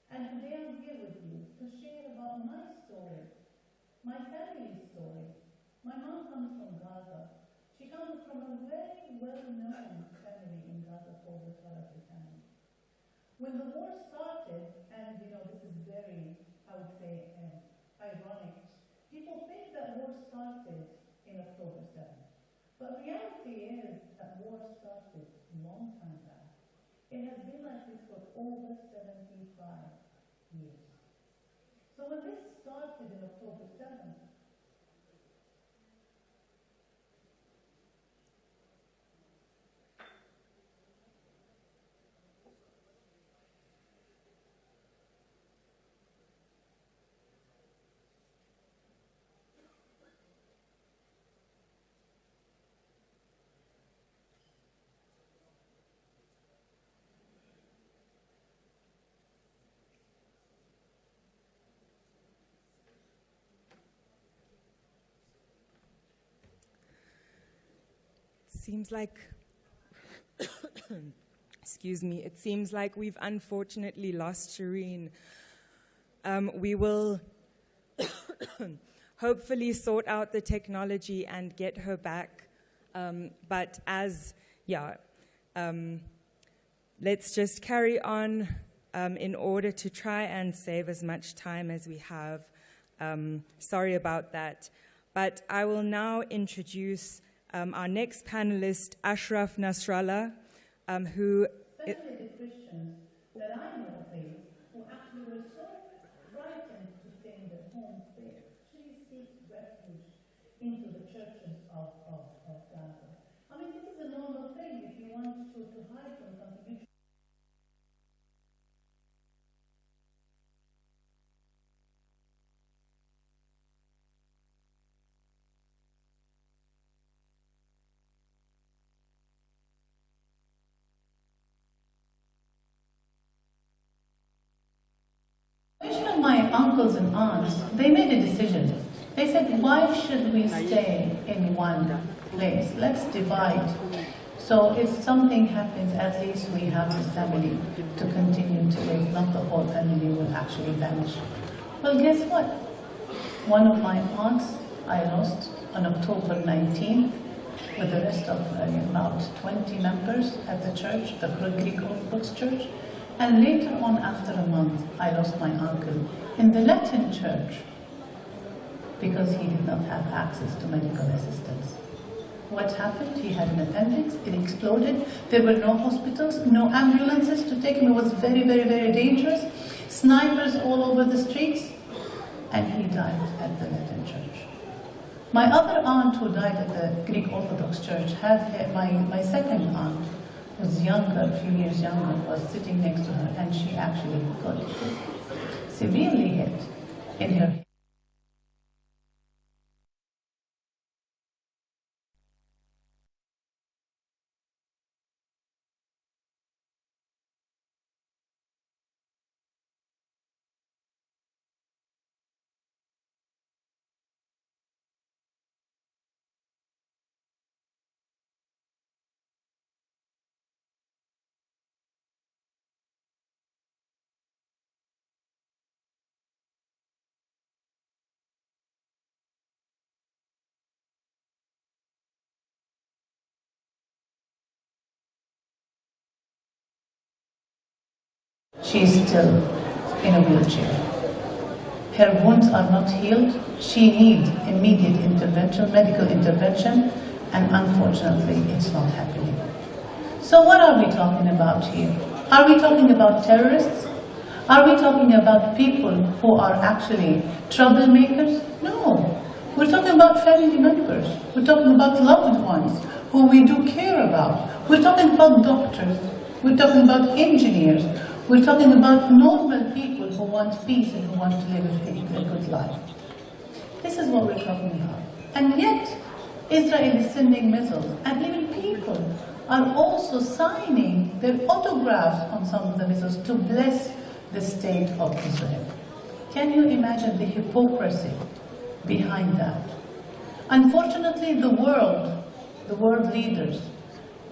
And today I'm here with you to share about my story, my family's story. My mom comes from Gaza. She comes from a very well-known family in Gaza called the Tarafi family. When the war started, and this is very, I would say, ironic, people think that war started in October 7th. But reality is that war started a long time back. It has been like this for over 75 years. So when this started in October 7th, seems like, excuse me, it seems like we've unfortunately lost Shireen. We will hopefully sort out the technology and get her back. But let's just carry on in order to try and save as much time as we have. Sorry about that. But I will now introduce our next panelist, Ashraf Nasrallah, who... Especially the Christians that I know of who actually were so frightened to stay in their homes, they actually seek refuge into the churches of Gaza. I mean, this is a normal thing. If you want to hide from something, you my uncles and aunts, they made a decision. They said, why should we stay in one place? Let's divide. So if something happens, at least we have the family to continue to live, not the whole family will actually vanish. Well, guess what? One of my aunts I lost on October 19th with the rest of about 20 members at the church, the Greek Orthodox Church. And later on, after a month, I lost my uncle in the Latin Church because he did not have access to medical assistance. What happened? He had an appendix, it exploded, there were no hospitals, no ambulances to take him, it was very, very, very dangerous, snipers all over the streets, and he died at the Latin Church. My other aunt who died at the Greek Orthodox Church had my second aunt, was younger, a few years younger, was sitting next to her, and she actually got severely hit in her. She's still in a wheelchair. Her wounds are not healed. She needs immediate intervention, medical intervention, and unfortunately, it's not happening. So what are we talking about here? Are we talking about terrorists? Are we talking about people who are actually troublemakers? No. We're talking about family members. We're talking about loved ones who we do care about. We're talking about doctors. We're talking about engineers. We're talking about normal people who want peace and who want to live a good life. This is what we're talking about. And yet, Israel is sending missiles, and even people are also signing their autographs on some of the missiles to bless the state of Israel. Can you imagine the hypocrisy behind that? Unfortunately, the world leaders,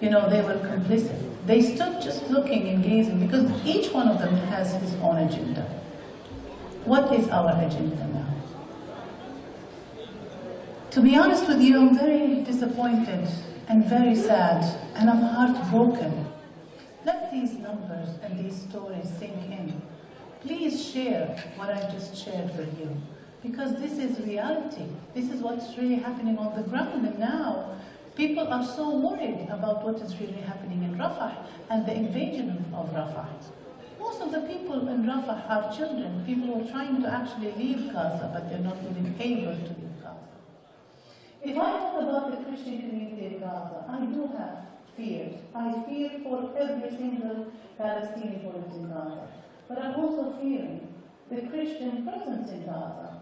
they were complicit. They stood just looking and gazing because each one of them has his own agenda. What is our agenda now? To be honest with you, I'm very disappointed and very sad, and I'm heartbroken. Let these numbers and these stories sink in. Please share what I just shared with you, because this is reality. This is what's really happening on the ground, and now people are so worried about what is really happening in Rafah and the invasion of Rafah. Most of the people in Rafah are children, people who are trying to actually leave Gaza, but they're not even able to leave Gaza. If I talk about the Christian community in Gaza, I do have fears. I fear for every single Palestinian who lives in Gaza. But I'm also fearing the Christian presence in Gaza.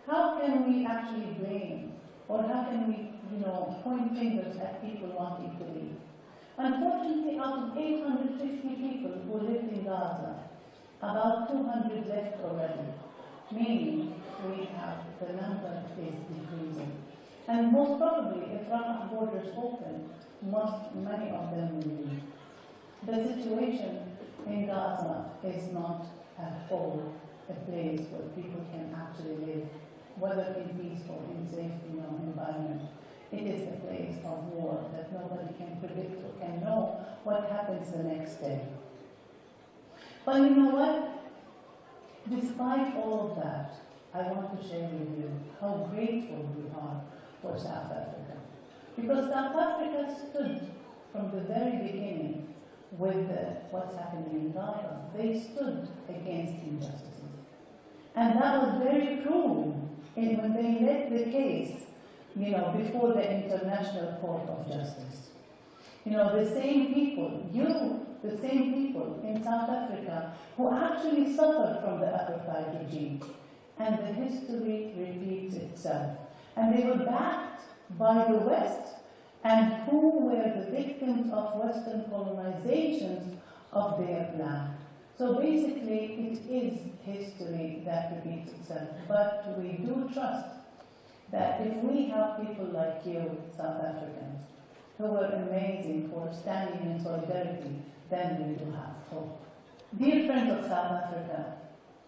How can we actually blame? Or how can we, point fingers at people wanting to leave? Unfortunately, out of 850 people who lived in Gaza, about 200 left already, meaning the number is decreasing. And most probably, if Rafah borders open, many of them will leave. The situation in Gaza is not at all a place where people can actually live, whether in peace or in safe environment. It is a place of war that nobody can predict or can know what happens the next day. But you know what? Despite all of that, I want to share with you how grateful we are for South Africa. Because South Africa stood from the very beginning with what's happening in Gaza. They stood against injustices. And that was very proven when they led the case, before the International Court of Justice. The same people, the same people in South Africa who actually suffered from the Apartheid regime. And the history repeats itself. And they were backed by the West, and who were the victims of Western colonizations of their land. So basically, it is history that repeats itself. But we do trust that if we have people like you, South Africans, who were amazing for standing in solidarity, then we do have hope. Dear friends of South Africa,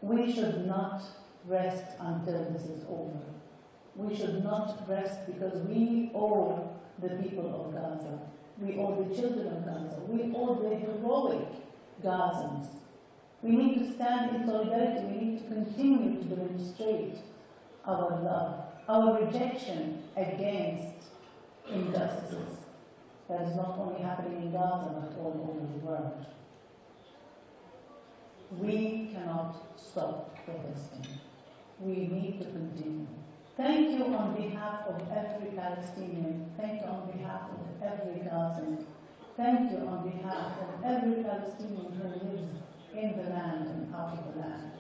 we should not rest until this is over. We should not rest because we owe the people of Gaza. We owe the children of Gaza. We owe the heroic Gazans. We need to stand in solidarity. We need to continue to demonstrate our love, our rejection against injustices that is not only happening in Gaza but all over the world. We cannot stop protesting. We need to continue. Thank you on behalf of every Palestinian. Thank you on behalf of every Gazan. Thank you on behalf of every Palestinian who lives in the land and out of the land.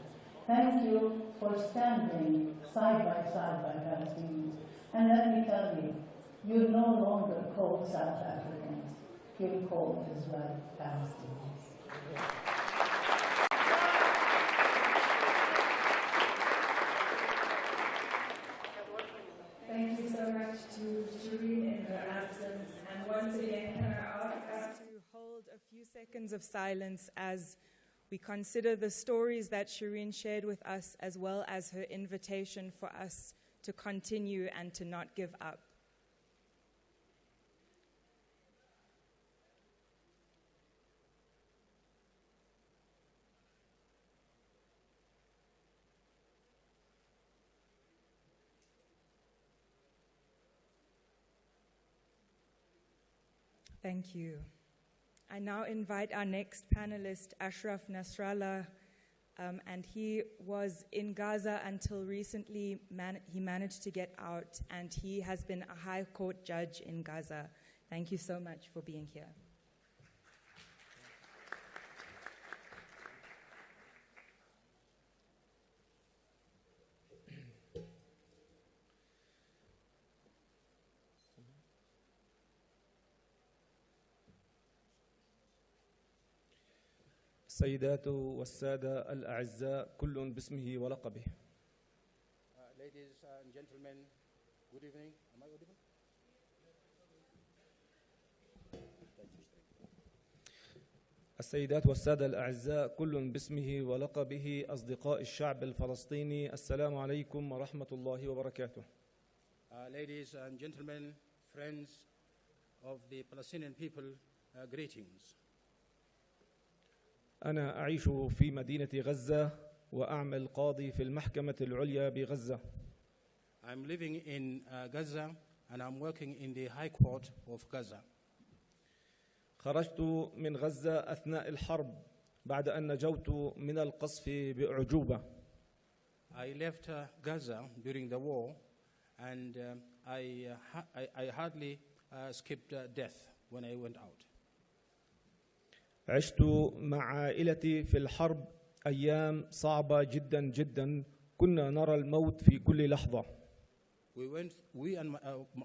Thank you for standing side by Palestinians. And let me tell you, you're no longer called South Africans. You're called as well Palestinians. Thank you so much to Shireen in her absence. And once again, can I ask us to hold a few seconds of silence as we consider the stories that Shireen shared with us, as well as her invitation for us to continue and to not give up. Thank you. I now invite our next panelist, Ashraf Nasrallah, and he was in Gaza until recently. He managed to get out, and he has been a high court judge in Gaza. Thank you so much for being here. السيدات والسادة الأعزاء كل باسمه ولقبه. Ladies and gentlemen, good evening. Am I audible? السيدات والسادة الأعزاء كل باسمه ولقبه أصدقاء الشعب الفلسطيني السلام عليكم ورحمة الله وبركاته. Ladies and gentlemen, friends of the Palestinian people, greetings. أنا أعيش في مدينة غزة وأعمل قاضي في المحكمة العليا بغزة. I'm living in Gaza and I'm working in the High Court of Gaza. خرجت من غزة أثناء الحرب بعد أن نجوت من القصف بأعجوبة. I left Gaza during the war and I hardly skipped death when I went out. عشت مع عائلتي في الحرب أيام صعبة جدا جدا كنا نرى الموت في كل لحظة. I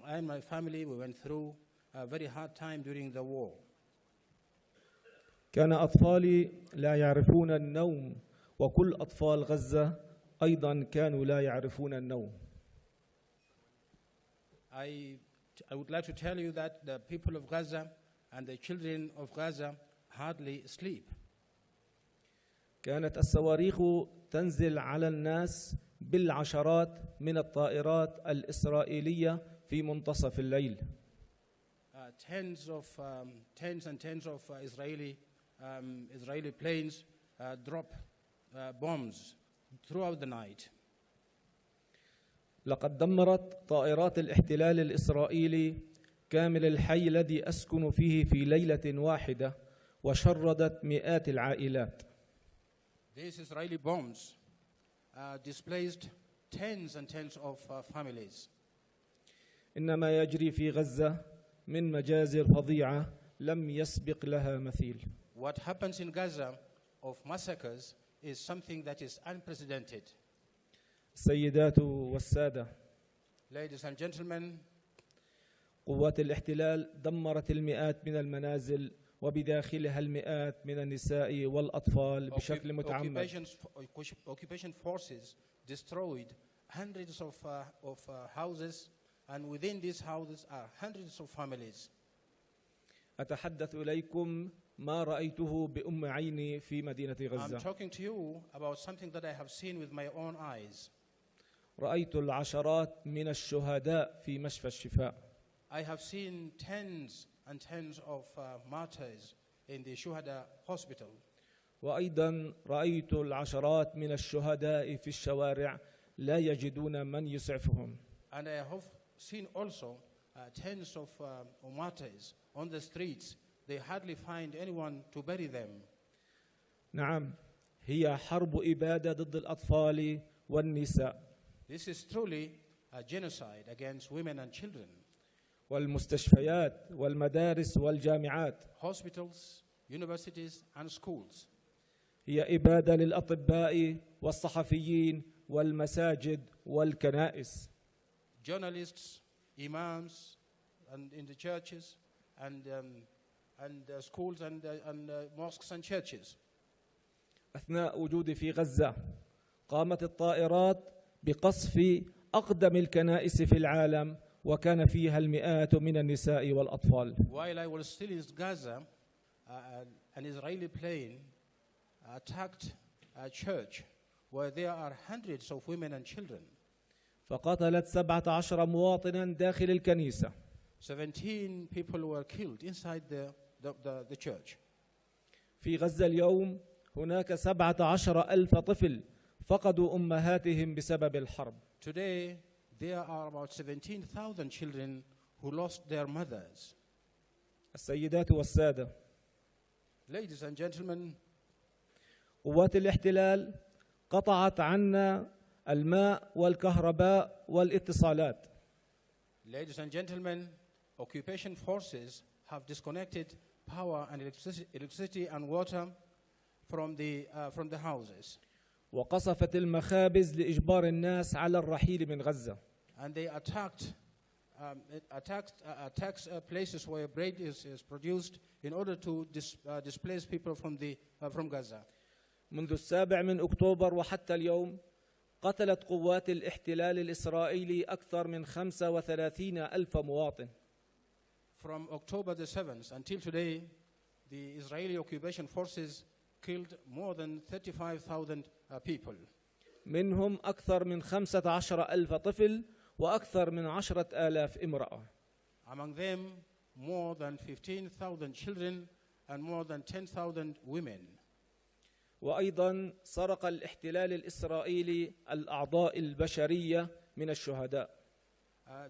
and my family went through a very hard time during the war. كان أطفالي لا يعرفون النوم وكل أطفال غزة أيضا كانوا لا يعرفون النوم. I would like to tell you that the people of Gaza and the children of Gaza hardly sleep. كانت الصواريخ تنزل على الناس بالعشرات من الطائرات الإسرائيلية في منتصف الليل. Tens and tens of Israeli planes drop bombs throughout the night. لقد دمرت طائرات الاحتلال الإسرائيلي كامل الحي الذي أسكن فيه في ليلة واحدة وشردت مئات العائلات. These Israeli bombs displaced tens and tens of families. إن ما يجري في غزة من مجازر فظيعة لم يسبق لها مثيل. What happens in Gaza of massacres is something that is unprecedented. السيدات والسادة. Ladies and gentlemen, قوات الاحتلال دمرت المئات من المنازل وبداخلها المئات من النساء والأطفال بشكل متعمد. Occupation forces destroyed hundreds of houses, and within these houses are hundreds of families. أتحدث إليكم ما رأيته بأم عيني في مدينة غزة. I'm talking to you about something that I have seen with my own eyes. رأيت العشرات من الشهداء في مشفى الشفاء. I have seen tens and tens of martyrs in the Shuhada hospital. وأيضا رأيت العشرات من الشهداء في الشوارع لا يجدون من يسعفهم. And I have seen also tens of martyrs on the streets. They hardly find anyone to bury them. نعم، هي حرب إبادة ضد الأطفال والنساء. This is truly a genocide against women and children. والمستشفيات والمدارس والجامعات. Hospitals, universities and schools. هي إبادة للأطباء والصحفيين والمساجد والكنائس. Journalists, imams, and in the churches, and schools and mosques and churches. أثناء وجودي في غزة قامت الطائرات بقصف أقدم الكنائس في العالم وكان فيها المئات من النساء والأطفال. While I was still in Gaza, an Israeli plane attacked a church where there are hundreds of women and children. فقتلت 17 مواطنا داخل الكنيسة. 17 people were killed inside the church. في غزة اليوم هناك 17,000 طفل فقدوا أمهاتهم بسبب الحرب. Today there are about 17,000 children who lost their mothers. السيدات والسادة. Ladies and gentlemen. قوات الاحتلال قطعت عنا الماء والكهرباء والاتصالات. Ladies and gentlemen, occupation forces have disconnected power and electricity and water from the houses. وقصفت المخابز لإجبار الناس على الرحيل من غزة. And they attacked places where bread is produced in order to displace people from Gaza. منذ 7 أكتوبر وحتى اليوم قتلت قوات الاحتلال الإسرائيلي أكثر من 35,000 مواطن. From October the 7th until today, the Israeli occupation forces killed more than 35,000 people. منهم أكثر من 15,000 طفل وأكثر من 10,000 امرأة. Among them, more than 15,000 children and more than 10,000 women. وأيضا سرق الاحتلال الإسرائيلي الأعضاء البشرية من الشهداء.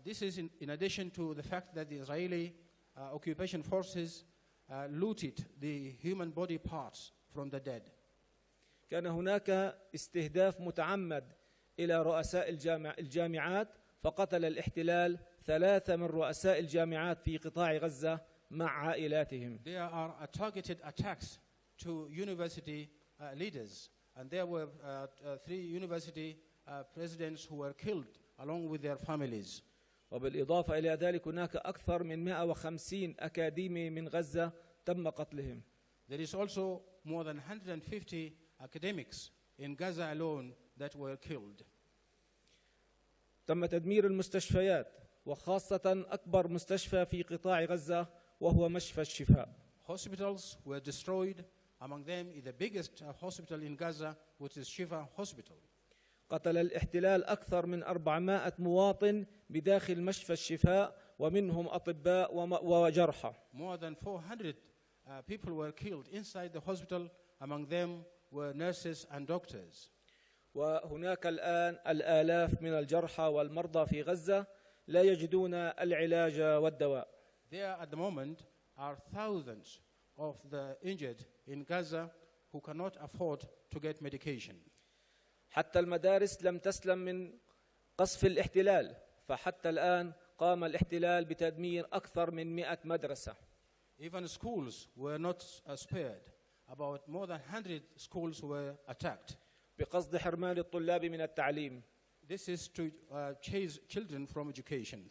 This is in addition to the fact that the Israeli occupation forces looted the human body parts from the dead. كان هناك استهداف متعمد إلى رؤساء الجامعات فقتل الاحتلال 3 من رؤساء الجامعات في قطاع غزة مع عائلاتهم. There are targeted attacks to university leaders, and there were 3 university presidents who were killed along with their families. وبالإضافة إلى ذلك هناك أكثر من 150 أكاديمي من غزة تم قتلهم. There is also more than 150 academics in Gaza alone that were killed. تم تدمير المستشفيات وخاصة أكبر مستشفى في قطاع غزة وهو مشفى الشفاء. Hospitals were destroyed. Among them is the biggest hospital in Gaza, which is Shifa Hospital. قتل الاحتلال أكثر من 400 مواطن بداخل مشفى الشفاء ومنهم أطباء وجرحى. More than 400 people were killed inside the hospital. Among them were nurses and doctors. وهناك الآن الآلاف من الجرحى والمرضى في غزة لا يجدون العلاج والدواء. There at the moment are thousands of the injured in Gaza who cannot afford to get medication. حتى المدارس لم تسلم من قصف الاحتلال، فحتى الآن قام الاحتلال بتدمير أكثر من 100 مدرسة. Even schools were not spared. About more than 100 schools were attacked. بقصد حرمان الطلاب من التعليم. This is to chase children from education.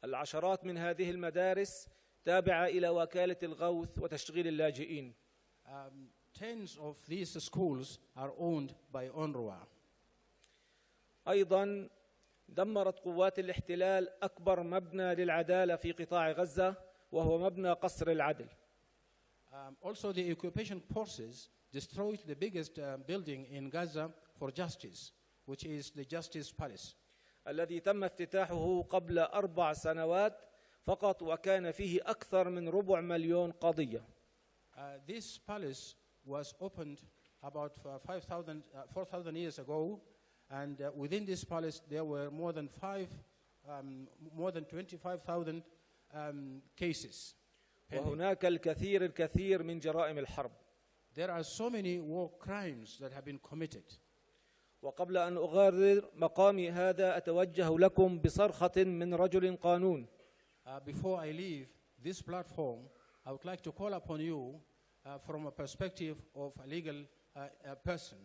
العشرات من هذه المدارس تابعة إلى وكالة الغوث وتشغيل اللاجئين. Tens of these schools are owned by UNRWA. أيضا دمرت قوات الاحتلال أكبر مبنى للعدالة في قطاع غزة وهو مبنى قصر العدل. Also the occupation forces destroyed the biggest building in Gaza for justice, which is the Justice Palace. الذي تم افتتاحه قبل 4 سنوات فقط وكان فيه أكثر من 250,000 قضية. This palace was opened about 4,000 years ago, and within this palace there were more than 25,000 cases. وهناك الكثير من جرائم الحرب. There are so many war crimes that have been committed. وقبل أن أغادر مقامي هذا أتوجه لكم بصرخة من رجل قانون. Before I leave this platform, I would like to call upon you from a perspective of a legal person.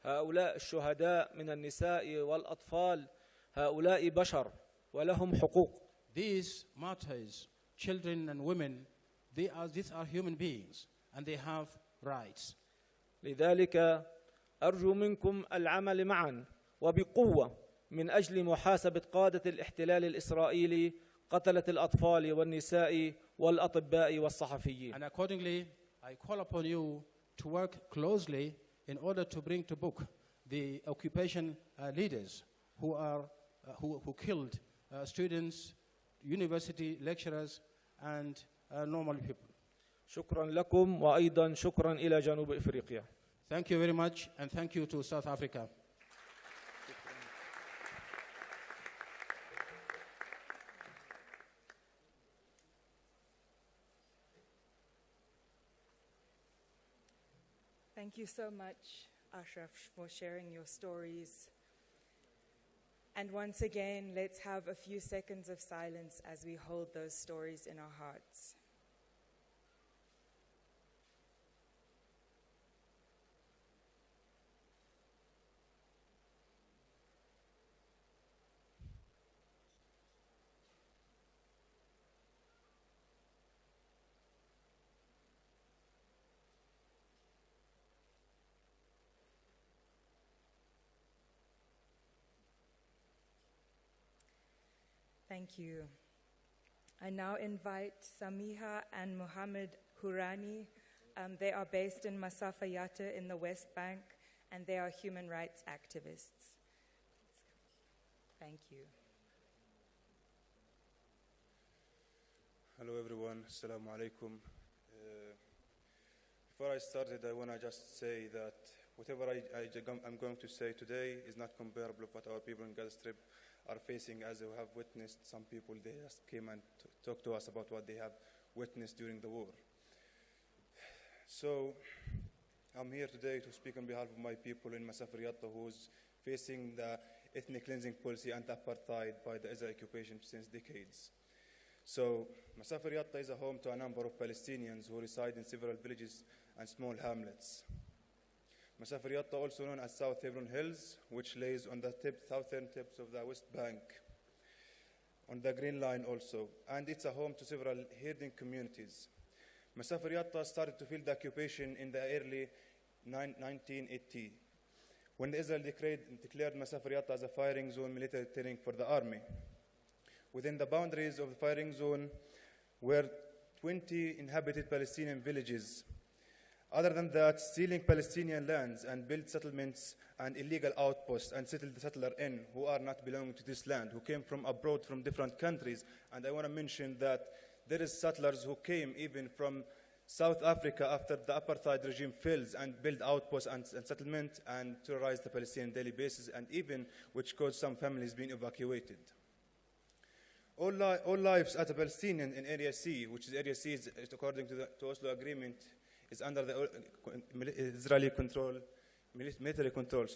هؤلاء الشهداء من النساء والأطفال هؤلاء بشر ولهم حقوق. These martyrs, children and women, these are human beings and they have rights. لذلك أرجو منكم العمل معا وبقوة من أجل محاسبة قادة الاحتلال الإسرائيلي قتلة الأطفال والنساء والأطباء والصحفيين. And accordingly, I call upon you to work closely in order to bring to book the occupation leaders who killed students, university lecturers, and normal people. شكرا لكم وأيضا شكرا إلى جنوب إفريقيا. Thank you very much, and thank you to South Africa. Thank you so much, Ashraf, for sharing your stories. And once again, let's have a few seconds of silence as we hold those stories in our hearts. Thank you. I now invite Samiha and Mohammed Hurani. They are based in Masafat in the West Bank, and they are human rights activists. Thank you. Hello everyone, Assalamu alaikum. Before I started, I want to just say that whatever I'm going to say today is not comparable with what our people in Gaza Strip are facing, as we have witnessed. Some people, they just came and talked to us about what they have witnessed during the war. So I'm here today to speak on behalf of my people in Masafat who's facing the ethnic cleansing policy and Apartheid by the Israeli occupation since decades. So Masafat is a home to a number of Palestinians who reside in several villages and small hamlets. Masafat, also known as South Hebron Hills, which lays on the southern tips of the West Bank, on the Green Line also, and it's a home to several herding communities. Masafat started to feel the occupation in the early 1980, when the Israel declared Masafat as a firing zone military training for the army. Within the boundaries of the firing zone were 20 inhabited Palestinian villages. Other than that, stealing Palestinian lands and build settlements and illegal outposts and settle the settler in who are not belonging to this land, who came from abroad from different countries. And I want to mention that there is settlers who came even from South Africa after the apartheid regime fails and build outposts and settlement and terrorize the Palestinian daily basis, and even which caused some families being evacuated. All lives as a Palestinian in Area C, which is Area C is according to the Oslo Agreement, is under the Israeli control, military control,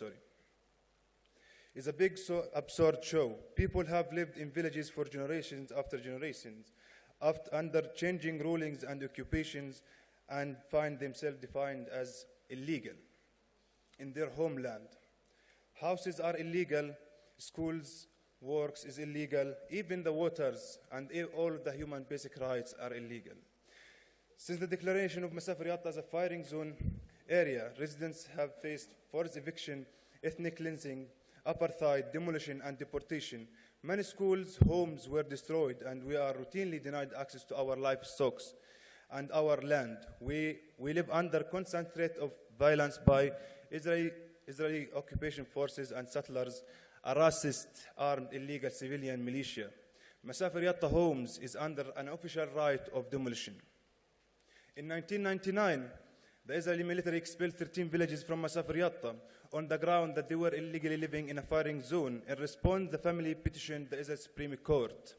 It's a big, absurd show. People have lived in villages for generations after generations, under changing rulings and occupations, and find themselves defined as illegal in their homeland. Houses are illegal, schools works is illegal. Even the waters and all of the human basic rights are illegal. Since the declaration of Masafat Yatta as a firing zone area, residents have faced forced eviction, ethnic cleansing, apartheid, demolition, and deportation. Many schools, homes were destroyed, and we are routinely denied access to our livestock and our land. We live under constant threat of violence by Israeli occupation forces and settlers, a racist, armed, illegal civilian militia. Masafat Yatta homes is under an official right of demolition. In 1999, the Israeli military expelled 13 villages from Masafat Yatta on the ground that they were illegally living in a firing zone. In response, the family petitioned the Israel Supreme Court.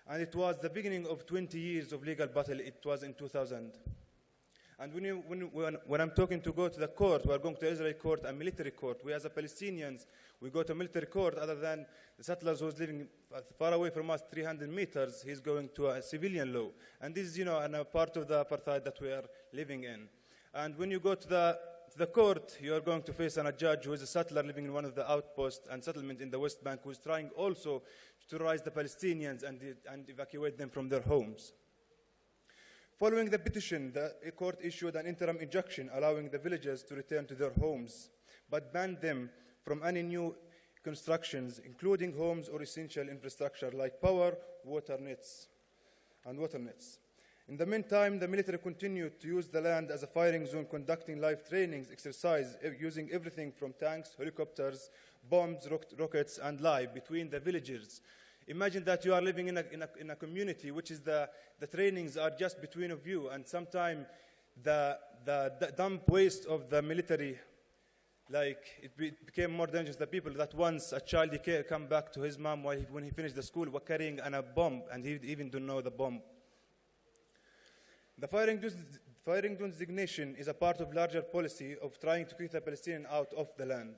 And it was the beginning of 20 years of legal battle. It was in 2000. And when I'm talking to go to the court, we are going to Israeli court and military court. We as a Palestinians, we go to military court other than the settlers who's living far away from us, 300 meters, he's going to a civilian law. And this is, a part of the apartheid that we are living in. And when you go to the court, you are going to face a judge who is a settler living in one of the outposts and settlement in the West Bank, who is trying also to terrorize the Palestinians and evacuate them from their homes. Following the petition, the court issued an interim injunction allowing the villagers to return to their homes, but banned them from any new constructions, including homes or essential infrastructure like power, water nets. In the meantime, the military continued to use the land as a firing zone, conducting live trainings, exercise, using everything from tanks, helicopters, bombs, rockets, and live between the villagers. Imagine that you are living in a community which is the trainings are just between of you, and sometimes the dump waste of the military, it became more dangerous. The people that once a child he come back to his mom when he finished the school were carrying a bomb, and he even don't know the bomb. The firing zone designation is a part of larger policy of trying to keep the Palestinians out of the land.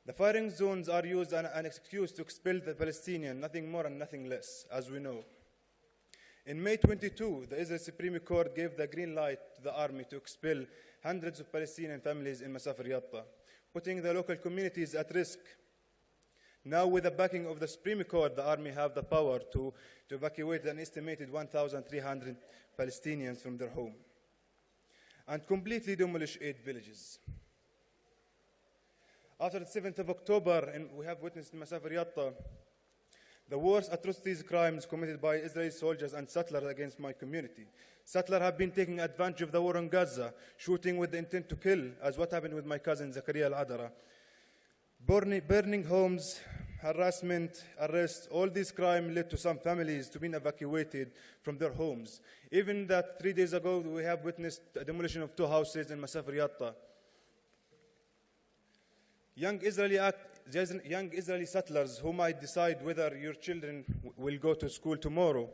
The firing zones are used as an excuse to expel the Palestinian, nothing more and nothing less, as we know. In May 22, the Israel Supreme Court gave the green light to the army to expel hundreds of Palestinian families in Masafat Yatta, putting the local communities at risk. Now, with the backing of the Supreme Court, the army have the power to evacuate an estimated 1,300 Palestinians from their home and completely demolish 8 villages. After the 7th of October, and we have witnessed in Masafat Yatta the worst atrocities, crimes committed by Israeli soldiers and settlers against my community. Settlers have been taking advantage of the war in Gaza, shooting with the intent to kill, as what happened with my cousin Zakaria al-Adara. Burning homes, harassment, arrests, all these crimes led to some families to being evacuated from their homes. Even that 3 days ago, we have witnessed the demolition of 2 houses in Masafat Yatta. Young Israeli settlers who might decide whether your children will go to school tomorrow,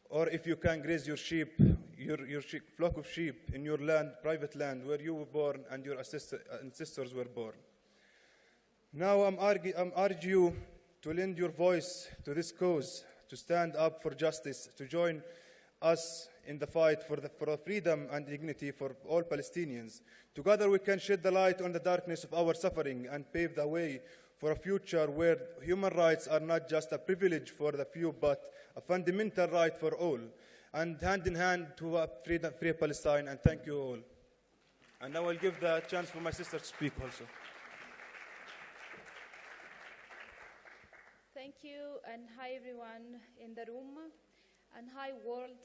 or if you can graze your sheep, your flock of sheep in your land, private land, where you were born and your ancestors were born. Now I'm urging you to lend your voice to this cause, to stand up for justice, to join us in the fight for the freedom and dignity for all Palestinians. Together we can shed the light on the darkness of our suffering and pave the way for a future where human rights are not just a privilege for the few, but a fundamental right for all. And hand in hand to a free Palestine, and thank you all. And now I'll give the chance for my sister to speak also. Thank you, and hi everyone in the room, and hi world,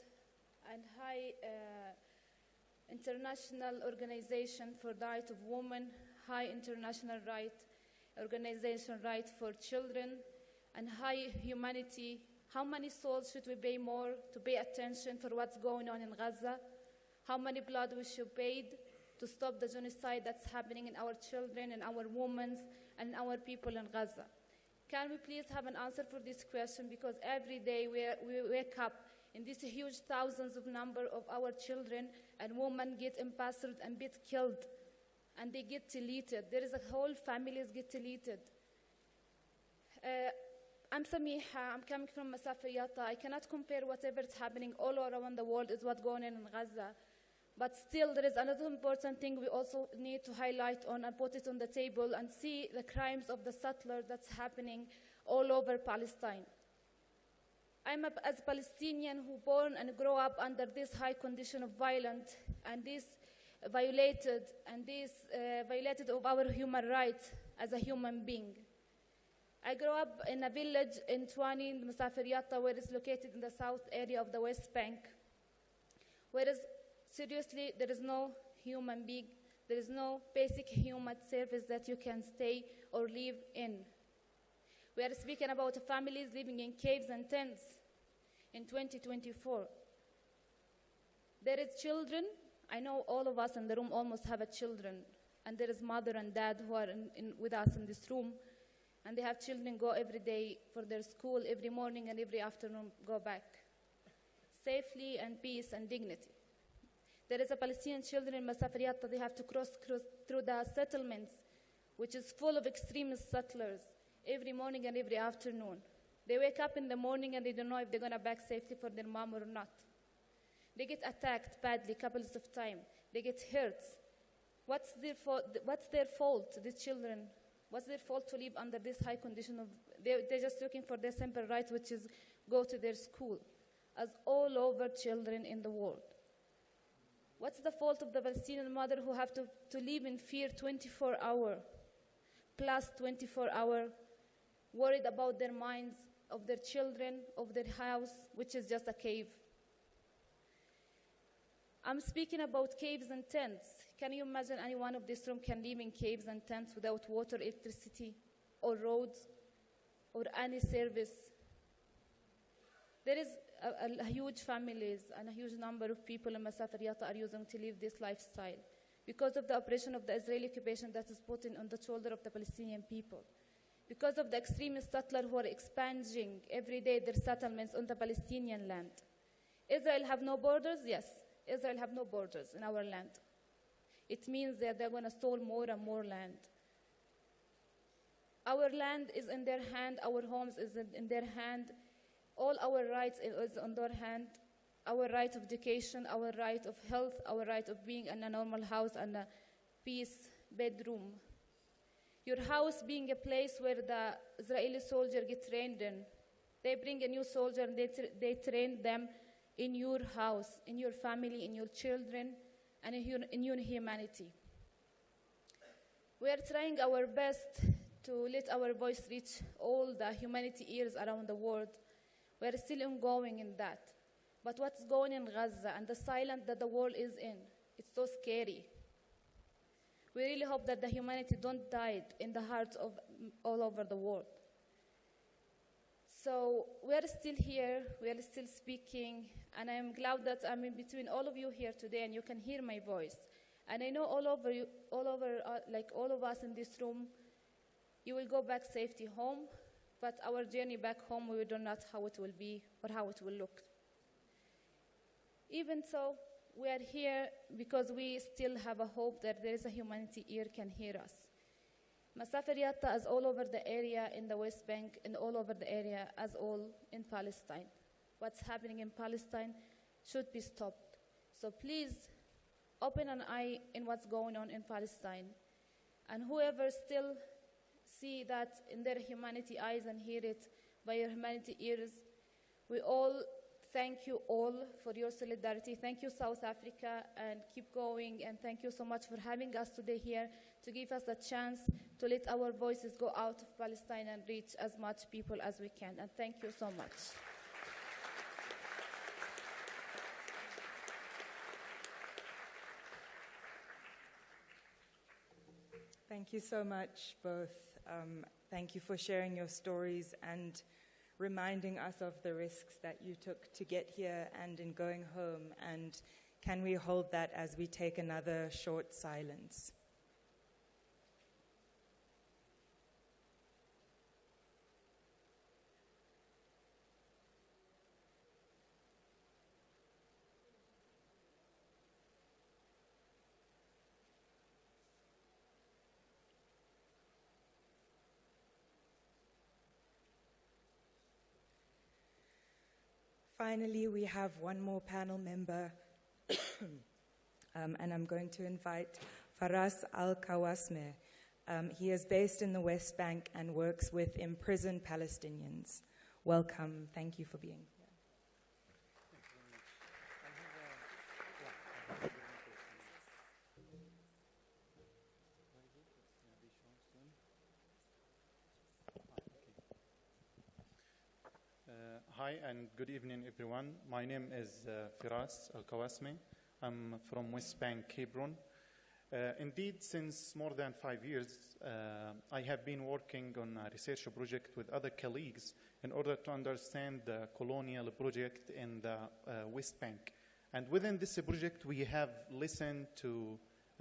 and hi International Organization for the Right of Women, hi International Organization Right for Children, and hi humanity. How many souls should we pay more to pay attention for what's going on in Gaza? How many blood we should pay to stop the genocide that's happening in our children, and our women, and our people in Gaza? Can we please have an answer for this question? Because every day we wake up in these huge thousands of number of our children and women get imprisoned and get killed, and they get deleted. There is a whole families get deleted. I'm Samiha, I'm coming from Masafat Yatta. I cannot compare whatever is happening all around the world is what's going on in Gaza. But still, there is another important thing we also need to highlight on and put it on the table and see the crimes of the settler that's happening all over Palestine. I'm as a Palestinian who born and grew up under this high condition of violence and this violated of our human rights as a human being. I grew up in a village in Twani, in Masafat, where it's located in the south area of the West Bank, where seriously there is no human being, there is no basic human service that you can stay or live in. We are speaking about families living in caves and tents in 2024. There is children. I know all of us in the room almost have children, and there is mother and dad who are with us in this room, and they have children go every day for their school, every morning and every afternoon go back, safely and peace and dignity. There is a Palestinian children in Masafat, they have to cross through the settlements, which is full of extremist settlers, every morning and every afternoon. They wake up in the morning and they don't know if they're going to back safely for their mom or not. They get attacked badly couples of times. They get hurt. What's their fault, these children? What's their fault to live under this high condition of, they're just looking for their simple right, which is go to their school, as all over children in the world. What's the fault of the Palestinian mother who have to live in fear 24 hours, plus 24 hours, worried about their minds, of their children, of their house, which is just a cave? I'm speaking about caves and tents. Can you imagine anyone of this room can live in caves and tents without water, electricity, or roads, or any service? There is a huge families and a huge number of people in Masafat are using to live this lifestyle because of the oppression of the Israeli occupation that is put on the shoulder of the Palestinian people, because of the extremist settlers who are expanding every day their settlements on the Palestinian land. Israel have no borders? Yes, Israel have no borders in our land. It means that they're going to steal more and more land. Our land is in their hand, our homes is in their hand, all our rights is on their hand, our right of education, our right of health, our right of being in a normal house and a peace bedroom. Your house being a place where the Israeli soldier get trained in. They bring a new soldier and they train them in your house, in your family, in your children, and in your humanity. We are trying our best to let our voice reach all the humanity ears around the world. We are still ongoing in that. But what's going in Gaza and the silence that the world is in, it's so scary. We really hope that the humanity don't die in the hearts of all over the world. So we are still here, we are still speaking, and I am glad that I'm in between all of you here today and you can hear my voice. And I know all of us in this room, you will go back safely home, but our journey back home, we don't know how it will be or how it will look. Even so, we are here because we still have a hope that there is a humanity ear can hear us. Masafat is all over the area in the West Bank and all over the area as all in Palestine. What's happening in Palestine should be stopped. So please open an eye in what's going on in Palestine. And whoever still see that in their humanity eyes and hear it by your humanity ears, we all thank you all for your solidarity. Thank you, South Africa, and keep going. And thank you so much for having us today here to give us the chance to let our voices go out of Palestine and reach as much people as we can. And thank you so much. Thank you so much, both. Thank you for sharing your stories and reminding us of the risks that you took to get here and in going home. And can we hold that as we take another short silence? Finally, we have one more panel member, and I'm going to invite Faraz Al-Kawasme. He is based in the West Bank and works with imprisoned Palestinians. Welcome. Thank you for being here. Hi and good evening, everyone. My name is Firas Al-Kawasmi. I'm from West Bank, Hebron. Indeed, since more than 5 years, I have been working on a research project with other colleagues in order to understand the colonial project in the West Bank. And within this project, we have listened to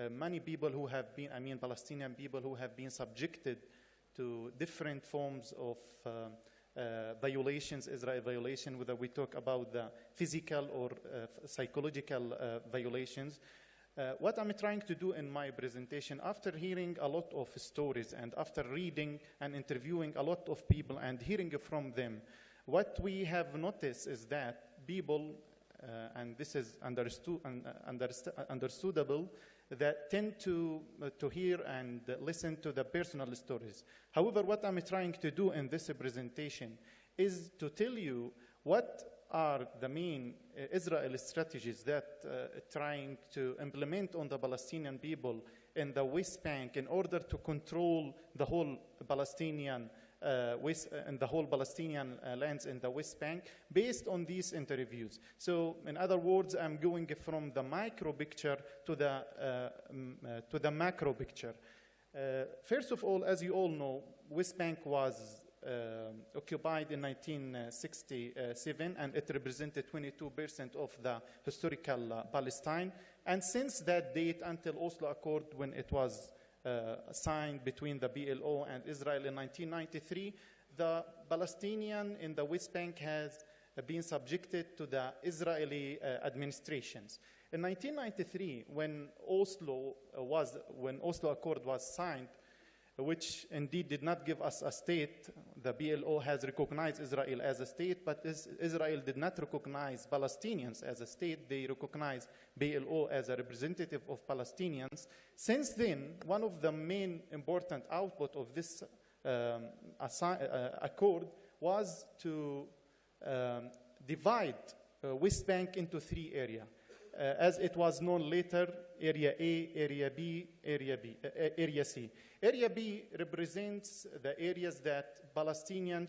many people who have been, Palestinian people who have been subjected to different forms of violations, Israel violation, whether we talk about the physical or psychological violations. What I'm trying to do in my presentation, after hearing a lot of stories and after reading and interviewing a lot of people and hearing from them, what we have noticed is that people, and this is understandable, that tend to hear and listen to the personal stories. However, what I'm trying to do in this presentation is to tell you what are the main Israeli strategies that trying to implement on the Palestinian people in the West Bank in order to control the whole Palestinian and the whole Palestinian lands in the West Bank based on these interviews. So, in other words, I'm going from the micro picture to the macro picture. First of all, as you all know, West Bank was occupied in 1967, and it represented 22% of the historical Palestine. And since that date until Oslo Accord, when it was signed between the PLO and Israel in 1993, the Palestinian in the West Bank has been subjected to the Israeli administrations. In 1993, when Oslo Accord was signed, which indeed did not give us a state, the PLO has recognized Israel as a state, but Israel did not recognize Palestinians as a state. They recognized PLO as a representative of Palestinians. Since then, one of the main important output of this accord was to divide West Bank into 3 areas. As it was known later, Area A, Area B, Area C. Area B represents the areas that Palestinian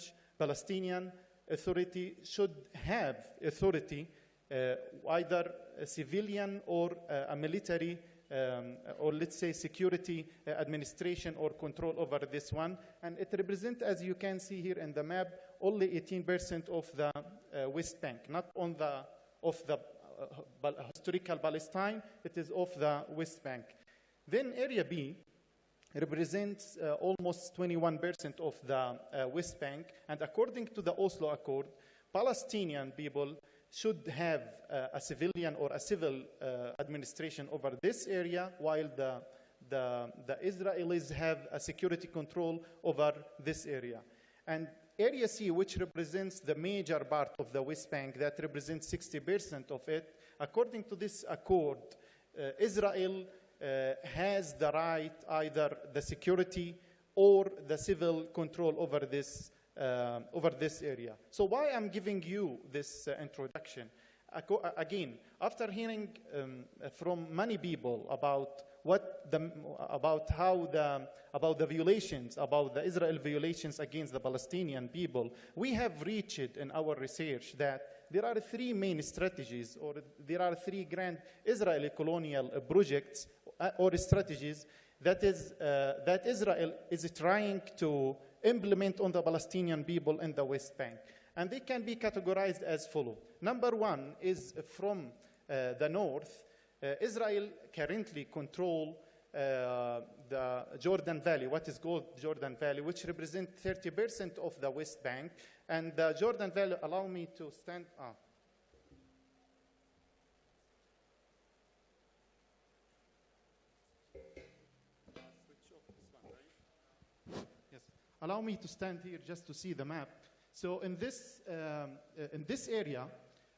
Authority should have authority, either a civilian or a military, or let's say security administration or control over this one. And it represents, as you can see here in the map, only 18% of the West Bank, not on the historical Palestine, it is of the West Bank. Then Area B represents almost 21% of the West Bank, and according to the Oslo Accord, Palestinian people should have a civilian or a civil administration over this area, while the Israelis have a security control over this area. And Area C, which represents the major part of the West Bank, that represents 60% of it, according to this accord, Israel has the right, either the security or the civil control over this area. So why I'm giving you this introduction? Again, after hearing from many people about the violations, about the Israel violations against the Palestinian people, we have reached in our research that there are 3 main strategies, or there are 3 grand Israeli colonial projects or strategies that Israel is trying to implement on the Palestinian people in the West Bank. And they can be categorized as follows. Number 1 is from the north. Israel currently control the Jordan Valley, what is called Jordan Valley, which represents 30% of the West Bank. And the Jordan Valley, allow me to stand up. Allow me to stand here just to see the map. So in this area,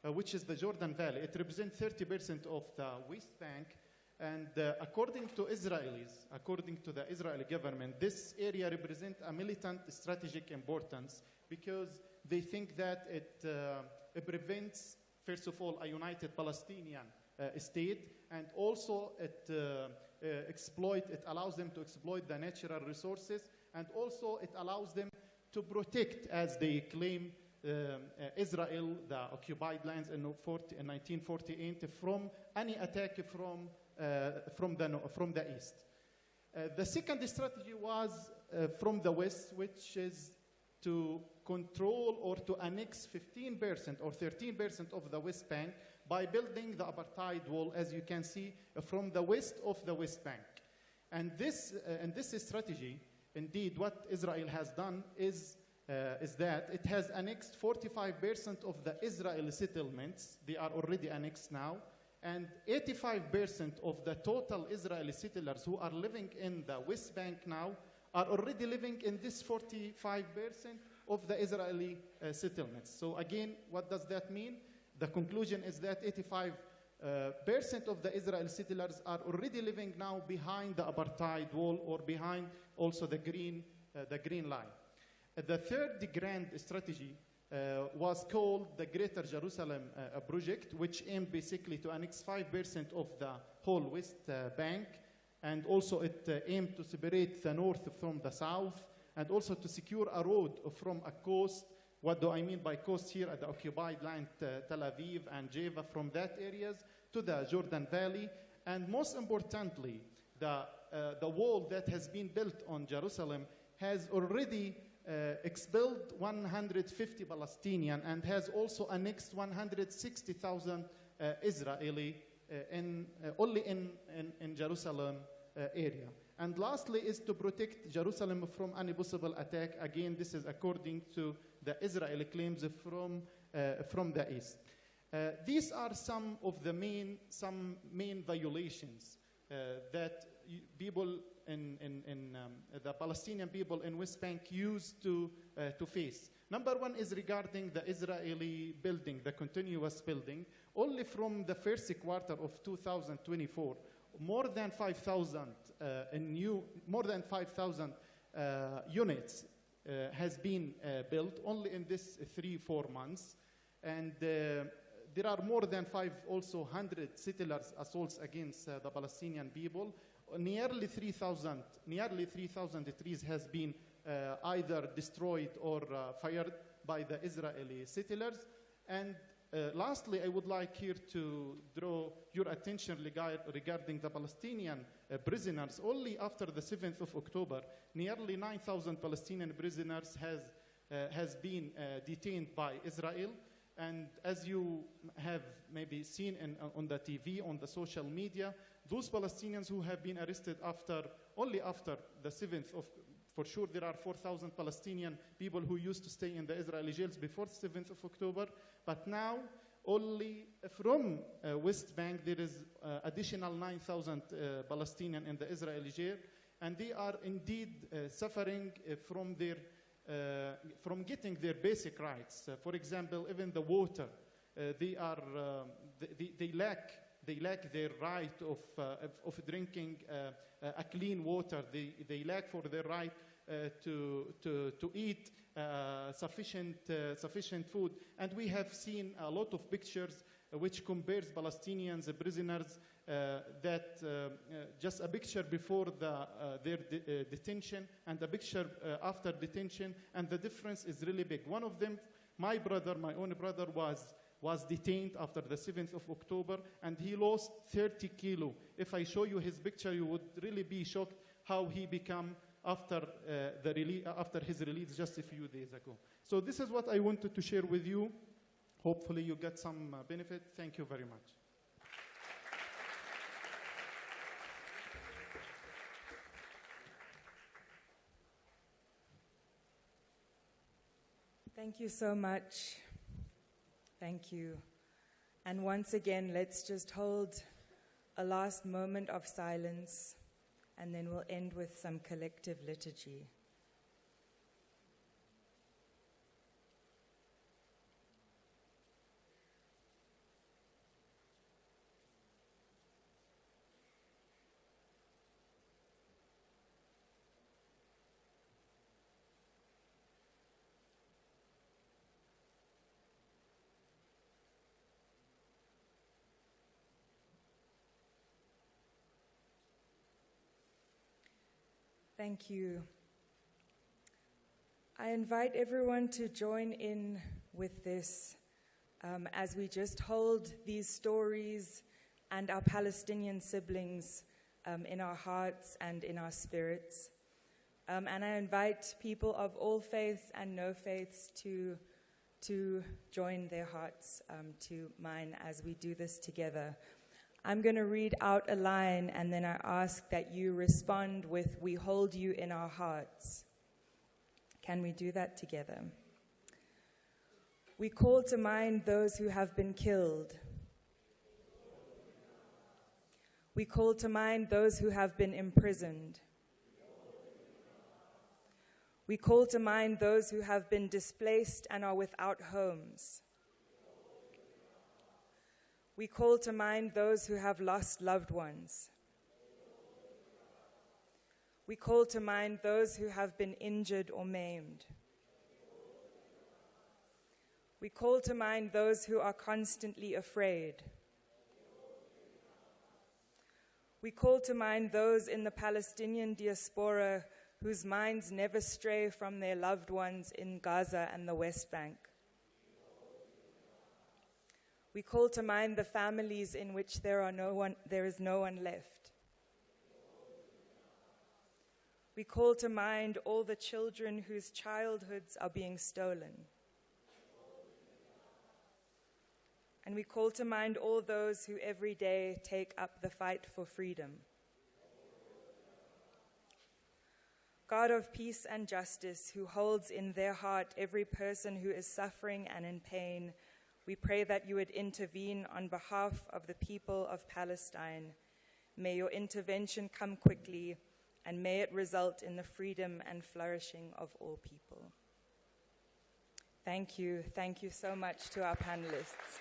which is the Jordan Valley, it represents 30% of the West Bank. And according to Israelis, according to the Israeli government, this area represents a militant strategic importance because they think that it prevents, first of all, a united Palestinian state, and also it allows them to exploit the natural resources, and also it allows them to protect, as they claim, Israel, the occupied lands in 1948, from any attack from the east. The second strategy was from the west, which is to control or to annex 15% or 13% of the West Bank by building the apartheid wall, as you can see, from the west of the West Bank. And this strategy, indeed, what Israel has done is that it has annexed 45% of the Israeli settlements. They are already annexed now. And 85% of the total Israeli settlers who are living in the West Bank now are already living in this 45% of the Israeli settlements. So again, what does that mean? The conclusion is that 85% of the Israeli settlers are already living now behind the apartheid wall or behind also the green line. The third grand strategy was called the Greater Jerusalem Project, which aimed basically to annex 5% of the whole West Bank, and also it aimed to separate the north from the south, and also to secure a road from a coast. What do I mean by coast here? At the occupied land, Tel Aviv and Java, from that areas to the Jordan Valley, and most importantly, the wall that has been built on Jerusalem has already expelled 150 Palestinian and has also annexed 160,000 Israeli only in Jerusalem area. And lastly is to protect Jerusalem from any possible attack. Again, this is according to the Israeli claims from the east. These are some of the main violations that people the Palestinian people in West Bank used to face. Number one is regarding the Israeli building, the continuous building. Only from the first quarter of 2024, more than 5,000 units has been built only in this 3-4 months, and there are more than 500 settlers assaults against the Palestinian people. Nearly 3,000 trees has been either destroyed or fired by the Israeli settlers. And lastly, I would like here to draw your attention regarding the Palestinian prisoners. Only after the 7th of October, nearly 9,000 Palestinian prisoners has been detained by Israel. And as you have maybe seen on the TV, on the social media, those Palestinians who have been arrested only after the 7th of, for sure there are 4,000 Palestinian people who used to stay in the Israeli jails before the 7th of October, but now only from West Bank there is additional 9,000 Palestinian in the Israeli jail, and they are indeed suffering from getting their basic rights. For example, even the water, they lack their right of drinking a clean water. They lack for their right to eat sufficient food. And we have seen a lot of pictures which compares Palestinians prisoners that just a picture before their detention and a picture after detention, and the difference is really big. One of them, my own brother, was detained after the 7th of October, and he lost 30 kilo. If I show you his picture, you would really be shocked how he became after his release just a few days ago. So this is what I wanted to share with you. Hopefully you get some benefit. Thank you very much. Thank you so much. Thank you. And once again, let's just hold a last moment of silence, and then we'll end with some collective liturgy. Thank you. I invite everyone to join in with this as we just hold these stories and our Palestinian siblings in our hearts and in our spirits. And I invite people of all faiths and no faiths to join their hearts to mine as we do this together. I'm going to read out a line, and then I ask that you respond with, "We hold you in our hearts." Can we do that together? We call to mind those who have been killed. We call to mind those who have been imprisoned. We call to mind those who have been displaced and are without homes. We call to mind those who have lost loved ones. We call to mind those who have been injured or maimed. We call to mind those who are constantly afraid. We call to mind those in the Palestinian diaspora whose minds never stray from their loved ones in Gaza and the West Bank. We call to mind the families in which there is no one left. We call to mind all the children whose childhoods are being stolen. And we call to mind all those who every day take up the fight for freedom. God of peace and justice, who holds in their heart every person who is suffering and in pain, we pray that you would intervene on behalf of the people of Palestine. May your intervention come quickly, and may it result in the freedom and flourishing of all people. Thank you. Thank you so much to our panelists.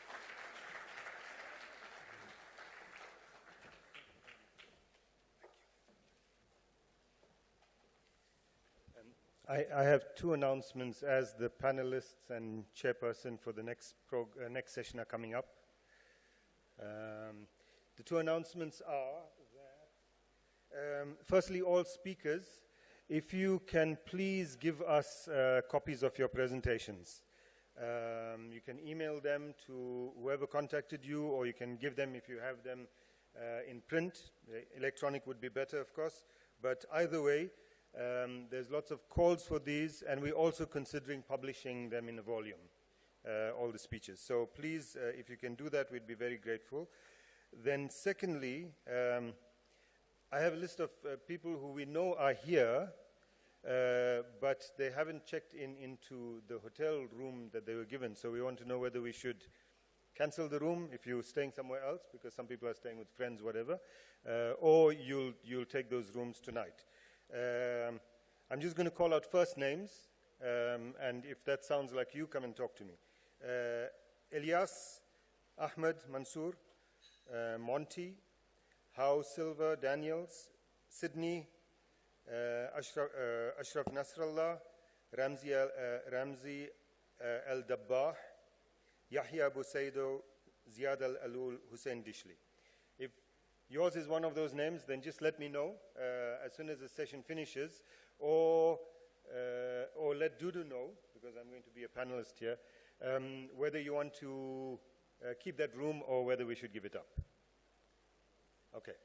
I have two announcements as the panelists and chairperson for the next session are coming up. The two announcements are that, firstly, all speakers, if you can please give us copies of your presentations. You can email them to whoever contacted you, or you can give them if you have them in print. Electronic would be better, of course, but either way, there's lots of calls for these, and we're also considering publishing them in a volume, all the speeches. So please, if you can do that, we'd be very grateful. Then secondly, I have a list of people who we know are here, but they haven't checked into the hotel room that they were given. So we want to know whether we should cancel the room if you're staying somewhere else, because some people are staying with friends, whatever, or you'll take those rooms tonight. I'm just going to call out first names, and if that sounds like you, come and talk to me. Elias, Ahmed, Mansour, Monty, How, Silva, Daniels, Sydney, Ashraf Nasrallah, Ramzi Al-Dabbah, Yahya Busaido, Ziad Al-Alul, Hussein Dishli. If yours is one of those names, then just let me know as soon as the session finishes, or let Dudu know, because I'm going to be a panelist here, whether you want to keep that room or whether we should give it up. Okay.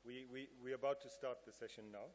We're about to start the session now.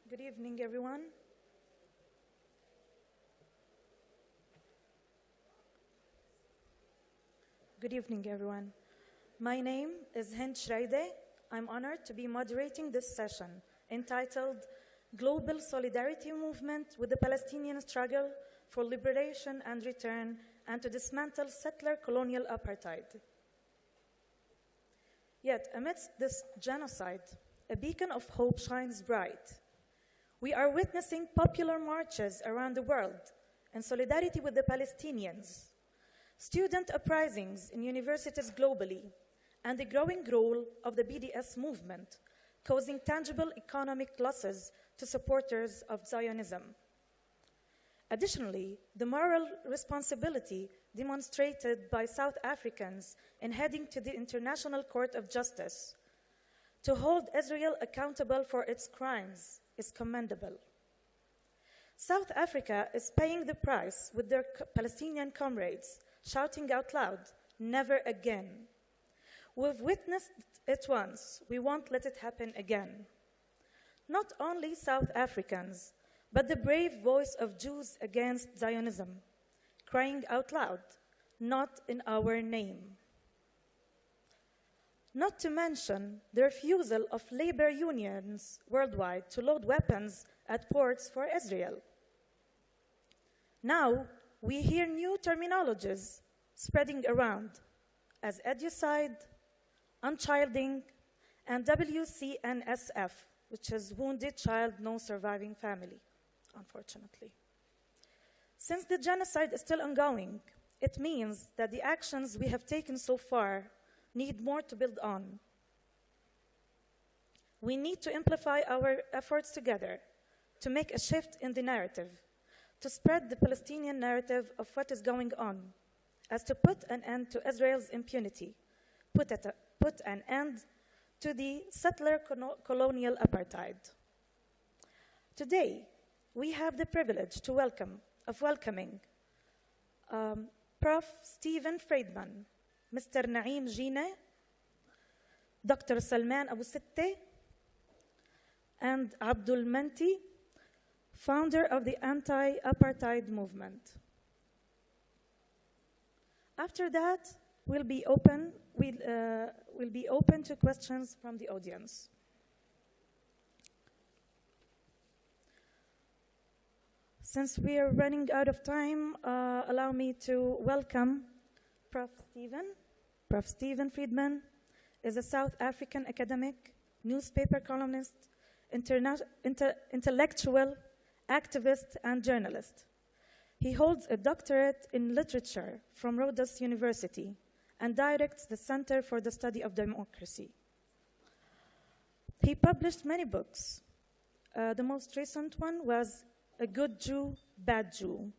Good evening, everyone. Good evening, everyone. My name is Hind Shraide. I'm honored to be moderating this session entitled Global Solidarity Movement with the Palestinian Struggle for Liberation and Return and to Dismantle Settler Colonial Apartheid. Yet, amidst this genocide, a beacon of hope shines bright. We are witnessing popular marches around the world in solidarity with the Palestinians, student uprisings in universities globally, and the growing role of the BDS movement, causing tangible economic losses to supporters of Zionism. Additionally, the moral responsibility demonstrated by South Africans in heading to the International Court of Justice to hold Israel accountable for its crimes is commendable. South Africa is paying the price with their Palestinian comrades, shouting out loud, "Never again." We've witnessed it once, we won't let it happen again. Not only South Africans, but the brave voice of Jews against Zionism, crying out loud, "Not in our name." Not to mention the refusal of labor unions worldwide to load weapons at ports for Israel. Now, we hear new terminologies spreading around as educide, unchilding, and WCNSF, which is Wounded Child No Surviving Family, unfortunately. Since the genocide is still ongoing, it means that the actions we have taken so far need more to build on. We need to amplify our efforts together to make a shift in the narrative, to spread the Palestinian narrative of what is going on, as to put an end to Israel's impunity, put an end to the settler colonial apartheid. Today, we have the privilege of welcoming Prof. Stephen Friedman, Mr. Naeem Jine, Dr. Salman Abu Sitte, and Abdul Menti, founder of the anti-apartheid movement. After that, we'll be open to questions from the audience. Since we are running out of time, allow me to welcome Prof. Stephen Friedman is a South African academic, newspaper columnist, intellectual, activist, and journalist. He holds a doctorate in literature from Rhodes University and directs the Center for the Study of Democracy. He published many books. The most recent one was A Good Jew, Bad Jew: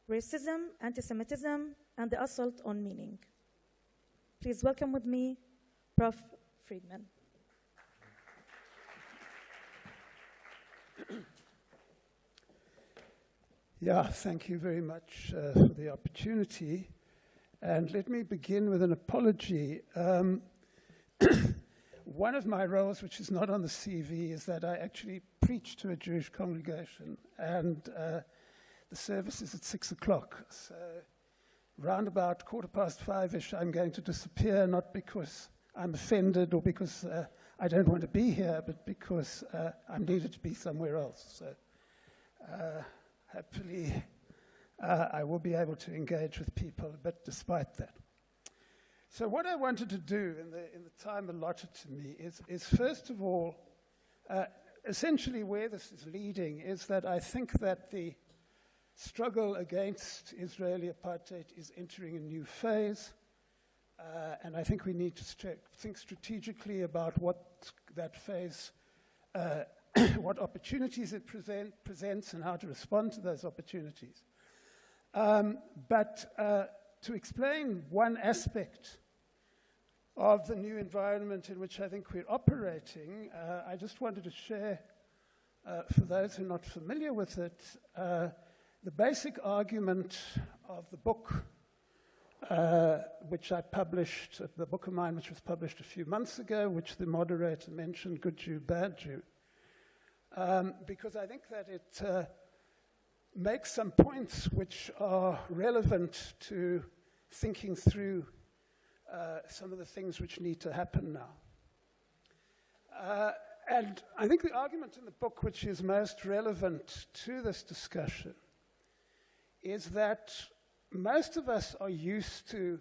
Racism, Anti-Semitism, and the Assault on Meaning. Please welcome with me, Prof. Friedman. Yeah, thank you very much for the opportunity. And let me begin with an apology. One of my roles, which is not on the CV, is that I actually preach to a Jewish congregation, and the service is at 6 o'clock. So round about 5:15-ish, I'm going to disappear, not because I'm offended or because I don't want to be here, but because I'm needed to be somewhere else. So hopefully I will be able to engage with people, but despite that. So what I wanted to do in the time allotted to me is first of all, essentially where this is leading is that I think that the struggle against Israeli apartheid is entering a new phase, and I think we need to think strategically about what that phase, what opportunities it presents and how to respond to those opportunities. But to explain one aspect of the new environment in which I think we're operating, I just wanted to share, for those who are not familiar with it, the basic argument of the book, which I published, the book of mine which was published a few months ago, which the moderator mentioned, Good Jew, Bad Jew, because I think that it makes some points which are relevant to thinking through some of the things which need to happen now. And I think the argument in the book which is most relevant to this discussion is that most of us are used to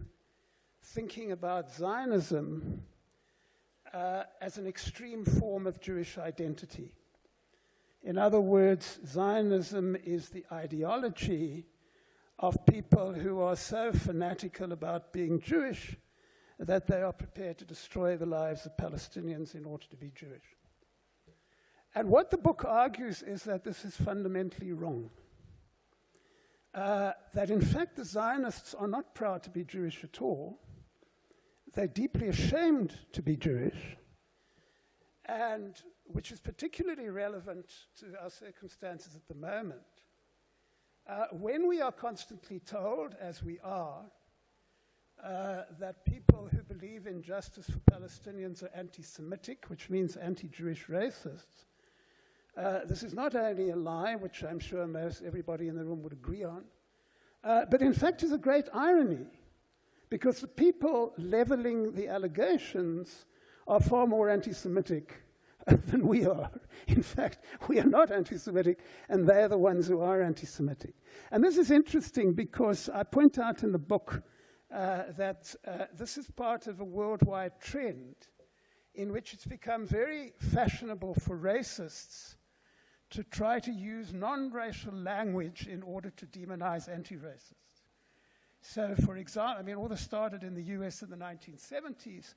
thinking about Zionism as an extreme form of Jewish identity. In other words, Zionism is the ideology of people who are so fanatical about being Jewish that they are prepared to destroy the lives of Palestinians in order to be Jewish. And what the book argues is that this is fundamentally wrong. That in fact the Zionists are not proud to be Jewish at all. They're deeply ashamed to be Jewish, and which is particularly relevant to our circumstances at the moment. When we are constantly told, as we are, that people who believe in justice for Palestinians are anti-Semitic, which means anti-Jewish racists, this is not only a lie, which I'm sure most everybody in the room would agree on, but in fact is a great irony, because the people leveling the allegations are far more anti-Semitic than we are. In fact, we are not anti-Semitic, and they're the ones who are anti-Semitic. And this is interesting because I point out in the book that this is part of a worldwide trend in which it's become very fashionable for racists to try to use non-racial language in order to demonize anti-racists. So, for example, I mean, all this started in the US in the 1970s,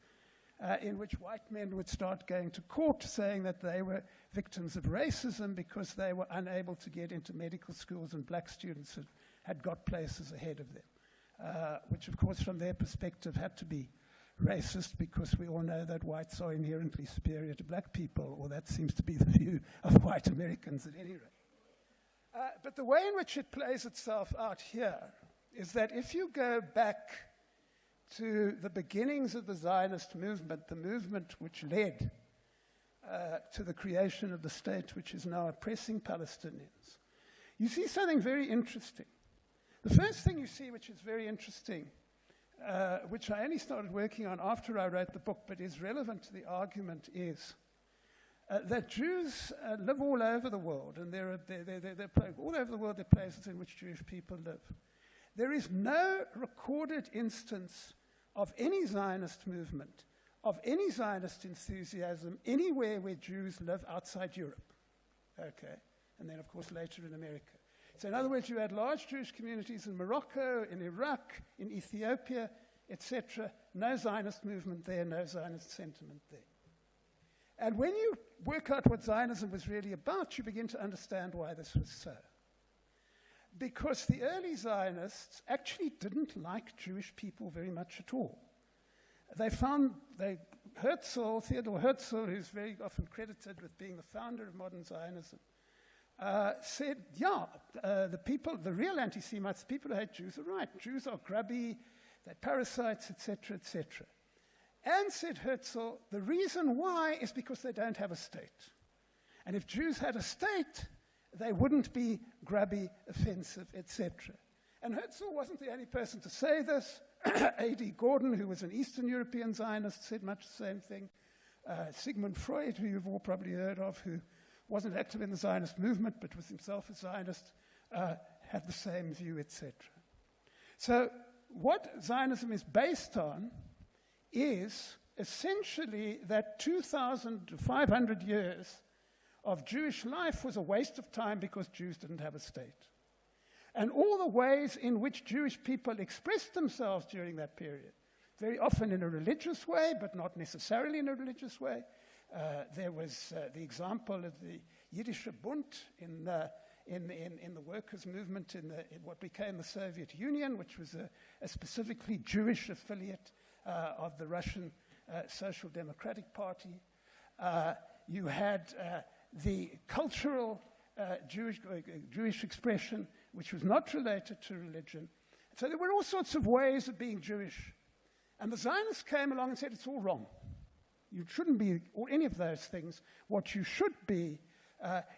in which white men would start going to court saying that they were victims of racism because they were unable to get into medical schools and black students had got places ahead of them, which, of course, from their perspective had to be racist because we all know that whites are inherently superior to black people, or that seems to be the view of white Americans at any rate. But the way in which it plays itself out here is that if you go back to the beginnings of the Zionist movement, the movement which led to the creation of the state which is now oppressing Palestinians, you see something very interesting. The first thing you see which is very interesting, which I only started working on after I wrote the book, but is relevant to the argument, is that Jews live all over the world, and all over the world there are places in which Jewish people live. There is no recorded instance of any Zionist movement, of any Zionist enthusiasm anywhere where Jews live outside Europe. Okay, and then of course later in America. So in other words, you had large Jewish communities in Morocco, in Iraq, in Ethiopia, etc. No Zionist movement there, no Zionist sentiment there. And when you work out what Zionism was really about, you begin to understand why this was so. Because the early Zionists actually didn't like Jewish people very much at all. Theodor Herzl, who's very often credited with being the founder of modern Zionism, said, the real anti-Semites, the people who hate Jews, are right. Jews are grubby, they're parasites, etc., etc. And, said Herzl, the reason why is because they don't have a state. And if Jews had a state, they wouldn't be grubby, offensive, etc. And Herzl wasn't the only person to say this. A.D. Gordon, who was an Eastern European Zionist, said much the same thing. Sigmund Freud, who you've all probably heard of, who wasn't active in the Zionist movement but was himself a Zionist, had the same view, etc. So what Zionism is based on is essentially that 2,500 years of Jewish life was a waste of time because Jews didn't have a state. And all the ways in which Jewish people expressed themselves during that period, very often in a religious way, but not necessarily in a religious way. There was the example of the Yiddish Bund in the workers' movement in what became the Soviet Union, which was a specifically Jewish affiliate of the Russian Social Democratic Party. You had the cultural Jewish expression, which was not related to religion. So there were all sorts of ways of being Jewish. And the Zionists came along and said, it's all wrong. You shouldn't be any of those things. What you should be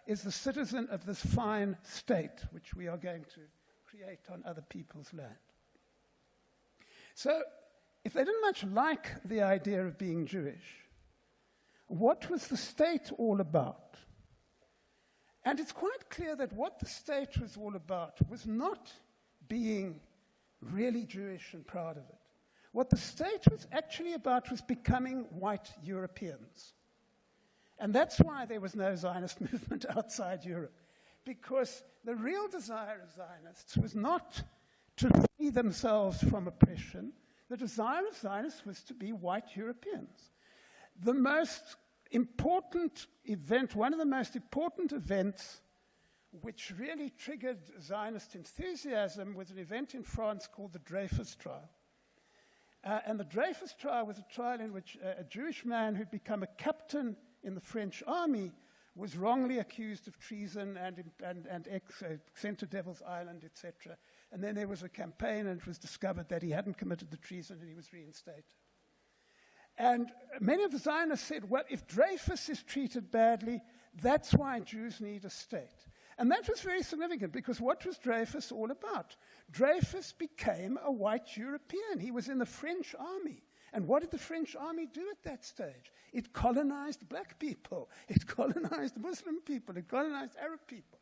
is the citizen of this fine state, which we are going to create on other people's land. So if they didn't much like the idea of being Jewish, what was the state all about? And it's quite clear that what the state was all about was not being really Jewish and proud of it. What the state was actually about was becoming white Europeans. And that's why there was no Zionist movement outside Europe, because the real desire of Zionists was not to free themselves from oppression. The desire of Zionists was to be white Europeans. The most important event, one of the most important events which really triggered Zionist enthusiasm was an event in France called the Dreyfus Trial. And the Dreyfus Trial was a trial in which a Jewish man who'd become a captain in the French army was wrongly accused of treason and sent to Devil's Island, etc. And then there was a campaign, and it was discovered that he hadn't committed the treason and he was reinstated. And many of the Zionists said, well, if Dreyfus is treated badly, that's why Jews need a state. And that was very significant, because what was Dreyfus all about? Dreyfus became a white European. He was in the French army. And what did the French army do at that stage? It colonized black people. It colonized Muslim people. It colonized Arab people.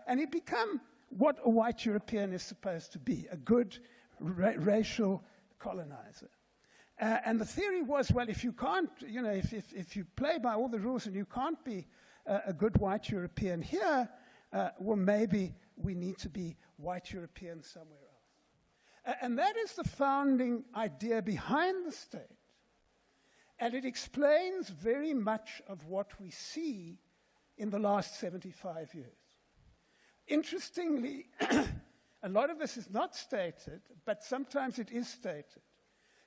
And he became what a white European is supposed to be, a good racial colonizer. And the theory was, well, if you can't, if you play by all the rules and you can't be a good white European here, well, maybe we need to be white Europeans somewhere else. And that is the founding idea behind the state. And it explains very much of what we see in the last 75 years. Interestingly, a lot of this is not stated, but sometimes it is stated.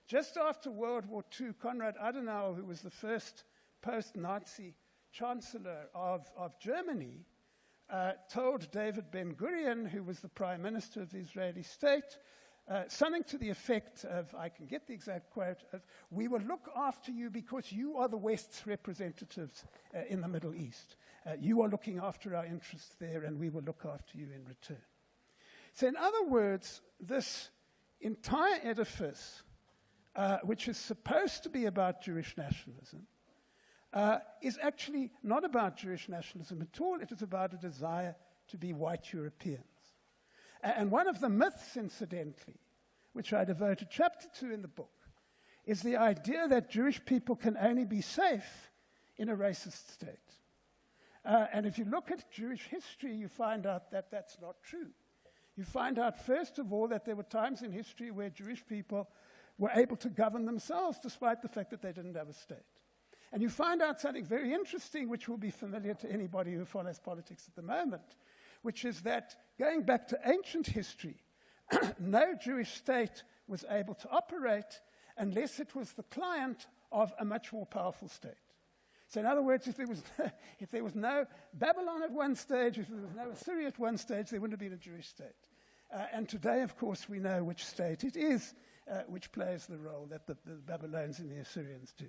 Just after World War II, Konrad Adenauer, who was the first post-Nazi chancellor of Germany, told David Ben-Gurion, who was the prime minister of the Israeli state, something to the effect of, I can get the exact quote, of, we will look after you because you are the West's representatives in the Middle East. You are looking after our interests there, and we will look after you in return. So in other words, this entire edifice, which is supposed to be about Jewish nationalism, is actually not about Jewish nationalism at all. It is about a desire to be white Europeans. And one of the myths, incidentally, which I devote a chapter to in the book, is the idea that Jewish people can only be safe in a racist state. And if you look at Jewish history, you find out that that's not true. You find out, first of all, that there were times in history where Jewish people were able to govern themselves despite the fact that they didn't have a state. And you find out something very interesting, which will be familiar to anybody who follows politics at the moment, which is that going back to ancient history, no Jewish state was able to operate unless it was the client of a much more powerful state. So in other words, if there was no Babylon at one stage, if there was no Assyria at one stage, there wouldn't have been a Jewish state. And today, of course, we know which state it is which plays the role that the Babylonians and the Assyrians do.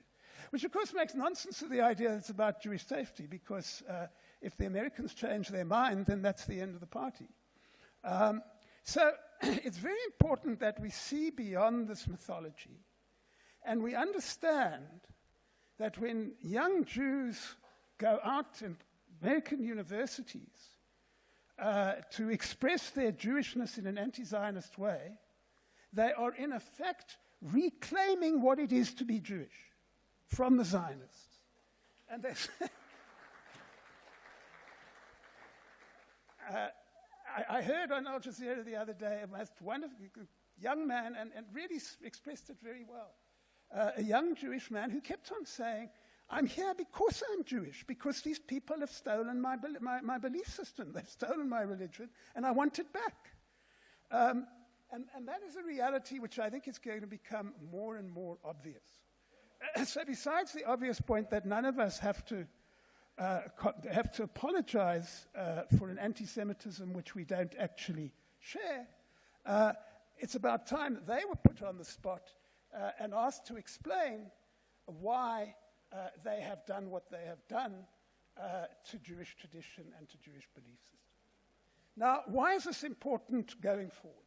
Which, of course, makes nonsense of the idea that it's about Jewish safety, because if the Americans change their mind, then that's the end of the party. So it's very important that we see beyond this mythology, and we understand that when young Jews go out in American universities to express their Jewishness in an anti-Zionist way, they are in effect reclaiming what it is to be Jewish from the Zionists. And I heard on Al Jazeera the other day a most wonderful young man, and really expressed it very well. A young Jewish man who kept on saying, I'm here because I'm Jewish, because these people have stolen my belief system, they've stolen my religion, and I want it back. And that is a reality which I think is going to become more and more obvious. So besides the obvious point that none of us have to apologize for an anti-Semitism which we don't actually share, it's about time that they were put on the spot and asked to explain why they have done what they have done to Jewish tradition and to Jewish belief system. Now, why is this important going forward?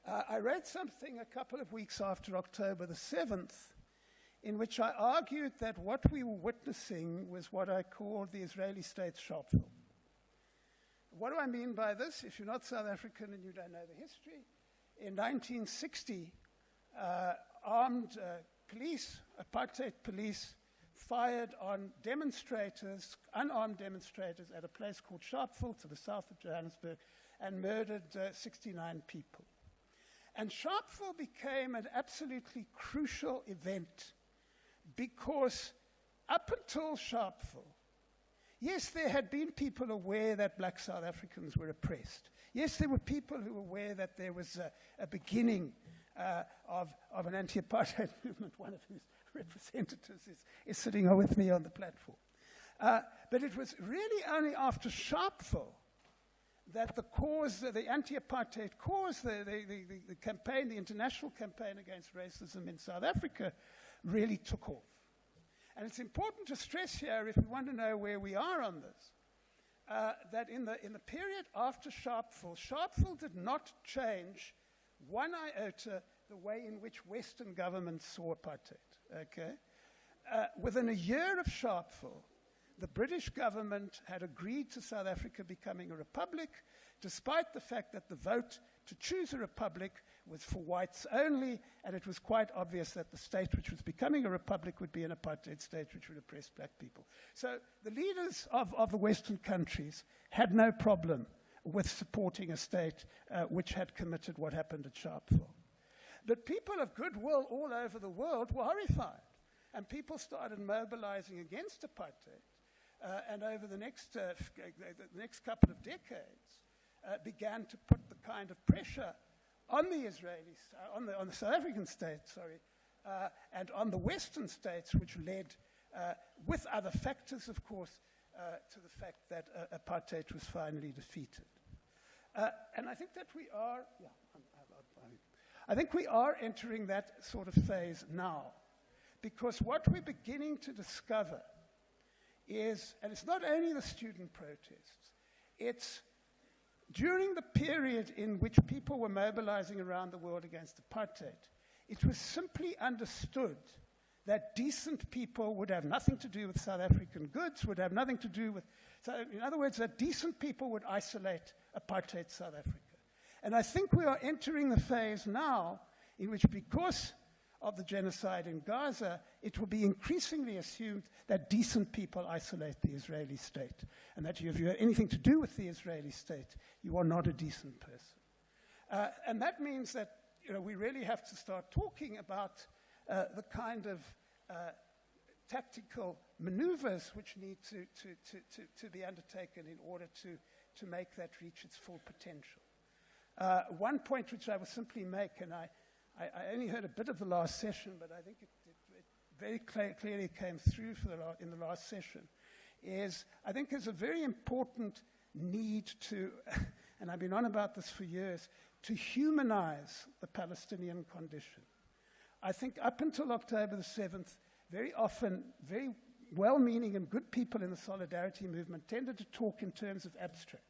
I wrote something a couple of weeks after October the 7th in which I argued that what we were witnessing was what I called the Israeli state's sharpville. What do I mean by this? If you're not South African and you don't know the history, in 1960, armed police, apartheid police, fired on demonstrators, unarmed demonstrators, at a place called Sharpeville to the south of Johannesburg, and murdered 69 people. And Sharpeville became an absolutely crucial event because up until Sharpeville, yes, there had been people aware that black South Africans were oppressed. Yes, there were people who were aware that there was a beginning of an anti-apartheid movement, one of whose representatives is sitting with me on the platform. But it was really only after Sharpeville that the cause, the anti-apartheid cause, the campaign, the international campaign against racism in South Africa really took off. And it's important to stress here, if we want to know where we are on this, that in the period after Sharpeville, Sharpeville did not change one iota the way in which Western governments saw apartheid. Okay? Within a year of Sharpeville, the British government had agreed to South Africa becoming a republic, despite the fact that the vote to choose a republic was for whites only, and it was quite obvious that the state which was becoming a republic would be an apartheid state which would oppress black people. So the leaders of the Western countries had no problem with supporting a state which had committed what happened at Sharpeville. But people of goodwill all over the world were horrified, and people started mobilizing against apartheid. And over the next couple of decades, began to put the kind of pressure on the Israelis, on the South African state, and on the Western states, which led, with other factors, of course, to the fact that apartheid was finally defeated. And I think that we are, I think we are entering that sort of phase now, because what we're beginning to discover is, and it's not only the student protests, it's during the period in which people were mobilizing around the world against apartheid, it was simply understood that decent people would have nothing to do with South African goods, would have nothing to do with, so in other words, that decent people would isolate apartheid South Africa. And I think we are entering the phase now in which, because of the genocide in Gaza, it will be increasingly assumed that decent people isolate the Israeli state, and that if you have anything to do with the Israeli state, you are not a decent person. And that means that we really have to start talking about the kind of tactical maneuvers which need to be undertaken in order to make that reach its full potential. One point which I will simply make, and I only heard a bit of the last session, but I think it very clearly came through in the last session, is I think there's a very important need to, and I've been on about this for years, to humanize the Palestinian condition. I think up until October the 7th, very often, very well-meaning and good people in the solidarity movement tended to talk in terms of abstracts.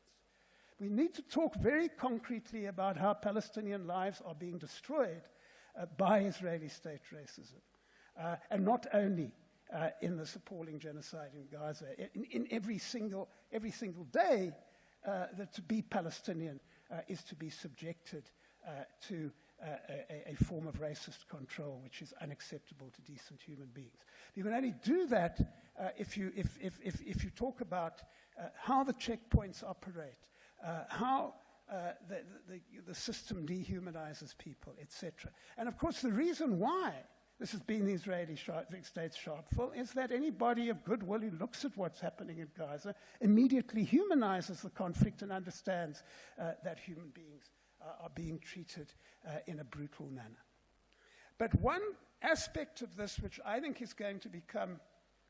We need to talk very concretely about how Palestinian lives are being destroyed by Israeli state racism, and not only in this appalling genocide in Gaza. In every single day, that to be Palestinian is to be subjected to a form of racist control which is unacceptable to decent human beings. You can only do that if you talk about how the checkpoints operate, how the system dehumanizes people, etc. And of course, the reason why this has been the Israeli state's shortfall is that anybody of goodwill who looks at what's happening in Gaza immediately humanizes the conflict and understands that human beings are being treated in a brutal manner. But one aspect of this which I think is going to become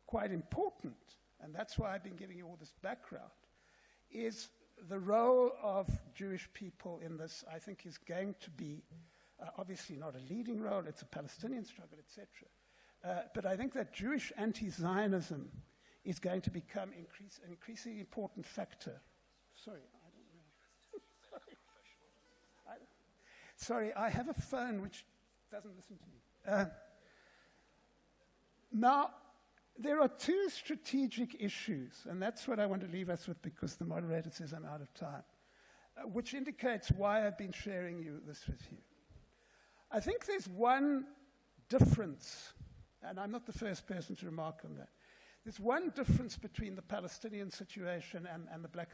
quite important, and that's why I've been giving you all this background, is the role of Jewish people in this. I think is going to be obviously not a leading role, it's a Palestinian struggle, etc. But I think that Jewish anti-Zionism is going to become an increasingly important factor. Sorry, I don't know. Sorry, I have a phone which doesn't listen to me. Now, there are two strategic issues, and that's what I want to leave us with because the moderator says I'm out of time, which indicates why I've been sharing this with you. I think there's one difference, and I'm not the first person to remark on that. There's one difference between the Palestinian situation and the black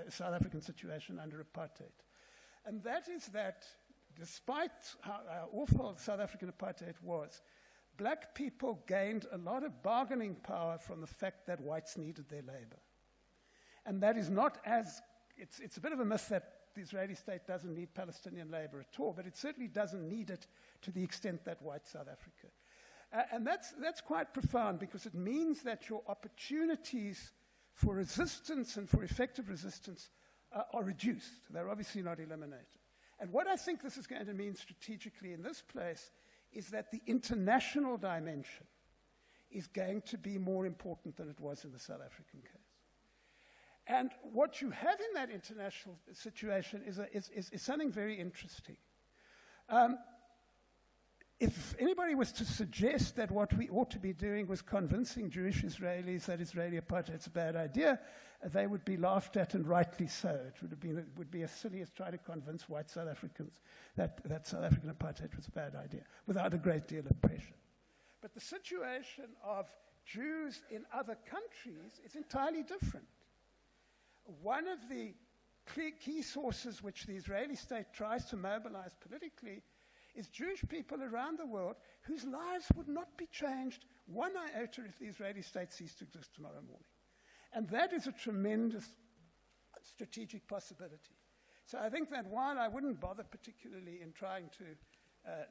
South African situation under apartheid. And that is that despite how awful South African apartheid was, black people gained a lot of bargaining power from the fact that whites needed their labor. And that is not it's a bit of a myth that the Israeli state doesn't need Palestinian labor at all, but it certainly doesn't need it to the extent that white South Africa. And that's quite profound because it means that your opportunities for resistance and for effective resistance are reduced. They're obviously not eliminated. And what I think this is going to mean strategically in this place is that the international dimension is going to be more important than it was in the South African case. And what you have in that international situation is something very interesting. If anybody was to suggest that what we ought to be doing was convincing Jewish Israelis that Israeli apartheid is a bad idea, they would be laughed at, and rightly so. It would be as silly as trying to convince white South Africans that South African apartheid was a bad idea, without a great deal of pressure. But the situation of Jews in other countries is entirely different. One of the key sources which the Israeli state tries to mobilize politically is Jewish people around the world whose lives would not be changed one iota if the Israeli state ceased to exist tomorrow morning. And that is a tremendous strategic possibility. So I think that while I wouldn't bother particularly in trying to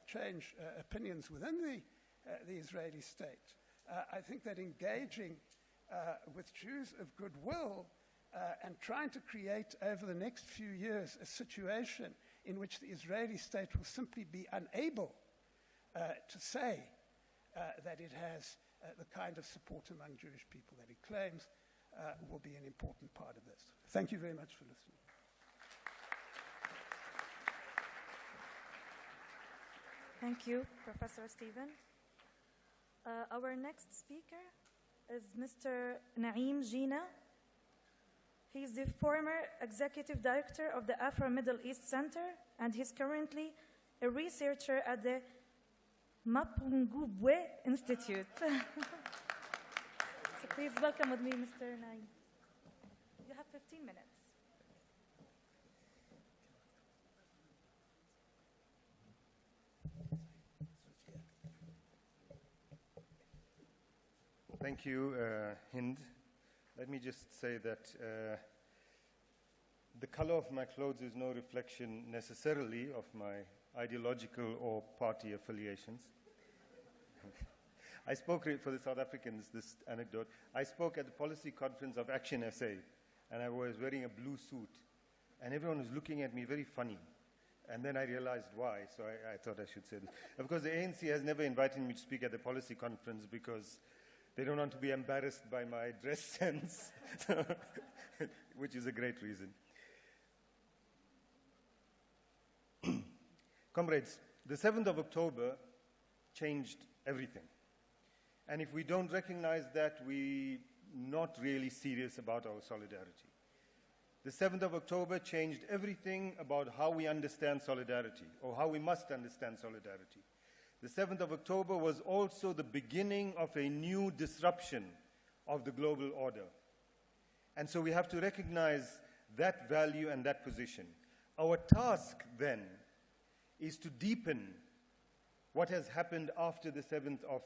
change opinions within the Israeli state, I think that engaging with Jews of goodwill and trying to create over the next few years a situation in which the Israeli state will simply be unable to say that it has the kind of support among Jewish people that it claims will be an important part of this. Thank you very much for listening. Thank you, Professor Stephen. Our next speaker is Mr. Naeem Jina. He is the former executive director of the Afro-Middle East Center, and he's currently a researcher at the Mapungubwe Institute. So please welcome with me, Mr. Naeem. You have 15 minutes. Thank you, Hind. Let me just say that the color of my clothes is no reflection necessarily of my ideological or party affiliations. I spoke, for the South Africans, this anecdote, I spoke at the policy conference of Action SA, and I was wearing a blue suit, and everyone was looking at me very funny. And then I realized why, so I thought I should say this. Of course, the ANC has never invited me to speak at the policy conference because they don't want to be embarrassed by my dress sense, which is a great reason. Comrades, the 7th of October changed everything. And if we don't recognize that, we're not really serious about our solidarity. The 7th of October changed everything about how we understand solidarity, or how we must understand solidarity. The 7th of October was also the beginning of a new disruption of the global order. And so we have to recognize that value and that position. Our task then is to deepen what has happened after the 7th of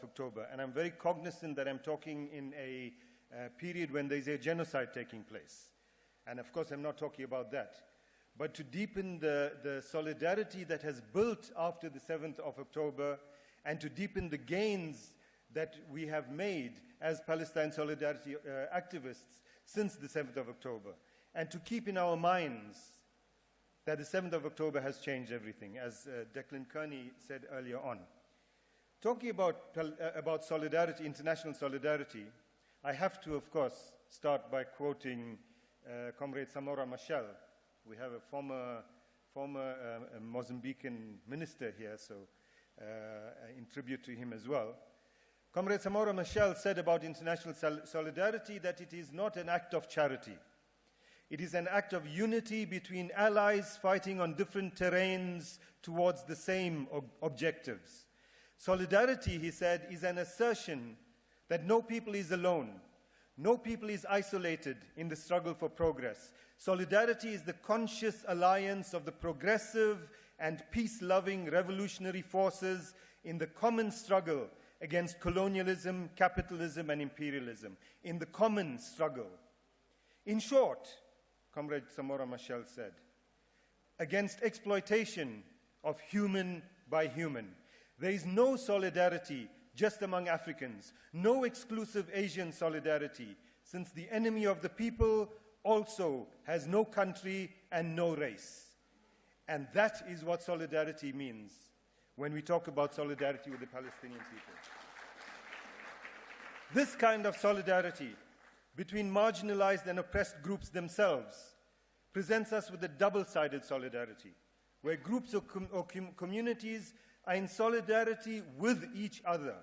October. And I'm very cognizant that I'm talking in a period when there's a genocide taking place. And of course, I'm not talking about that. But to deepen the solidarity that has built after the 7th of October, and to deepen the gains that we have made as Palestine solidarity activists since the 7th of October, and to keep in our minds that the 7th of October has changed everything, as Declan Kearney said earlier on. Talking about solidarity, international solidarity, I have to, of course, start by quoting Comrade Samora Machel. We have a former Mozambican minister here, so in tribute to him as well. Comrade Samora Machel said about international solidarity that it is not an act of charity. It is an act of unity between allies fighting on different terrains towards the same objectives. Solidarity, he said, is an assertion that no people is alone. No people is isolated in the struggle for progress. Solidarity is the conscious alliance of the progressive and peace-loving revolutionary forces in the common struggle against colonialism, capitalism, and imperialism. In the common struggle. In short, Comrade Samora Machel said, against exploitation of human by human. There is no solidarity just among Africans, no exclusive Asian solidarity, since the enemy of the people also has no country and no race. And that is what solidarity means when we talk about solidarity with the Palestinian people. This kind of solidarity between marginalized and oppressed groups themselves presents us with a double-sided solidarity, where groups or communities are in solidarity with each other,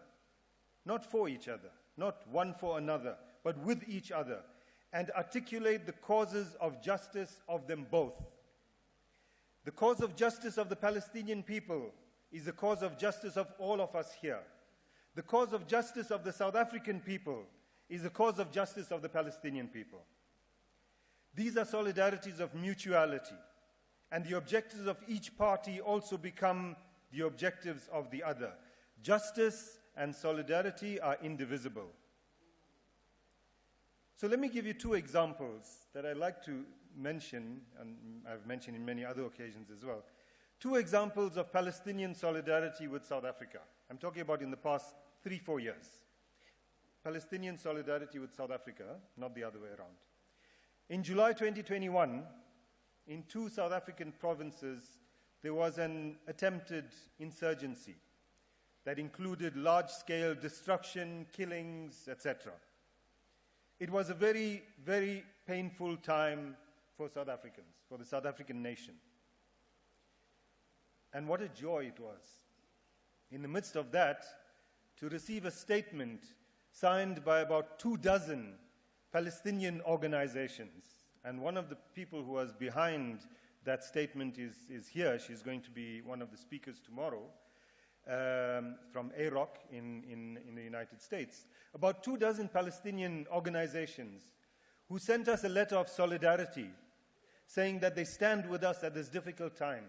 not for each other, not one for another, but with each other, and articulate the causes of justice of them both. The cause of justice of the Palestinian people is the cause of justice of all of us here. The cause of justice of the South African people is the cause of justice of the Palestinian people. These are solidarities of mutuality, and the objectives of each party also become the objectives of the other. Justice and solidarity are indivisible. So let me give you two examples that I'd like to mention, and I've mentioned in many other occasions as well. Two examples of Palestinian solidarity with South Africa. I'm talking about in the past 3-4 years. Palestinian solidarity with South Africa, not the other way around. In July 2021, in 2 South African provinces, there was an attempted insurgency that included large-scale destruction, killings, etc. It was a very, very painful time for South Africans, for the South African nation. And what a joy it was, in the midst of that, to receive a statement signed by about 24 Palestinian organizations. And one of the people who was behind that statement is here. She's going to be one of the speakers tomorrow from AROC in the United States. About 24 Palestinian organizations who sent us a letter of solidarity saying that they stand with us at this difficult time.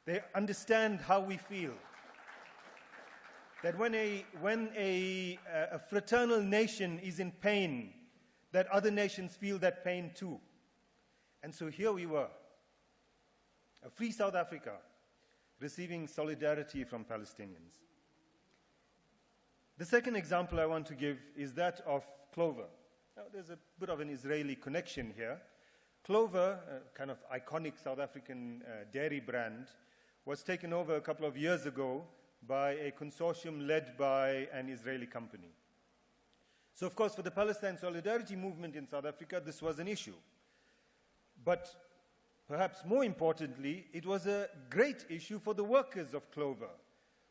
They understand how we feel. That when a fraternal nation is in pain, that other nations feel that pain too. And so here we were, a free South Africa, receiving solidarity from Palestinians. The second example I want to give is that of Clover. Now, there's a bit of an Israeli connection here. Clover, a kind of iconic South African dairy brand, was taken over a couple of years ago by a consortium led by an Israeli company. So, of course, for the Palestine solidarity movement in South Africa, this was an issue. But perhaps more importantly, it was a great issue for the workers of clover,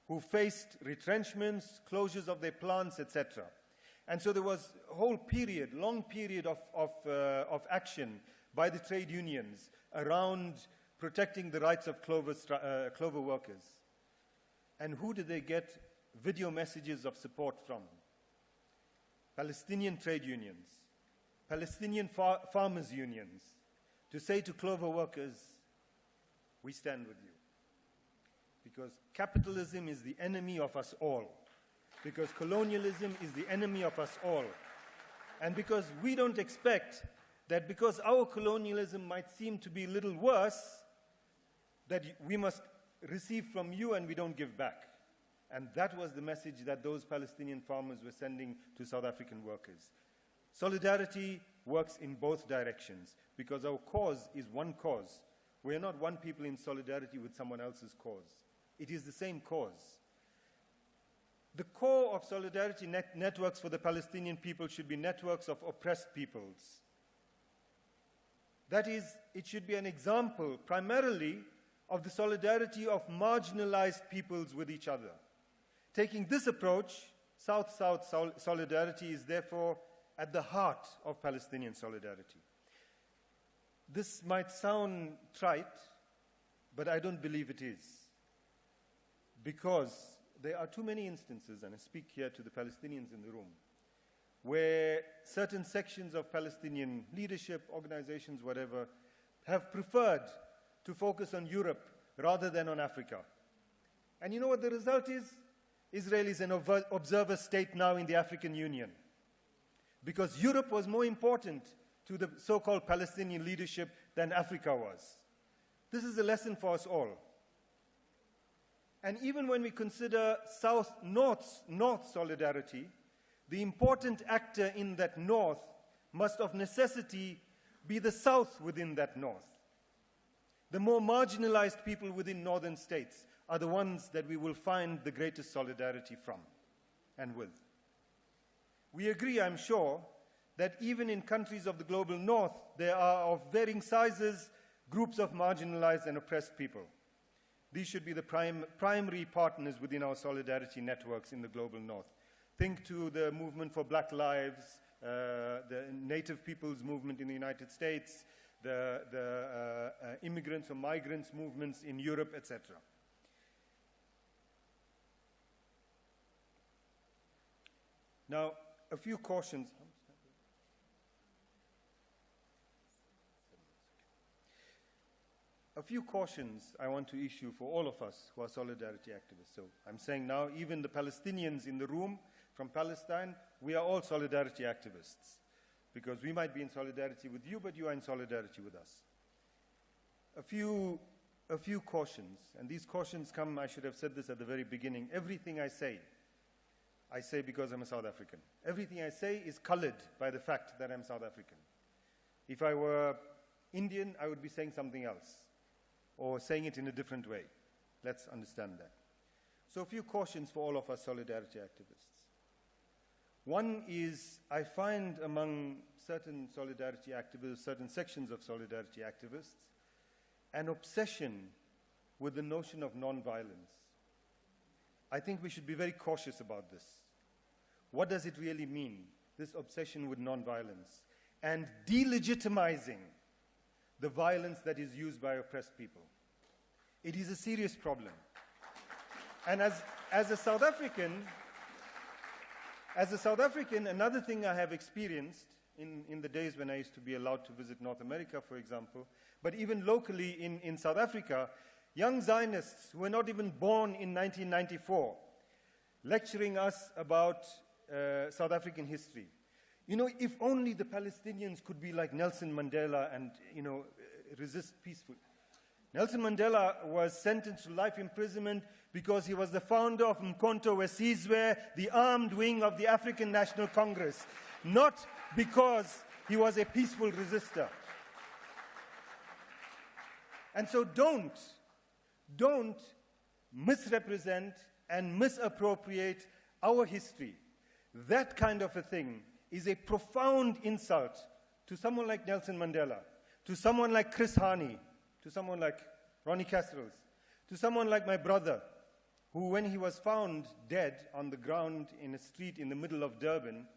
who faced retrenchments, closures of their plants, etc. And so there was a whole period, long period of action by the trade unions around protecting the rights of clover workers. And who did they get video messages of support from? Palestinian trade unions, Palestinian farmers' unions, to say to clover workers, we stand with you. Because capitalism is the enemy of us all. Because colonialism is the enemy of us all. And because we don't expect that because our colonialism might seem to be a little worse, that we must receive from you and we don't give back. And that was the message that those Palestinian farmers were sending to South African workers. Solidarity works in both directions because our cause is one cause. We are not one people in solidarity with someone else's cause. It is the same cause. The core of solidarity networks for the Palestinian people should be networks of oppressed peoples. That is, it should be an example primarily of the solidarity of marginalized peoples with each other. Taking this approach, South-South solidarity is therefore at the heart of Palestinian solidarity. This might sound trite, but I don't believe it is. Because there are too many instances, and I speak here to the Palestinians in the room, where certain sections of Palestinian leadership, organizations, whatever, have preferred to focus on Europe rather than on Africa. And you know what the result is? Israel is an observer state now in the African Union. Because Europe was more important to the so-called Palestinian leadership than Africa was. This is a lesson for us all. And even when we consider South-North solidarity, the important actor in that North must of necessity be the South within that North. The more marginalized people within northern states are the ones that we will find the greatest solidarity from and with. We agree, I'm sure, that even in countries of the global North, there are of varying sizes groups of marginalized and oppressed people. These should be the primary partners within our solidarity networks in the global North. Think to the movement for Black Lives, the Native Peoples movement in the United States, the immigrants or migrants movements in Europe, etc. Now, a few cautions. A few cautions I want to issue for all of us who are solidarity activists. So I'm saying now, even the Palestinians in the room from Palestine, we are all solidarity activists. Because we might be in solidarity with you, but you are in solidarity with us. A few cautions, and these cautions come, I should have said this at the very beginning. Everything I say because I'm a South African. Everything I say is colored by the fact that I'm South African. If I were Indian, I would be saying something else, or saying it in a different way. Let's understand that. So a few cautions for all of us solidarity activists. One is, I find among certain solidarity activists, certain sections of solidarity activists, an obsession with the notion of non-violence. I think we should be very cautious about this. What does it really mean, this obsession with non-violence? And delegitimizing the violence that is used by oppressed people. It is a serious problem. And as a South African, another thing I have experienced in the days when I used to be allowed to visit North America, for example, but even locally in South Africa, young Zionists who were not even born in 1994, lecturing us about South African history. You know, if only the Palestinians could be like Nelson Mandela and, you know, resist peacefully. Nelson Mandela was sentenced to life imprisonment because he was the founder of Umkhonto weSizwe, the armed wing of the African National Congress, not because he was a peaceful resistor. And so don't misrepresent and misappropriate our history. That kind of a thing is a profound insult to someone like Nelson Mandela, to someone like Chris Hani, to someone like Ronnie Casserols, to someone like my brother, who, when he was found dead on the ground in a street in the middle of Durban,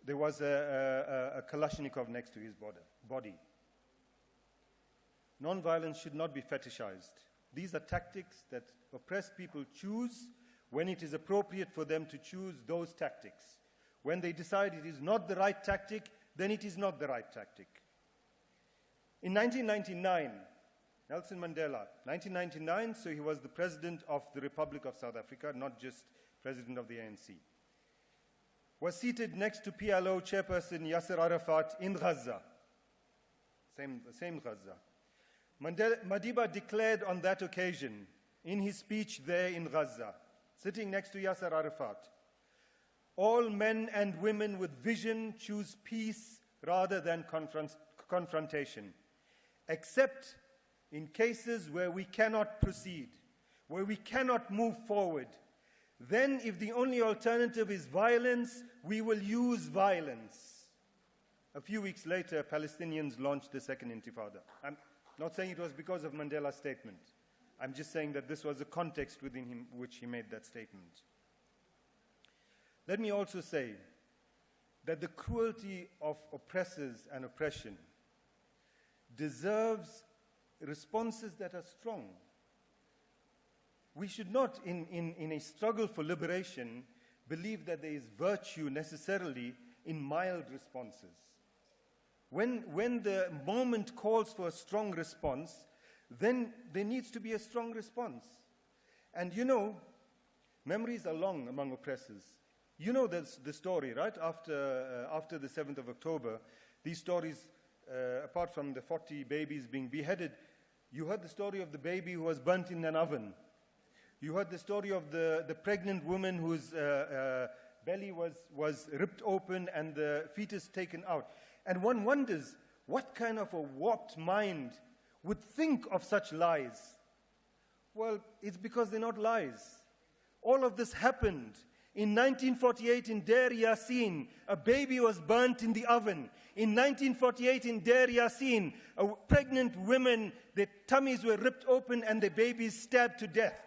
there was a Kalashnikov next to his body. Non-violence should not be fetishized. These are tactics that oppressed people choose when it is appropriate for them to choose those tactics. When they decide it is not the right tactic, then it is not the right tactic. In 1999, Nelson Mandela, 1999, so he was the president of the Republic of South Africa, not just president of the ANC, was seated next to PLO chairperson Yasser Arafat in Gaza, same Gaza. Madiba declared on that occasion, in his speech there in Gaza, sitting next to Yasser Arafat, all men and women with vision choose peace rather than confrontation, except in cases where we cannot proceed, where we cannot move forward. Then, if the only alternative is violence, we will use violence. A few weeks later, Palestinians launched the Second Intifada. I'm not saying it was because of Mandela's statement. I'm just saying that this was the context within which he made that statement. Let me also say that the cruelty of oppressors and oppression deserves responses that are strong. We should not, in a struggle for liberation, believe that there is virtue necessarily in mild responses. When the moment calls for a strong response, then there needs to be a strong response. And you know, memories are long among oppressors. You know the story, right? After the 7th of October, these stories, apart from the 40 babies being beheaded, you heard the story of the baby who was burnt in an oven. You heard the story of the pregnant woman whose belly was ripped open and the fetus taken out. And one wonders, what kind of a warped mind would think of such lies? Well, it's because they're not lies. All of this happened. In 1948 in Deir Yassin, a baby was burnt in the oven. In 1948 in Deir Yassin, pregnant women, their tummies were ripped open and their babies stabbed to death.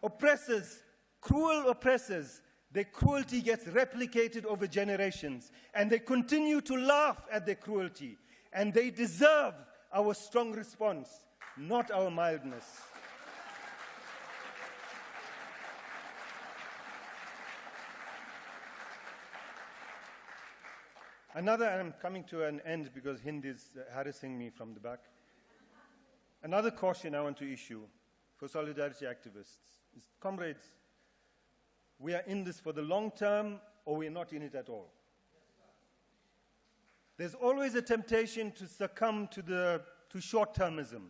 Oppressors, cruel oppressors, their cruelty gets replicated over generations, and they continue to laugh at their cruelty, and they deserve our strong response, not our mildness. Another, and I'm coming to an end because Hind is harassing me from the back. Another caution I want to issue for solidarity activists is, comrades, we are in this for the long term or we're not in it at all. There's always a temptation to succumb to short-termism,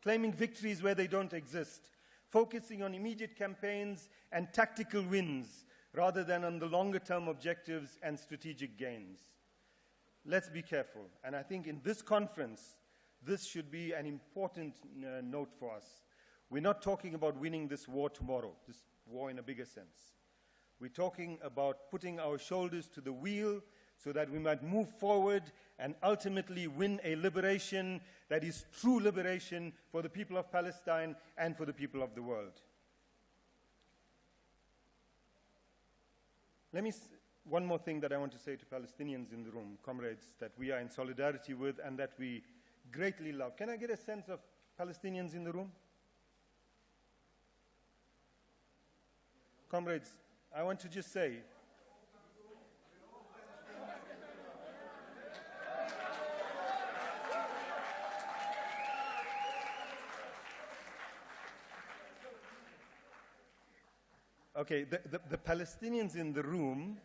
claiming victories where they don't exist, focusing on immediate campaigns and tactical wins rather than on the longer-term objectives and strategic gains. Let's be careful. And I think in this conference, this should be an important note for us. We're not talking about winning this war tomorrow, this war in a bigger sense. We're talking about putting our shoulders to the wheel so that we might move forward and ultimately win a liberation that is true liberation for the people of Palestine and for the people of the world. One more thing that I want to say to Palestinians in the room, comrades, that we are in solidarity with and that we greatly love. Can I get a sense of Palestinians in the room? Comrades, I want to just say, okay, the Palestinians in the room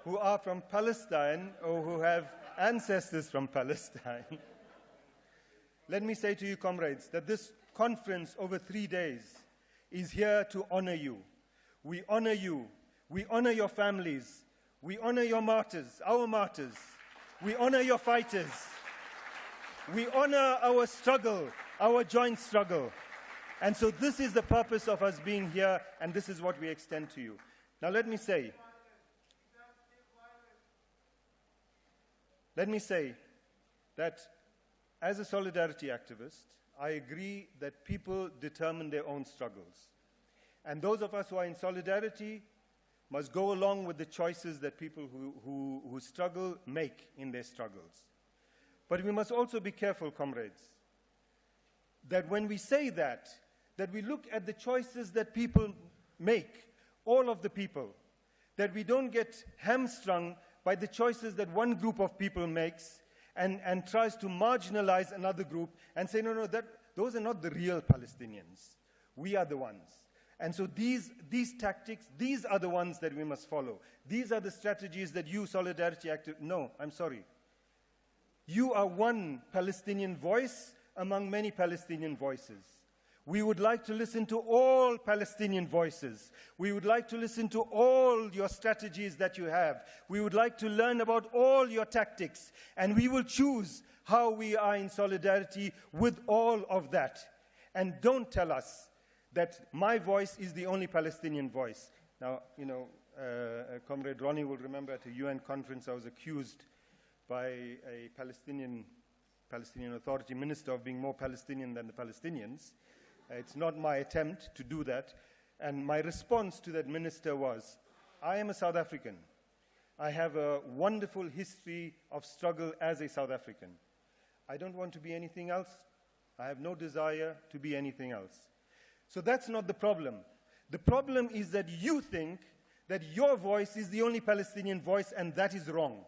who are from Palestine or who have ancestors from Palestine, let me say to you, comrades, that this conference over 3 days is here to honor you. We honor you. We honor your families. We honor your martyrs, our martyrs. We honor your fighters. We honor our struggle, our joint struggle. And so this is the purpose of us being here, and this is what we extend to you. Now let me say that as a solidarity activist, I agree that people determine their own struggles. And those of us who are in solidarity must go along with the choices that people who struggle make in their struggles. But we must also be careful, comrades, that when we say that we look at the choices that people make, all of the people, that we don't get hamstrung by the choices that one group of people makes and tries to marginalize another group and say, no, those are not the real Palestinians. We are the ones. And so these tactics, these are the ones that we must follow. These are the strategies that you, solidarity activists, no, I'm sorry. You are one Palestinian voice among many Palestinian voices. We would like to listen to all Palestinian voices. We would like to listen to all your strategies that you have. We would like to learn about all your tactics. And we will choose how we are in solidarity with all of that. And don't tell us that my voice is the only Palestinian voice. Now, Comrade Ronnie will remember at a UN conference I was accused by a Palestinian Authority minister of being more Palestinian than the Palestinians. It's not my attempt to do that. And my response to that minister was, I am a South African. I have a wonderful history of struggle as a South African. I don't want to be anything else. I have no desire to be anything else. So that's not the problem. The problem is that you think that your voice is the only Palestinian voice, and that is wrong.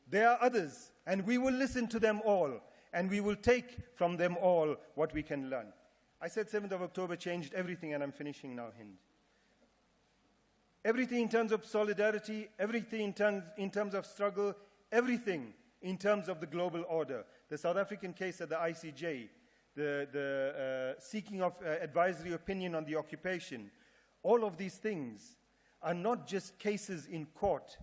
There are others, and we will listen to them all, and we will take from them all what we can learn. I said 7th of October changed everything, and I'm finishing now, Hind. Everything in terms of solidarity, everything in terms of struggle, everything in terms of the global order. The South African case at the ICJ, the seeking of advisory opinion on the occupation, all of these things are not just cases in court.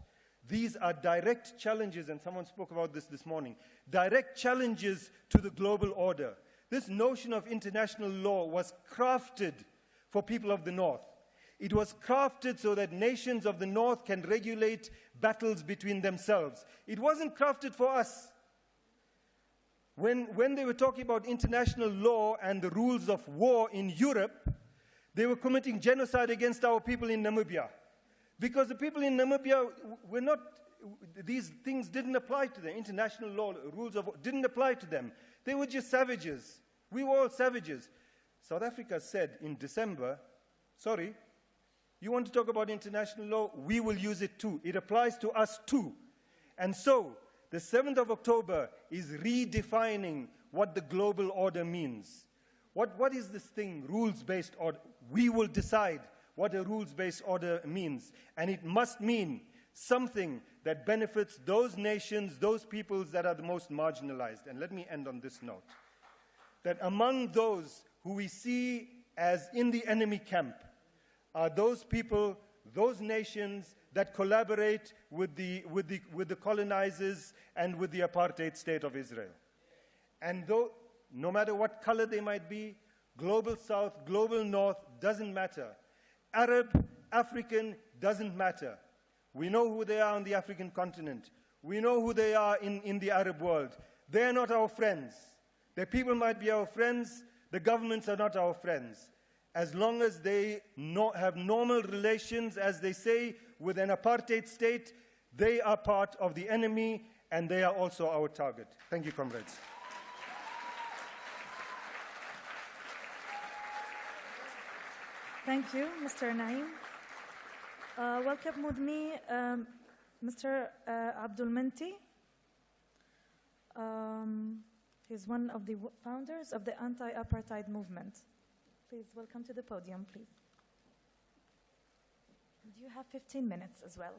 These are direct challenges, and someone spoke about this morning, direct challenges to the global order. This notion of international law was crafted for people of the North. It was crafted so that nations of the North can regulate battles between themselves. It wasn't crafted for us. When they were talking about international law and the rules of war in Europe, they were committing genocide against our people in Namibia. Because the people in Namibia were not, these things didn't apply to them. International law, rules of war didn't apply to them. They were just savages. We were all savages. South Africa said in December, sorry, you want to talk about international law? We will use it too. It applies to us too. And so, the 7th of October is redefining what the global order means. What is this thing, rules-based order? We will decide what a rules-based order means. And it must mean something that benefits those nations, those peoples that are the most marginalized. And let me end on this note. That among those who we see as in the enemy camp are those people, those nations that collaborate with the colonizers and with the apartheid state of Israel. And though, no matter what color they might be, global South, global North, doesn't matter. Arab, African, doesn't matter. We know who they are on the African continent. We know who they are in the Arab world. They are not our friends. Their people might be our friends. The governments are not our friends. As long as they have normal relations, as they say, with an apartheid state, they are part of the enemy, and they are also our target. Thank you, comrades. Thank you, Mr. Naim. Welcome with me, Mr. Abdul Menti. He's one of the founders of the anti-apartheid movement. Please welcome to the podium, please. And you have 15 minutes as well.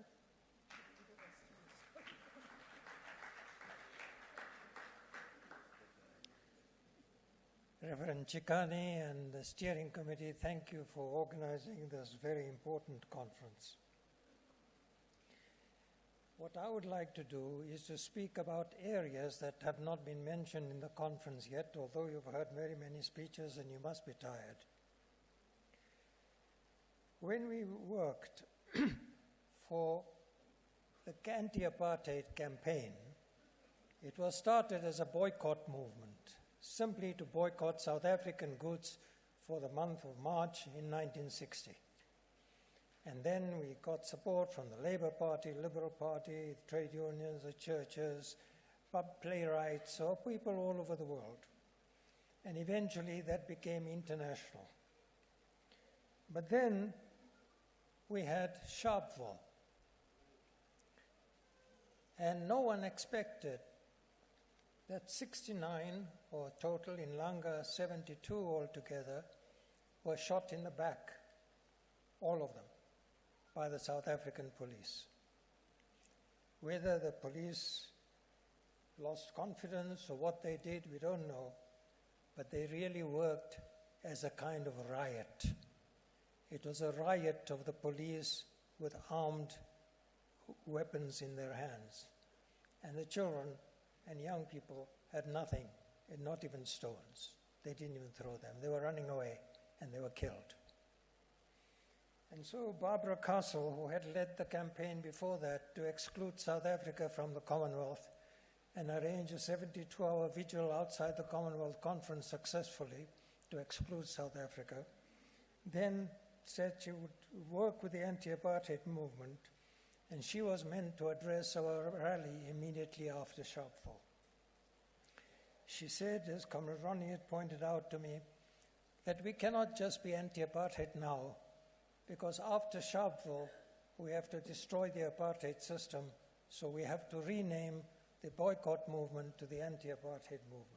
Reverend Chikani and the steering committee, thank you for organizing this very important conference. What I would like to do is to speak about areas that have not been mentioned in the conference yet, although you've heard very many speeches and you must be tired. When we worked for the anti-apartheid campaign, It was started as a boycott movement, simply to boycott South African goods for the month of March in 1960. And then we got support from the Labour Party, Liberal Party, trade unions, the churches, playwrights, or people all over the world. And eventually that became international. But then we had Sharpeville. And no one expected that 69, or total in Langa 72 altogether, were shot in the back, all of them, by the South African police. Whether the police lost confidence or what they did, we don't know, but they really worked as a kind of riot. It was a riot of the police with armed weapons in their hands. And the children and young people had nothing, and not even stones. They didn't even throw them. They were running away, and they were killed. And so Barbara Castle, who had led the campaign before that to exclude South Africa from the Commonwealth and arrange a 72-hour vigil outside the Commonwealth Conference successfully to exclude South Africa, then said she would work with the anti-apartheid movement, and she was meant to address our rally immediately after Sharpeville. She said, as Comrade Ronnie had pointed out to me, that we cannot just be anti-apartheid now, because after Sharpeville, we have to destroy the apartheid system, so we have to rename the boycott movement to the anti-apartheid movement.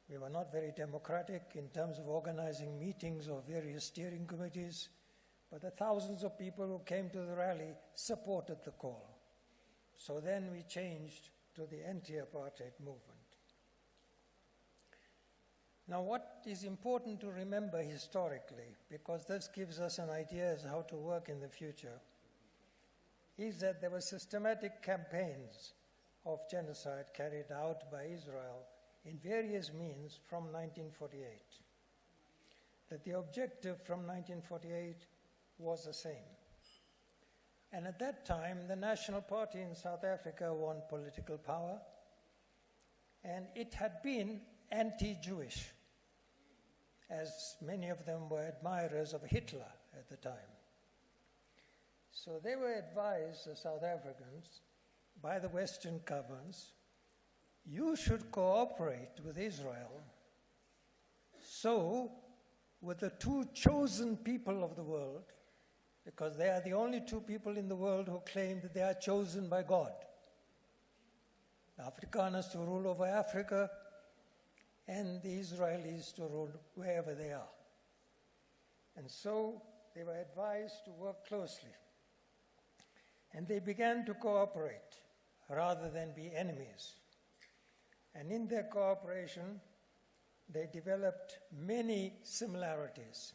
We were not very democratic in terms of organizing meetings or various steering committees, but the thousands of people who came to the rally supported the call. So then we changed to the anti-apartheid movement. Now, what is important to remember historically, because this gives us an idea as how to work in the future, is that there were systematic campaigns of genocide carried out by Israel in various means from 1948. That the objective from 1948 was the same. And at that time, the National Party in South Africa won political power, and it had been anti-Jewish, as many of them were admirers of Hitler at the time. So they were advised, the South Africans, by the Western governments, you should cooperate with Israel, so with the two chosen people of the world, because they are the only two people in the world who claim that they are chosen by God. The Afrikaners to rule over Africa, and the Israelis to rule wherever they are. And so they were advised to work closely. And they began to cooperate rather than be enemies. And in their cooperation, they developed many similarities.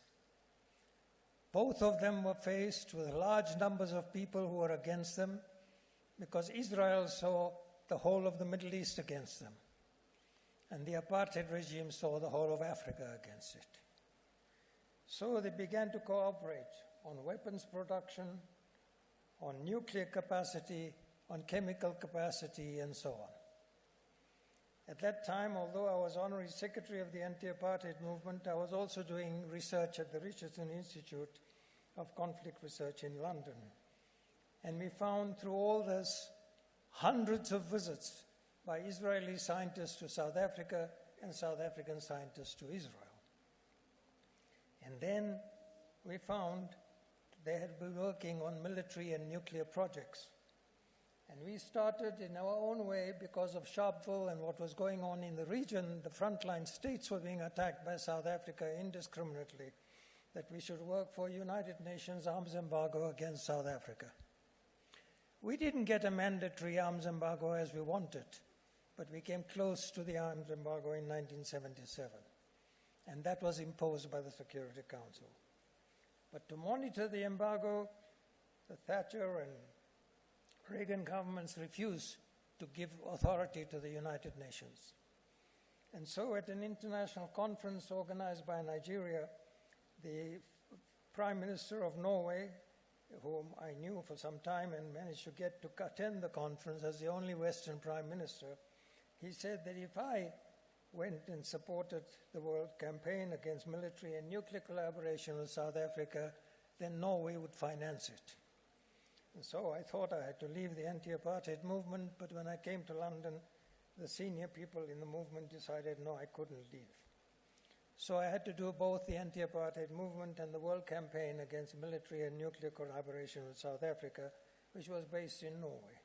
Both of them were faced with large numbers of people who were against them, because Israel saw the whole of the Middle East against them, and the apartheid regime saw the whole of Africa against it. So they began to cooperate on weapons production, on nuclear capacity, on chemical capacity, and so on. At that time, although I was honorary secretary of the anti-apartheid movement, I was also doing research at the Richardson Institute of Conflict Research in London. And we found through all this hundreds of visits by Israeli scientists to South Africa and South African scientists to Israel. And then we found they had been working on military and nuclear projects. And we started in our own way, because of Sharpeville and what was going on in the region, the frontline states were being attacked by South Africa indiscriminately, that we should work for United Nations arms embargo against South Africa. We didn't get a mandatory arms embargo as we wanted, but we came close to the arms embargo in 1977. And that was imposed by the Security Council. But to monitor the embargo, the Thatcher and Reagan governments refused to give authority to the United Nations. And so at an international conference organized by Nigeria, the Prime Minister of Norway whom I knew for some time and managed to get to attend the conference as the only Western Prime Minister, he said that if I went and supported the World Campaign against military and nuclear collaboration with South Africa, then Norway would finance it. And so I thought I had to leave the anti-apartheid movement, but when I came to London, the senior people in the movement decided, no, I couldn't leave. So I had to do both the anti-apartheid movement and the World Campaign against military and nuclear collaboration with South Africa, which was based in Norway.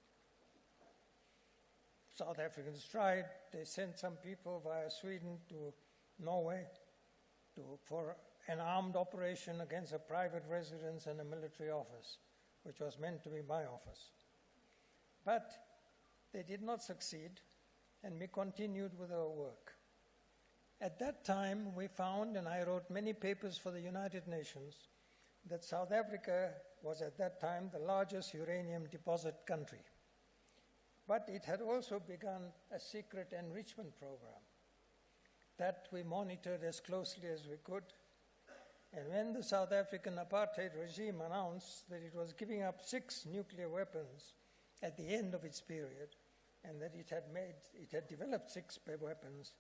South Africans tried. They sent some people via Sweden to Norway for an armed operation against a private residence and a military office, which was meant to be my office. But they did not succeed, and we continued with our work. At that time, we found, and I wrote many papers for the United Nations, that South Africa was at that time the largest uranium deposit country. But it had also begun a secret enrichment program that we monitored as closely as we could. And when the South African apartheid regime announced that it was giving up 6 nuclear weapons at the end of its period, and that it had developed 6 weapons,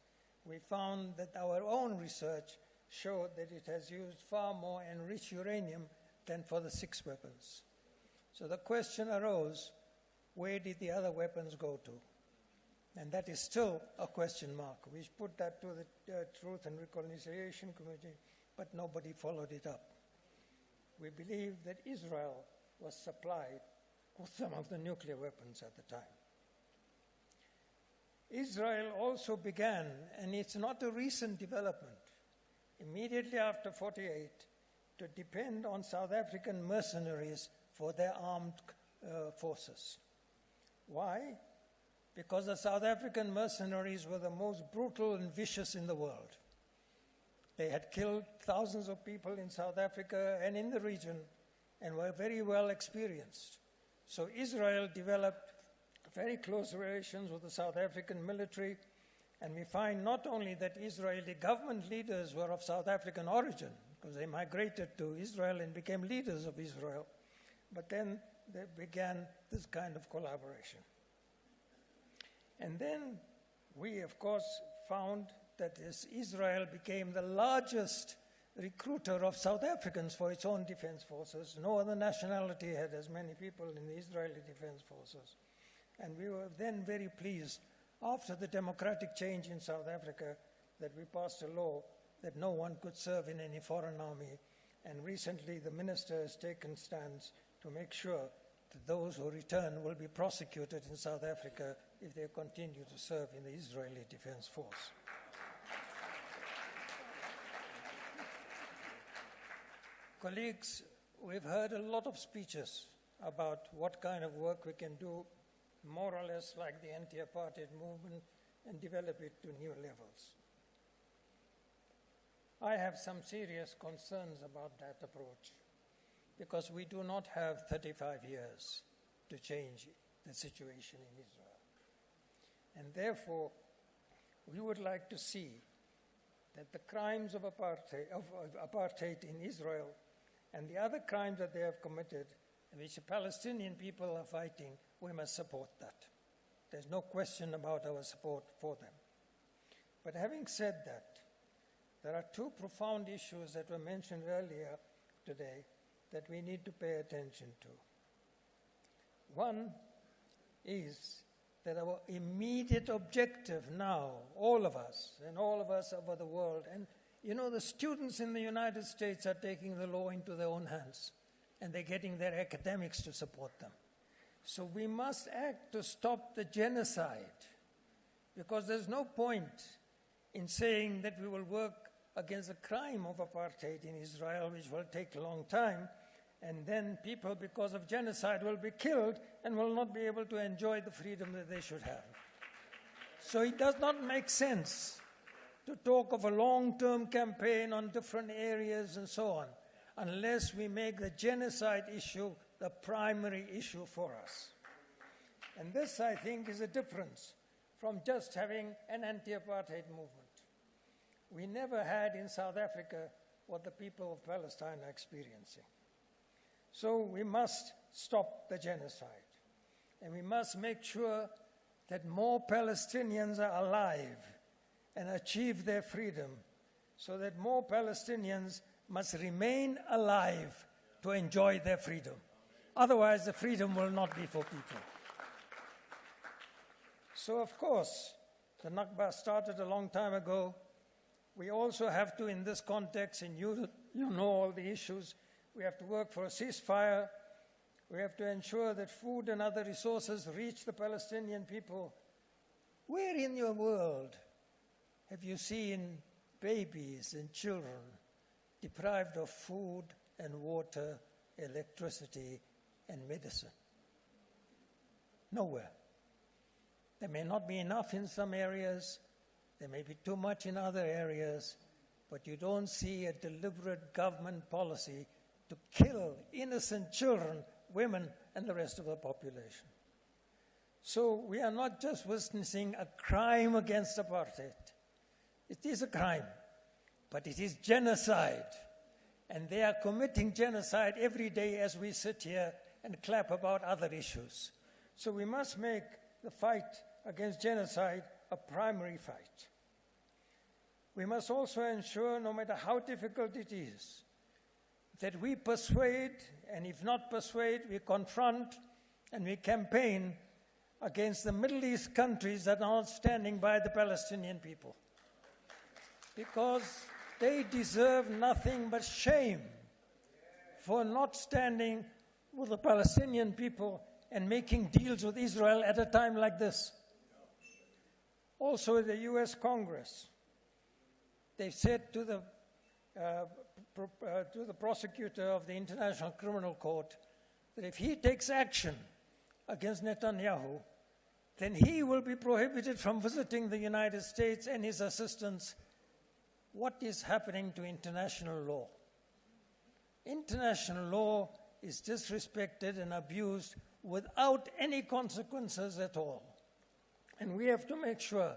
we found that our own research showed that it has used far more enriched uranium than for the 6 weapons. So the question arose, where did the other weapons go to? And that is still a question mark. We put that to the Truth and Reconciliation Committee, but nobody followed it up. We believe that Israel was supplied with some of the nuclear weapons at the time. Israel also began, and it's not a recent development, immediately after 48, to depend on South African mercenaries for their armed forces. Why? Because the South African mercenaries were the most brutal and vicious in the world. They had killed thousands of people in South Africa and in the region and were very well experienced. So Israel developed very close relations with the South African military, and we find not only that Israeli government leaders were of South African origin, because they migrated to Israel and became leaders of Israel, but then they began this kind of collaboration. And then we, of course, found that as Israel became the largest recruiter of South Africans for its own defense forces. No other nationality had as many people in the Israeli defense forces. And we were then very pleased, after the democratic change in South Africa, that we passed a law that no one could serve in any foreign army. And recently the minister has taken stands to make sure that those who return will be prosecuted in South Africa if they continue to serve in the Israeli Defense Force. Colleagues, we've heard a lot of speeches about what kind of work we can do, more or less like the anti-apartheid movement, and develop it to new levels. I have some serious concerns about that approach, because we do not have 35 years to change the situation in Israel. And therefore, we would like to see that the crimes of apartheid in Israel and the other crimes that they have committed, which the Palestinian people are fighting, we must support that. There's no question about our support for them. But having said that, there are 2 profound issues that were mentioned earlier today that we need to pay attention to. One is that our immediate objective now, all of us over the world, and you know, the students in the United States are taking the law into their own hands, and they're getting their academics to support them. So we must act to stop the genocide, because there's no point in saying that we will work against the crime of apartheid in Israel, which will take a long time, and then people, because of genocide, will be killed and will not be able to enjoy the freedom that they should have. So it does not make sense to talk of a long-term campaign on different areas and so on, unless we make the genocide issue the primary issue for us. And this, I think, is a difference from just having an anti-apartheid movement. We never had in South Africa what the people of Palestine are experiencing. So we must stop the genocide. And we must make sure that more Palestinians are alive and achieve their freedom, so that more Palestinians must remain alive to enjoy their freedom. Otherwise, the freedom will not be for people. So, of course, the nakba started a long time ago. We also have to, in this context, and you know all the issues, we have to work for a ceasefire. We have to ensure that food and other resources reach the Palestinian people. Where in your world have you seen babies and children deprived of food and water, electricity, and medicine? Nowhere. There may not be enough in some areas, there may be too much in other areas, but you don't see a deliberate government policy to kill innocent children, women, and the rest of the population. So we are not just witnessing a crime against apartheid. It is a crime, but it is genocide. And they are committing genocide every day as we sit here and clap about other issues. So we must make the fight against genocide a primary fight. We must also ensure, no matter how difficult it is, that we persuade, and if not persuade, we confront and we campaign against the Middle East countries that are not standing by the Palestinian people. Because they deserve nothing but shame for not standing with the Palestinian people and making deals with Israel at a time like this. Also, the US Congress, they said to the prosecutor of the International Criminal Court that if he takes action against Netanyahu, then he will be prohibited from visiting the United States and his assistants. What is happening to international law? International law is disrespected and abused without any consequences at all. And we have to make sure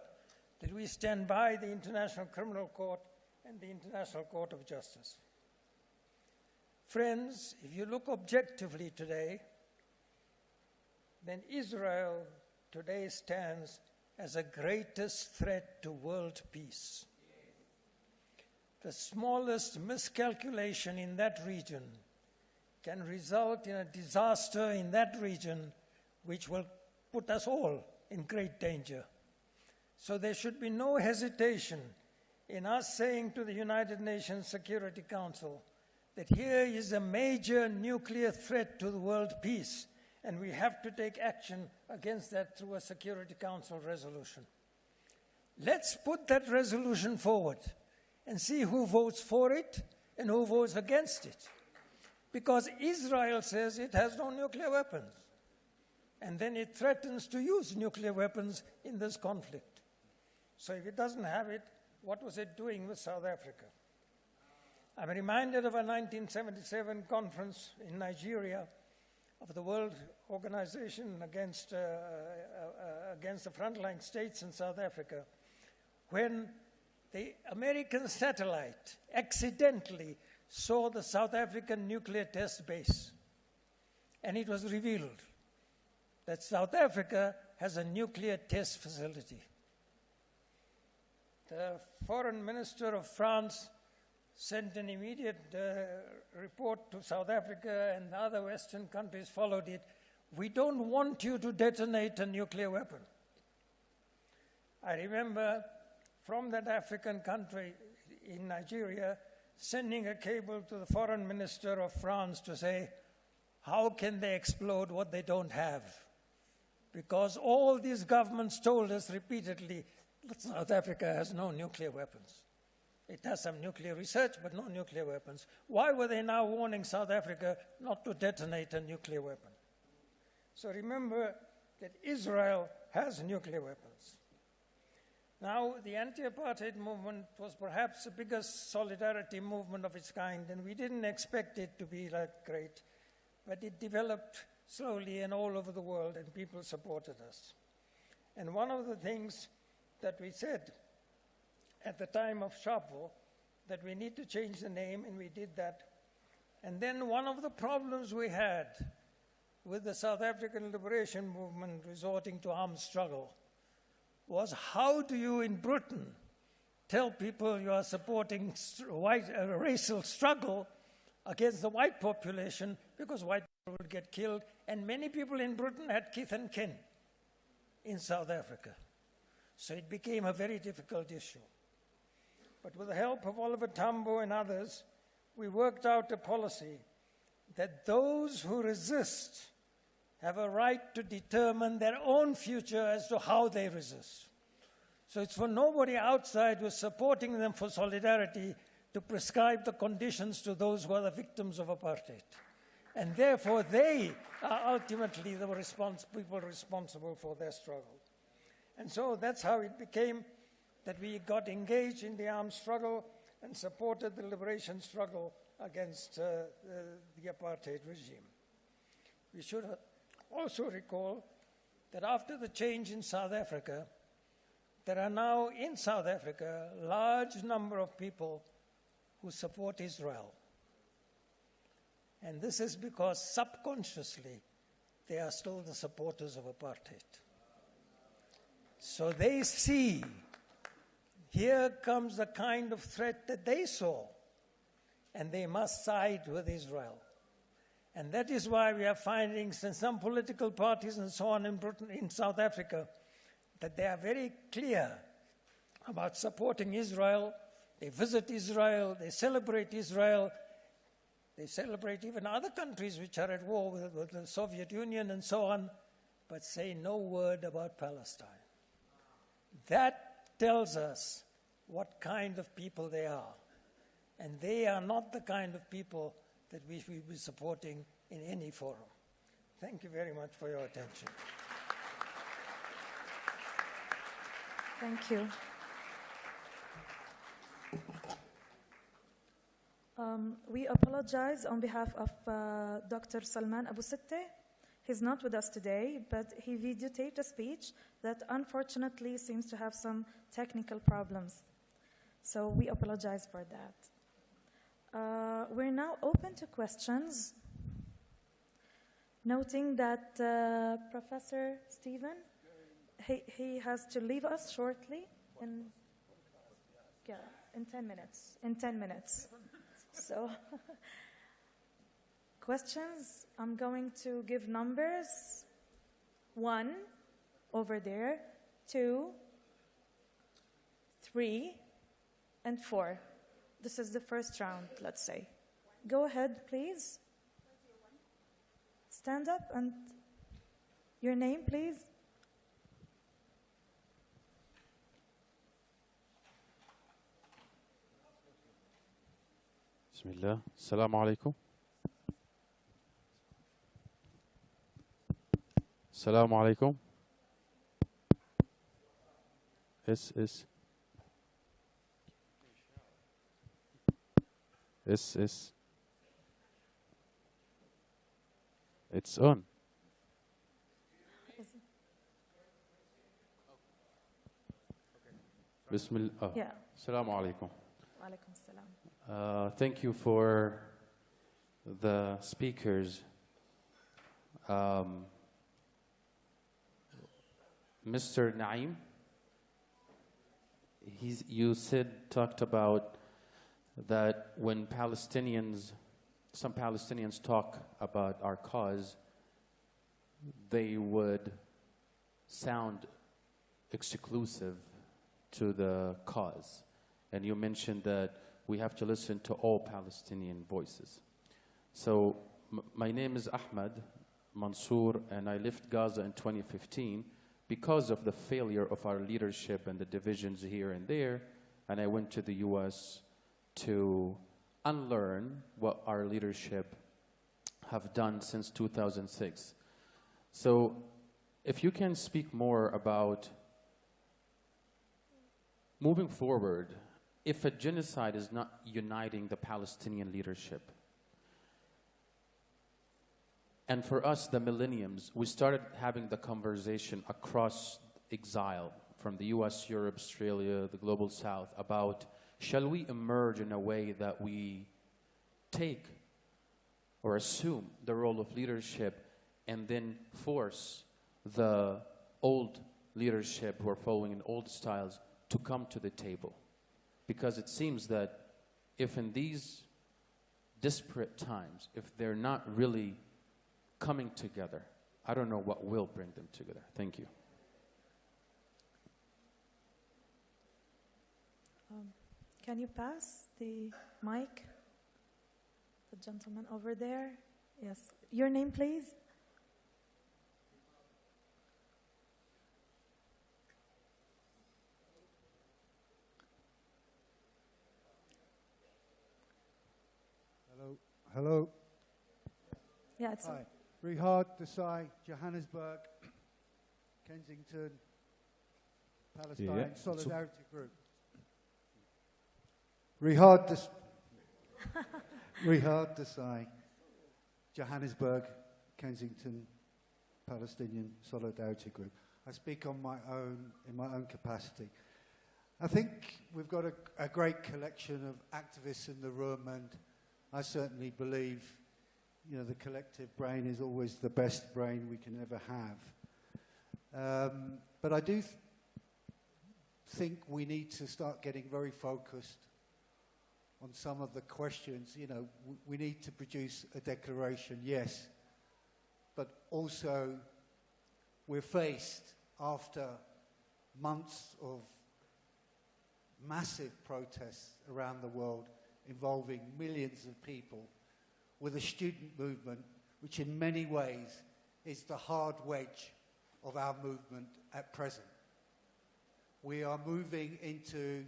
that we stand by the International Criminal Court and the International Court of Justice. Friends, if you look objectively today, then Israel today stands as the greatest threat to world peace. The smallest miscalculation in that region can result in a disaster in that region which will put us all in great danger. So there should be no hesitation in us saying to the United Nations Security Council that here is a major nuclear threat to the world peace, and we have to take action against that through a Security Council resolution. Let's put that resolution forward and see who votes for it and who votes against it. Because Israel says it has no nuclear weapons, and then it threatens to use nuclear weapons in this conflict. So if it doesn't have it, what was it doing with South Africa? I'm reminded of a 1977 conference in Nigeria of the World Organization against the frontline states in South Africa, when the American satellite accidentally saw the South African nuclear test base. And it was revealed that South Africa has a nuclear test facility. The foreign minister of France sent an immediate report to South Africa, and the other Western countries followed it. We don't want you to detonate a nuclear weapon. I remember from that African country in Nigeria sending a cable to the foreign minister of France to say, how can they explode what they don't have? Because all these governments told us repeatedly that South Africa has no nuclear weapons. It has some nuclear research, but no nuclear weapons. Why were they now warning South Africa not to detonate a nuclear weapon? So remember that Israel has nuclear weapons. Now, the anti-apartheid movement was perhaps the biggest solidarity movement of its kind, and we didn't expect it to be that great, but it developed slowly and all over the world, and people supported us. And one of the things that we said at the time of Sharpeville, that we need to change the name, and we did that. And then one of the problems we had with the South African liberation movement resorting to armed struggle was, how do you in Britain tell people you are supporting racial struggle against the white population, because white people would get killed, and many people in Britain had kith and kin in South Africa. So it became a very difficult issue. But with the help of Oliver Tambo and others, we worked out a policy that those who resist have a right to determine their own future as to how they resist. So it's for nobody outside who's supporting them for solidarity to prescribe the conditions to those who are the victims of apartheid. And therefore, they are ultimately the people responsible for their struggle. And so that's how it became that we got engaged in the armed struggle and supported the liberation struggle against the apartheid regime. We should also recall that after the change in South Africa, there are now in South Africa a large number of people who support Israel. And this is because subconsciously they are still the supporters of apartheid. So they see, here comes the kind of threat that they saw, and they must side with Israel. And that is why we are finding some political parties and so on in Britain, in South Africa, that they are very clear about supporting Israel. They visit Israel, they celebrate Israel, they celebrate even other countries which are at war with the Soviet Union and so on, but say no word about Palestine. That tells us what kind of people they are. And they are not the kind of people that we should be supporting in any forum. Thank you very much for your attention. Thank you. We apologize on behalf of Dr. Salman Abu Sitteh. He's not with us today, but he videotaped a speech that unfortunately seems to have some technical problems. So we apologize for that. We're now open to questions, noting that Professor Stephen, he has to leave us shortly in 10 minutes. In 10 minutes. So, questions, I'm going to give numbers. 1, over there, 2, 3, and 4. This is the first round, let's say. Go ahead, please. Stand up and your name, please. Bismillah. Assalamu alaikum. Assalamu alaikum. Yes. It's on. Bismillah. Yeah. Assalamu alaikum. Alaikum salam. Thank you for the speakers. Mr. Naim, you talked about that when some Palestinians talk about our cause, they would sound exclusive to the cause. And you mentioned that we have to listen to all Palestinian voices. So my name is Ahmed Mansour, and I left Gaza in 2015 because of the failure of our leadership and the divisions here and there, and I went to the US to unlearn what our leadership have done since 2006. So if you can speak more about moving forward, if a genocide is not uniting the Palestinian leadership, and for us, the millenniums, we started having the conversation across exile from the US, Europe, Australia, the Global South about shall we emerge in a way that we take or assume the role of leadership and then force the old leadership who are following in old styles to come to the table. Because it seems that if in these disparate times, if they're not really coming together, I don't know what will bring them together. Thank you. Can you pass the mic? The gentleman over there. Yes. Your name, please. Hello. Yeah, it's Hi. Rihad Desai, Johannesburg, Kensington, Palestine Yeah. Solidarity Group. Rihad Desai, Johannesburg, Kensington, Palestinian Solidarity Group. I speak on my own, in my own capacity. I think we've got a great collection of activists in the room, and I certainly believe, you know, the collective brain is always the best brain we can ever have. But I do think we need to start getting very focused on some of the questions. You know, we need to produce a declaration, yes, but also we're faced after months of massive protests around the world involving millions of people, with a student movement which in many ways is the hard wedge of our movement at present. We are moving into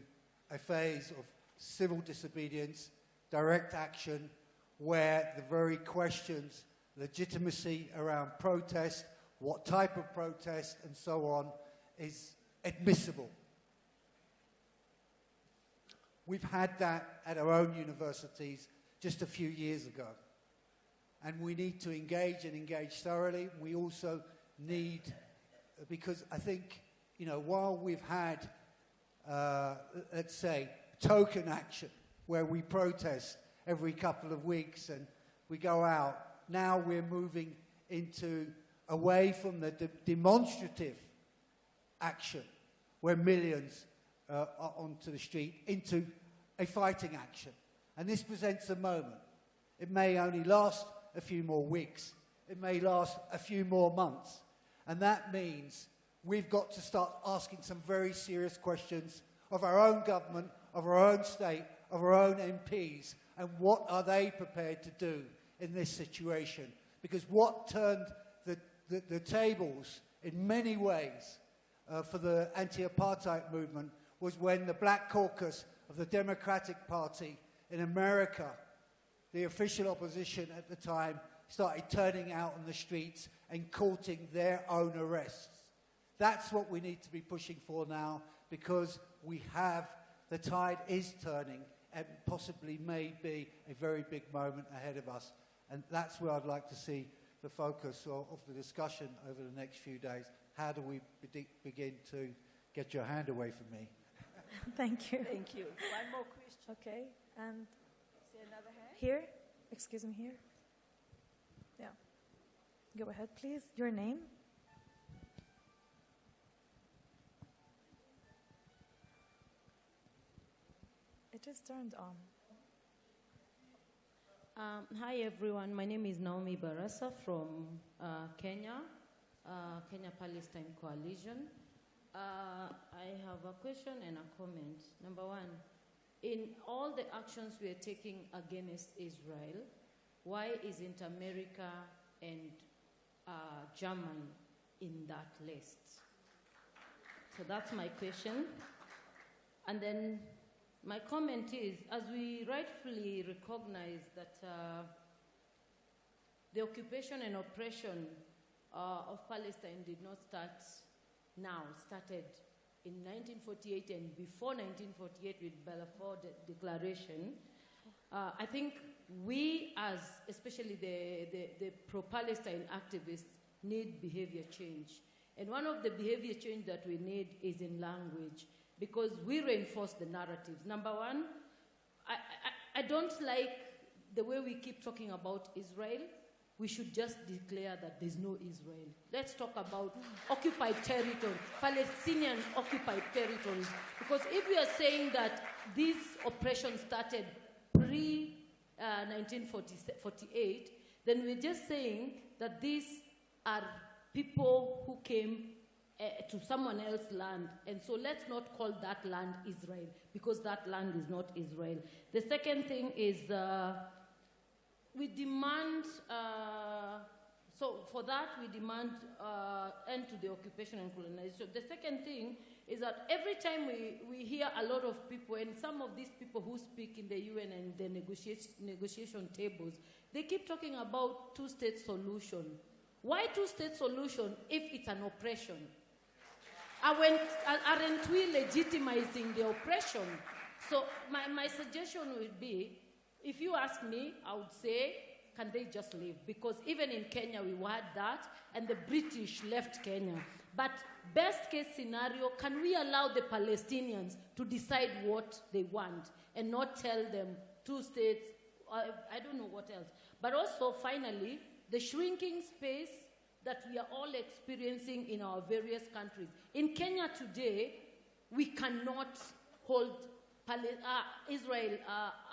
a phase of civil disobedience, direct action, where the very questions, legitimacy around protest, what type of protest, and so on, is admissible. We've had that at our own universities just a few years ago. And we need to engage and engage thoroughly. We also need, because I think, you know, while we've had, let's say, token action, where we protest every couple of weeks and we go out, now we're moving into away from the demonstrative action, where millions are onto the street, into a fighting action. And this presents a moment. It may only last a few more weeks. It may last a few more months. And that means we've got to start asking some very serious questions of our own government, of our own state, of our own MPs, and what are they prepared to do in this situation? Because what turned the tables in many ways for the anti-apartheid movement was when the Black Caucus of the Democratic Party in America, the official opposition at the time, started turning out on the streets and courting their own arrests. That's what we need to be pushing for now, because we have, the tide is turning, and possibly may be a very big moment ahead of us. And that's where I'd like to see the focus of the discussion over the next few days. How do we begin to get your hand away from me? Thank you. Thank you. One more question. Okay, and See another hand? here, excuse me, here. Yeah. Go ahead, please. Your name? It is turned on. Hi everyone, my name is Naomi Barasa from Kenya, Kenya-Palestine Coalition. I have a question and a comment. Number one, in all the actions we are taking against Israel, why isn't America and Germany in that list? So that's my question. And then my comment is, as we rightfully recognize that the occupation and oppression of Palestine did not start now, started in 1948 and before 1948 with Balfour Declaration, I think we as, especially the pro-Palestine activists, need behavior change. And one of the behavior change that we need is in language, because we reinforce the narratives. Number one, I don't like the way we keep talking about Israel, we should just declare that there's no Israel. Let's talk about occupied territory, Palestinian occupied territories. Because if we are saying that this oppression started pre-1948, then we're just saying that these are people who came to someone else's land. And so let's not call that land Israel, because that land is not Israel. The second thing is we demand, so for that we demand end to the occupation and colonization. The second thing is that every time we hear a lot of people, and some of these people who speak in the UN and the negotiation tables, they keep talking about two-state solution. Why two-state solution if it's an oppression? Aren't we legitimizing the oppression? So my suggestion would be, if you ask me, I would say, can they just leave? Because even in Kenya, we had that, and the British left Kenya. But best case scenario, can we allow the Palestinians to decide what they want and not tell them two states, I don't know what else. But also, finally, the shrinking space that we are all experiencing in our various countries. In Kenya today, we cannot hold Israel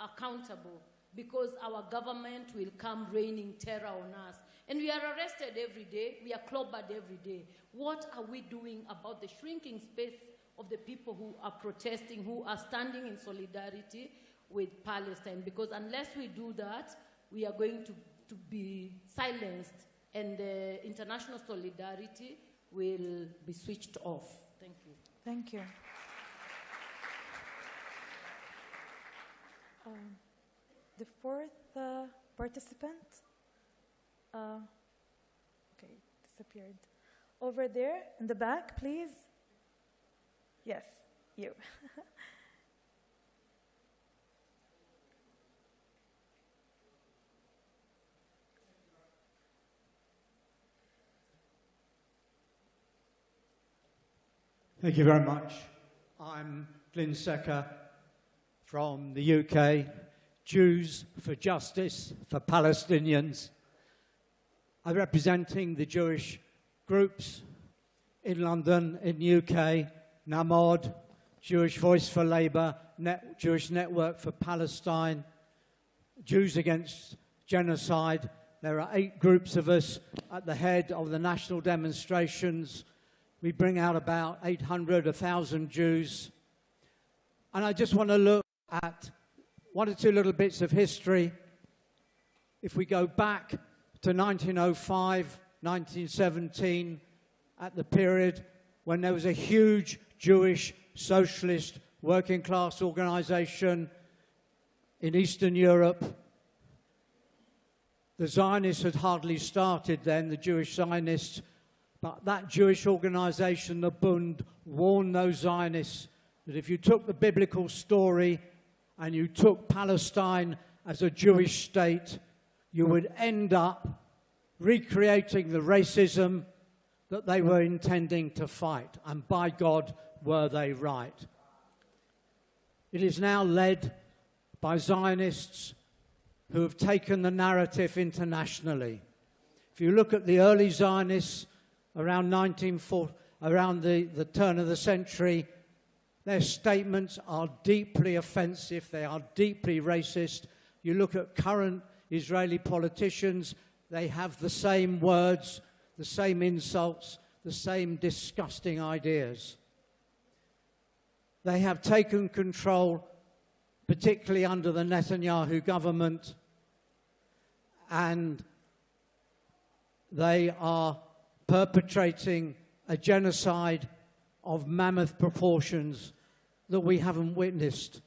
accountable because our government will come raining terror on us. And we are arrested every day, we are clobbered every day. What are we doing about the shrinking space of the people who are protesting, who are standing in solidarity with Palestine? Because unless we do that, we are going to be silenced, and international solidarity will be switched off. Thank you. Thank you. The fourth participant, okay, disappeared. Over there in the back, please. Yes, you. Thank you very much. I'm Glyn Secker from the UK, Jews for Justice for Palestinians. I'm representing the Jewish groups in London, in the UK, NAMOD, Jewish Voice for Labour, Jewish Network for Palestine, Jews Against Genocide. There are 8 groups of us at the head of the national demonstrations. We bring out about 800, 1,000 Jews. And I just want to look at 1 or 2 little bits of history. If we go back to 1905, 1917, at the period when there was a huge Jewish socialist working class organization in Eastern Europe. The Zionists had hardly started then, the Jewish Zionists. But that Jewish organization, the Bund, warned those Zionists that if you took the biblical story and you took Palestine as a Jewish state, you would end up recreating the racism that they were intending to fight. And by God, were they right. It is now led by Zionists who have taken the narrative internationally. If you look at the early Zionists, around 1940, around the turn of the century, their statements are deeply offensive, they are deeply racist. You look at current Israeli politicians, they have the same words, the same insults, the same disgusting ideas. They have taken control, particularly under the Netanyahu government, and they are perpetrating a genocide of mammoth proportions that we haven't witnessed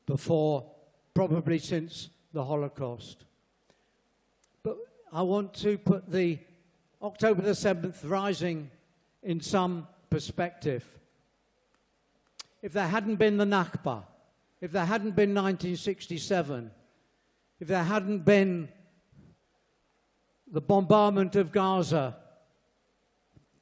before, probably since the Holocaust. But I want to put the October the 7th Rising in some perspective. If there hadn't been the nakba, if there hadn't been 1967, if there hadn't been the bombardment of Gaza,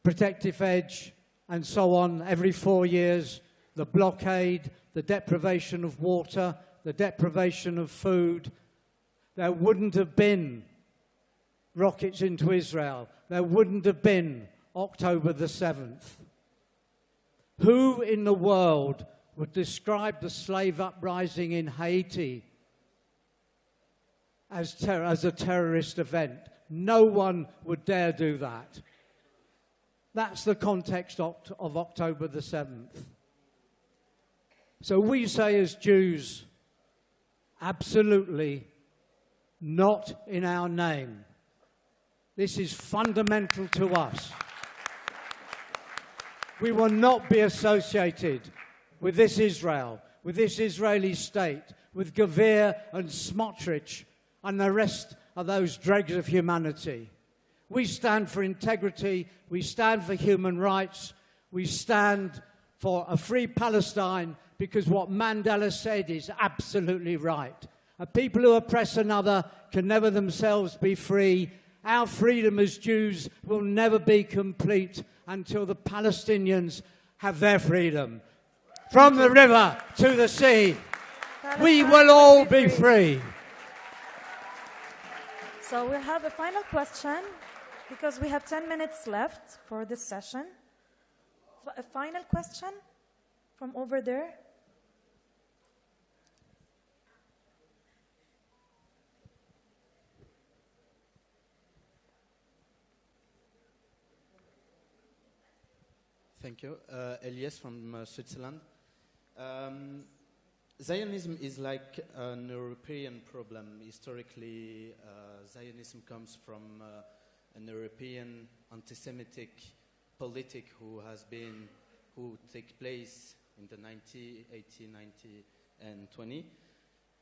protective edge, and so on every 4 years, the blockade, the deprivation of water, the deprivation of food, there wouldn't have been rockets into Israel. There wouldn't have been October the 7th. Who in the world would describe the slave uprising in Haiti as a terrorist event? No one would dare do that. That's the context of October the 7th. So we say as Jews, absolutely not in our name. This is fundamental to us. We will not be associated with this Israel, with this Israeli state, with Gavir and Smotrich and the rest of those dregs of humanity. We stand for integrity, we stand for human rights, we stand for a free Palestine, because what Mandela said is absolutely right. A people who oppress another can never themselves be free. Our freedom as Jews will never be complete until the Palestinians have their freedom. From the river to the sea, we will all be free. So we'll have a final question, because we have 10 minutes left for this session. A final question from over there. Thank you. Elias from Switzerland. Zionism is like an European problem. Historically, Zionism comes from an European anti-Semitic politic who take place in the 80, 90, and 20.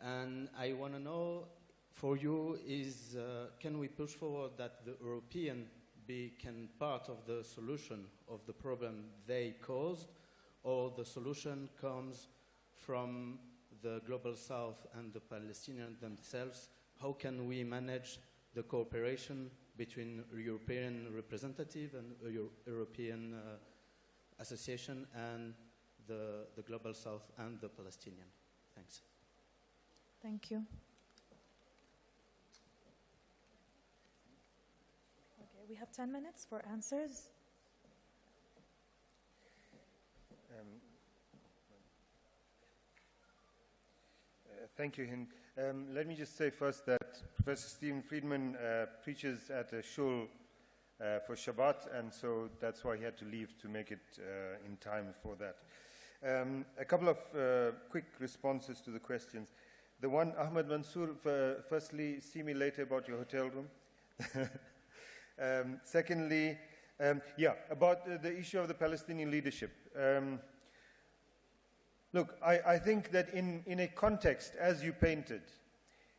And I want to know, for you, can we push forward that the European can part of the solution of the problem they caused, or the solution comes from the Global South and the Palestinians themselves? How can we manage the cooperation between European representative and European association and the Global South and the Palestinian? Thanks. Thank you. Okay, we have 10 minutes for answers. Thank you, Hind. Let me just say first that Professor Stephen Friedman preaches at a shul for Shabbat, and so that's why he had to leave to make it in time for that. A couple of quick responses to the questions. The one, Ahmed Mansour, firstly, see me later about your hotel room. Secondly, about the issue of the Palestinian leadership. Look, I think that in a context, as you painted,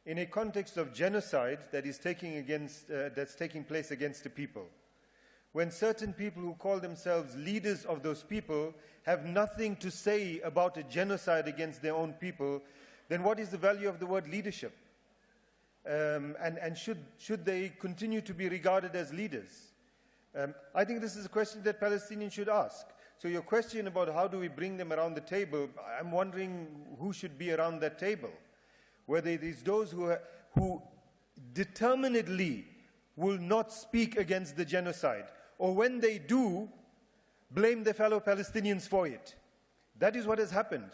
in a context of genocide that is that's taking place against a people, when certain people who call themselves leaders of those people have nothing to say about a genocide against their own people, then what is the value of the word leadership? And should they continue to be regarded as leaders? I think this is a question that Palestinians should ask. So your question about how do we bring them around the table, I'm wondering who should be around that table. Whether it is those who determinedly will not speak against the genocide, or when they do, blame their fellow Palestinians for it. That is what has happened.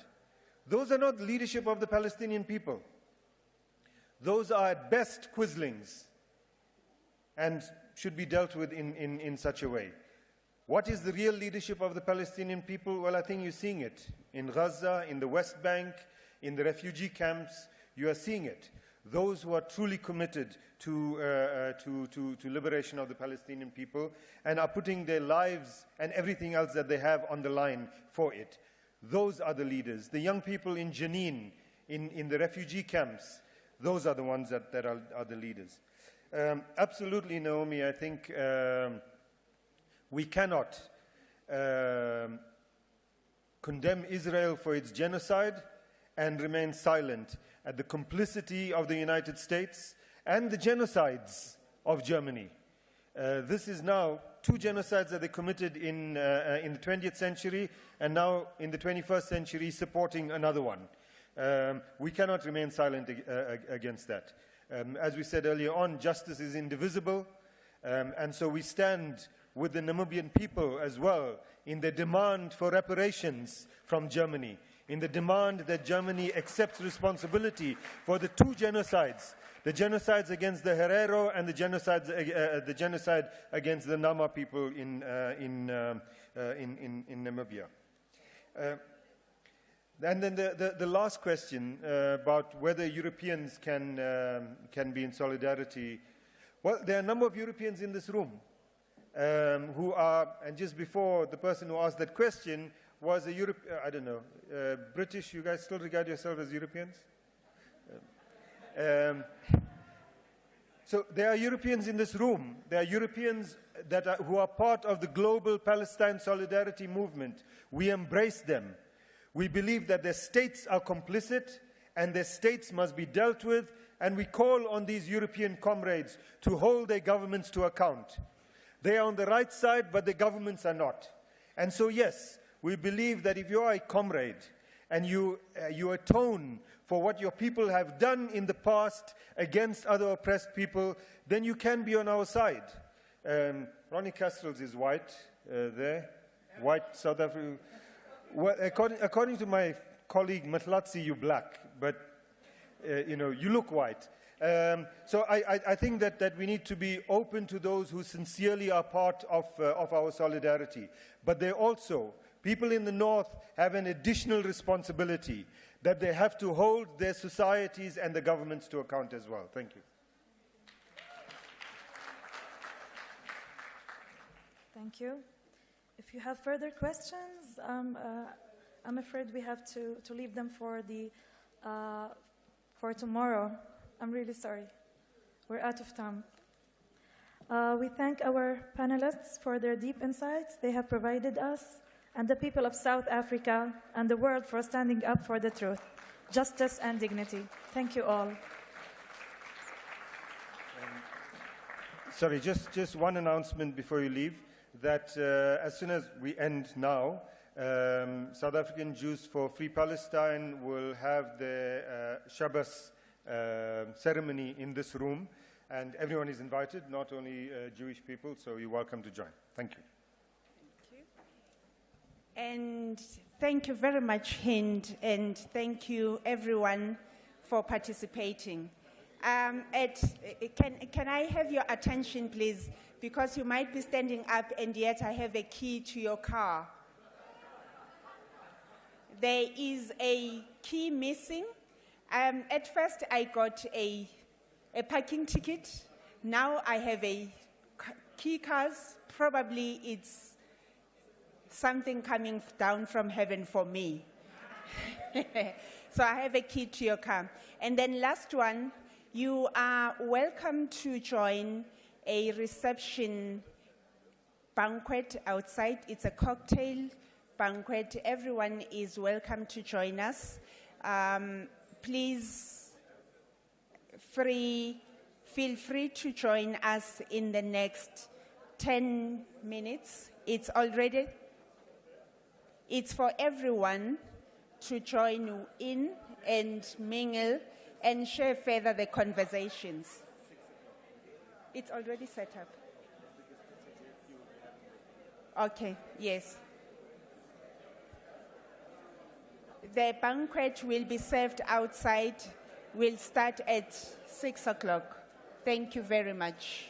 Those are not leadership of the Palestinian people. Those are at best quislings and should be dealt with in such a way. What is the real leadership of the Palestinian people? Well, I think you're seeing it in Gaza, in the West Bank, in the refugee camps. You are seeing it. Those who are truly committed to liberation of the Palestinian people and are putting their lives and everything else that they have on the line for it. Those are the leaders. The young people in Jenin, in the refugee camps, those are the ones that are the leaders. Absolutely, Naomi, I think we cannot condemn Israel for its genocide and remain silent at the complicity of the United States and the genocides of Germany. This is now 2 genocides that they committed in the 20th century, and now in the 21st century supporting another one. We cannot remain silent against that. As we said earlier on, justice is indivisible, and so we stand with the Namibian people as well in the demand for reparations from Germany, in the demand that Germany accepts responsibility for the two genocides, the genocides against the Herero and the genocide against the Nama people in Namibia. And then the last question about whether Europeans can be in solidarity. Well, there are a number of Europeans in this room who are, and just before the person who asked that question was a I don't know, British. You guys still regard yourselves as Europeans? So there are Europeans in this room. There are Europeans who are part of the global Palestine solidarity movement. We embrace them. We believe that their states are complicit and their states must be dealt with, and we call on these European comrades to hold their governments to account. They are on the right side, but the governments are not. And so, yes, we believe that if you are a comrade and you atone for what your people have done in the past against other oppressed people, then you can be on our side. Ronnie Castrels is white there, white South African. Well, according to my colleague Matlatsi, you're black, but you look white. So I think that we need to be open to those who sincerely are part of our solidarity. But they also, people in the North have an additional responsibility that they have to hold their societies and the governments to account as well. Thank you. Thank you. If you have further questions, I'm afraid we have to leave them for tomorrow. I'm really sorry. We're out of time. We thank our panelists for their deep insights they have provided us, and the people of South Africa and the world for standing up for the truth, justice, and dignity. Thank you all. Sorry, just one announcement before you leave, that as soon as we end now, South African Jews for Free Palestine will have the Shabbos ceremony in this room, and everyone is invited, not only Jewish people, so you're welcome to join. Thank you. And thank you very much, Hind, and thank you everyone for participating. Can I have your attention, please? Because you might be standing up and yet I have a key to your car. There is a key missing. At first I got a parking ticket. Now I have a key cards. Probably it's something coming down from heaven for me. So I have a key to your car. And then last one, you are welcome to join a reception banquet outside. It's a cocktail banquet. Everyone is welcome to join us. Please feel free to join us in the next 10 minutes. It's for everyone to join in and mingle and share further the conversations. It's already set up. Okay, yes. The banquet will be served outside. We'll start at 6 o'clock. Thank you very much.